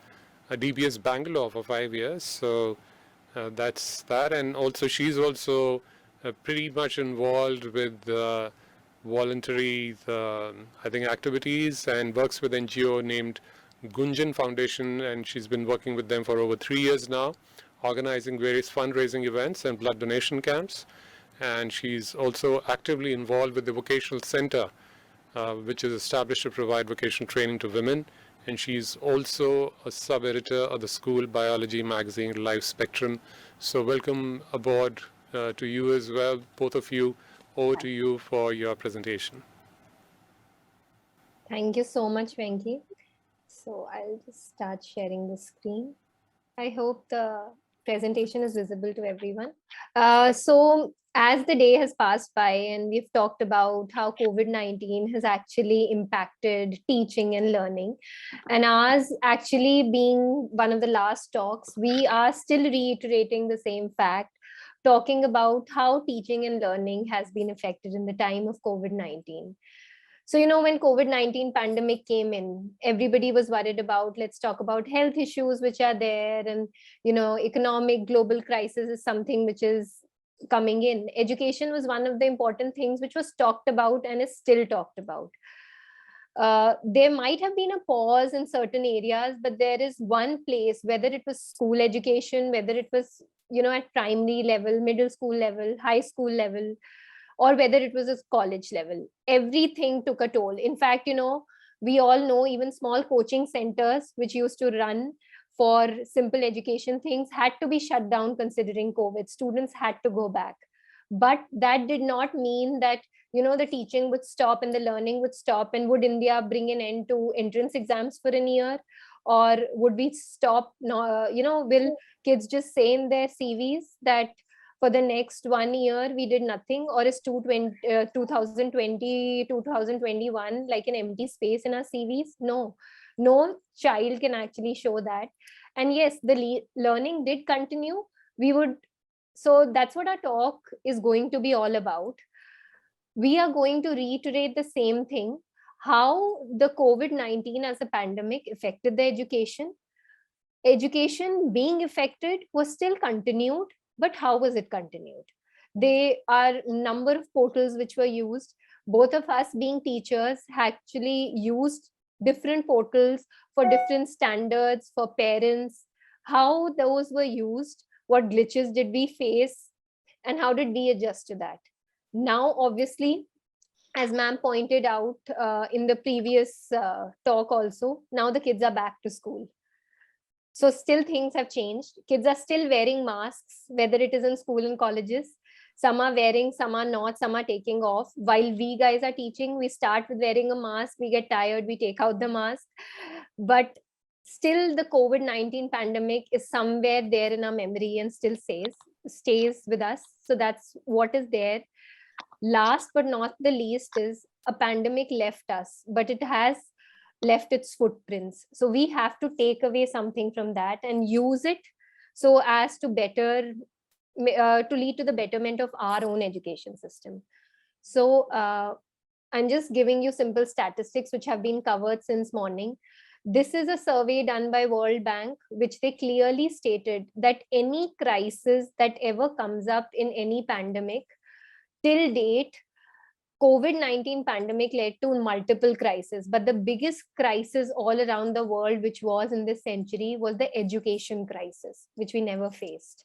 DBS Bangalore for 5 years. So that's that. And also she's also pretty much involved with voluntary, I think, activities, and works with NGO named Gunjan Foundation. And she's been working with them for over 3 years now, organizing various fundraising events and blood donation camps. And she's also actively involved with the Vocational Center, which is established to provide vocational training to women. And she's also a sub-editor of the school biology magazine, Live Spectrum. So welcome aboard to you as well, both of you. Over to you for your presentation. Thank you so much, Venki. So I'll just start sharing the screen. I hope the presentation is visible to everyone. So as the day has passed by and we've talked about how COVID-19 has actually impacted teaching and learning, and ours actually being one of the last talks, we are still reiterating the same fact, talking about how teaching and learning has been affected in the time of COVID-19. So, when COVID-19 pandemic came in, everybody was worried about, let's talk about health issues which are there, and, economic global crisis is something which is coming in. Education was one of the important things which was talked about and is still talked about. There might have been a pause in certain areas, but there is one place, whether it was school education, whether it was, at primary level, middle school level, high school level, or whether it was a college level, everything took a toll. In fact, we all know even small coaching centers which used to run for simple education things had to be shut down considering COVID. Students had to go back. But that did not mean that, the teaching would stop and the learning would stop. And would India bring an end to entrance exams for a year? Or would we stop? Will kids just say in their CVs that for the next 1 year we did nothing, or is 2020 2021 like an empty space in our CVs? No child can actually show that. And yes, the learning did continue. So that's what our talk is going to be all about. We are going to reiterate the same thing, how the COVID-19 as a pandemic affected the education being affected was still continued. But how was it continued? There are number of portals which were used. Both of us being teachers actually used different portals for different standards for parents. How those were used, what glitches did we face, and how did we adjust to that? Now, obviously, as ma'am pointed out in the previous talk also, now the kids are back to school. So still things have changed. Kids are still wearing masks, whether it is in school and colleges. Some are wearing, some are not, some are taking off. While we guys are teaching, we start with wearing a mask, we get tired, we take out the mask. But still the COVID-19 pandemic is somewhere there in our memory and still stays with us. So that's what is there. Last but not the least is a pandemic left us, but it has left its footprints. So we have to take away something from that and use it so as to to lead to the betterment of our own education system. So I'm just giving you simple statistics which have been covered since morning. This is a survey done by World Bank, which they clearly stated that any crisis that ever comes up in any pandemic, till date, COVID-19 pandemic led to multiple crises, but the biggest crisis all around the world, which was in this century, was the education crisis, which we never faced.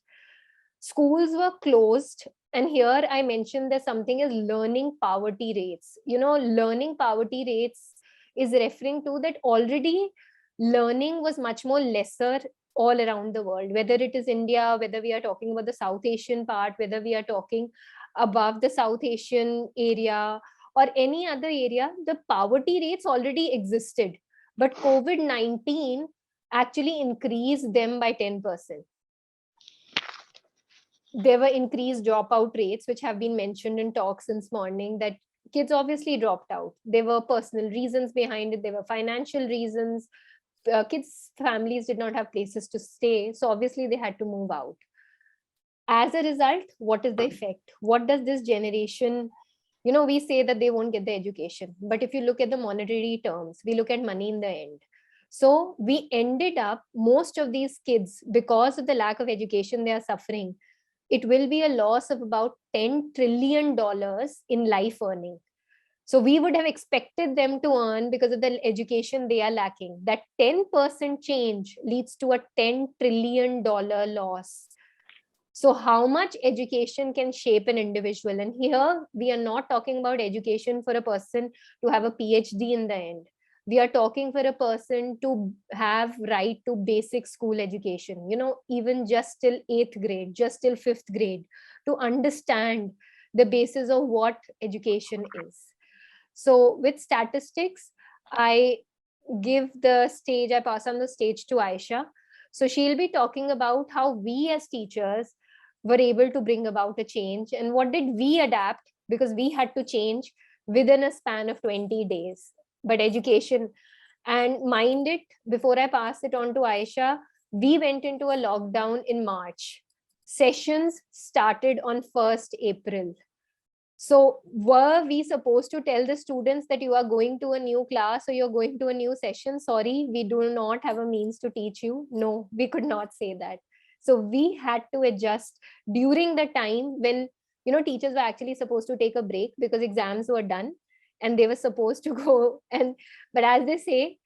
Schools were closed. And here I mentioned there's something as learning poverty rates. Learning poverty rates is referring to that already learning was much more lesser all around the world, whether it is India, whether we are talking about the South Asian part, whether we are talking above the South Asian area or any other area, the poverty rates already existed. But COVID-19 actually increased them by 10%. There were increased dropout rates, which have been mentioned in talks since morning, that kids obviously dropped out. There were personal reasons behind it. There were financial reasons. Kids' families did not have places to stay. So obviously they had to move out. As a result, what is the effect? What does this generation, we say that they won't get the education, but if you look at the monetary terms, we look at money in the end. So we ended up, most of these kids, because of the lack of education they are suffering, it will be a loss of about $10 trillion in life earning. So we would have expected them to earn because of the education they are lacking. That 10% change leads to a $10 trillion loss. So how much education can shape an individual? And here we are not talking about education for a person to have a PhD in the end. We are talking for a person to have right to basic school education, even just till 8th grade, just till 5th grade, to understand the basis of what education is. So with statistics, I pass on the stage to Aisha. So she'll be talking about how we as teachers were able to bring about a change and what did we adapt, because we had to change within a span of 20 days. But education, and mind it, before I pass it on to Aisha, we went into a lockdown in March. Sessions started on 1st April. So were we supposed to tell the students that you are going to a new class or you're going to a new session? Sorry, we do not have a means to teach you. No, we could not say that. So we had to adjust during the time when, teachers were actually supposed to take a break because exams were done and they were supposed to go. But as they say,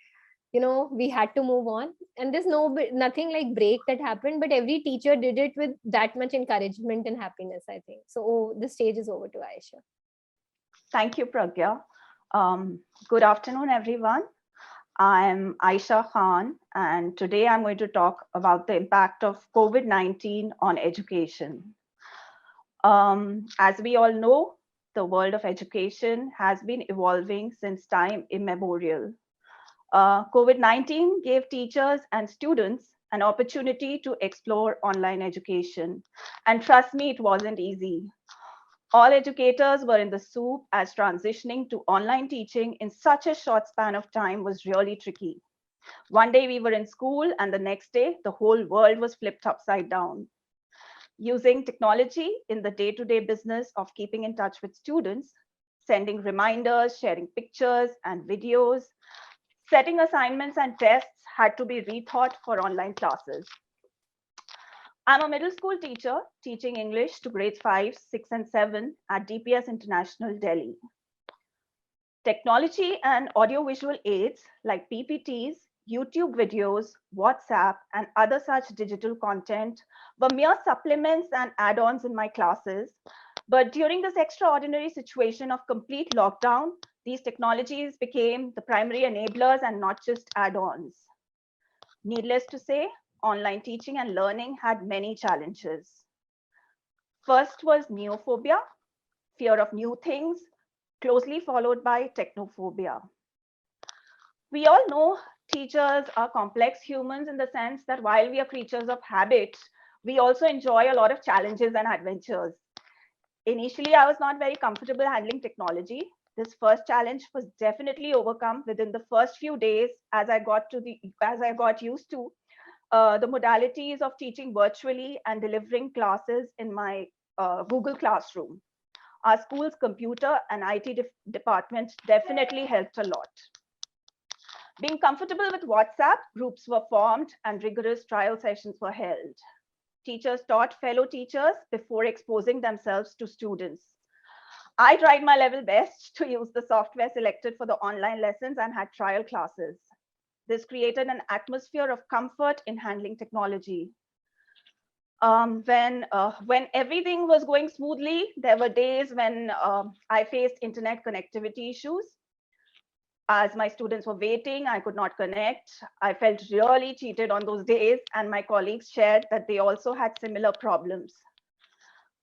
we had to move on, and there's nothing like break that happened, but every teacher did it with that much encouragement and happiness, I think. So the stage is over to Aisha. Thank you, Pragya. Good afternoon, everyone. I'm Aisha Khan, and today I'm going to talk about the impact of COVID-19 on education. As we all know, the world of education has been evolving since time immemorial. COVID-19 gave teachers and students an opportunity to explore online education. And trust me, it wasn't easy. All educators were in the soup as transitioning to online teaching in such a short span of time was really tricky. One day we were in school and the next day, the whole world was flipped upside down. Using technology in the day-to-day business of keeping in touch with students, sending reminders, sharing pictures and videos, setting assignments and tests had to be rethought for online classes. I'm a middle school teacher teaching English to grades 5, 6, and 7 at DPS International, Delhi. Technology and audiovisual aids like PPTs, YouTube videos, WhatsApp, and other such digital content were mere supplements and add-ons in my classes. But during this extraordinary situation of complete lockdown, these technologies became the primary enablers and not just add-ons. Needless to say, online teaching and learning had many challenges. First was neophobia, fear of new things, closely followed by technophobia. We all know teachers are complex humans in the sense that while we are creatures of habit, we also enjoy a lot of challenges and adventures. Initially, I was not very comfortable handling technology. This first challenge was definitely overcome within the first few days as I got used to the modalities of teaching virtually and delivering classes in my Google Classroom. Our school's computer and IT department definitely helped a lot. Being comfortable with WhatsApp, groups were formed and rigorous trial sessions were held. Teachers taught fellow teachers before exposing themselves to students. I tried my level best to use the software selected for the online lessons and had trial classes. This created an atmosphere of comfort in handling technology. When everything was going smoothly, there were days when I faced internet connectivity issues. As my students were waiting, I could not connect. I felt really cheated on those days, and my colleagues shared that they also had similar problems.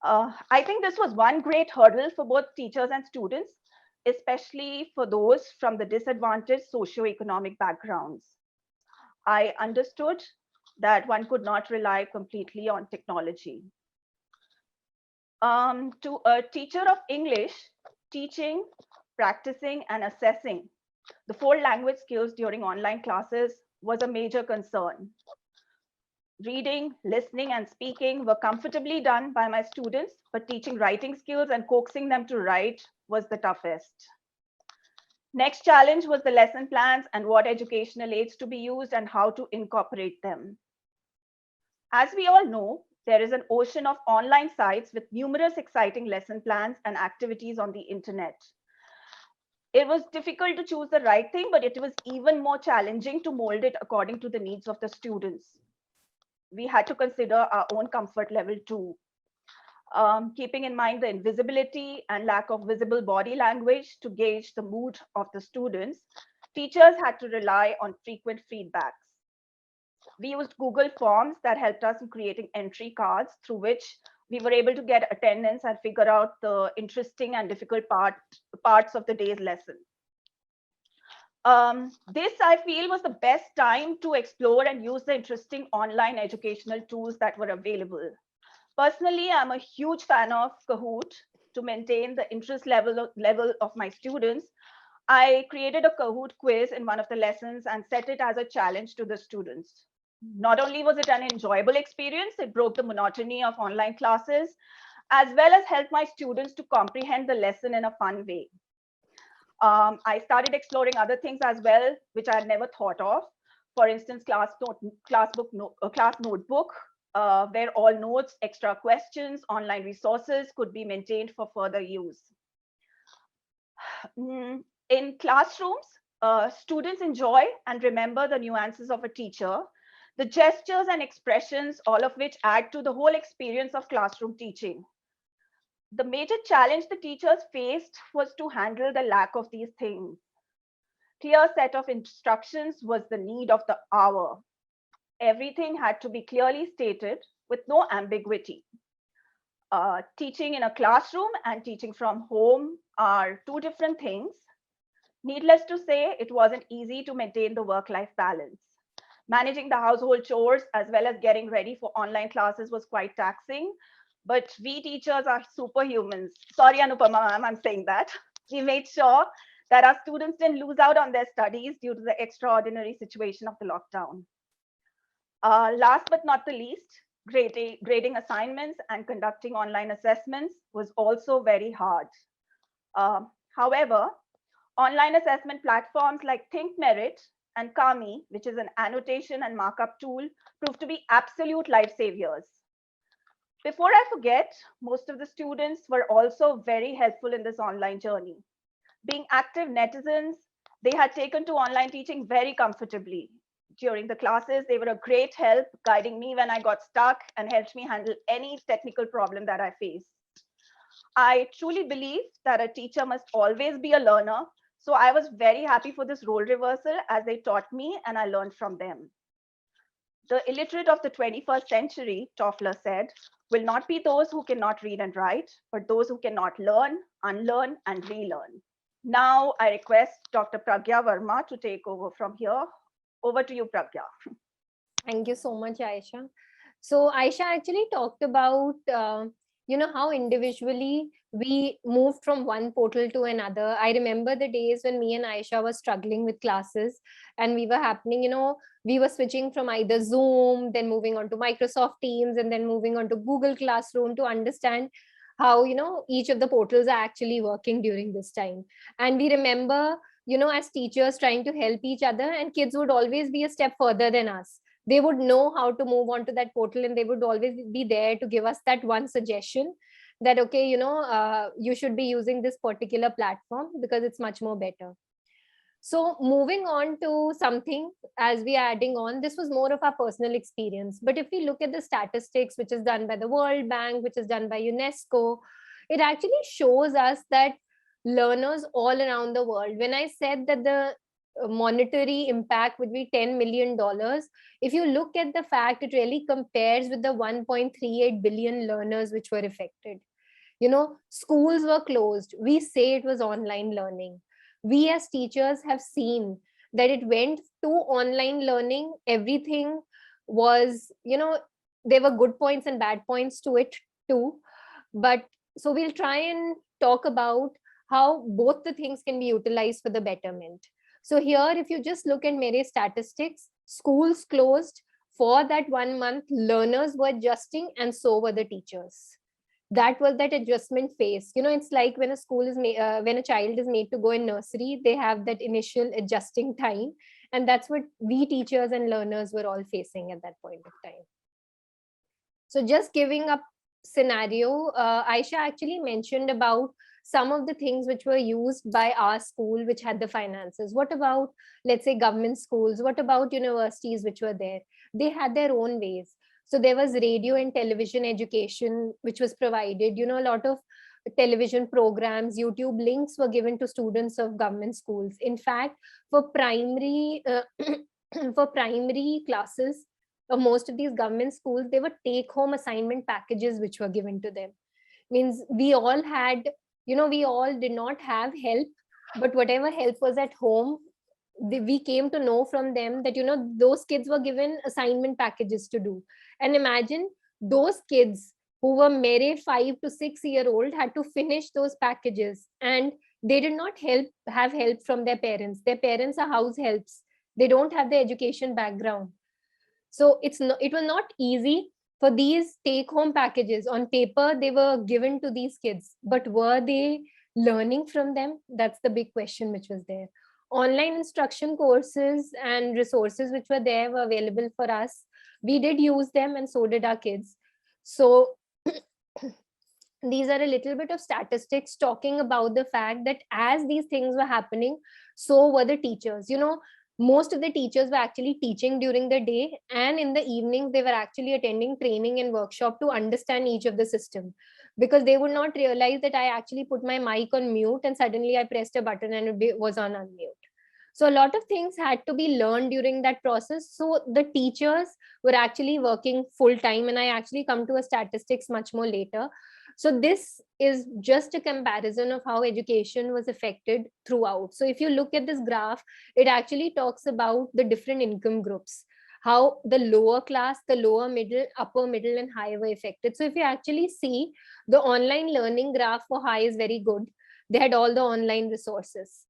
I think this was one great hurdle for both teachers and students, especially for those from the disadvantaged socioeconomic backgrounds. I understood that one could not rely completely on technology. To a teacher of English, teaching, practicing, and assessing the 4 language skills during online classes was a major concern. Reading, listening, and speaking were comfortably done by my students, but teaching writing skills and coaxing them to write was the toughest. Next challenge was the lesson plans and what educational aids to be used and how to incorporate them. As we all know, there is an ocean of online sites with numerous exciting lesson plans and activities on the internet. It was difficult to choose the right thing, but it was even more challenging to mold it according to the needs of the students. We had to consider our own comfort level too. Keeping in mind the invisibility and lack of visible body language to gauge the mood of the students, teachers had to rely on frequent feedbacks. We used Google Forms that helped us in creating entry cards through which we were able to get attendance and figure out the interesting and difficult parts of the day's lesson. This, I feel, was the best time to explore and use the interesting online educational tools that were available. Personally, I'm a huge fan of Kahoot. To maintain the interest level of my students, I created a Kahoot quiz in one of the lessons and set it as a challenge to the students. Not only was it an enjoyable experience, it broke the monotony of online classes as well as help my students to comprehend the lesson in a fun way. I started exploring other things as well, which I had never thought of. For instance, class notebook, where all notes, extra questions, online resources could be maintained for further use. In classrooms, students enjoy and remember the nuances of a teacher, the gestures and expressions, all of which add to the whole experience of classroom teaching. The major challenge the teachers faced was to handle the lack of these things. Clear set of instructions was the need of the hour. Everything had to be clearly stated with no ambiguity. Teaching in a classroom and teaching from home are two different things. Needless to say, it wasn't easy to maintain the work-life balance. Managing the household chores as well as getting ready for online classes was quite taxing, but we teachers are superhumans. Sorry, Anupama, ma'am, I'm saying that. We made sure that our students didn't lose out on their studies due to the extraordinary situation of the lockdown. Last but not the least, grading assignments and conducting online assessments was also very hard. However, online assessment platforms like ThinkMerit and Kami, which is an annotation and markup tool, proved to be absolute lifesavers. Before I forget, most of the students were also very helpful in this online journey. Being active netizens, they had taken to online teaching very comfortably. During the classes, they were a great help, guiding me when I got stuck and helped me handle any technical problem that I faced. I truly believe that a teacher must always be a learner, so I was very happy for this role reversal as they taught me and I learned from them. The illiterate of the 21st century, Toffler said, will not be those who cannot read and write, but those who cannot learn, unlearn, and relearn. Now I request Dr. Pragya Verma to take over from here. Over to you, Pragya. Thank you so much, Aisha. So Aisha actually talked about, how individually we moved from one portal to another. I remember the days when me and Aisha were struggling with classes and we were switching from either Zoom, then moving on to Microsoft Teams, and then moving on to Google Classroom to understand how, each of the portals are actually working during this time. And we remember, as teachers trying to help each other, and kids would always be a step further than us. They would know how to move on to that portal and they would always be there to give us that one suggestion that, okay, you should be using this particular platform because it's much more better. So moving on to something as we are adding on, this was more of our personal experience. But if we look at the statistics, which is done by the World Bank, which is done by UNESCO, it actually shows us that learners all around the world, when I said that the monetary impact would be $10 million, if you look at the fact, it really compares with the 1.38 billion learners which were affected. Schools were closed. We say it was online learning. We as teachers have seen that it went to online learning. Everything was, there were good points and bad points to it too. But so we'll try and talk about how both the things can be utilized for the betterment. So here, if you just look at Mere statistics, schools closed. For that 1 month, learners were adjusting and so were the teachers. That was that adjustment phase. It's like when when a child is made to go in nursery, they have that initial adjusting time. And that's what we teachers and learners were all facing at that point of time. So just giving up scenario, Aisha actually mentioned about some of the things which were used by our school, which had the finances. What about, let's say, government schools? What about universities which were there? They had their own ways. So there was radio and television education, which was provided, a lot of television programs, YouTube links were given to students of government schools. In fact, for primary classes of most of these government schools, they were take-home assignment packages which were given to them. Means we all had, we all did not have help, but whatever help was at home, we came to know from them that, those kids were given assignment packages to do. And imagine those kids who were mere 5 to 6 year old had to finish those packages, and they did not have help from their parents. Their parents are house helps. They don't have the education background. So it was not easy, For these take-home packages, on paper, they were given to these kids, but were they learning from them? That's the big question which was there. Online instruction courses and resources which were there were available for us. We did use them, and so did our kids. So these are a little bit of statistics talking about the fact that as these things were happening, so were the teachers. Most of the teachers were actually teaching during the day, and in the evenings they were actually attending training and workshop to understand each of the system, because they would not realize that I actually put my mic on mute and suddenly I pressed a button and it was on unmute. So a lot of things had to be learned during that process. So the teachers were actually working full time, and I actually come to a statistics much more later. So this is just a comparison of how education was affected throughout. So if you look at this graph, it actually talks about the different income groups, how the lower class, the lower middle, upper middle, and high were affected. So if you actually see, the online learning graph for high is very good. They had all the online resources.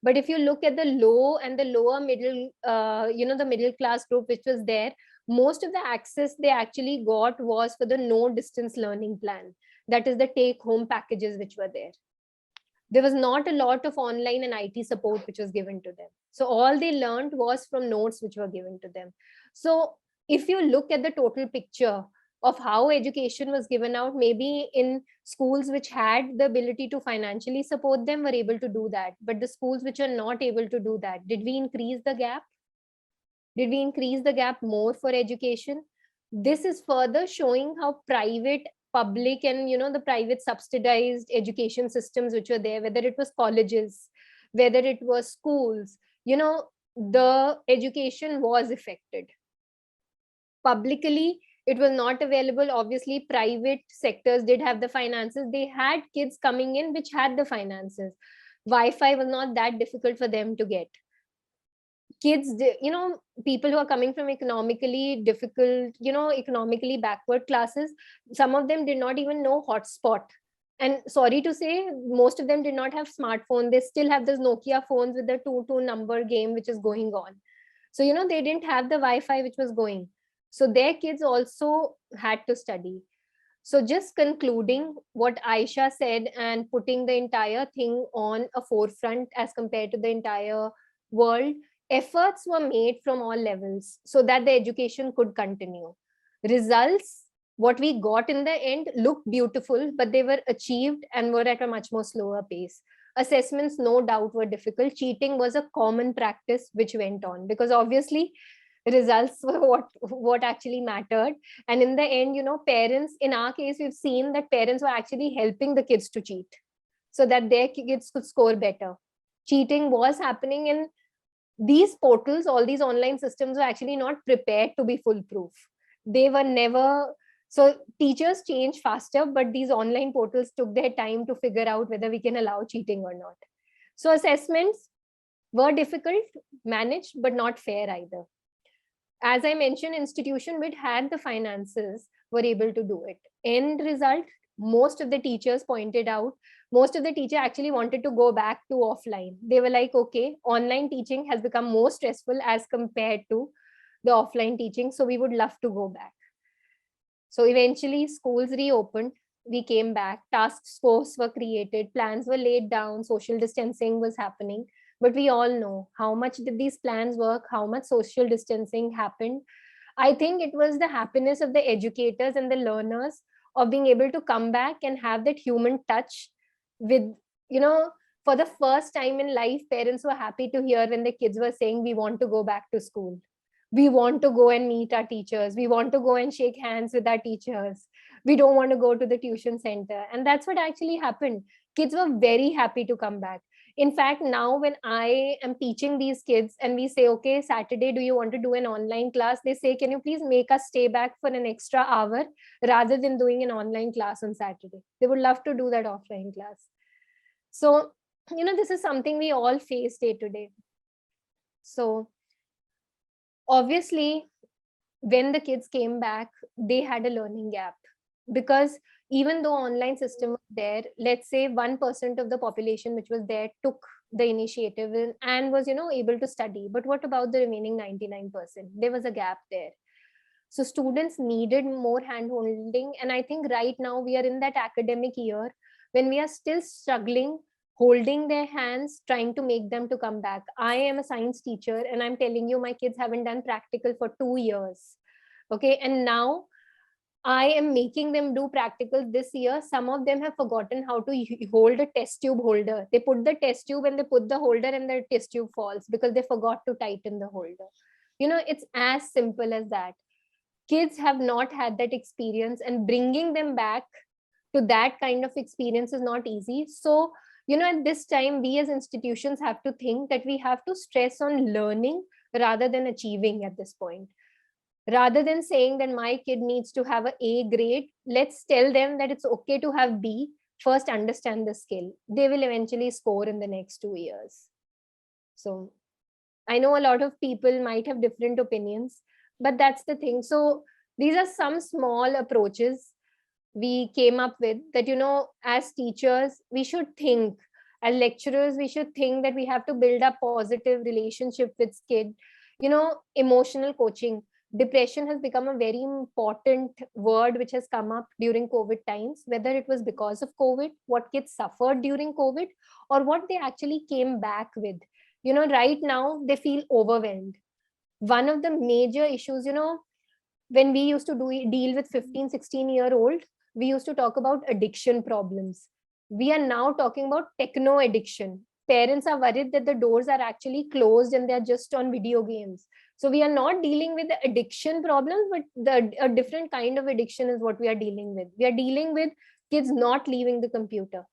But if you look at the low and the lower middle, the middle class group which was there, most of the access they actually got was for the no distance learning plan. That is the take home packages which were there. There was not a lot of online and IT support which was given to them. So all they learned was from notes which were given to them. So if you look at the total picture of how education was given out, maybe in schools which had the ability to financially support them were able to do that. But the schools which are not able to do that, did we increase the gap? Did we increase the gap more for education? This is further showing how private, public, and the private subsidized education systems which were there, whether it was colleges, whether it was schools, the education was affected. Publicly, it was not available. Obviously, private sectors did have the finances. They had kids coming in which had the finances. Wi-Fi was not that difficult for them to get. Kids, people who are coming from economically difficult, economically backward classes, some of them did not even know hotspot. And sorry to say, most of them did not have smartphone. They still have those Nokia phones with the 2 number game which is going on. So, they didn't have the Wi-Fi which was going. So their kids also had to study. So just concluding what Aisha said and putting the entire thing on a forefront as compared to the entire world, efforts were made from all levels so that the education could continue. Results, what we got in the end, looked beautiful, but they were achieved and were at a much more slower pace. Assessments, no doubt, were difficult. Cheating was a common practice which went on, because obviously results were what actually mattered. And in the end, parents, in our case, we've seen that parents were actually helping the kids to cheat so that their kids could score better. Cheating was happening, and these portals, all these online systems were actually not prepared to be foolproof. They were never. So teachers change faster, but these online portals took their time to figure out whether we can allow cheating or not. So assessments were difficult, managed, but not fair either. As I mentioned, institution which had the finances were able to do it. End result, most of the teachers pointed out, most of the teachers actually wanted to go back to offline. They were like, okay, online teaching has become more stressful as compared to the offline teaching, so we would love to go back. So eventually schools reopened, we came back, task force were created, plans were laid down, social distancing was happening. But we all know how much did these plans work, how much social distancing happened. I think it was the happiness of the educators and the learners of being able to come back and have that human touch with, for the first time in life, parents were happy to hear when the kids were saying, we want to go back to school. We want to go and meet our teachers. We want to go and shake hands with our teachers. We don't want to go to the tuition center. And that's what actually happened. Kids were very happy to come back. In fact, now when I am teaching these kids and we say, okay, Saturday, do you want to do an online class? They say, can you please make us stay back for an extra hour rather than doing an online class on Saturday? They would love to do that offline class. So, this is something we all face day to day. So obviously, when the kids came back, they had a learning gap, because even though online system was there, let's say 1% of the population which was there took the initiative and was able to study, but what about the remaining 99%? There was a gap there. So students needed more hand holding. And I think right now we are in that academic year when we are still struggling, holding their hands, trying to make them to come back. I am a science teacher and I'm telling you, my kids haven't done practical for 2 years. Okay. And now I am making them do practical this year. Some of them have forgotten how to hold a test tube holder. They put the test tube and they put the holder and the test tube falls because they forgot to tighten the holder. You know, it's as simple as that. Kids have not had that experience, and bringing them back to that kind of experience is not easy. So, you know, at this time, we as institutions have to think that we have to stress on learning rather than achieving at this point. Rather than saying that my kid needs to have an A grade, let's tell them that it's okay to have B. First, understand the skill. They will eventually score in the next 2 years. So I know a lot of people might have different opinions, but that's the thing. So these are some small approaches we came up with that, you know, as teachers, we should think, as lecturers, we should think that we have to build a positive relationship with kids. You know, emotional coaching. Depression has become a very important word which has come up during COVID times, whether it was because of COVID, what kids suffered during COVID, or what they actually came back with. You know, right now they feel overwhelmed. One of the major issues, you know, when we used to deal with 15-16-year-old, we used to talk about addiction problems. We are now talking about techno addiction. Parents are worried that the doors are actually closed and they're just on video games. So we are not dealing with the addiction problems, but a different kind of addiction is what we are dealing with. We are dealing with kids not leaving the computer.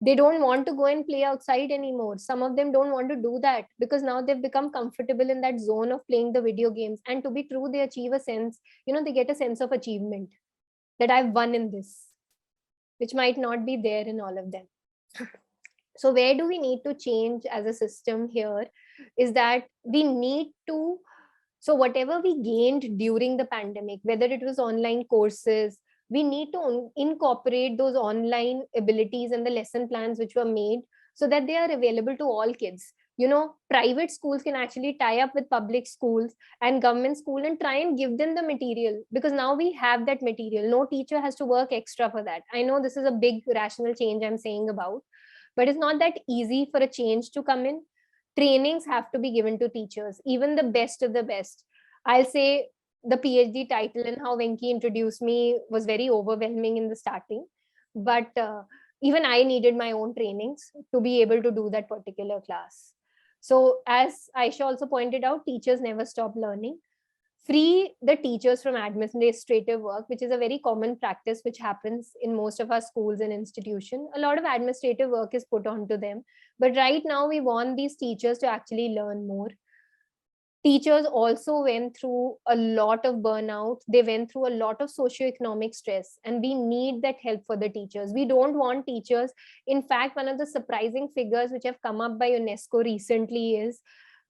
They don't want to go and play outside anymore. Some of them don't want to do that because now they've become comfortable in that zone of playing the video games. And to be true, they achieve a sense, you know, they get a sense of achievement that I've won in this, which might not be there in all of them. So where do we need to change as a system here is that we need to, so whatever we gained during the pandemic, whether it was online courses, we need to incorporate those online abilities and the lesson plans which were made so that they are available to all kids. You know, private schools can actually tie up with public schools and government school and try and give them the material, because now we have that material. No teacher has to work extra for that. I know this is a big rational change I'm saying about, but it's not that easy for a change to come in. Trainings have to be given to teachers, even the best of the best. I'll say the PhD title and how Venki introduced me was very overwhelming in the starting, but even I needed my own trainings to be able to do that particular class. So as Aisha also pointed out, teachers never stop learning. Free the teachers from administrative work, which is a very common practice which happens in most of our schools and institutions. A lot of administrative work is put onto them, but right now we want these teachers to actually learn more. Teachers also went through a lot of burnout. They went through a lot of socioeconomic stress, and we need that help for the teachers. We don't want teachers. In fact, one of the surprising figures which have come up by UNESCO recently is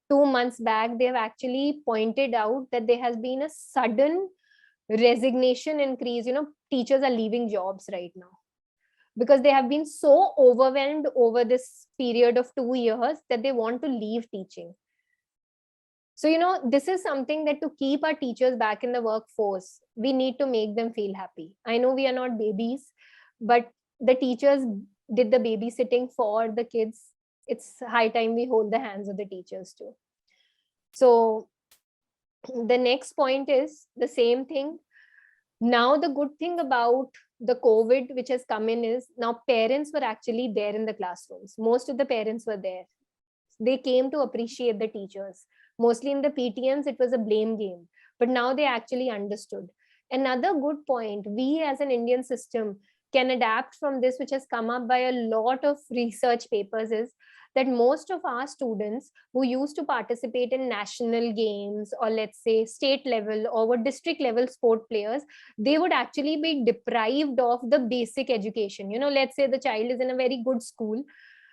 2 months back, they have actually pointed out that there has been a sudden resignation increase. You know, teachers are leaving jobs right now because they have been so overwhelmed over this period of 2 years that they want to leave teaching. So, you know, this is something that to keep our teachers back in the workforce, we need to make them feel happy. I know we are not babies, but the teachers did the babysitting for the kids. It's high time we hold the hands of the teachers too. So the next point is the same thing. Now, the good thing about the COVID which has come in is now parents were actually there in the classrooms. Most of the parents were there. They came to appreciate the teachers. Mostly in the PTMs, it was a blame game, but now they actually understood. Another good point, we as an Indian system can adapt from this, which has come up by a lot of research papers, is that most of our students who used to participate in national games or let's say state level or were district level sport players, they would actually be deprived of the basic education. You know, let's say the child is in a very good school.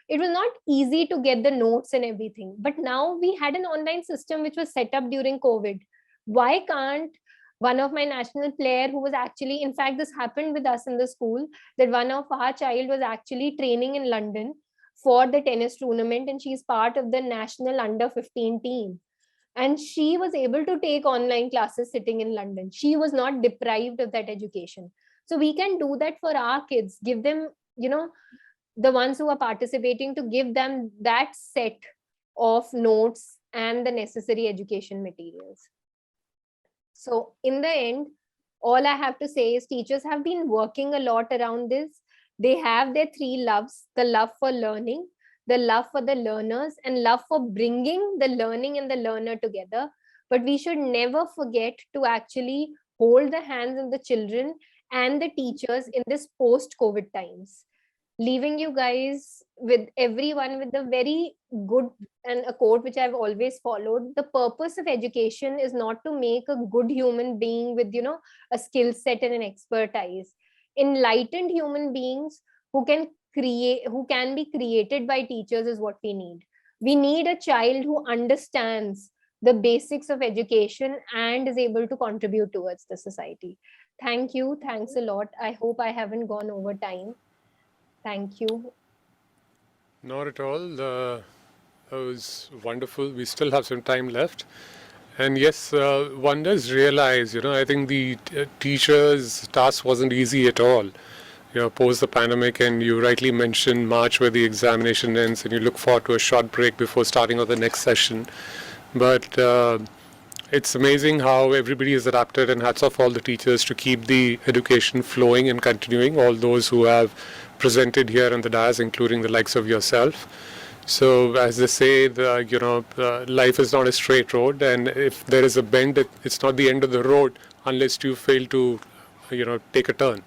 It was not easy to get the notes and everything. But now we had an online system which was set up during COVID. Why can't one of my national player who was actually, in fact, this happened with us in the school, that one of our child was actually training in London for the tennis tournament and she's part of the national under 15 team. And she was able to take online classes sitting in London. She was not deprived of that education. So we can do that for our kids, give them, the ones who are participating, to give them that set of notes and the necessary education materials. So in the end, all I have to say is teachers have been working a lot around this. They have their three loves: the love for learning, the love for the learners, and love for bringing the learning and the learner together. But we should never forget to actually hold the hands of the children and the teachers in this post-COVID times. Leaving you guys with everyone with a very good, and a quote which I've always followed: the purpose of education is not to make a good human being with, a skill set and an expertise. Enlightened human beings who can be created by teachers is what we need. We need a child who understands the basics of education and is able to contribute towards the society. Thank you. Thanks a lot. I hope I haven't gone over time. Thank you. Not at all. That was wonderful. We still have some time left. And yes, one does realize, I think the teacher's task wasn't easy at all, post the pandemic. And you rightly mentioned March, where the examination ends, and you look forward to a short break before starting on the next session. But it's amazing how everybody has adapted, and hats off all the teachers to keep the education flowing and continuing, all those who have presented here on the dais, including the likes of yourself. So as they say, life is not a straight road, and if there is a bend, it's not the end of the road unless you fail to, take a turn.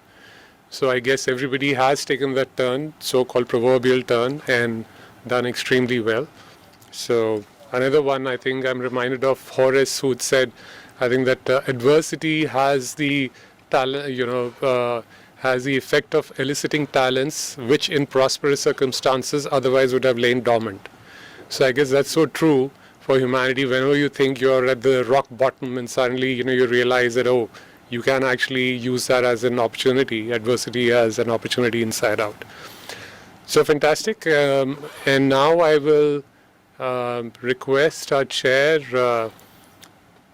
So I guess everybody has taken that turn, so-called proverbial turn, and done extremely well. So another one, I think I'm reminded of Horace, who said, I think that adversity has the talent, has the effect of eliciting talents which in prosperous circumstances otherwise would have lain dormant. So I guess that's so true for humanity. Whenever you think you're at the rock bottom and suddenly, you realize that, oh, you can actually use that as an opportunity, adversity as an opportunity inside out. So fantastic. And now I will request our chair,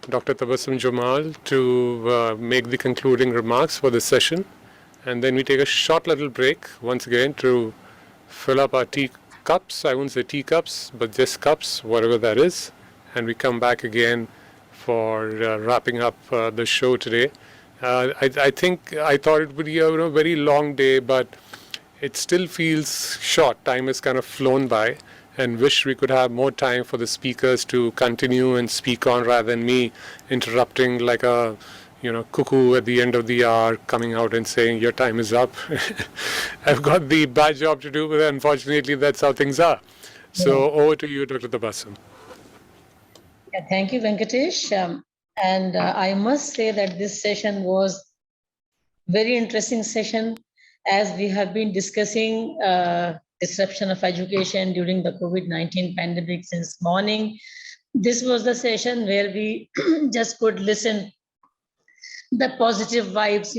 Dr. Tabassum Jamal, to make the concluding remarks for this session. And then we take a short little break once again to fill up our tea cups. I won't say teacups, but just cups, whatever that is. And we come back again for wrapping up the show today. I think I thought it would be a very long day, but it still feels short. Time has kind of flown by, and wish we could have more time for the speakers to continue and speak on, rather than me interrupting like a cuckoo at the end of the hour, coming out and saying your time is up. I've got the bad job to do, but unfortunately that's how things are. So over to you, Dr. Tabassum. Yeah, thank you, Venkatesh. And I must say that this session was very interesting session, as we have been discussing disruption of education during the COVID-19 pandemic since morning. This was the session where we just could listen the positive vibes,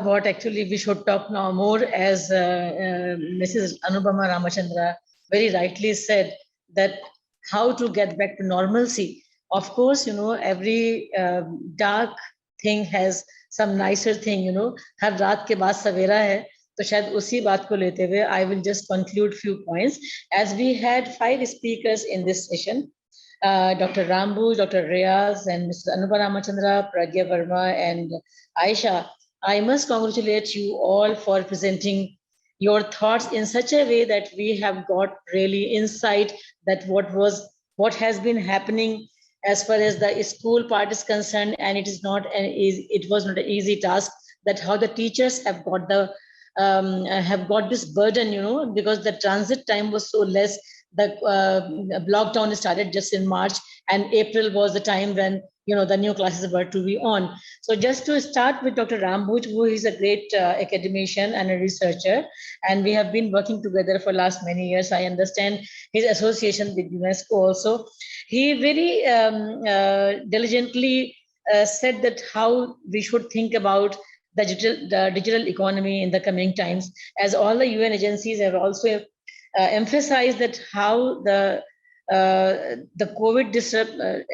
what actually we should talk now more, as Mrs. Anubama Ramachandra very rightly said, that how to get back to normalcy. Of course, every dark thing has some nicer thing, har raat ke baad savera hai, to shayad usi baat ko lete hue I will just conclude few points. As we had 5 speakers in this session, Dr. Rambu, Dr. Riaz, and Mr. Anubha Ramachandra, Pragya Verma, and Aisha, I must congratulate you all for presenting your thoughts in such a way that we have got really insight that what has been happening as far as the school part is concerned, and it was not an easy task. That how the teachers have got this burden, because the transit time was so less. The lockdown started just in March, and April was the time when the new classes were to be on. So just to start with Dr. Rambuj, who is a great academician and a researcher, and we have been working together for last many years. I understand his association with UNESCO also. He very diligently said that how we should think about the digital economy in the coming times, as all the UN agencies have also emphasized that how the the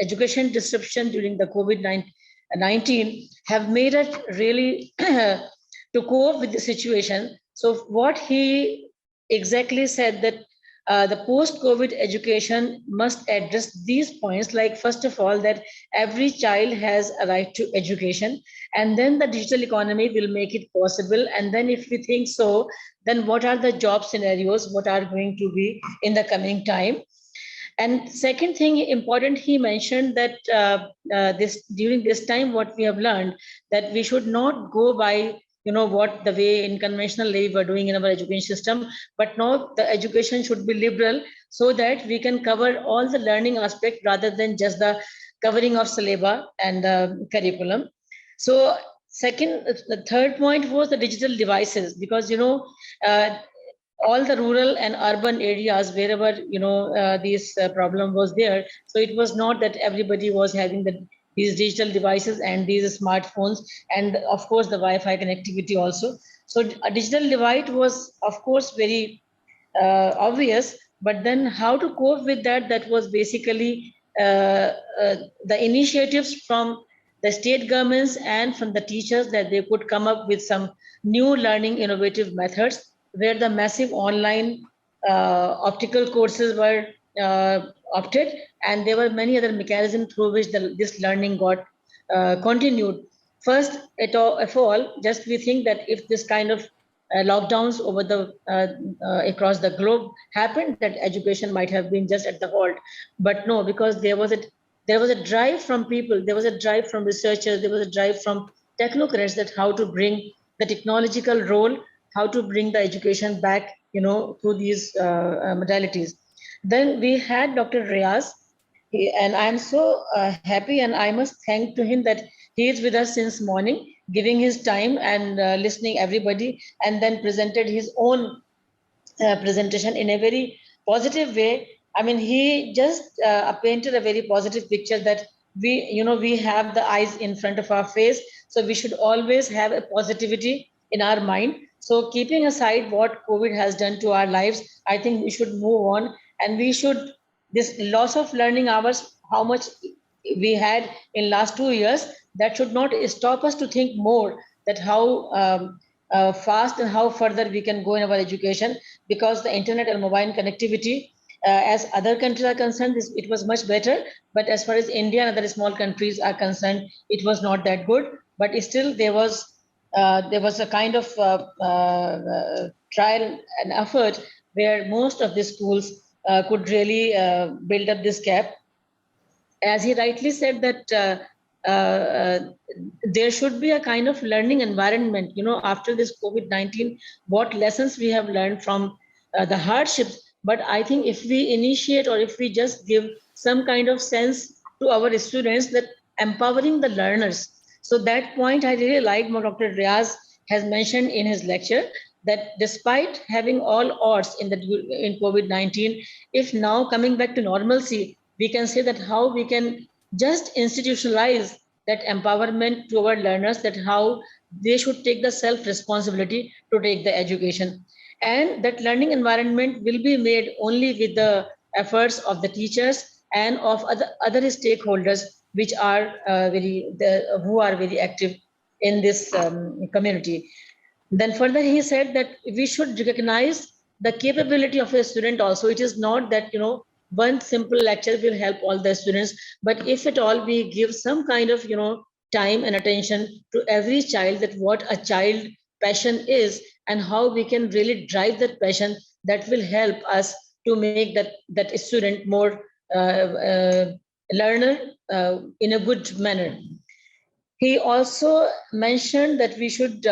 education disruption during the COVID-19 have made it really to cope with the situation. So what he exactly said that the post-COVID education must address these points, like first of all, that every child has a right to education, and then the digital economy will make it possible. And then if we think so, then what are the job scenarios, what are going to be in the coming time? And second thing important, he mentioned that during this time, what we have learned, that we should not go by what the way in conventional way we were doing in our education system, but now the education should be liberal so that we can cover all the learning aspect rather than just the covering of syllabus and curriculum. So the third point was the digital devices, because all the rural and urban areas wherever this problem was there, so it was not that everybody was having these digital devices and these smartphones, and of course the Wi-Fi connectivity also. So a digital divide was of course very obvious, but then how to cope with that, that was basically the initiatives from the state governments and from the teachers, that they could come up with some new learning innovative methods, where the massive online optical courses were opted, and there were many other mechanisms through which this learning got continued. First of all, just we think that if this kind of lockdowns over the across the globe happened, that education might have been just at the halt, but no, because there was a drive from people, there was a drive from researchers, there was a drive from technocrats, that how to bring the technological role, how to bring the education back, through these modalities. Then we had Dr. Riaz, and I'm so happy, and I must thank to him that he is with us since morning, giving his time and listening everybody, and then presented his own presentation in a very positive way. I mean, he just painted a very positive picture that we have the eyes in front of our face, so we should always have a positivity in our mind. So keeping aside what COVID has done to our lives, I think we should move on, and we should, this loss of learning hours, how much we had in last 2 years, that should not stop us to think more that how fast and how further we can go in our education, because the internet and mobile connectivity, as other countries are concerned, it was much better, but as far as India and other small countries are concerned, it was not that good. But still there was a kind of trial and effort where most of the schools could really build up this gap. As he rightly said, that there should be a kind of learning environment, after this COVID-19, what lessons we have learned from the hardships. But I think if we initiate, or if we just give some kind of sense to our students, that empowering the learners. So that point I really like what Dr. Riaz has mentioned in his lecture, that despite having all odds in COVID-19, if now coming back to normalcy, we can say that how we can just institutionalize that empowerment to our learners, that how they should take the self-responsibility to take the education. And that learning environment will be made only with the efforts of the teachers and of other stakeholders, which are who are very active in this community. Then further, he said that we should recognize the capability of a student also. It is not that, one simple lecture will help all the students, but if at all we give some kind of, time and attention to every child, that what a child passion is and how we can really drive that passion, that will help us to make that student more learner in a good manner. He also mentioned that we should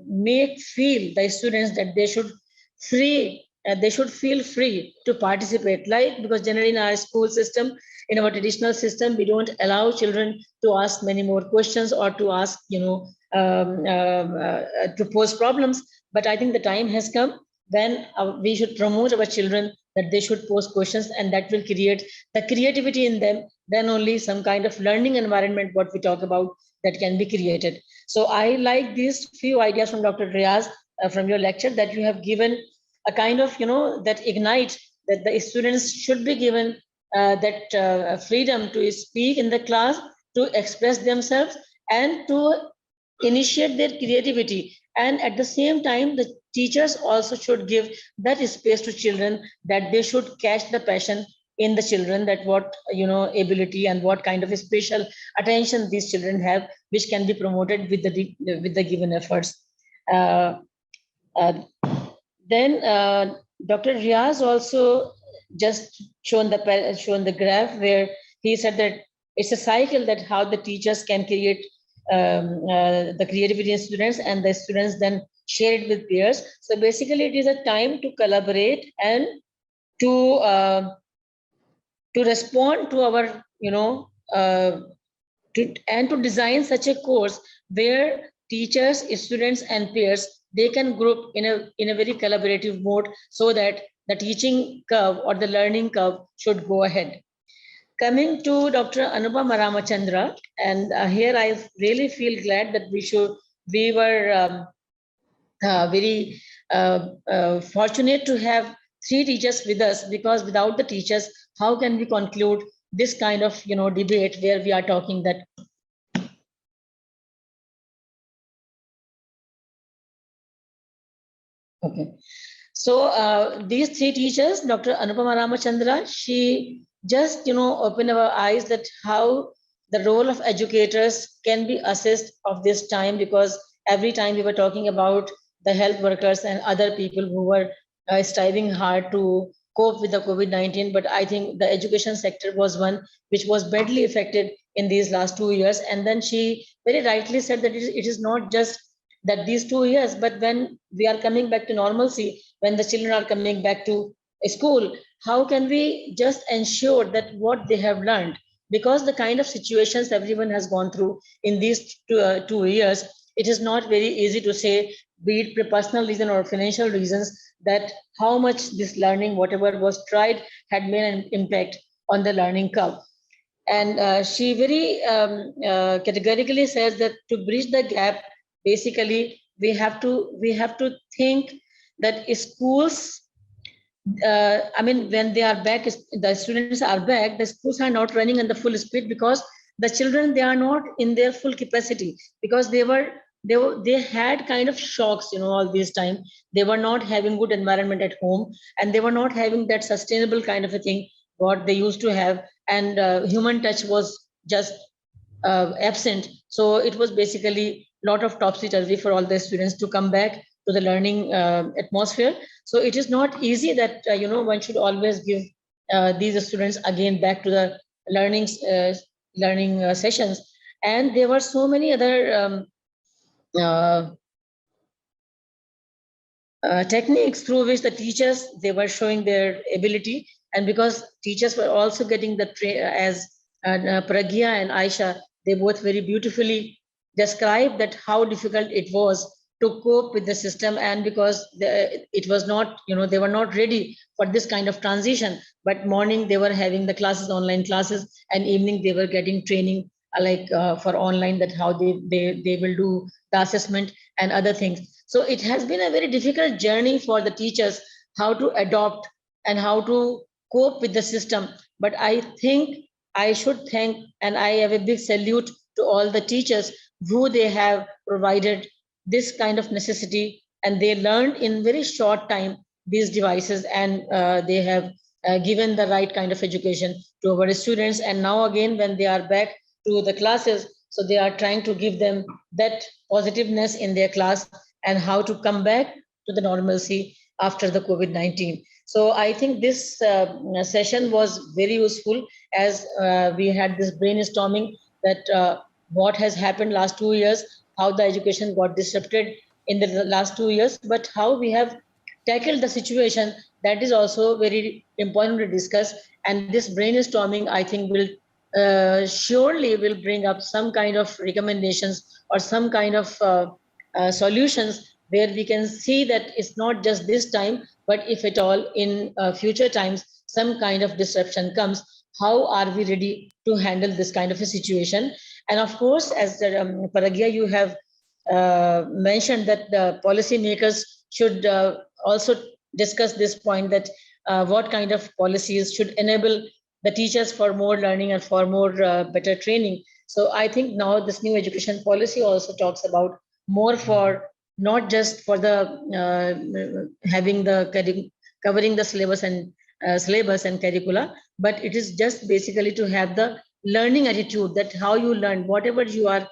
make feel the students that they should feel free to participate, like, because generally in our school system, in our traditional system, we don't allow children to ask many more questions or to ask, to pose problems. But I think the time has come when we should promote our children that they should pose questions, and that will create the creativity in them. Then only some kind of learning environment, what we talk about, that can be created. So I like these few ideas from Dr. Riaz from your lecture, that you have given a kind of, that ignite, that the students should be given that freedom to speak in the class, to express themselves, and to initiate their creativity. And at the same time, the teachers also should give that space to children, that they should catch the passion in the children, that what ability and what kind of special attention these children have, which can be promoted with the given efforts. Then Dr. Riaz also just shown the graph where he said that it's a cycle, that how the teachers can create the creativity in students, and the students then share it with peers. So basically, it is a time to collaborate and to respond to our to design such a course where teachers, students, and peers, they can group in a very collaborative mode, so that the teaching curve or the learning curve should go ahead. Coming to Dr. Anupama Ramachandra, and here I really feel glad that we were very fortunate to have 3 teachers with us, because without the teachers, how can we conclude this kind of debate where we are talking that okay. So these 3 teachers, Dr. Anupama Ramachandra, she just opened our eyes that how the role of educators can be assessed of this time, because every time we were talking about the health workers and other people who were striving hard to cope with the COVID-19, but I think the education sector was one which was badly affected in these last 2 years. And then she very rightly said that it is not just that these 2 years, but when we are coming back to normalcy, when the children are coming back to school, how can we just ensure that what they have learned, because the kind of situations everyone has gone through in these 2 years, it is not very easy to say, be it for personal reason or financial reasons, that how much this learning, whatever was tried, had made an impact on the learning curve. And she very categorically says that to bridge the gap, basically we have to think that schools, I mean, when they are back, the students are back, the schools are not running in the full speed, because the children, they are not in their full capacity, because they had kind of shocks, all this time. They were not having good environment at home, and they were not having that sustainable kind of a thing what they used to have, and human touch was just absent. So it was basically a lot of topsy-turvy for all the students to come back to the learning atmosphere. So it is not easy that one should always give these students again back to the learning sessions. And there were so many other techniques through which the teachers, they were showing their ability. And because teachers were also getting the as Pragya and Aisha, they both very beautifully described that how difficult it was to cope with the system, and because it was not, they were not ready for this kind of transition. But morning they were having the classes, online classes, and evening they were getting training for online, that how they will do the assessment and other things. So it has been a very difficult journey for the teachers, how to adopt and how to cope with the system. But I think I should thank, and I have a big salute to all the teachers who they have provided this kind of necessity, and they learned in very short time these devices, and they have given the right kind of education to our students. And now again, when they are back to the classes, so they are trying to give them that positiveness in their class, and how to come back to the normalcy after the COVID-19. So I think this session was very useful, as we had this brainstorming that what has happened last 2 years, how the education got disrupted in the last 2 years, but how we have tackled the situation, that is also very important to discuss. And this brainstorming, I think, will surely will bring up some kind of recommendations or some kind of solutions, where we can see that it's not just this time, but if at all in future times some kind of disruption comes, how are we ready to handle this kind of a situation? And of course, as Paragya, you have mentioned that the policymakers should also discuss this point, that what kind of policies should enable the teachers for more learning and for more better training. So I think now this new education policy also talks about more for not just for the having the covering the syllabus and curricula, but it is just basically to have the learning attitude, that how you learn whatever you are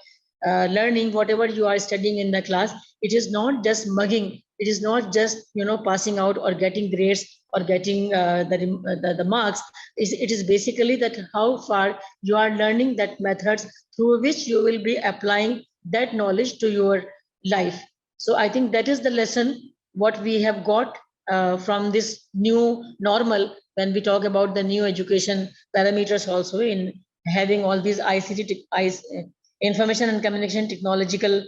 learning, whatever you are studying in the class. It is not just mugging. It is not just passing out or getting grades or getting the marks. It is basically that how far you are learning that methods through which you will be applying that knowledge to your life. So I think that is the lesson what we have got from this new normal, when we talk about the new education parameters also in having all these information and communication technological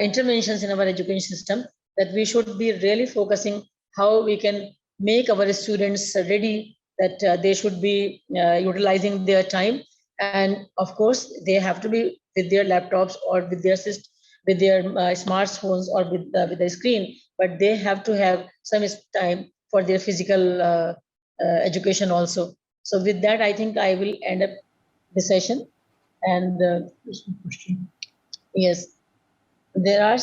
interventions in our education system, that we should be really focusing how we can make our students ready, that they should be utilizing their time. And of course, they have to be with their laptops or with their smartphones or with the screen, but they have to have some time for their physical education also. So with that, I think I will end up the session. And yes, there are.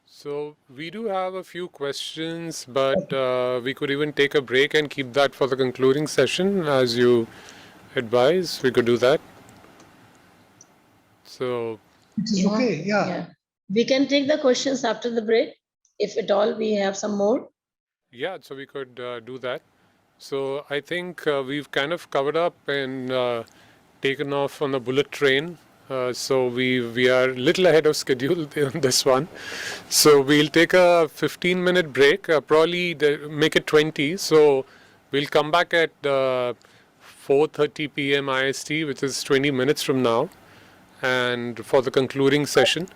So we do have a few questions, but we could even take a break and keep that for the concluding session, as you advise. We could do that. So Okay, yeah. We can take the questions after the break, if at all we have some more. Yeah, so we could do that. So I think we've kind of covered up and taken off on a bullet train. So we are a little ahead of schedule on this one. So we'll take a 15-minute break, probably make it 20. So we'll come back at 4:30 p.m. IST, which is 20 minutes from now, and for the concluding session.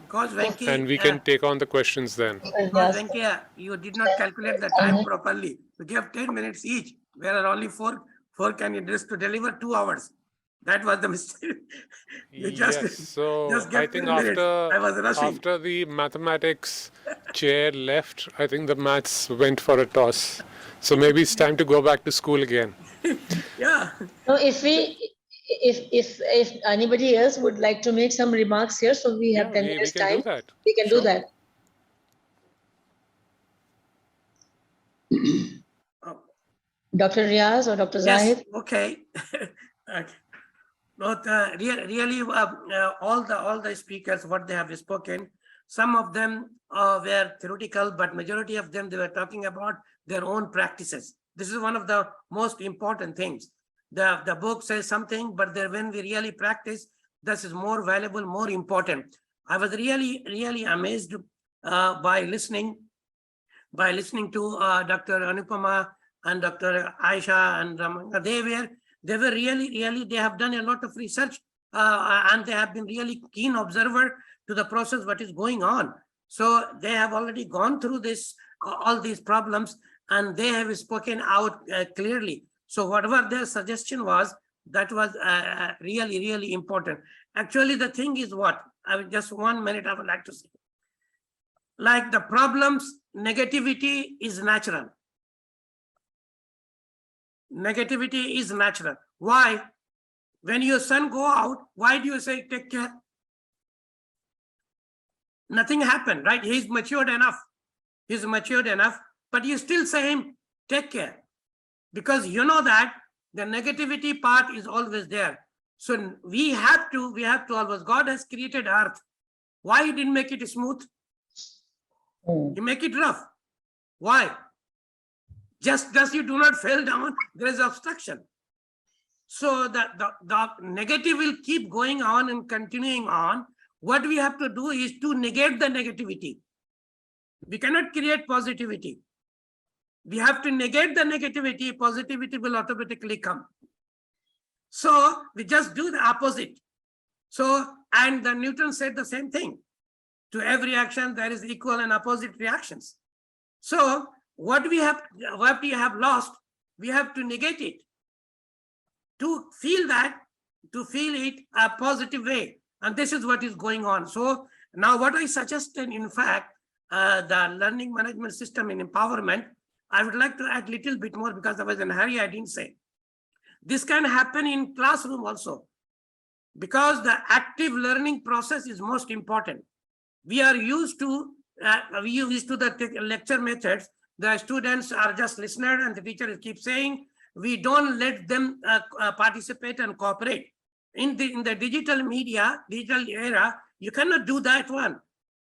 Because Venki, and we can take on the questions then. Because Venki, you did not calculate the time properly. You gave 10 minutes each, where only four candidates to deliver 2 hours. That was the mistake. You Yes, so just I gave think 10 minutes. I was rushing. after the mathematics chair left, I think the maths went for a toss. So maybe it's time to go back to school again. Yeah. So if anybody else would like to make some remarks here, so we have 10 minutes we can time. do that. We can do that. Dr. Riaz or Dr. Zaheer? Yes, okay. Okay. But really, all the speakers, what they have spoken, some of them were theoretical, but majority of them, they were talking about their own practices. This is one of the most important things. The book says something, but when we really practice, this is more valuable, more important. I was really amazed by listening to Dr. Anupama and Dr. Aisha and they were really, they have done a lot of research and they have been really keen observer to the process, what is going on. So they have already gone through this, all these problems, and they have spoken out clearly. So whatever their suggestion was, that was really important. Actually, the thing is what, just 1 minute I would like to say. Like the problems, negativity is natural. Negativity is natural. Why? When your son go out, why do you say take care? Nothing happened, right? He's matured enough. He's matured enough, but you still say him take care, because you know that the negativity part is always there. So we have to always. God has created earth. Why he didn't make it smooth? He make it rough. Why? Just you do not fall down, there is obstruction. So the negative will keep going on and continuing on. What we have to do is to negate the negativity. We cannot create positivity. We have to negate the negativity. Positivity will automatically come. So we just do the opposite. So, and the Newton said the same thing. To every action, there is equal and opposite reactions. So what we have lost, we have to negate it. To feel it a positive way. And this is what is going on. So now what I suggested, in fact, the learning management system in empowerment, I would like to add a little bit more because I was in a hurry, I didn't say. This can happen in classroom also, because the active learning process is most important. We are used to the lecture methods. The students are just listeners and the teacher keeps saying, we don't let them participate and cooperate. In the digital media, digital era, you cannot do that one.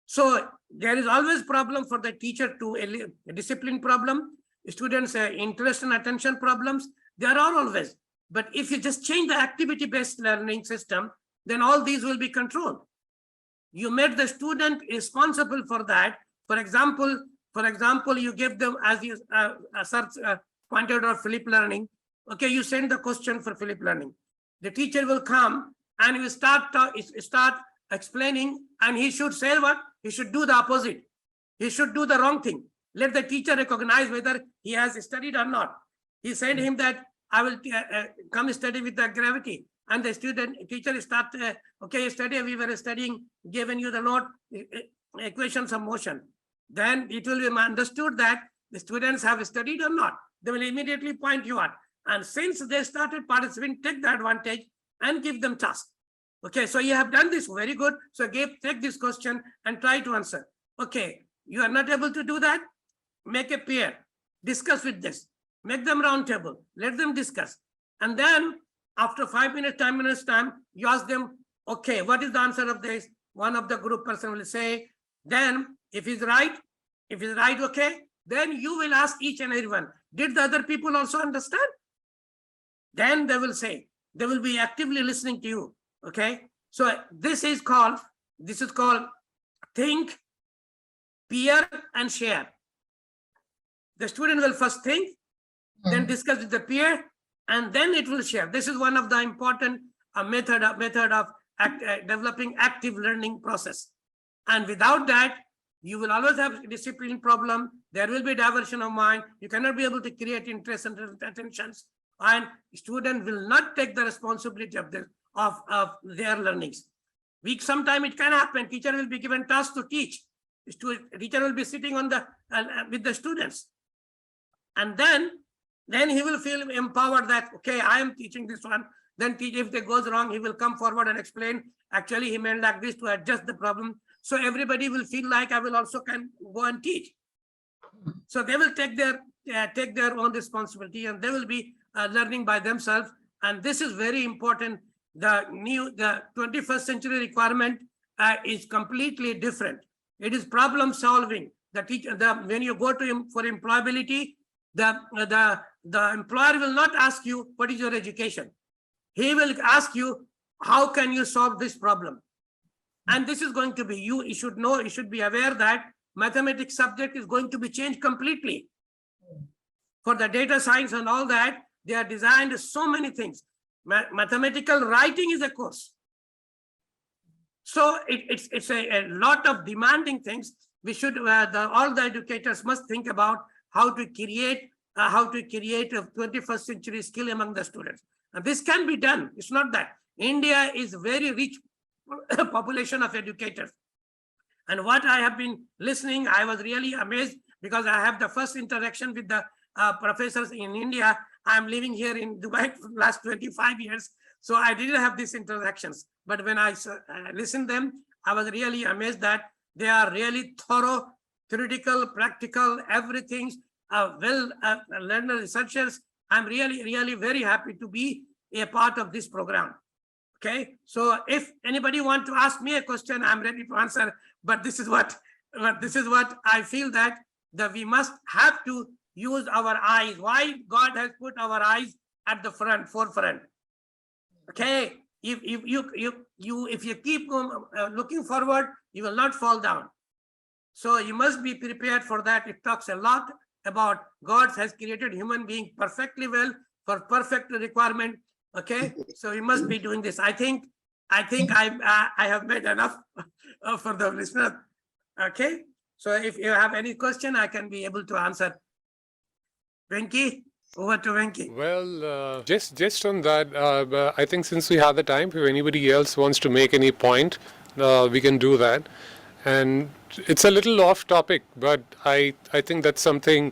So there is always problem for the teacher to a discipline problem, students interest and attention problems. There are always, but if you just change the activity-based learning system, then all these will be controlled. You made the student responsible for that. For example, you give them, as you pointed out, Philip learning. Okay, you send the question for Philip learning. The teacher will come and will start explaining, and he should say what? He should do the opposite. He should do the wrong thing. Let the teacher recognize whether he has studied or not. He said him that I will come study with the gravity. And the teacher start, okay, study, we were studying, given you the note, equations of motion. Then it will be understood that the students have studied or not. They will immediately point you out. And since they started participating, take the advantage and give them task. Okay, so you have done this very good. So take this question and try to answer. Okay, you are not able to do that? Make a pair, discuss with this, make them round table, let them discuss. And then after 5 minutes, 10 minutes time, you ask them, okay, what is the answer of this? One of the group person will say, then if he's right, okay, then you will ask each and everyone, did the other people also understand? Then they will say, they will be actively listening to you. Okay, so this is called think, peer, and share. The student will first think, then discuss with the peer, and then it will share. This is one of the important method of developing active learning process. And without that, you will always have a discipline problem. There will be diversion of mind. You cannot be able to create interest and attentions, and student will not take the responsibility of their learnings. Sometimes it can happen. Teacher will be given task to teach. Teacher will be sitting on with the students, and then he will feel empowered that, okay, I am teaching this one. Then if it goes wrong, he will come forward and explain, actually he meant like this to adjust the problem. So everybody will feel like I will also can go and teach. So they will take their own responsibility, and they will be learning by themselves. And this is very important. The 21st century requirement is completely different. It is problem solving. When you go to him for employability, the employer will not ask you what is your education. He will ask you, how can you solve this problem? And this is going to be, you should know, you should be aware that mathematics subject is going to be changed completely. For the data science and all that, they are designed so many things. Mathematical writing is a course. So it's a lot of demanding things. We should, all the educators must think about how to create a 21st century skill among the students. And this can be done. It's not that. India is a very rich population of educators. And what I have been listening, I was really amazed, because I have the first interaction with the professors in India. I'm living here in Dubai for the last 25 years. So I didn't have these interactions. But when I listened to them, I was really amazed that they are really thorough, theoretical, practical, everything, well-learned researchers. I'm really very happy to be a part of this program. Okay, so if anybody wants to ask me a question, I'm ready to answer. But this is what I feel, that we must have to use our eyes. Why God has put our eyes at the forefront? Okay, if you keep looking forward, you will not fall down. So you must be prepared for that. It talks a lot about God has created human being perfectly well for perfect requirement. Okay, so we must be doing this. I think I have made enough for the listener. Okay, so if you have any question, I can be able to answer. Venki, over to Venki. Well, just on that, I think since we have the time, if anybody else wants to make any point, we can do that. And it's a little off topic, but I think that's something,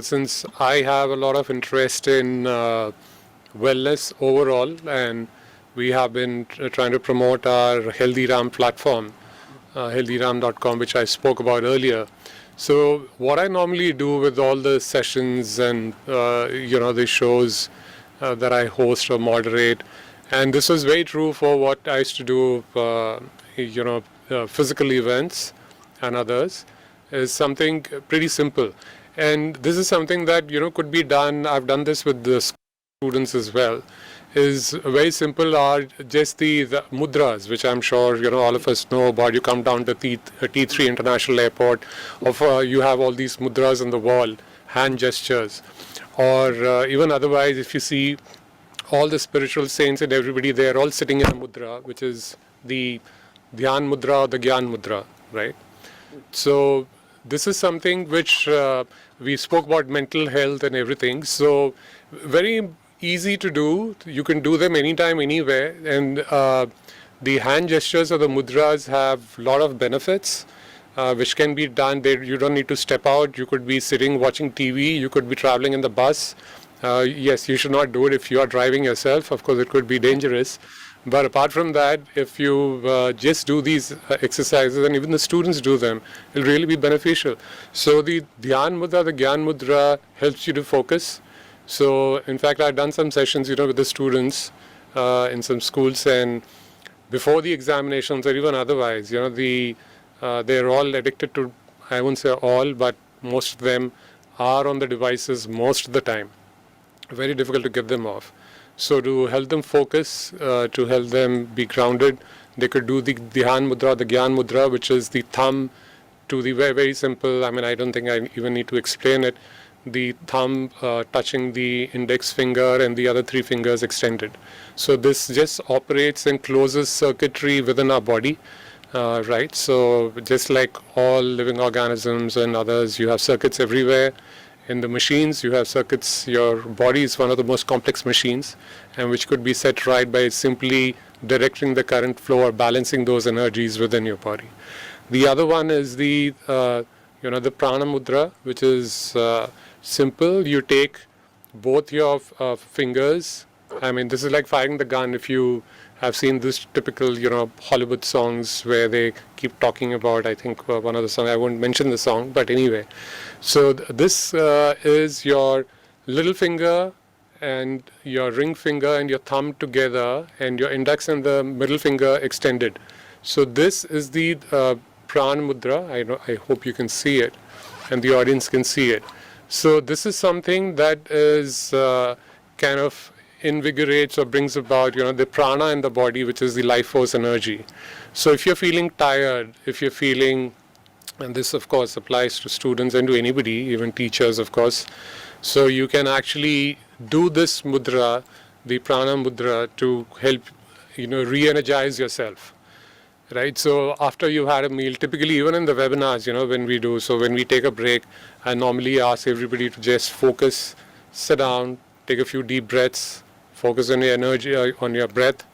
since I have a lot of interest in wellness overall, and we have been trying to promote our Healthy Ram platform, healthyram.com, which I spoke about earlier. So what I normally do with all the sessions and the shows that I host or moderate, and this was very true for what I used to do, physical events and others, is something pretty simple. And this is something that could be done. I've done this with the students as well. Is very simple, are just the mudras, which I'm sure all of us know about. You come down to T3 International Airport, you have all these mudras on the wall, hand gestures, or even otherwise, if you see all the spiritual saints and everybody, they are all sitting in a mudra, which is the Dhyan mudra or the Gyan mudra, right? So this is something which we spoke about, mental health and everything. So very easy to do. You can do them anytime, anywhere. And the hand gestures or the mudras have a lot of benefits, which can be done. You don't need to step out. You could be sitting watching TV. You could be traveling in the bus. Yes, you should not do it if you are driving yourself. Of course, it could be dangerous. But apart from that, if you just do these exercises, and even the students do them, it'll really be beneficial. So the Dhyan Mudra, the Gyan Mudra helps you to focus. So in fact, I've done some sessions, with the students in some schools, and before the examinations or even otherwise, they're all addicted to, I won't say all, but most of them are on the devices most of the time. Very difficult to get them off. So to help them focus, to help them be grounded, they could do the Dhyan Mudra, the Gyan Mudra, which is the thumb to the very, very simple. I mean, I don't think I even need to explain it. The thumb touching the index finger and the other three fingers extended. So this just operates and closes circuitry within our body, right? So just like all living organisms and others, you have circuits everywhere. In the machines, you have circuits. Your body is one of the most complex machines, and which could be set right by simply directing the current flow or balancing those energies within your body. The other one is the the prana mudra, which is simple. You take both your fingers. I mean, this is like firing the gun. If you have seen this typical, Hollywood songs where they keep talking about, I think one of the songs, I won't mention the song, but anyway. So this is your little finger and your ring finger and your thumb together, and your index and the middle finger extended. So this is the Pran Mudra. I hope you can see it, and the audience can see it. So this is something that is kind of invigorates or brings about, the prana in the body, which is the life force energy. So if you're feeling tired, if you're feeling, and this of course applies to students and to anybody, even teachers of course, so you can actually do this mudra, the prana mudra, to help, re-energize yourself. Right, so after you've had a meal, typically even in the webinars, when we do, so when we take a break, I normally ask everybody to just focus, sit down, take a few deep breaths, focus on your energy, on your breath,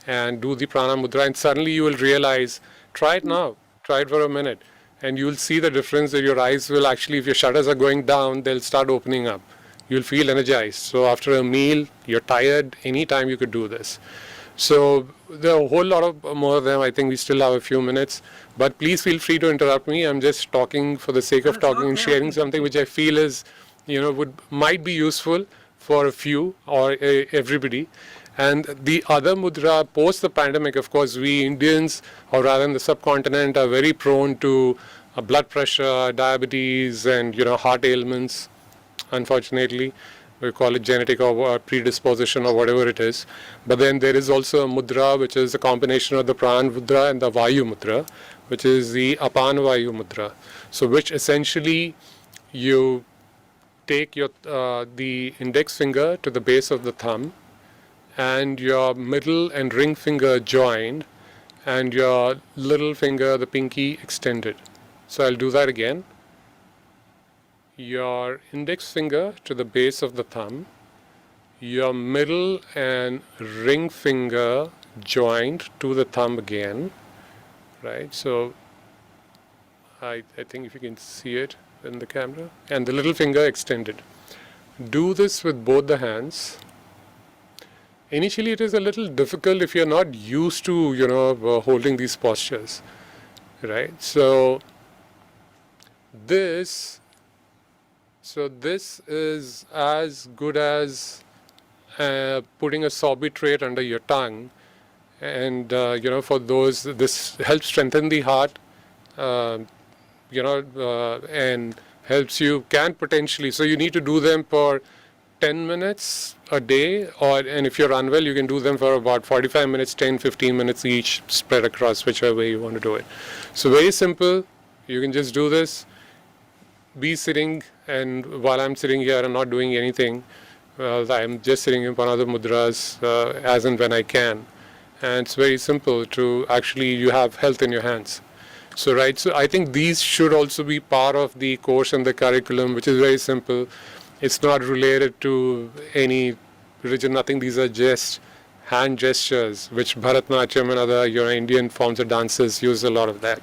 and do the prana mudra, and suddenly you will realize, try it now, try it for a minute, and you'll see the difference that your eyes will actually, if your shutters are going down, they'll start opening up. You'll feel energized. So after a meal, you're tired, anytime you could do this. So there are a whole lot of more of them. I think we still have a few minutes, but please feel free to interrupt me. I'm just talking for the sake of talking and sharing something which I feel is, might be useful for a few or everybody. And the other mudra, post the pandemic, of course, we Indians, or rather in the subcontinent, are very prone to blood pressure, diabetes, and heart ailments. Unfortunately, we call it genetic or predisposition or whatever it is. But then there is also a mudra, which is a combination of the Pran mudra and the Vayu mudra, which is the Apan Vayu mudra. So which essentially you take your the index finger to the base of the thumb, and your middle and ring finger joined, and your little finger, the pinky, extended. So I'll do that again. Your index finger to the base of the thumb, your middle and ring finger joined to the thumb again, right? So I think if you can see it in the camera, and the little finger extended. Do this with both the hands, initially it is a little difficult if you're not used to, holding these postures, right? So this is as good as putting a sorbitrate under your tongue, and for those, this helps strengthen the heart, and helps you, can potentially, so you need to do them for 10 minutes a day, and if you're unwell, you can do them for about 45 minutes, 10-15 minutes each, spread across whichever way you want to do it. So very simple. You can just do this, be sitting, and while I'm sitting here and not doing anything, I'm just sitting in one of the mudras as and when I can. And it's very simple to actually, you have health in your hands. So, right, so I think these should also be part of the course and the curriculum, which is very simple. It's not related to any religion, nothing. These are just hand gestures, which Bharatanatyam and other Indian forms of dances use a lot of that.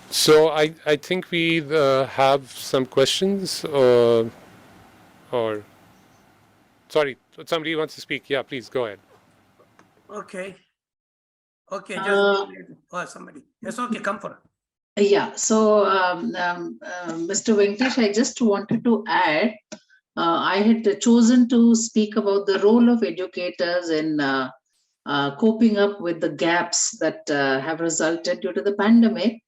So I think we have some questions, or sorry, somebody wants to speak. Yeah, please go ahead. Okay. Okay, just somebody. Yes, okay, come for it. Yeah, so Mr. Venkatesh, I just wanted to add, I had chosen to speak about the role of educators in coping up with the gaps that have resulted due to the pandemic.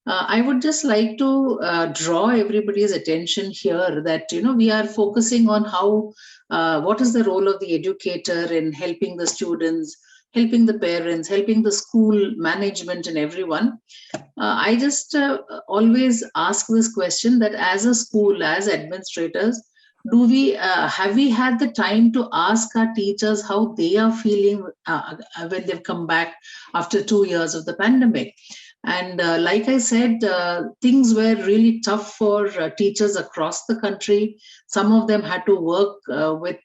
I would just like to draw everybody's attention here that, we are focusing on how, what is the role of the educator in helping the students, helping the parents, helping the school management and everyone. I just always ask this question that as a school, as administrators, have we had the time to ask our teachers how they are feeling when they've come back after 2 years of the pandemic? And like I said, things were really tough for teachers across the country. Some of them had to work with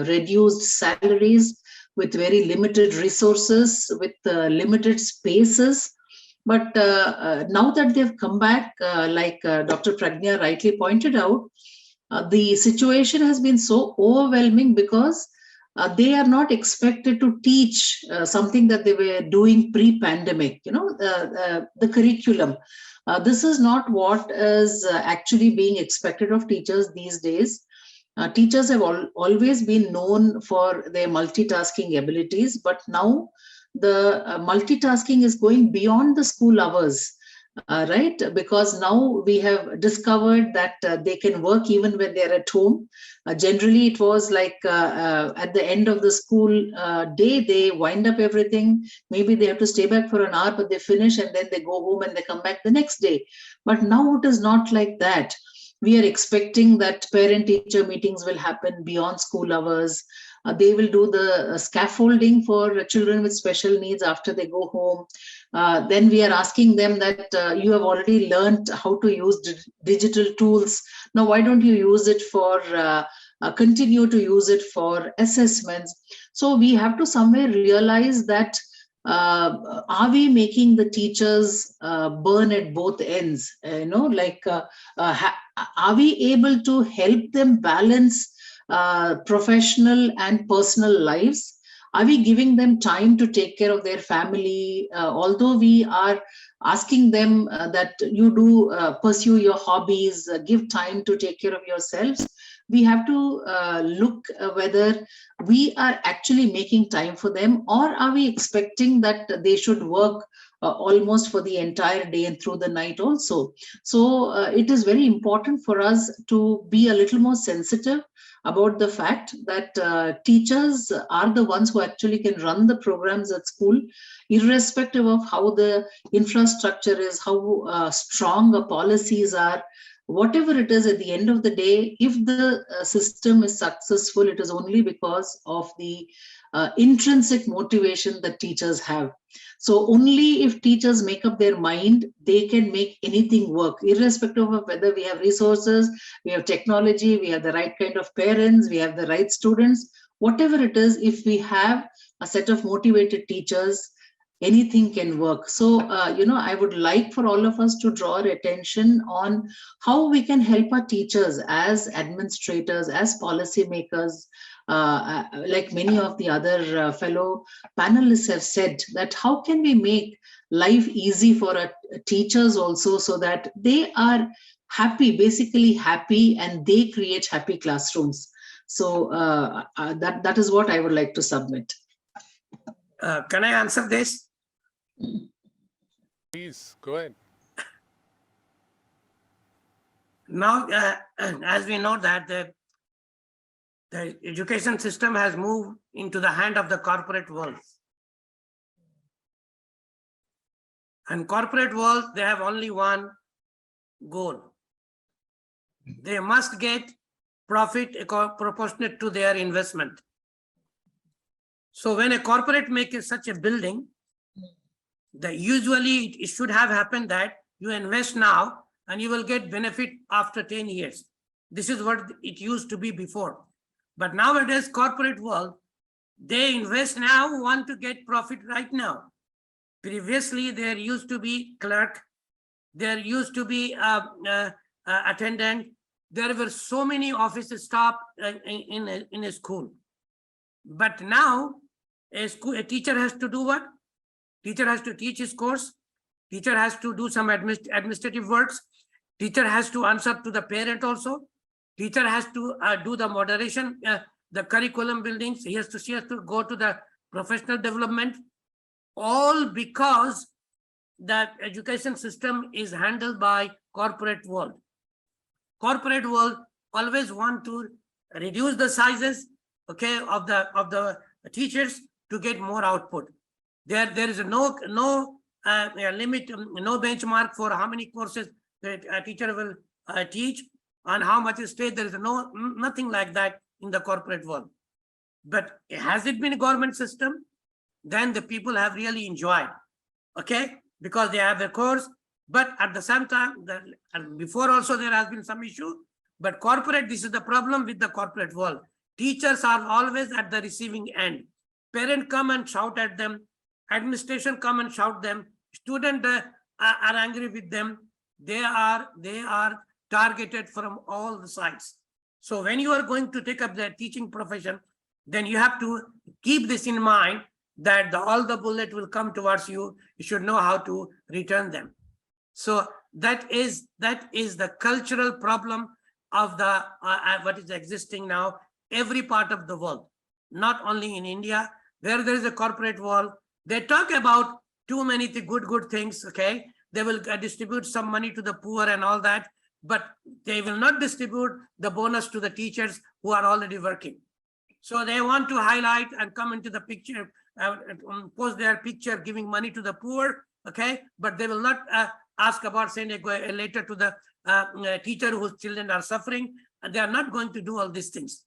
reduced salaries, with very limited resources, with limited spaces. But now that they've come back, like Dr. Pragnya rightly pointed out, the situation has been so overwhelming because they are not expected to teach something that they were doing pre-pandemic, the curriculum. This is not what is actually being expected of teachers these days. Teachers have always been known for their multitasking abilities, but now the multitasking is going beyond the school hours, right? Because now we have discovered that they can work even when they're at home. Generally, it was like at the end of the school day, they wind up everything. Maybe they have to stay back for an hour, but they finish and then they go home and they come back the next day. But now it is not like that. We are expecting that parent-teacher meetings will happen beyond school hours. They will do the scaffolding for children with special needs after they go home. Then we are asking them that you have already learned how to use digital tools. Now, why don't you use it for, continue to use it for assessments? So we have to somewhere realize that are we making the teachers burn at both ends? Are we able to help them balance professional and personal lives? Are we giving them time to take care of their family? Although we are asking them that you do pursue your hobbies, give time to take care of yourselves, we have to look whether we are actually making time for them, or are we expecting that they should work almost for the entire day and through the night also. So it is very important for us to be a little more sensitive about the fact that teachers are the ones who actually can run the programs at school, irrespective of how the infrastructure is, how strong the policies are. Whatever it is, at the end of the day, if the system is successful, it is only because of the intrinsic motivation that teachers have. So only if teachers make up their mind, they can make anything work, irrespective of whether we have resources, we have technology, we have the right kind of parents, we have the right students, whatever it is, if we have a set of motivated teachers, anything can work. So, I would like for all of us to draw our attention on how we can help our teachers as administrators, as policymakers, like many of the other fellow panelists have said, that how can we make life easy for teachers also, so that they are happy, basically happy, and they create happy classrooms. So that is what I would like to submit. Can I answer this? Please, go ahead. Now, as we know that the education system has moved into the hand of the corporate world. And corporate world, they have only one goal. They must get profit proportionate to their investment. So when a corporate makes such a building, usually it should have happened that you invest now and you will get benefit after 10 years. This is what it used to be before. But nowadays, corporate world, they invest now, want to get profit right now. Previously, there used to be clerk, there used to be attendant. There were so many office staff in a school. But now, a teacher has to do what? Teacher has to teach his course. Teacher has to do some administrative works. Teacher has to answer to the parent also. Teacher has to do the moderation, the curriculum buildings. She has to go to the professional development. All because the education system is handled by corporate world. Corporate world always want to reduce the sizes, okay, of the teachers to get more output. There is no limit, no benchmark for how many courses a teacher will teach and how much is paid. There is nothing like that in the corporate world. But has it been a government system? Then the people have really enjoyed, okay, because they have a course. But at the same time, before also there has been some issue. But corporate, this is the problem with the corporate world. Teachers are always at the receiving end. Parents come and shout at them. Administration come and shout them. Students are angry with them. They are targeted from all the sides. So when you are going to take up the teaching profession, then you have to keep this in mind, that all the bullet will come towards you. You should know how to return them. So that is the cultural problem of the what is existing now, every part of the world, not only in India, where there is a corporate world. They talk about too many good things, okay? They will distribute some money to the poor and all that, but they will not distribute the bonus to the teachers who are already working. So they want to highlight and come into the picture, post their picture giving money to the poor, okay? But they will not ask about sending a letter to the teacher whose children are suffering, and they are not going to do all these things.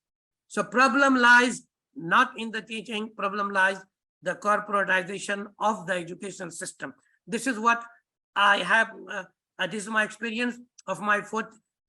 So problem lies not in the teaching, problem lies the corporatization of the education system. This is what I have, this is my experience of my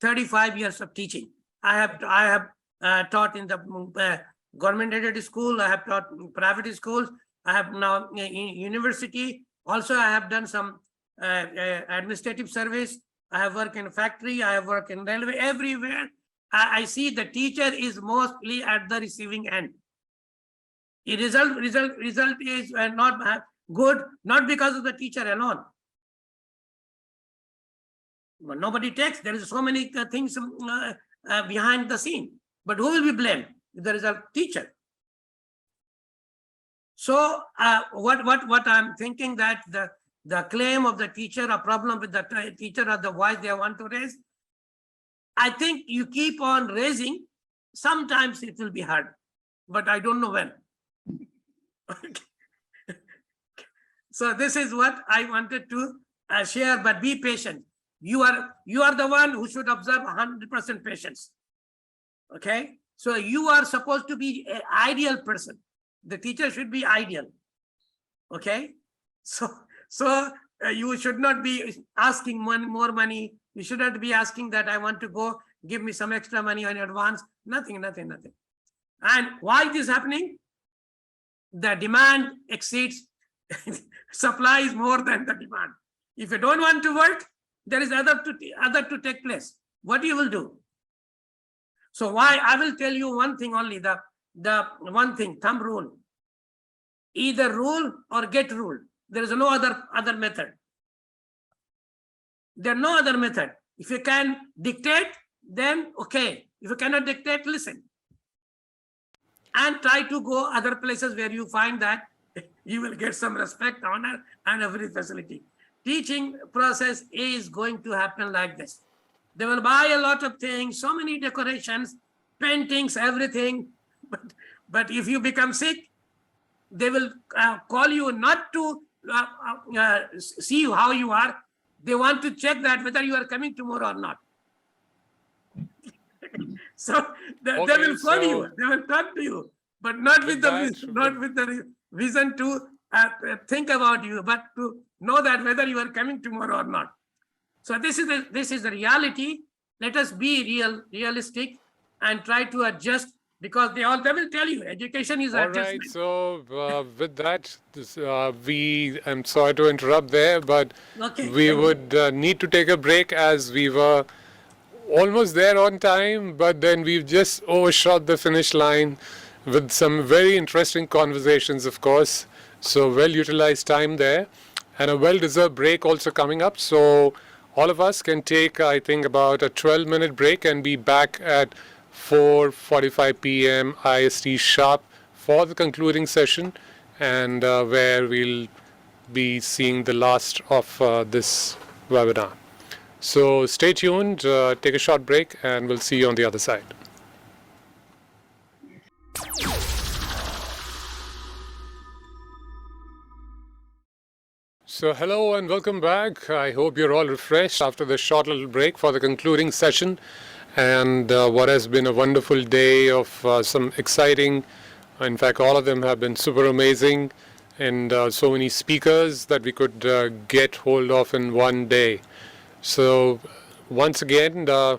35 years of teaching. I have taught in the government-aided school, I have taught in private schools, I have now in university. Also, I have done some administrative service. I have worked in a factory, I have worked in railway, everywhere. I see the teacher is mostly at the receiving end. The result is not good, not because of the teacher alone. But nobody takes, there is so many things behind the scene. But who will be blamed if there is a teacher? So what I'm thinking, that the claim of the teacher, a problem with the teacher, or the voice they want to raise, I think you keep on raising, sometimes it will be hard, but I don't know when. So this is what I wanted to share, but be patient. You are the one who should observe 100% patience. Okay, so you are supposed to be an ideal person. The teacher should be ideal. Okay, so you should not be asking more money. You should not be asking that I want to go, give me some extra money in advance. Nothing. And why this is happening? The demand exceeds supply is more than the demand. If you don't want to work, there is other to take place. What you will do? So why? I will tell you one thing only. The the one thing, thumb rule. Either rule or get ruled. There is no other method. There's no other method. If you can dictate, then okay. If you cannot dictate, listen. And try to go other places where you find that you will get some respect, honor, and every facility. Teaching process is going to happen like this. They will buy a lot of things, so many decorations, paintings, everything. But if you become sick, they will call you not to see how you are. They want to check that whether you are coming tomorrow or not. So they will call you, they will talk to you, but not with the vision to think about you, but to know that whether you are coming tomorrow or not. So this is the reality. Let us be realistic and try to adjust, because they will tell you education is adjustment. All right, so with that, I'm sorry to interrupt there, but we would need to take a break as we were almost there on time, but then we've just overshot the finish line with some very interesting conversations, of course. So well-utilized time there, and a well-deserved break also coming up. So all of us can take, I think, about a 12-minute break and be back at 4:45 p.m. IST sharp for the concluding session, and where we'll be seeing the last of this webinar. So stay tuned, take a short break, and we'll see you on the other side. So hello and welcome back. I hope you're all refreshed after the short little break for the concluding session, and what has been a wonderful day of some exciting, in fact all of them have been super amazing, and so many speakers that we could get hold of in one day. So once again, a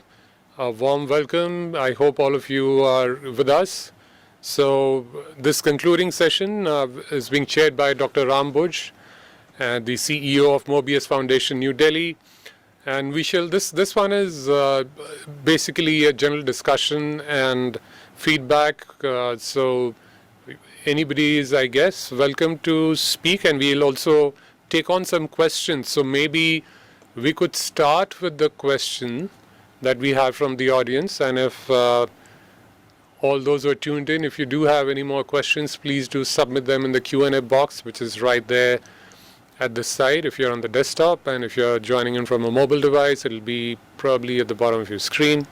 warm welcome. I hope all of you are with us. So this concluding session is being chaired by Dr. Ram Buj, the CEO of Mobius Foundation, New Delhi. And we shall, this one is basically a general discussion and feedback. So anybody is, I guess, welcome to speak, and we'll also take on some questions. So maybe we could start with the question that we have from the audience, and if all those who are tuned in, if you do have any more questions, please do submit them in the Q&A box, which is right there at the side if you're on the desktop, and if you're joining in from a mobile device, it'll be probably at the bottom of your screen.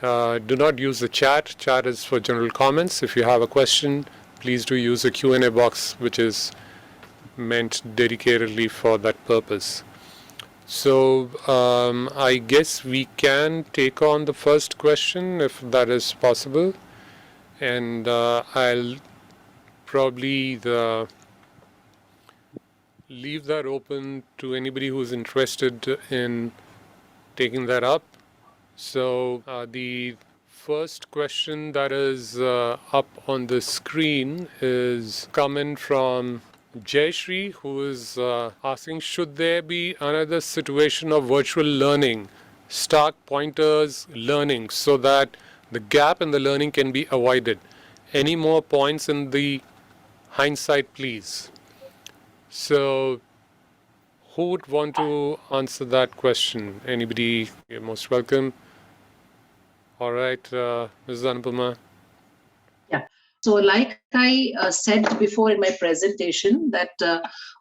Do not use the chat. Chat is for general comments. If you have a question, please do use the Q&A box, which is meant dedicatedly for that purpose. So I guess we can take on the first question if that is possible, and I'll probably leave that open to anybody who's interested in taking that up. So the first question that is up on the screen is coming from Jayashree, who is asking, should there be another situation of virtual learning, stark pointers learning, so that the gap in the learning can be avoided? Any more points in the hindsight, please? So who would want to answer that question? Anybody? You're most welcome. All right, Mrs. Anupama. So like I said before in my presentation, that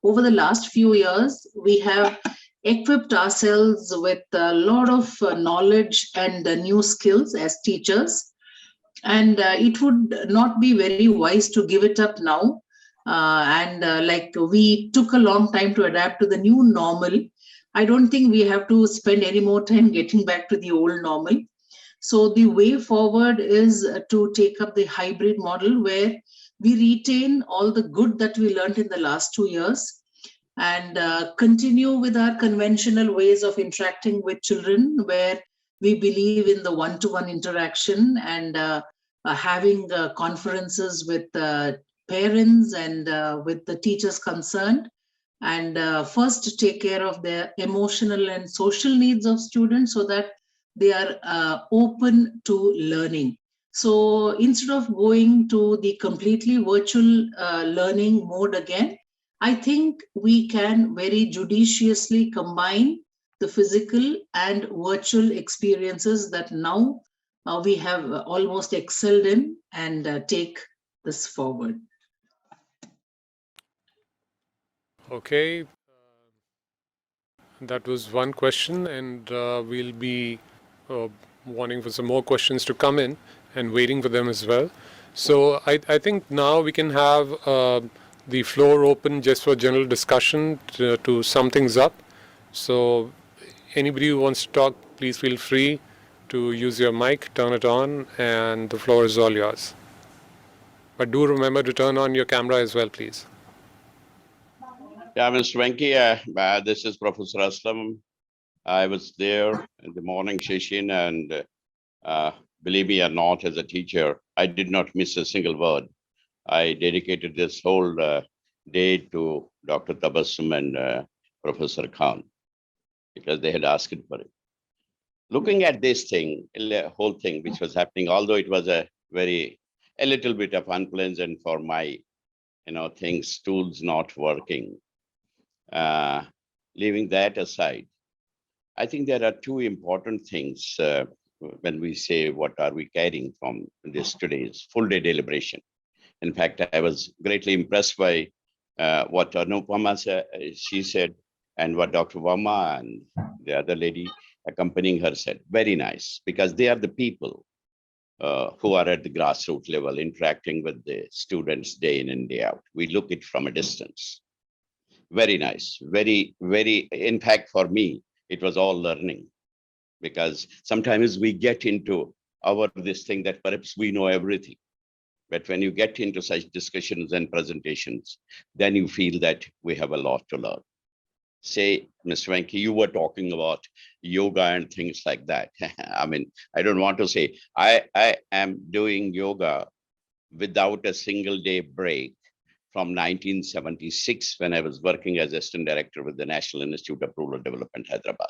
over the last few years, we have equipped ourselves with a lot of knowledge and new skills as teachers. And it would not be very wise to give it up now. Like we took a long time to adapt to the new normal. I don't think we have to spend any more time getting back to the old normal. So the way forward is to take up the hybrid model, where we retain all the good that we learned in the last 2 years and continue with our conventional ways of interacting with children, where we believe in the one-to-one interaction and having conferences with parents and with the teachers concerned, and first take care of the emotional and social needs of students so that they are open to learning. So instead of going to the completely virtual learning mode again, I think we can very judiciously combine the physical and virtual experiences that now we have almost excelled in and take this forward. Okay, that was one question, and we'll be wanting for some more questions to come in and waiting for them as well. So I think now we can have the floor open just for general discussion to sum things up. So anybody who wants to talk, please feel free to use your mic, turn it on, and the floor is all yours. But do remember to turn on your camera as well, please. Yeah, Mr. Venki, this is Professor Aslam. I was there in the morning session, and believe me or not, as a teacher, I did not miss a single word. I dedicated this whole day to Dr. Tabassum and Professor Khan because they had asked for it. Looking at this thing, the whole thing which was happening, although it was a little bit of unpleasant for my, things, tools not working. Leaving that aside, I think there are two important things when we say what are we carrying from this today's full day deliberation. In fact, I was greatly impressed by what Anupama she said and what Dr. Verma and the other lady accompanying her said. Very nice, because they are the people who are at the grassroots level interacting with the students day in and day out. We look it from a distance. Very nice, very, very, in fact, for me, it was all learning, because sometimes we get into this thing that perhaps we know everything. But when you get into such discussions and presentations, then you feel that we have a lot to learn. Say, Mr. Venki, you were talking about yoga and things like that. I mean, I don't want to say, I am doing yoga without a single day break from 1976, when I was working as assistant director with the National Institute of Rural Development, Hyderabad.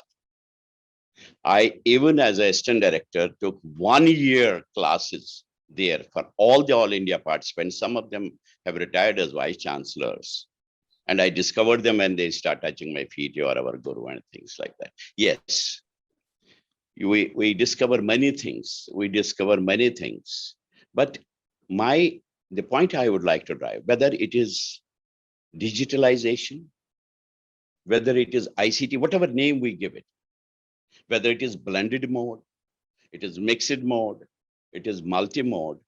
I, even as assistant director, took 1 year classes there for all the All India participants. Some of them have retired as vice chancellors. And I discovered them when they start touching my feet, you are our guru and things like that. Yes, we discover many things. We discover many things. But the point I would like to drive, whether it is digitalization, whether it is ICT, whatever name we give it, whether it is blended mode, it is mixed mode, it is multi-mode,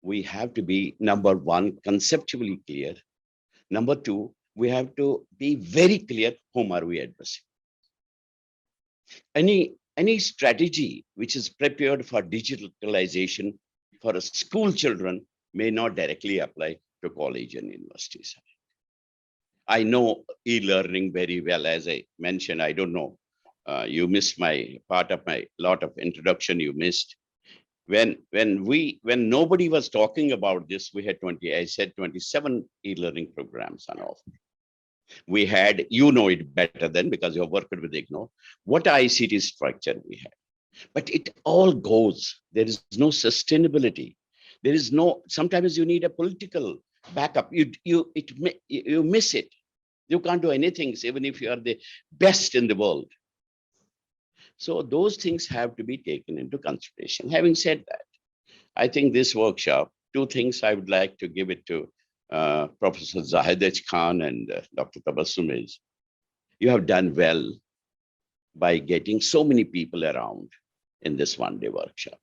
we have to be, number one, conceptually clear. Number two, we have to be very clear whom are we addressing. Any strategy which is prepared for digitalization for school children may not directly apply to college and universities. I know e-learning very well. As I mentioned, I don't know, you missed my part of my lot of introduction you missed. When nobody was talking about this, we had 27 e-learning programs on offer. We had, you know it better than because you have worked with IGNOR, what ICT structure we had. But it all goes, there is no sustainability. There is no, sometimes you need a political backup. You miss it. You can't do anything, even if you are the best in the world. So those things have to be taken into consideration. Having said that, I think this workshop, two things I would like to give it to Professor Zaheer Khan and Dr. Tabassum is, you have done well by getting so many people around in this one-day workshop.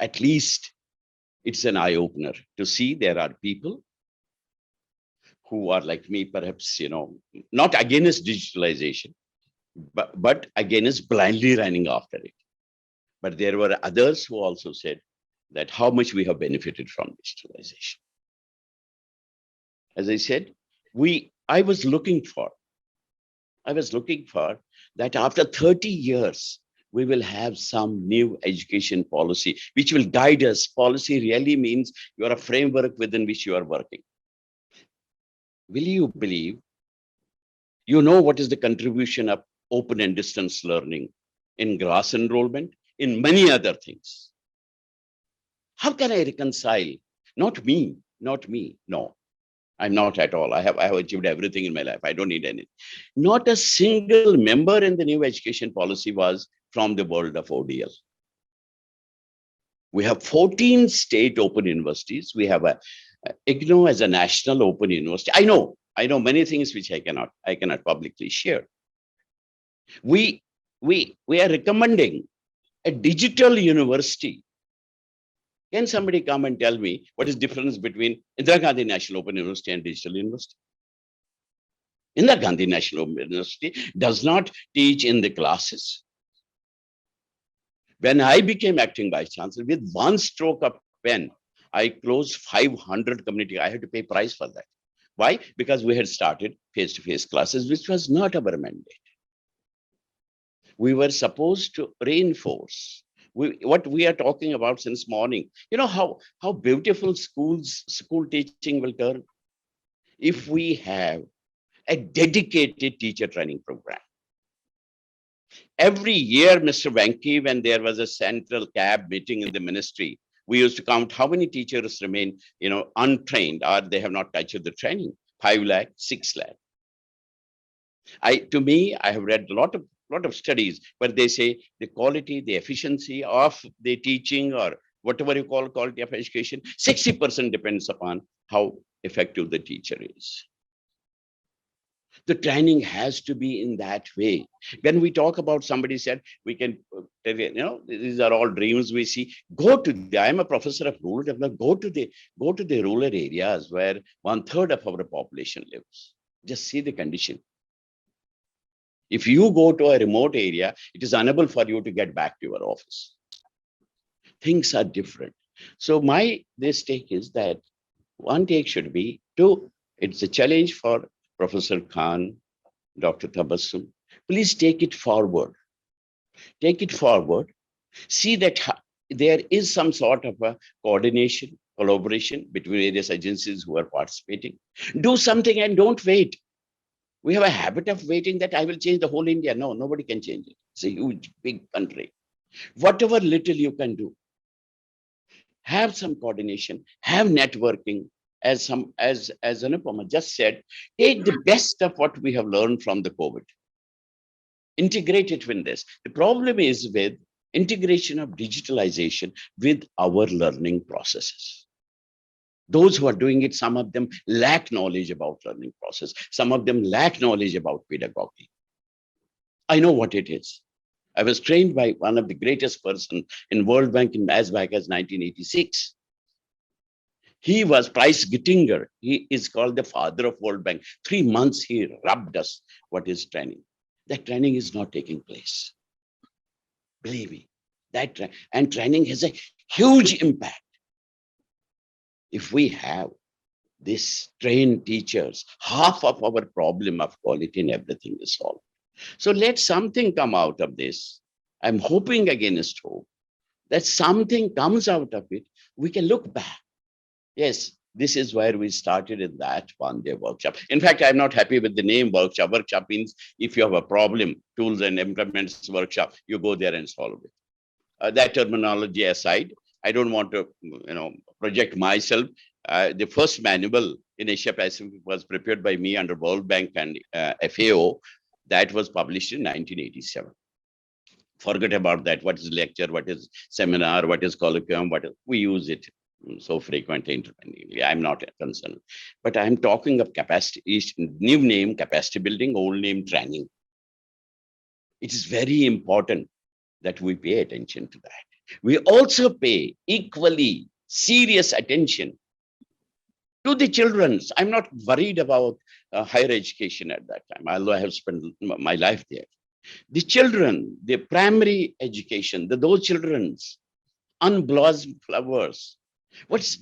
At least it's an eye-opener to see there are people who are like me, perhaps, not against digitalization, but against blindly running after it. But there were others who also said that how much we have benefited from digitalization. As I said, I was looking for that after 30 years, we will have some new education policy, which will guide us. Policy really means you are a framework within which you are working. Will you believe, you know what is the contribution of open and distance learning in class enrollment, in many other things. How can I reconcile? Not me, no. I'm not at all. I have achieved everything in my life. I don't need anything. Not a single member in the new education policy was from the world of ODL. We have 14 state open universities. We have a IGNO as a national open university. I know many things which I cannot publicly share. We are recommending a digital university. Can somebody come and tell me what is the difference between Indira Gandhi National Open University and Digital University? Indira Gandhi National Open University does not teach in the classes. When I became acting vice chancellor, with one stroke of pen, I closed 500 community. I had to pay price for that. Why? Because we had started face-to-face classes, which was not our mandate. We were supposed to reinforce what we are talking about since morning. You know how beautiful school teaching will turn if we have a dedicated teacher training program. Every year, Mr. Venki, when there was a central CAB meeting in the ministry, we used to count how many teachers remain, untrained or they have not touched the training. 5 lakh, 6 lakh. I have read a lot of studies where they say the quality, the efficiency of the teaching or whatever you call quality of education, 60% depends upon how effective the teacher is. The training has to be in that way. When we talk about, somebody said, we can, these are all dreams we see. I am a professor of rural development. Go to the rural areas where 1/3 of our population lives. Just see the condition. If you go to a remote area, it is unable for you to get back to your office. Things are different. So this take is that one take should be it's a challenge for Professor Khan, Dr. Tabassum. Please take it forward. Take it forward. See that there is some sort of a coordination, collaboration between various agencies who are participating. Do something and don't wait. We have a habit of waiting that I will change the whole India. No, nobody can change it. It's a huge, big country. Whatever little you can do, have some coordination, have networking. As Anupama just said, take the best of what we have learned from the COVID. Integrate it with this. The problem is with integration of digitalization with our learning processes. Those who are doing it, some of them lack knowledge about learning process. Some of them lack knowledge about pedagogy. I know what it is. I was trained by one of the greatest person in World Bank as back as 1986. He was Price Gittinger. He is called the father of World Bank. 3 months he rubbed us what is training. That training is not taking place. Believe me, and training has a huge impact. If we have this trained teachers, half of our problem of quality and everything is solved. So let something come out of this. I'm hoping against hope that something comes out of it. We can look back. Yes, this is where we started in that one-day workshop. In fact, I'm not happy with the name workshop. Workshop means if you have a problem, tools and implements workshop, you go there and solve it. That terminology aside, I don't want to project myself. The first manual in Asia Pacific was prepared by me under World Bank and FAO. That was published in 1987. Forget about that. What is lecture? What is seminar? What is colloquium? We use it so frequently independently. I'm not concerned. But I'm talking of capacity, new name, capacity building, old name, training. It is very important that we pay attention to that. We also pay equally serious attention to the children. I'm not worried about higher education at that time, although I have spent my life there. The children, the primary education, those children's unblossomed flowers.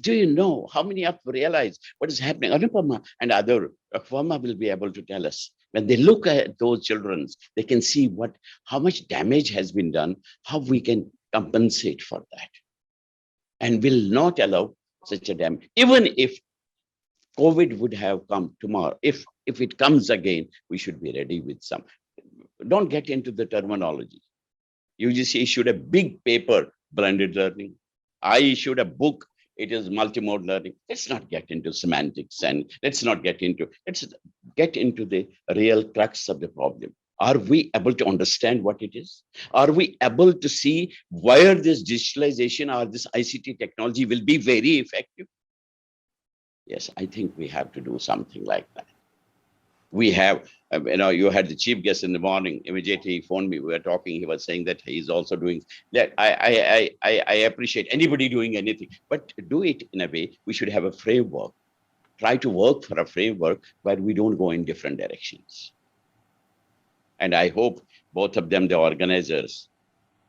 Do you know how many of you realize what is happening? Anupama and other Akvama will be able to tell us. When they look at those children, they can see how much damage has been done, how we can compensate for that. And will not allow such a damage. Even if COVID would have come tomorrow, if it comes again, we should be ready with some. Don't get into the terminology. UGC issued a big paper, blended learning. I issued a book. It is multimodal learning. Let's not get into semantics and let's get into the real crux of the problem. Are we able to understand what it is? Are we able to see where this digitalization or this ICT technology will be very effective? Yes, I think we have to do something like that. We have, you had the chief guest in the morning, immediately he phoned me, we were talking, he was saying that he's also doing that. I appreciate anybody doing anything, but do it in a way, we should have a framework. Try to work for a framework where we don't go in different directions. And I hope both of them, the organizers,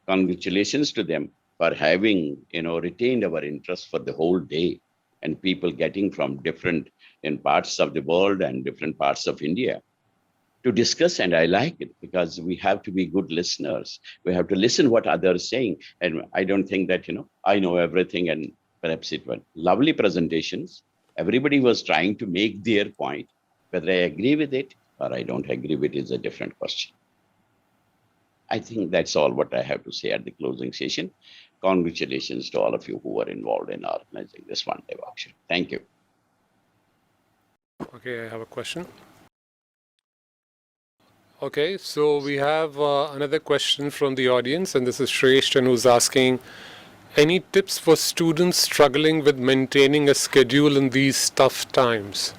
congratulations to them for having, retained our interest for the whole day, and people getting from different parts of the world and different parts of India to discuss. And I like it because we have to be good listeners. We have to listen what others are saying. And I don't think that, I know everything, and perhaps it was lovely presentations. Everybody was trying to make their point. Whether I agree with it or I don't agree with it is a different question. I think that's all what I have to say at the closing session. Congratulations to all of you who were involved in organizing this one-day workshop. Thank you. Okay, I have a question. Okay, so we have another question from the audience, and this is Shrestha, who's asking, any tips for students struggling with maintaining a schedule in these tough times?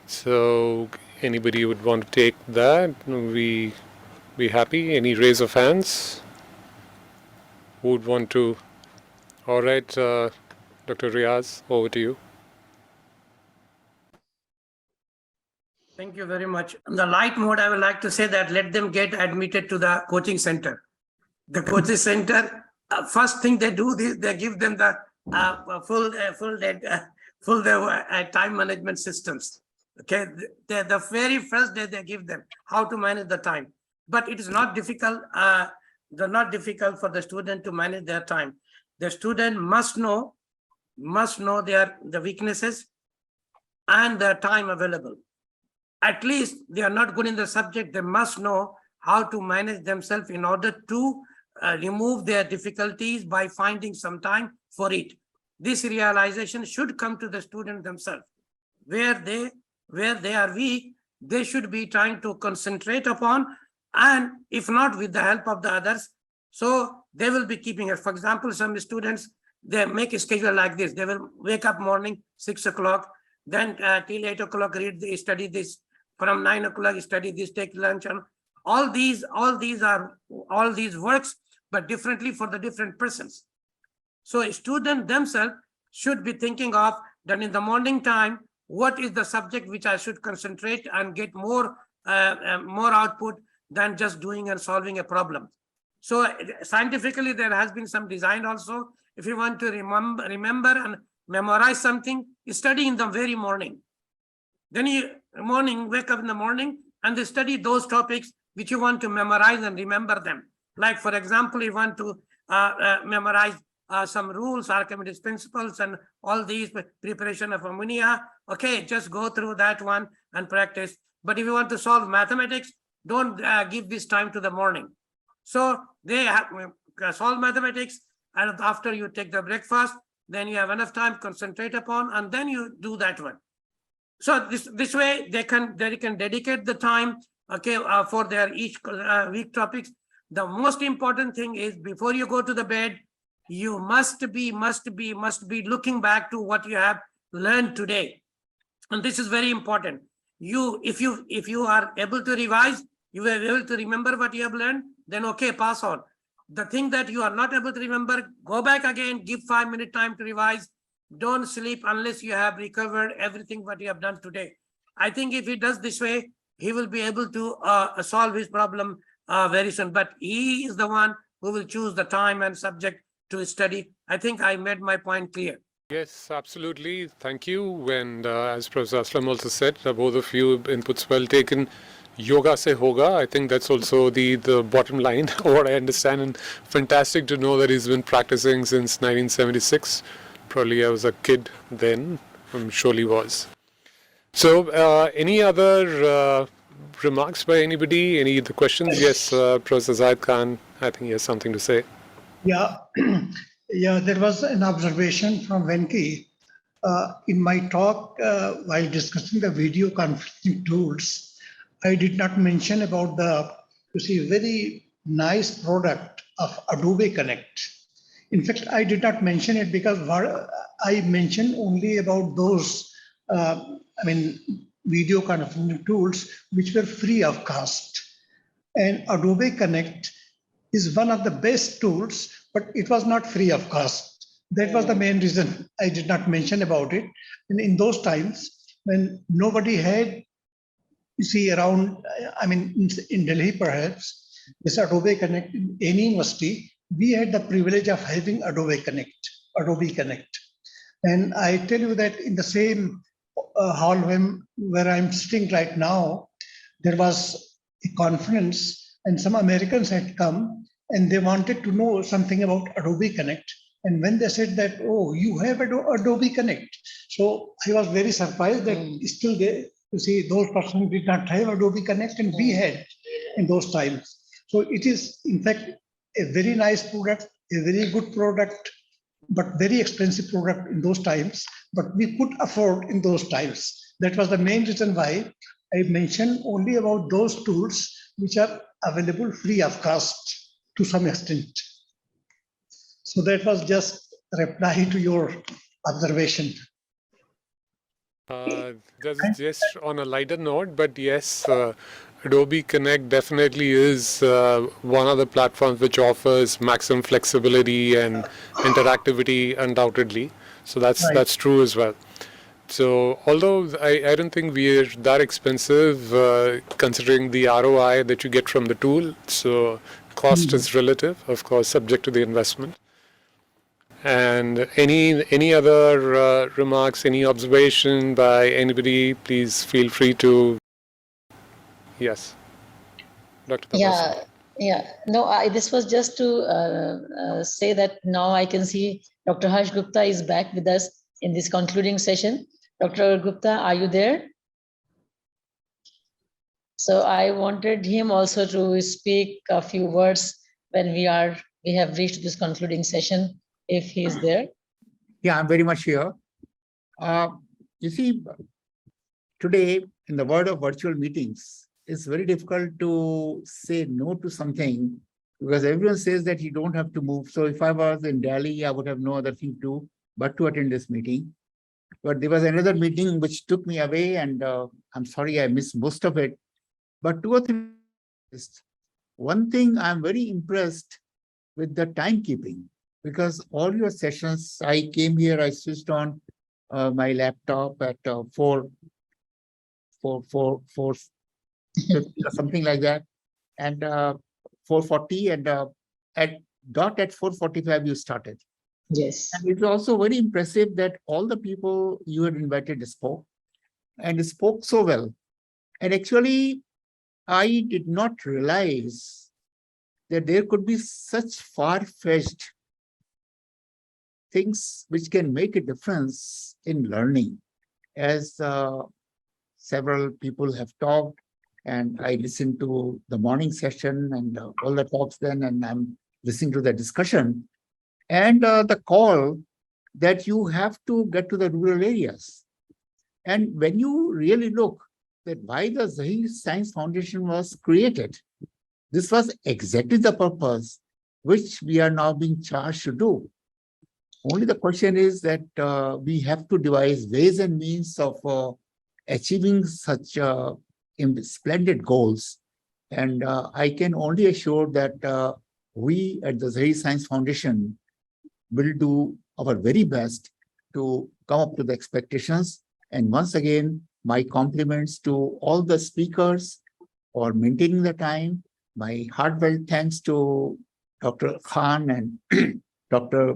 So anybody would want to take that? We be happy? Any raise of hands? Who would want to? All right, Dr. Riaz, over to you. Thank you very much. On the light mode, I would like to say that let them get admitted to the coaching center. The coaching center, first thing they do is they give them the full time management systems. Okay, the very first day they give them how to manage the time. But it is not difficult. Not difficult for the student to manage their time. The student must know the weaknesses and the time available. At least they are not good in the subject. They must know how to manage themselves in order to remove their difficulties by finding some time for it. This realization should come to the student themselves. Where they are weak, they should be trying to concentrate upon, and if not, with the help of the others. So they will be keeping it. For example, some students, they make a schedule like this. They will wake up morning 6 o'clock, then till 8 o'clock study this. From 9 o'clock study this, take lunch, and all these works, but differently for the different persons. So a student themselves should be thinking of that in the morning time, what is the subject which I should concentrate and get more output than just doing and solving a problem. So scientifically, there has been some design also. If you want to remember and memorize something, you study in the very morning. Then wake up in the morning and they study those topics which you want to memorize and remember them. Like, for example, you want to memorize some rules, Archimedes principles, and all these, preparation of ammonia. Okay, just go through that one and practice. But if you want to solve mathematics, don't give this time to the morning. So they have solve mathematics, and after you take the breakfast, then you have enough time to concentrate upon, and then you do that one. So this way they can dedicate the time, okay, for their each week topics. The most important thing is before you go to the bed, you must be looking back to what you have learned today, and this is very important. If you are able to revise, you are able to remember what you have learned, then okay, pass on. The thing that you are not able to remember, go back again, give 5-minute time to revise. Don't sleep unless you have recovered everything what you have done today. I think if he does this way, he will be able to solve his problem very soon. But he is the one who will choose the time and subject to study. I think I made my point clear. Yes, absolutely. Thank you. And as Professor Aslam also said, both of you inputs well taken. Yoga se hoga. I think that's also the bottom line, what I understand. And fantastic to know that he's been practicing since 1976. Probably I was a kid then, I'm surely was. So any other remarks by anybody? Any other questions? Yes, Professor Zaid Khan, I think he has something to say. Yeah, Yeah, there was an observation from Venki. In my talk, while discussing the video conferencing tools, I did not mention about very nice product of Adobe Connect. In fact, I did not mention it because I mentioned only about those, video conferencing tools which were free of cost. And Adobe Connect is one of the best tools, but it was not free of cost. That was the main reason I did not mention about it. And in those times when nobody had, you see, around, in Delhi perhaps, this Adobe Connect in any university, we had the privilege of having Adobe Connect. And I tell you that in the same hall where I'm sitting right now, there was a conference and some Americans had come and they wanted to know something about Adobe Connect. And when they said that, oh, you have Adobe Connect. So I was very surprised that still there, you see, those persons did not have Adobe Connect and we had in those times. So it is, in fact, a very nice product, a very good product, but very expensive product in those times, but we could afford in those times. That was the main reason why I mentioned only about those tools which are available free of cost to some extent. So that was just a reply to your observation. That's just on a lighter note, but yes, Adobe Connect definitely is one of the platforms which offers maximum flexibility and interactivity, undoubtedly. So that's true as well. So although I don't think we're that expensive considering the ROI that you get from the tool, so cost is relative, of course, subject to the investment. And any other remarks, any observation by anybody, please feel free to. Yes, Dr. Tabassum. Yeah. No, this was just to say that now I can see Dr. Harsh Gupta is back with us in this concluding session. Dr. Gupta, are you there? So I wanted him also to speak a few words when we have reached this concluding session, if he is there. Yeah, I'm very much here. You see, today in the world of virtual meetings, it's very difficult to say no to something because everyone says that you don't have to move. So if I was in Delhi, I would have no other thing to do but to attend this meeting. But there was another meeting which took me away, and I'm sorry I missed most of it. But two or three, one thing I'm very impressed with the timekeeping, because all your sessions, I came here, I switched on my laptop at 4 something like that, and 4:40, and at 4:45 you started. Yes. And it's also very impressive that all the people you had invited spoke, and spoke so well. And actually, I did not realize that there could be such far-fetched things which can make a difference in learning. As several people have talked, and I listened to the morning session and all the talks then, and I'm listening to the discussion, and the call that you have to get to the rural areas. And when you really look at why the Zaheer Science Foundation was created, this was exactly the purpose which we are now being charged to do. Only the question is that we have to devise ways and means of achieving such splendid goals. And I can only assure that we at the Zaheer Science Foundation will do our very best to come up to the expectations. And once again, my compliments to all the speakers for maintaining the time. My heartfelt thanks to Dr. Khan and Dr.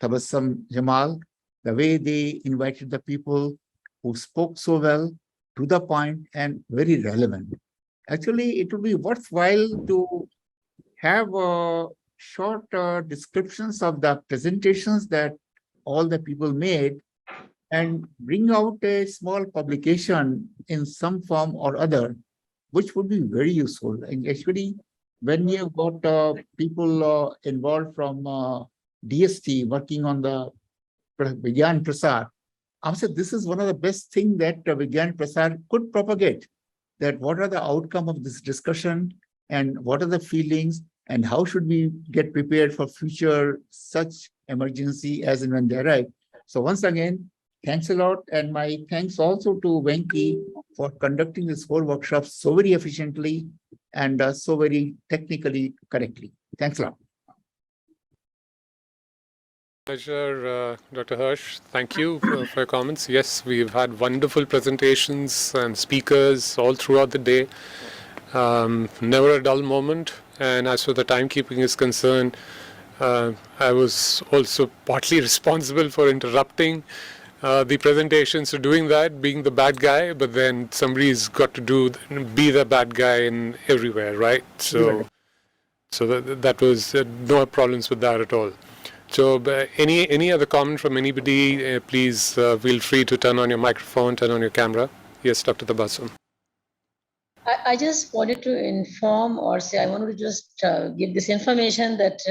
Tabassum Jamal, the way they invited the people who spoke so well, to the point, and very relevant. Actually, it would be worthwhile to have short descriptions of the presentations that all the people made and bring out a small publication in some form or other, which would be very useful. And actually, when we have got people involved from DST working on the Vigyan Prasar, I said this is one of the best things that Vigyan Prasar could propagate. That what are the outcome of this discussion and what are the feelings and how should we get prepared for future such emergency as and when they arrive. So once again, thanks a lot. And my thanks also to Venki for conducting this whole workshop so very efficiently and so very technically correctly. Thanks a lot. Pleasure, Dr. Harsh. Thank you for your comments. Yes, we've had wonderful presentations and speakers all throughout the day. Never a dull moment. And as for the timekeeping is concerned, I was also partly responsible for interrupting the presentation. So doing that, being the bad guy, but then somebody's got to be the bad guy in everywhere, right? So that was no problems with that at all. So any other comment from anybody, please feel free to turn on your microphone, turn on your camera. Yes, Dr. Tabassum. I just wanted to inform or say, I wanted to just give this information that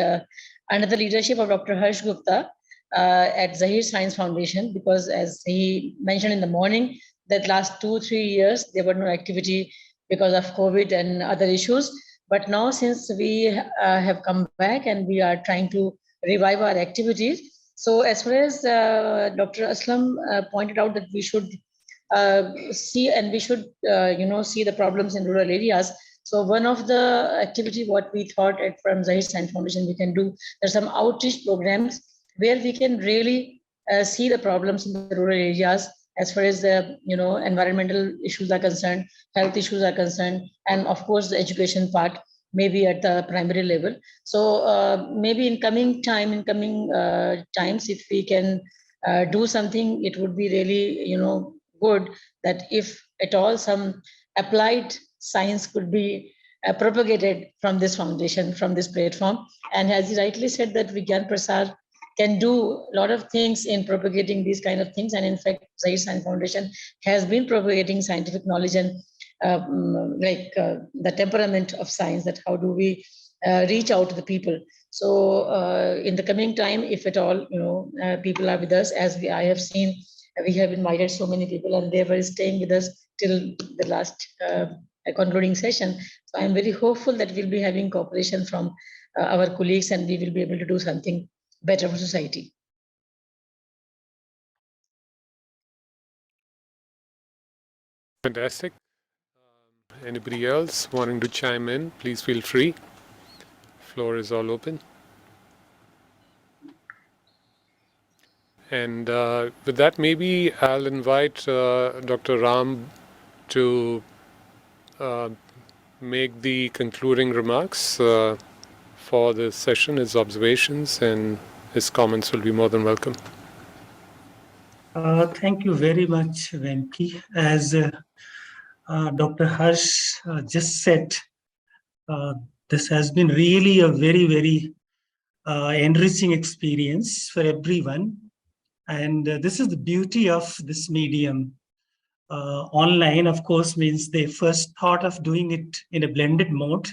under the leadership of Dr. Harsh Gupta at Zaheer Science Foundation, because as he mentioned in the morning, that last 2-3 years, there were no activity because of COVID and other issues. But now since we have come back and we are trying to revive our activities. So as far as Dr. Aslam pointed out that we should see and we should see the problems in rural areas. So one of the activity what we thought from Zaheer Science Foundation we can do, there's some outreach programs where we can really see the problems in the rural areas as far as the environmental issues are concerned, health issues are concerned, and of course the education part maybe at the primary level. So maybe in coming times, if we can do something, it would be really good that if at all some applied science could be propagated from this foundation, from this platform. And as he rightly said that Vigyan Prasar can do a lot of things in propagating these kind of things. And in fact, Zaheer Science Foundation has been propagating scientific knowledge and the temperament of science, that how do we reach out to the people. So in the coming time, if at all, people are with us, as I have seen, we have invited so many people and they were staying with us till the last concluding session. So I'm very hopeful that we'll be having cooperation from our colleagues and we will be able to do something better for society. Fantastic. Anybody else wanting to chime in, please feel free. Floor is all open. And with that, maybe I'll invite Dr. Ram to make the concluding remarks for this session, his observations, and his comments will be more than welcome. Thank you very much, Venki. As Dr. Harsh just said, this has been really a very, very enriching experience for everyone. And this is the beauty of this medium. Online, of course, means they first thought of doing it in a blended mode.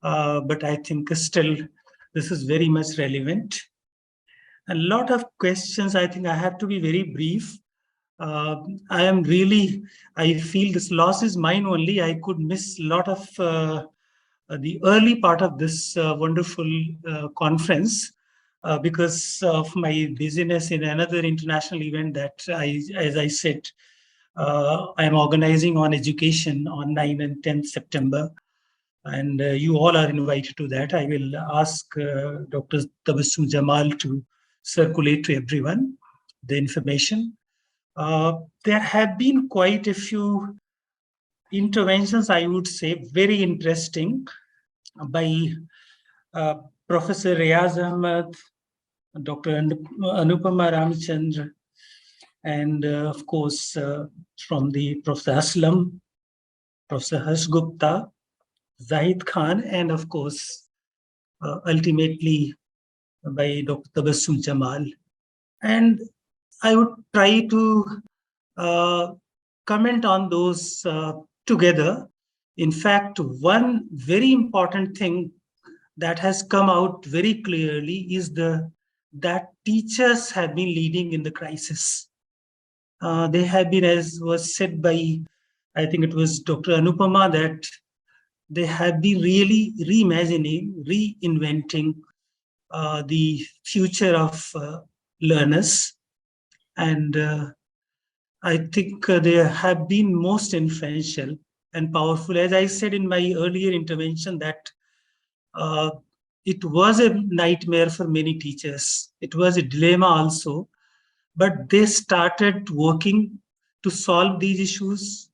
But I think still this is very much relevant. A lot of questions, I think I have to be very brief. I feel this loss is mine only. I could miss a lot of the early part of this wonderful conference because of my busyness in another international event that as I said, I am organizing on education on 9 and 10th September. And you all are invited to that. I will ask Dr. Tabassum Jamal to circulate to everyone the information. There have been quite a few interventions, I would say, very interesting by Professor Riaz Ahmed, Dr. Anupama Ramchandra, and of course, from the Professor Aslam, Professor Harsh Gupta, Zahid Khan, and of course, ultimately by Dr. Tabassum Jamal. And I would try to comment on those together. In fact, one very important thing that has come out very clearly is the that teachers have been leading in the crisis. They have been, as was said by, I think it was Dr. Anupama, that they have been really reimagining, reinventing the future of learners. And I think they have been most influential and powerful. As I said in my earlier intervention, that it was a nightmare for many teachers. It was a dilemma also, but they started working to solve these issues,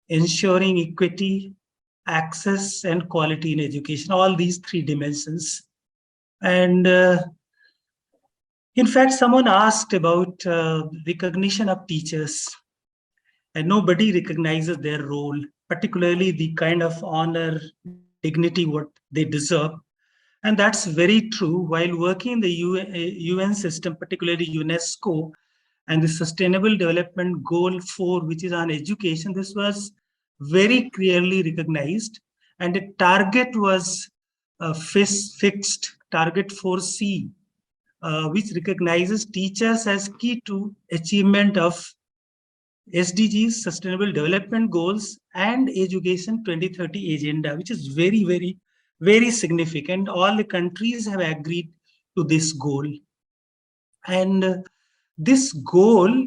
ensuring equity, access, and quality in education, all these three dimensions. And in fact, someone asked about recognition of teachers, and nobody recognizes their role, particularly the kind of honor, dignity, what they deserve. And that's very true. While working in the UN system, particularly UNESCO, and the Sustainable Development Goal 4, which is on education, this was very clearly recognized. And the target was fixed, target 4C, which recognizes teachers as key to achievement of SDGs, Sustainable Development Goals, and Education 2030 Agenda, which is very, very, very significant. All the countries have agreed to this goal. And this goal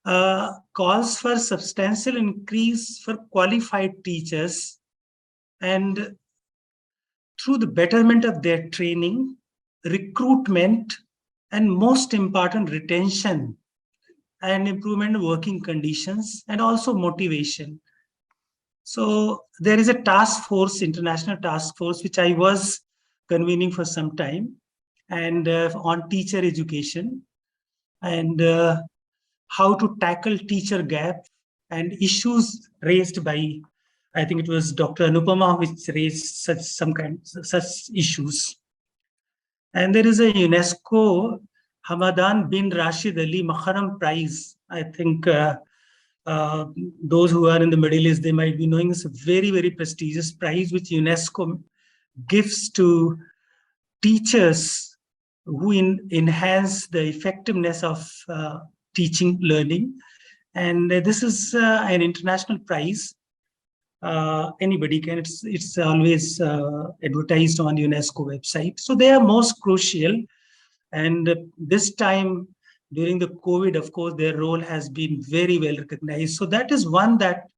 calls for substantial increase for qualified teachers, and through the betterment of their training, recruitment, and most important, retention and improvement of working conditions, and also motivation. So there is a task force, international task force, which I was convening for some time, and on teacher education, and how to tackle teacher gap and issues raised by, I think it was Dr. Anupama, which raised such issues. And there is a UNESCO Hamadan bin Rashid Ali Makharam Prize. I think those who are in the Middle East, they might be knowing, it's a very, very prestigious prize which UNESCO gives to teachers who enhance the effectiveness of teaching, learning. And this is an international prize. Anybody can, it's always advertised on UNESCO website. So they are most crucial. And this time during the COVID, of course, their role has been very well recognized. So that is one that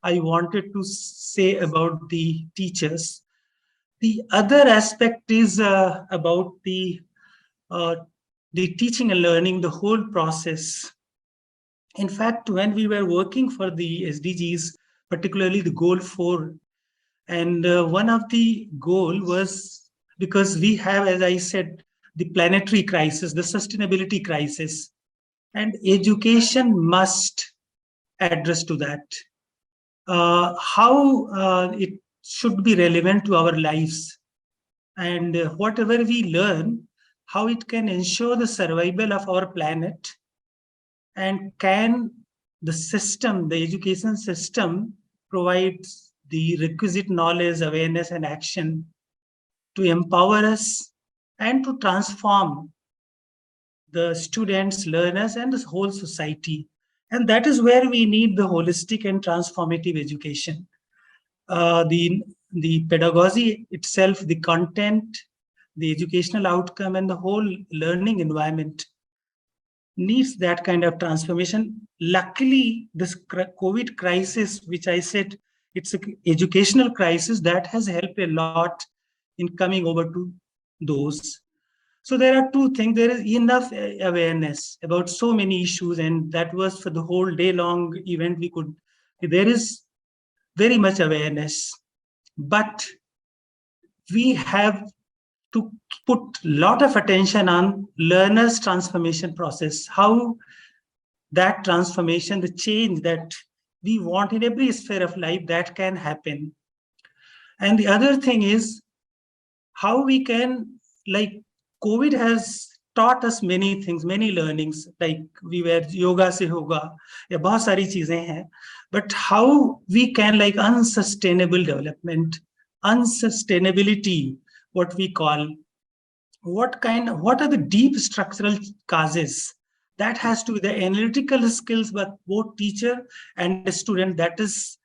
I wanted to say about the teachers. The other aspect is about the teaching and learning, the whole process. In fact, when we were working for the SDGs, particularly the goal 4, and one of the goal was, because we have, as I said, the planetary crisis, the sustainability crisis, and education must address to that. How it should be relevant to our lives, and whatever we learn, how it can ensure the survival of our planet, and can the system, the education system, provide the requisite knowledge, awareness, and action to empower us and to transform the students, learners, and the whole society. And that is where we need the holistic and transformative education. The pedagogy itself, the content, the educational outcome, and the whole learning environment needs that kind of transformation. Luckily, this COVID crisis, which I said, it's an educational crisis, that has helped a lot in coming over to those. So there are two things. There is enough awareness about so many issues, and that was for the whole day long event. There is very much awareness, but we have to put a lot of attention on learners' transformation process, how that transformation, the change that we want in every sphere of life, that can happen. And the other thing is how we can, like COVID has taught us many things, many learnings, like we were yoga se hoga, ya bahut sari cheezein hain, but how we can, like unsustainable development, unsustainability, what we call, what are the deep structural causes. That has to be the analytical skills, but both teacher and the student, that is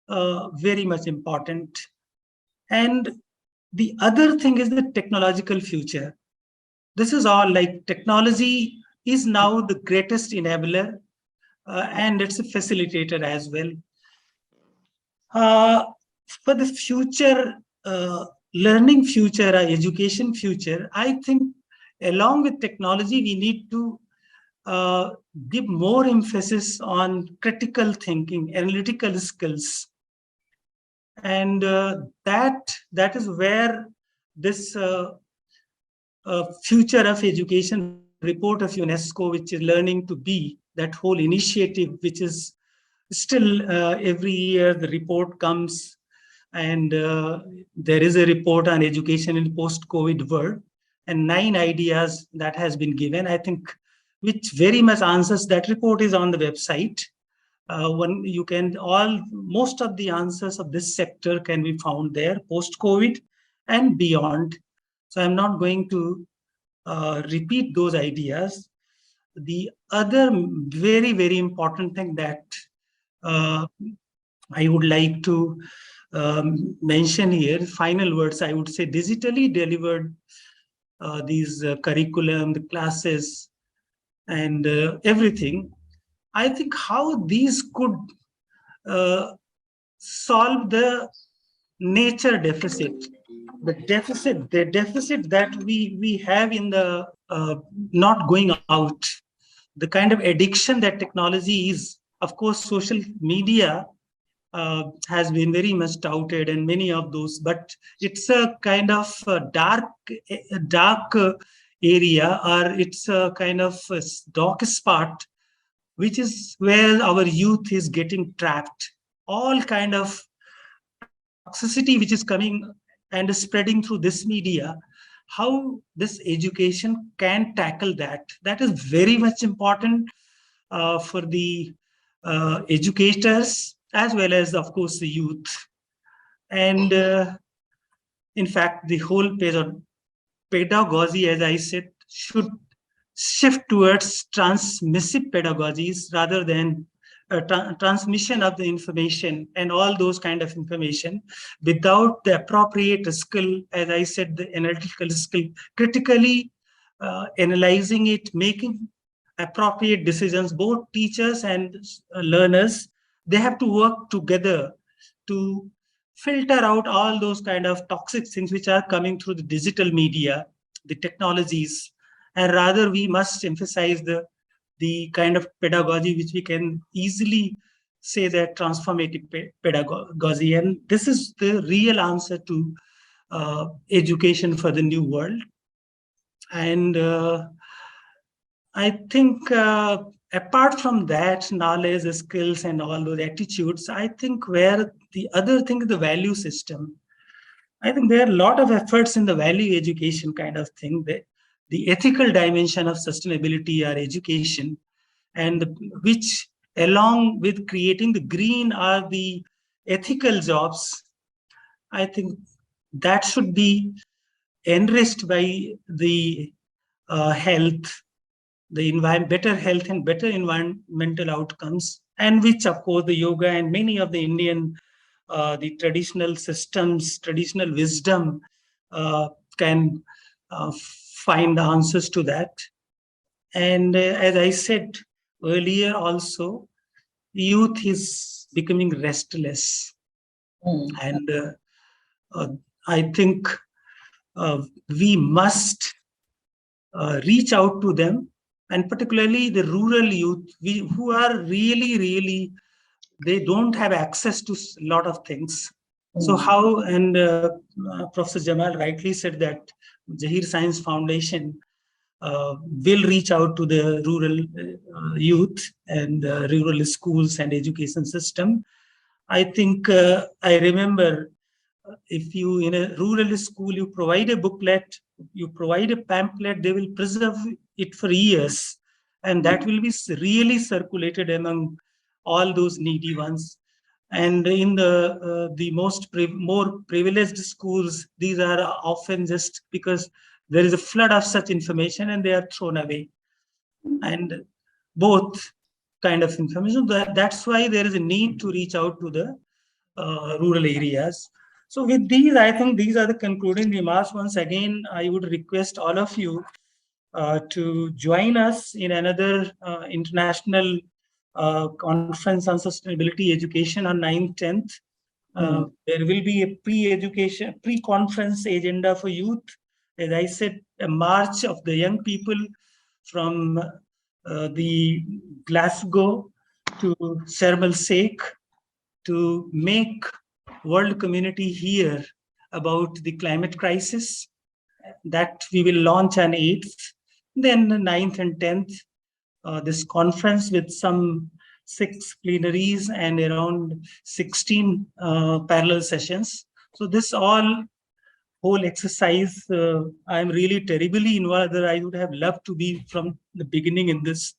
very much important. And the other thing is the technological future. This is all like technology is now the greatest enabler, and it's a facilitator as well. For the future, learning future, education future, I think along with technology, we need to give more emphasis on critical thinking, analytical skills. And that is where this future of education report of UNESCO, which is learning to be, that whole initiative, which is still every year the report comes, and there is a report on education in post-COVID world, and 9 ideas that has been given, I think, which very much answers. That report is on the website. When you can, most of the answers of this sector can be found there, post-COVID and beyond. So I'm not going to repeat those ideas. The other very, very important thing that I would like to mention here, final words, I would say digitally delivered these curriculum, the classes, and everything. I think how these could solve the nature deficit, the deficit that we have in the not going out, the kind of addiction that technology is. Of course, social media has been very much touted, and many of those, but it's a kind of dark area, or it's a kind of dark spot, which is where our youth is getting trapped. All kind of toxicity which is coming and spreading through this media, how this education can tackle that. That is very much important for the educators as well as, of course, the youth. And in fact, the whole pedagogy, as I said, should shift towards transmissive pedagogies rather than transmission of the information and all those kind of information without the appropriate skill, as I said, the analytical skill, critically analyzing it, making appropriate decisions. Both teachers and learners, they have to work together to filter out all those kind of toxic things which are coming through the digital media, the technologies, and rather we must emphasize the kind of pedagogy which we can easily say that transformative pedagogy. And this is the real answer to education for the new world. And I think apart from that, knowledge, skills, and all those attitudes, I think where the other thing is the value system. I think there are a lot of efforts in the value education kind of thing, the ethical dimension of sustainability or education, and which along with creating the green or the ethical jobs, I think that should be enriched by the health, the better health and better environmental outcomes, and which, of course, the yoga and many of the Indian, the traditional systems, traditional wisdom can find the answers to that. And as I said earlier also, youth is becoming restless. And I think we must reach out to them, and particularly the rural youth, who are really, they don't have access to a lot of things. So how, and Professor Jamal rightly said that Zaheer Science Foundation will reach out to the rural youth and rural schools and education system. I think I remember, if you in a rural school, you provide a booklet, you provide a pamphlet, they will preserve it for years, and that will be really circulated among all those needy ones. And in the more privileged schools, these are often just because there is a flood of such information and they are thrown away. And both kind of information, that's why there is a need to reach out to the rural areas. So with these, I think these are the concluding remarks. Once again, I would request all of you to join us in another international conference on sustainability education on 9th, 10th. There will be a pre-conference agenda for youth. As I said, a march of the young people from the Glasgow to Sharm el-Sheikh to make world community hear about the climate crisis. That we will launch on 8th, then 9th and 10th, this conference with some 6 plenaries and around 16 parallel sessions. So this whole exercise, I'm really terribly involved. I would have loved to be from the beginning in this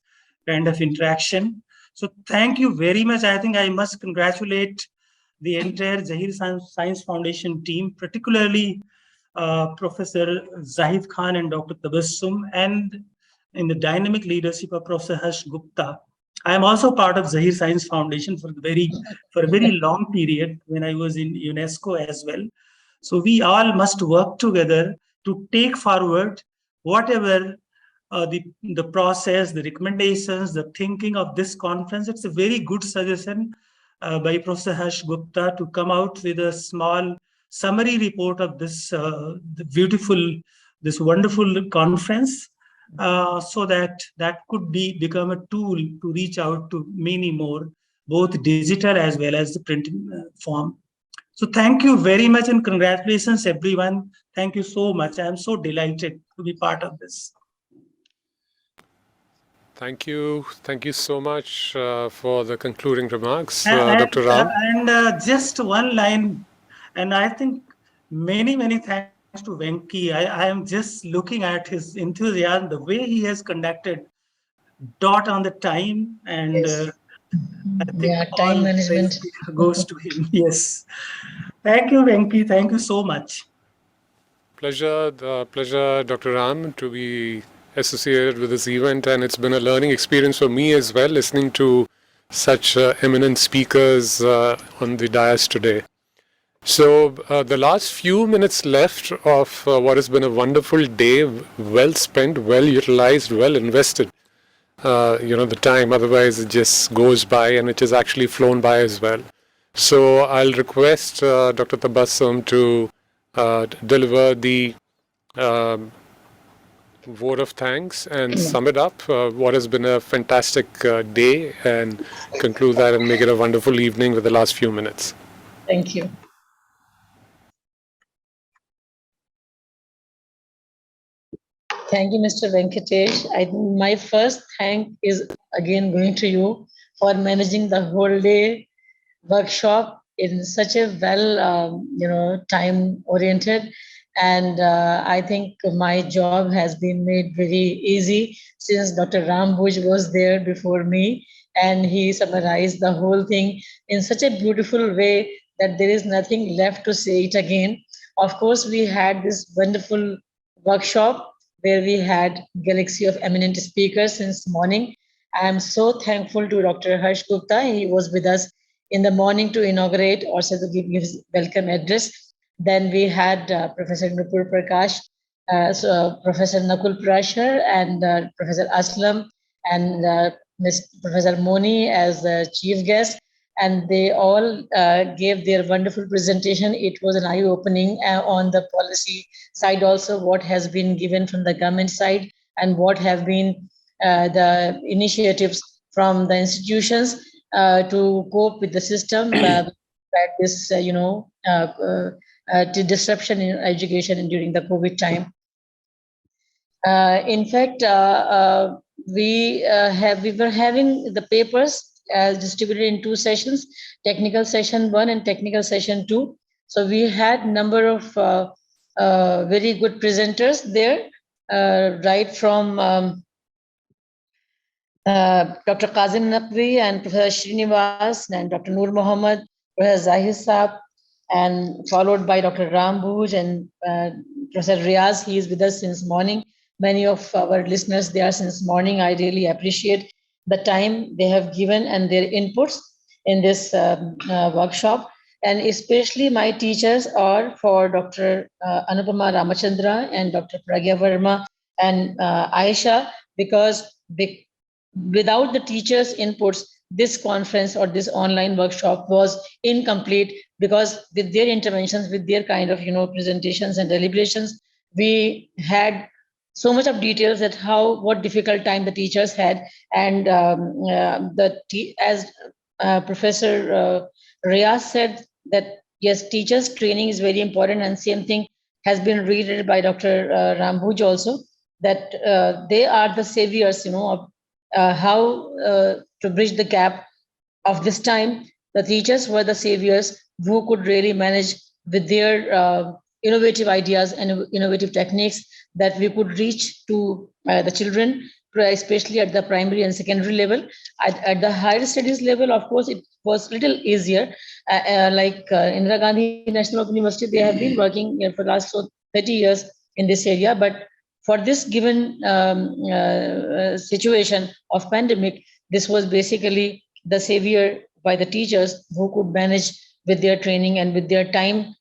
kind of interaction. So thank you very much. I think I must congratulate the entire Zaheer Science Foundation team, particularly Professor Zahid Khan and Dr. Tabassum, and in the dynamic leadership of Professor Harsh Gupta. I am also part of Zaheer Science Foundation for a very long period when I was in UNESCO as well. So we all must work together to take forward whatever the process, the recommendations, the thinking of this conference. It's a very good suggestion by Professor Harsh Gupta to come out with a small summary report of this this wonderful conference, so that could become a tool to reach out to many more, both digital as well as the print form. So thank you very much and congratulations, everyone. Thank you so much. I am so delighted to be part of this. Thank you. Thank you so much for the concluding remarks, Dr. Ram. And just one line, and I think many thanks to Venki. I am just looking at his enthusiasm, the way he has conducted, dot on the time, and Yes. I think Time management goes to him. Yes. Thank you, Venki. Thank you so much. Pleasure, Dr. Ram, to be associated with this event, and it's been a learning experience for me as well, listening to such eminent speakers on the dais today. So the last few minutes left of what has been a wonderful day, well spent, well utilized, well invested. The time, otherwise it just goes by, and it has actually flown by as well. So I'll request Dr. Tabassum to deliver the vote of thanks and sum it up, what has been a fantastic day, and conclude that and make it a wonderful evening with the last few minutes. Thank you. Thank you, Mr. Venkatesh. My first thank is again going to you for managing the whole day workshop in such a well, time-oriented. And I think my job has been made very easy since Dr. Ram Bhuj was there before me, and he summarized the whole thing in such a beautiful way that there is nothing left to say it again. Of course, we had this wonderful workshop where we had galaxy of eminent speakers since morning. I am so thankful to Dr. Harsh Gupta. He was with us in the morning to inaugurate, also to give his welcome address. Then we had Professor Nupur Prakash, Professor Nakul Prashar, and Professor Aslam, and Professor Moni as the chief guest. And they all gave their wonderful presentation. It was an eye-opening on the policy side also, what has been given from the government side and what have been the initiatives from the institutions to cope with the system that this, to disruption in education during the COVID time. In fact, we were having the papers distributed in 2 sessions, technical session 1 and technical session 2. So we had number of very good presenters there, right from Dr. Kazim Naqvi and Professor Srinivas and Dr. Noor Mohammed, Professor Zaheer Saab, and followed by Dr. Ram Bhuj and Professor Riaz. He is with us since morning. Many of our listeners, they are since morning. I really appreciate the time they have given and their inputs in this workshop. And especially my teachers are for Dr. Anupama Ramachandra and Dr. Pragya Verma and Aisha, because without the teachers' inputs, this conference or this online workshop was incomplete, because with their interventions, with their kind of presentations and deliberations, we had so much of details that what difficult time the teachers had, and as Professor Riaz said, that yes, teachers training is very important, and same thing has been reiterated by Dr. Rambhuj also, that they are the saviors, of how to bridge the gap of this time. The teachers were the saviors who could really manage with their innovative ideas and innovative techniques, that we could reach to the children, especially at the primary and secondary level. At the higher studies level, of course, it was a little easier. Like Indira Gandhi National Open University, they have been working for the last 30 years in this area. But for this given situation of pandemic, this was basically the savior by the teachers who could manage with their training and with their time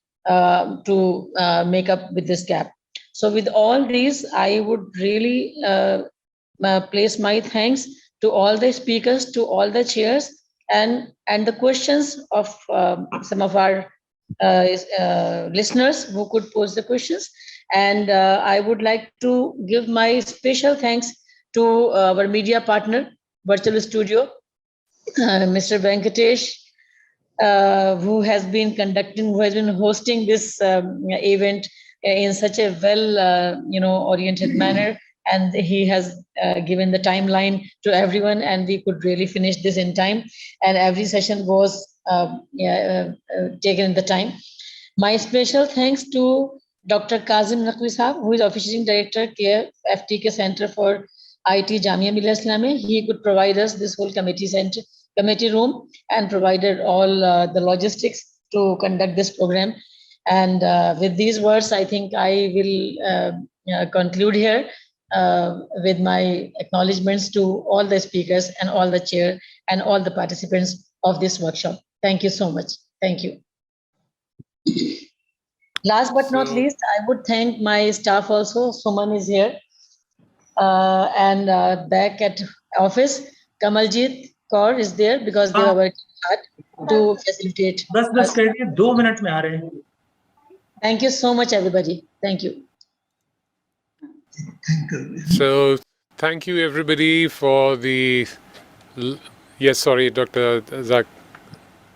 to make up with this gap. So with all these, I would really place my thanks to all the speakers, to all the chairs, and the questions of some of our listeners who could pose the questions. And I would like to give my special thanks to our media partner, Virtual Studio, Mr. Venkatesh, who has been hosting this event in such a oriented manner, and he has given the timeline to everyone, and we could really finish this in time, and every session was taken in the time. My special thanks to Dr. Kazim Naqvi Saab, who is Officiating Director, FTK Center for IT, Jamia Millia Islamia. He could provide us this whole committee room, and provided all the logistics to conduct this program. And with these words, I think I will conclude here with my acknowledgements to all the speakers and all the chair and all the participants of this workshop. Thank you so much. Thank you. Last but not least, I would thank my staff also. Suman is here. And back at office, Kamaljeet Kaur is there, because they were working hard to facilitate. 2 minutes में आ रहे हैं. Thank you so much, everybody. Thank you. So thank you, everybody, for the... Yes, sorry, Dr. Zak,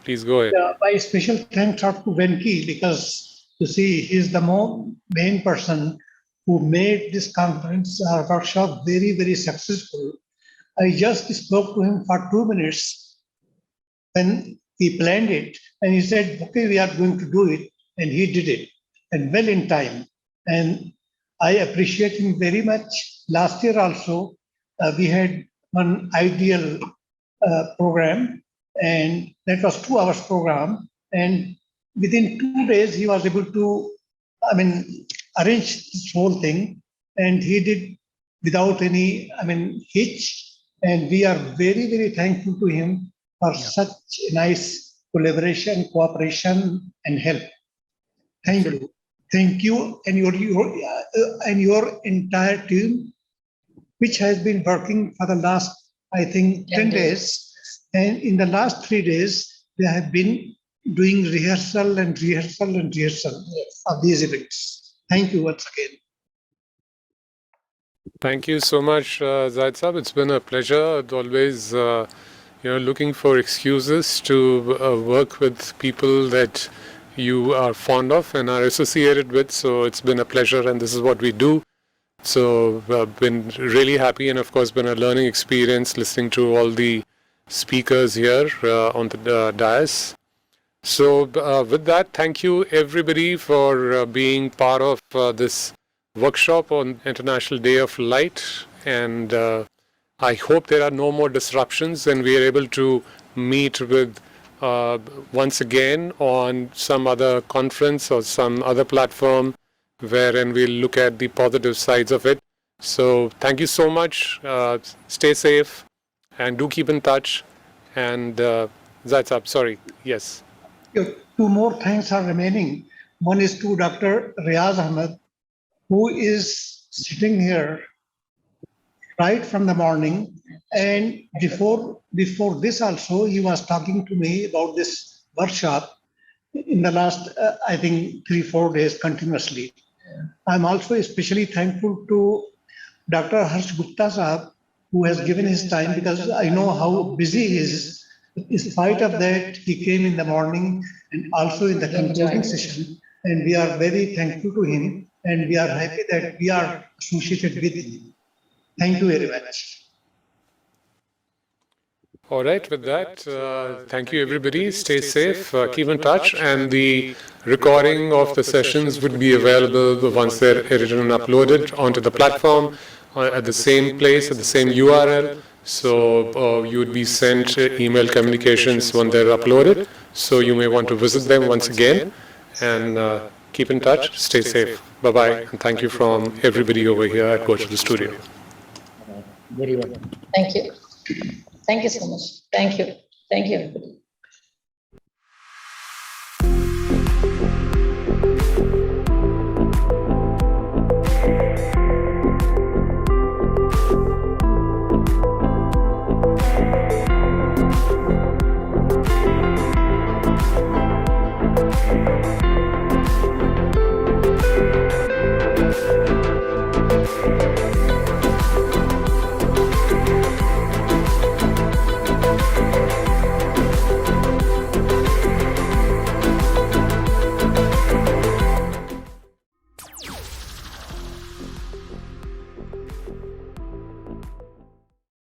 please go ahead. My special thanks are to Venki, because you see, he's the main person who made this conference workshop very, very successful. I just spoke to him for 2 minutes when he planned it, and he said, okay, we are going to do it. And he did it, and well in time. And I appreciate him very much. Last year also, we had one IDL program, and that was 2 hours program. And within 2 days, he was able to, arrange this whole thing. And he did without any, hitch. And we are very, very thankful to him for such nice collaboration, cooperation, and help. Thank you. Thank you and your entire team, which has been working for the last, I think, 10 days. And in the last 3 days, they have been doing rehearsal of these events. Thank you once again. Thank you so much, Zaid Saab. It's been a pleasure. Always, looking for excuses to work with people that you are fond of and are associated with. So it's been a pleasure, and this is what we do. So I've been really happy, and of course been a learning experience listening to all the speakers here on the dais. So with that, thank you everybody for being part of this workshop on International Day of Light, and I hope there are no more disruptions and we are able to meet with once again on some other conference or some other platform wherein we'll look at the positive sides of it. So thank you so much. Stay safe and do keep in touch. And that's up. Sorry. Yes. Two more things are remaining. One is to Dr. Riaz Ahmed, who is sitting here right from the morning. And before this also, he was talking to me about this workshop in the last, I think, 3-4 days continuously. I'm also especially thankful to Dr. Harsh Gupta Sahab, who has given his time, because I know how busy he is. In spite of that, he came in the morning and also in the concluding session. And we are very thankful to him, and we are happy that we are associated with him. Thank you very much. All right, with that, thank you everybody. Stay safe, keep in touch, and the recording of the sessions would be available once they're edited and uploaded onto the platform at the same place, at the same URL. So you would be sent email communications when they're uploaded. So you may want to visit them once again, and keep in touch. Stay safe. Bye-bye, and thank you from everybody over here at Virtual Studio. Very well. Thank you. Thank you so much. Thank you. Thank you, everybody.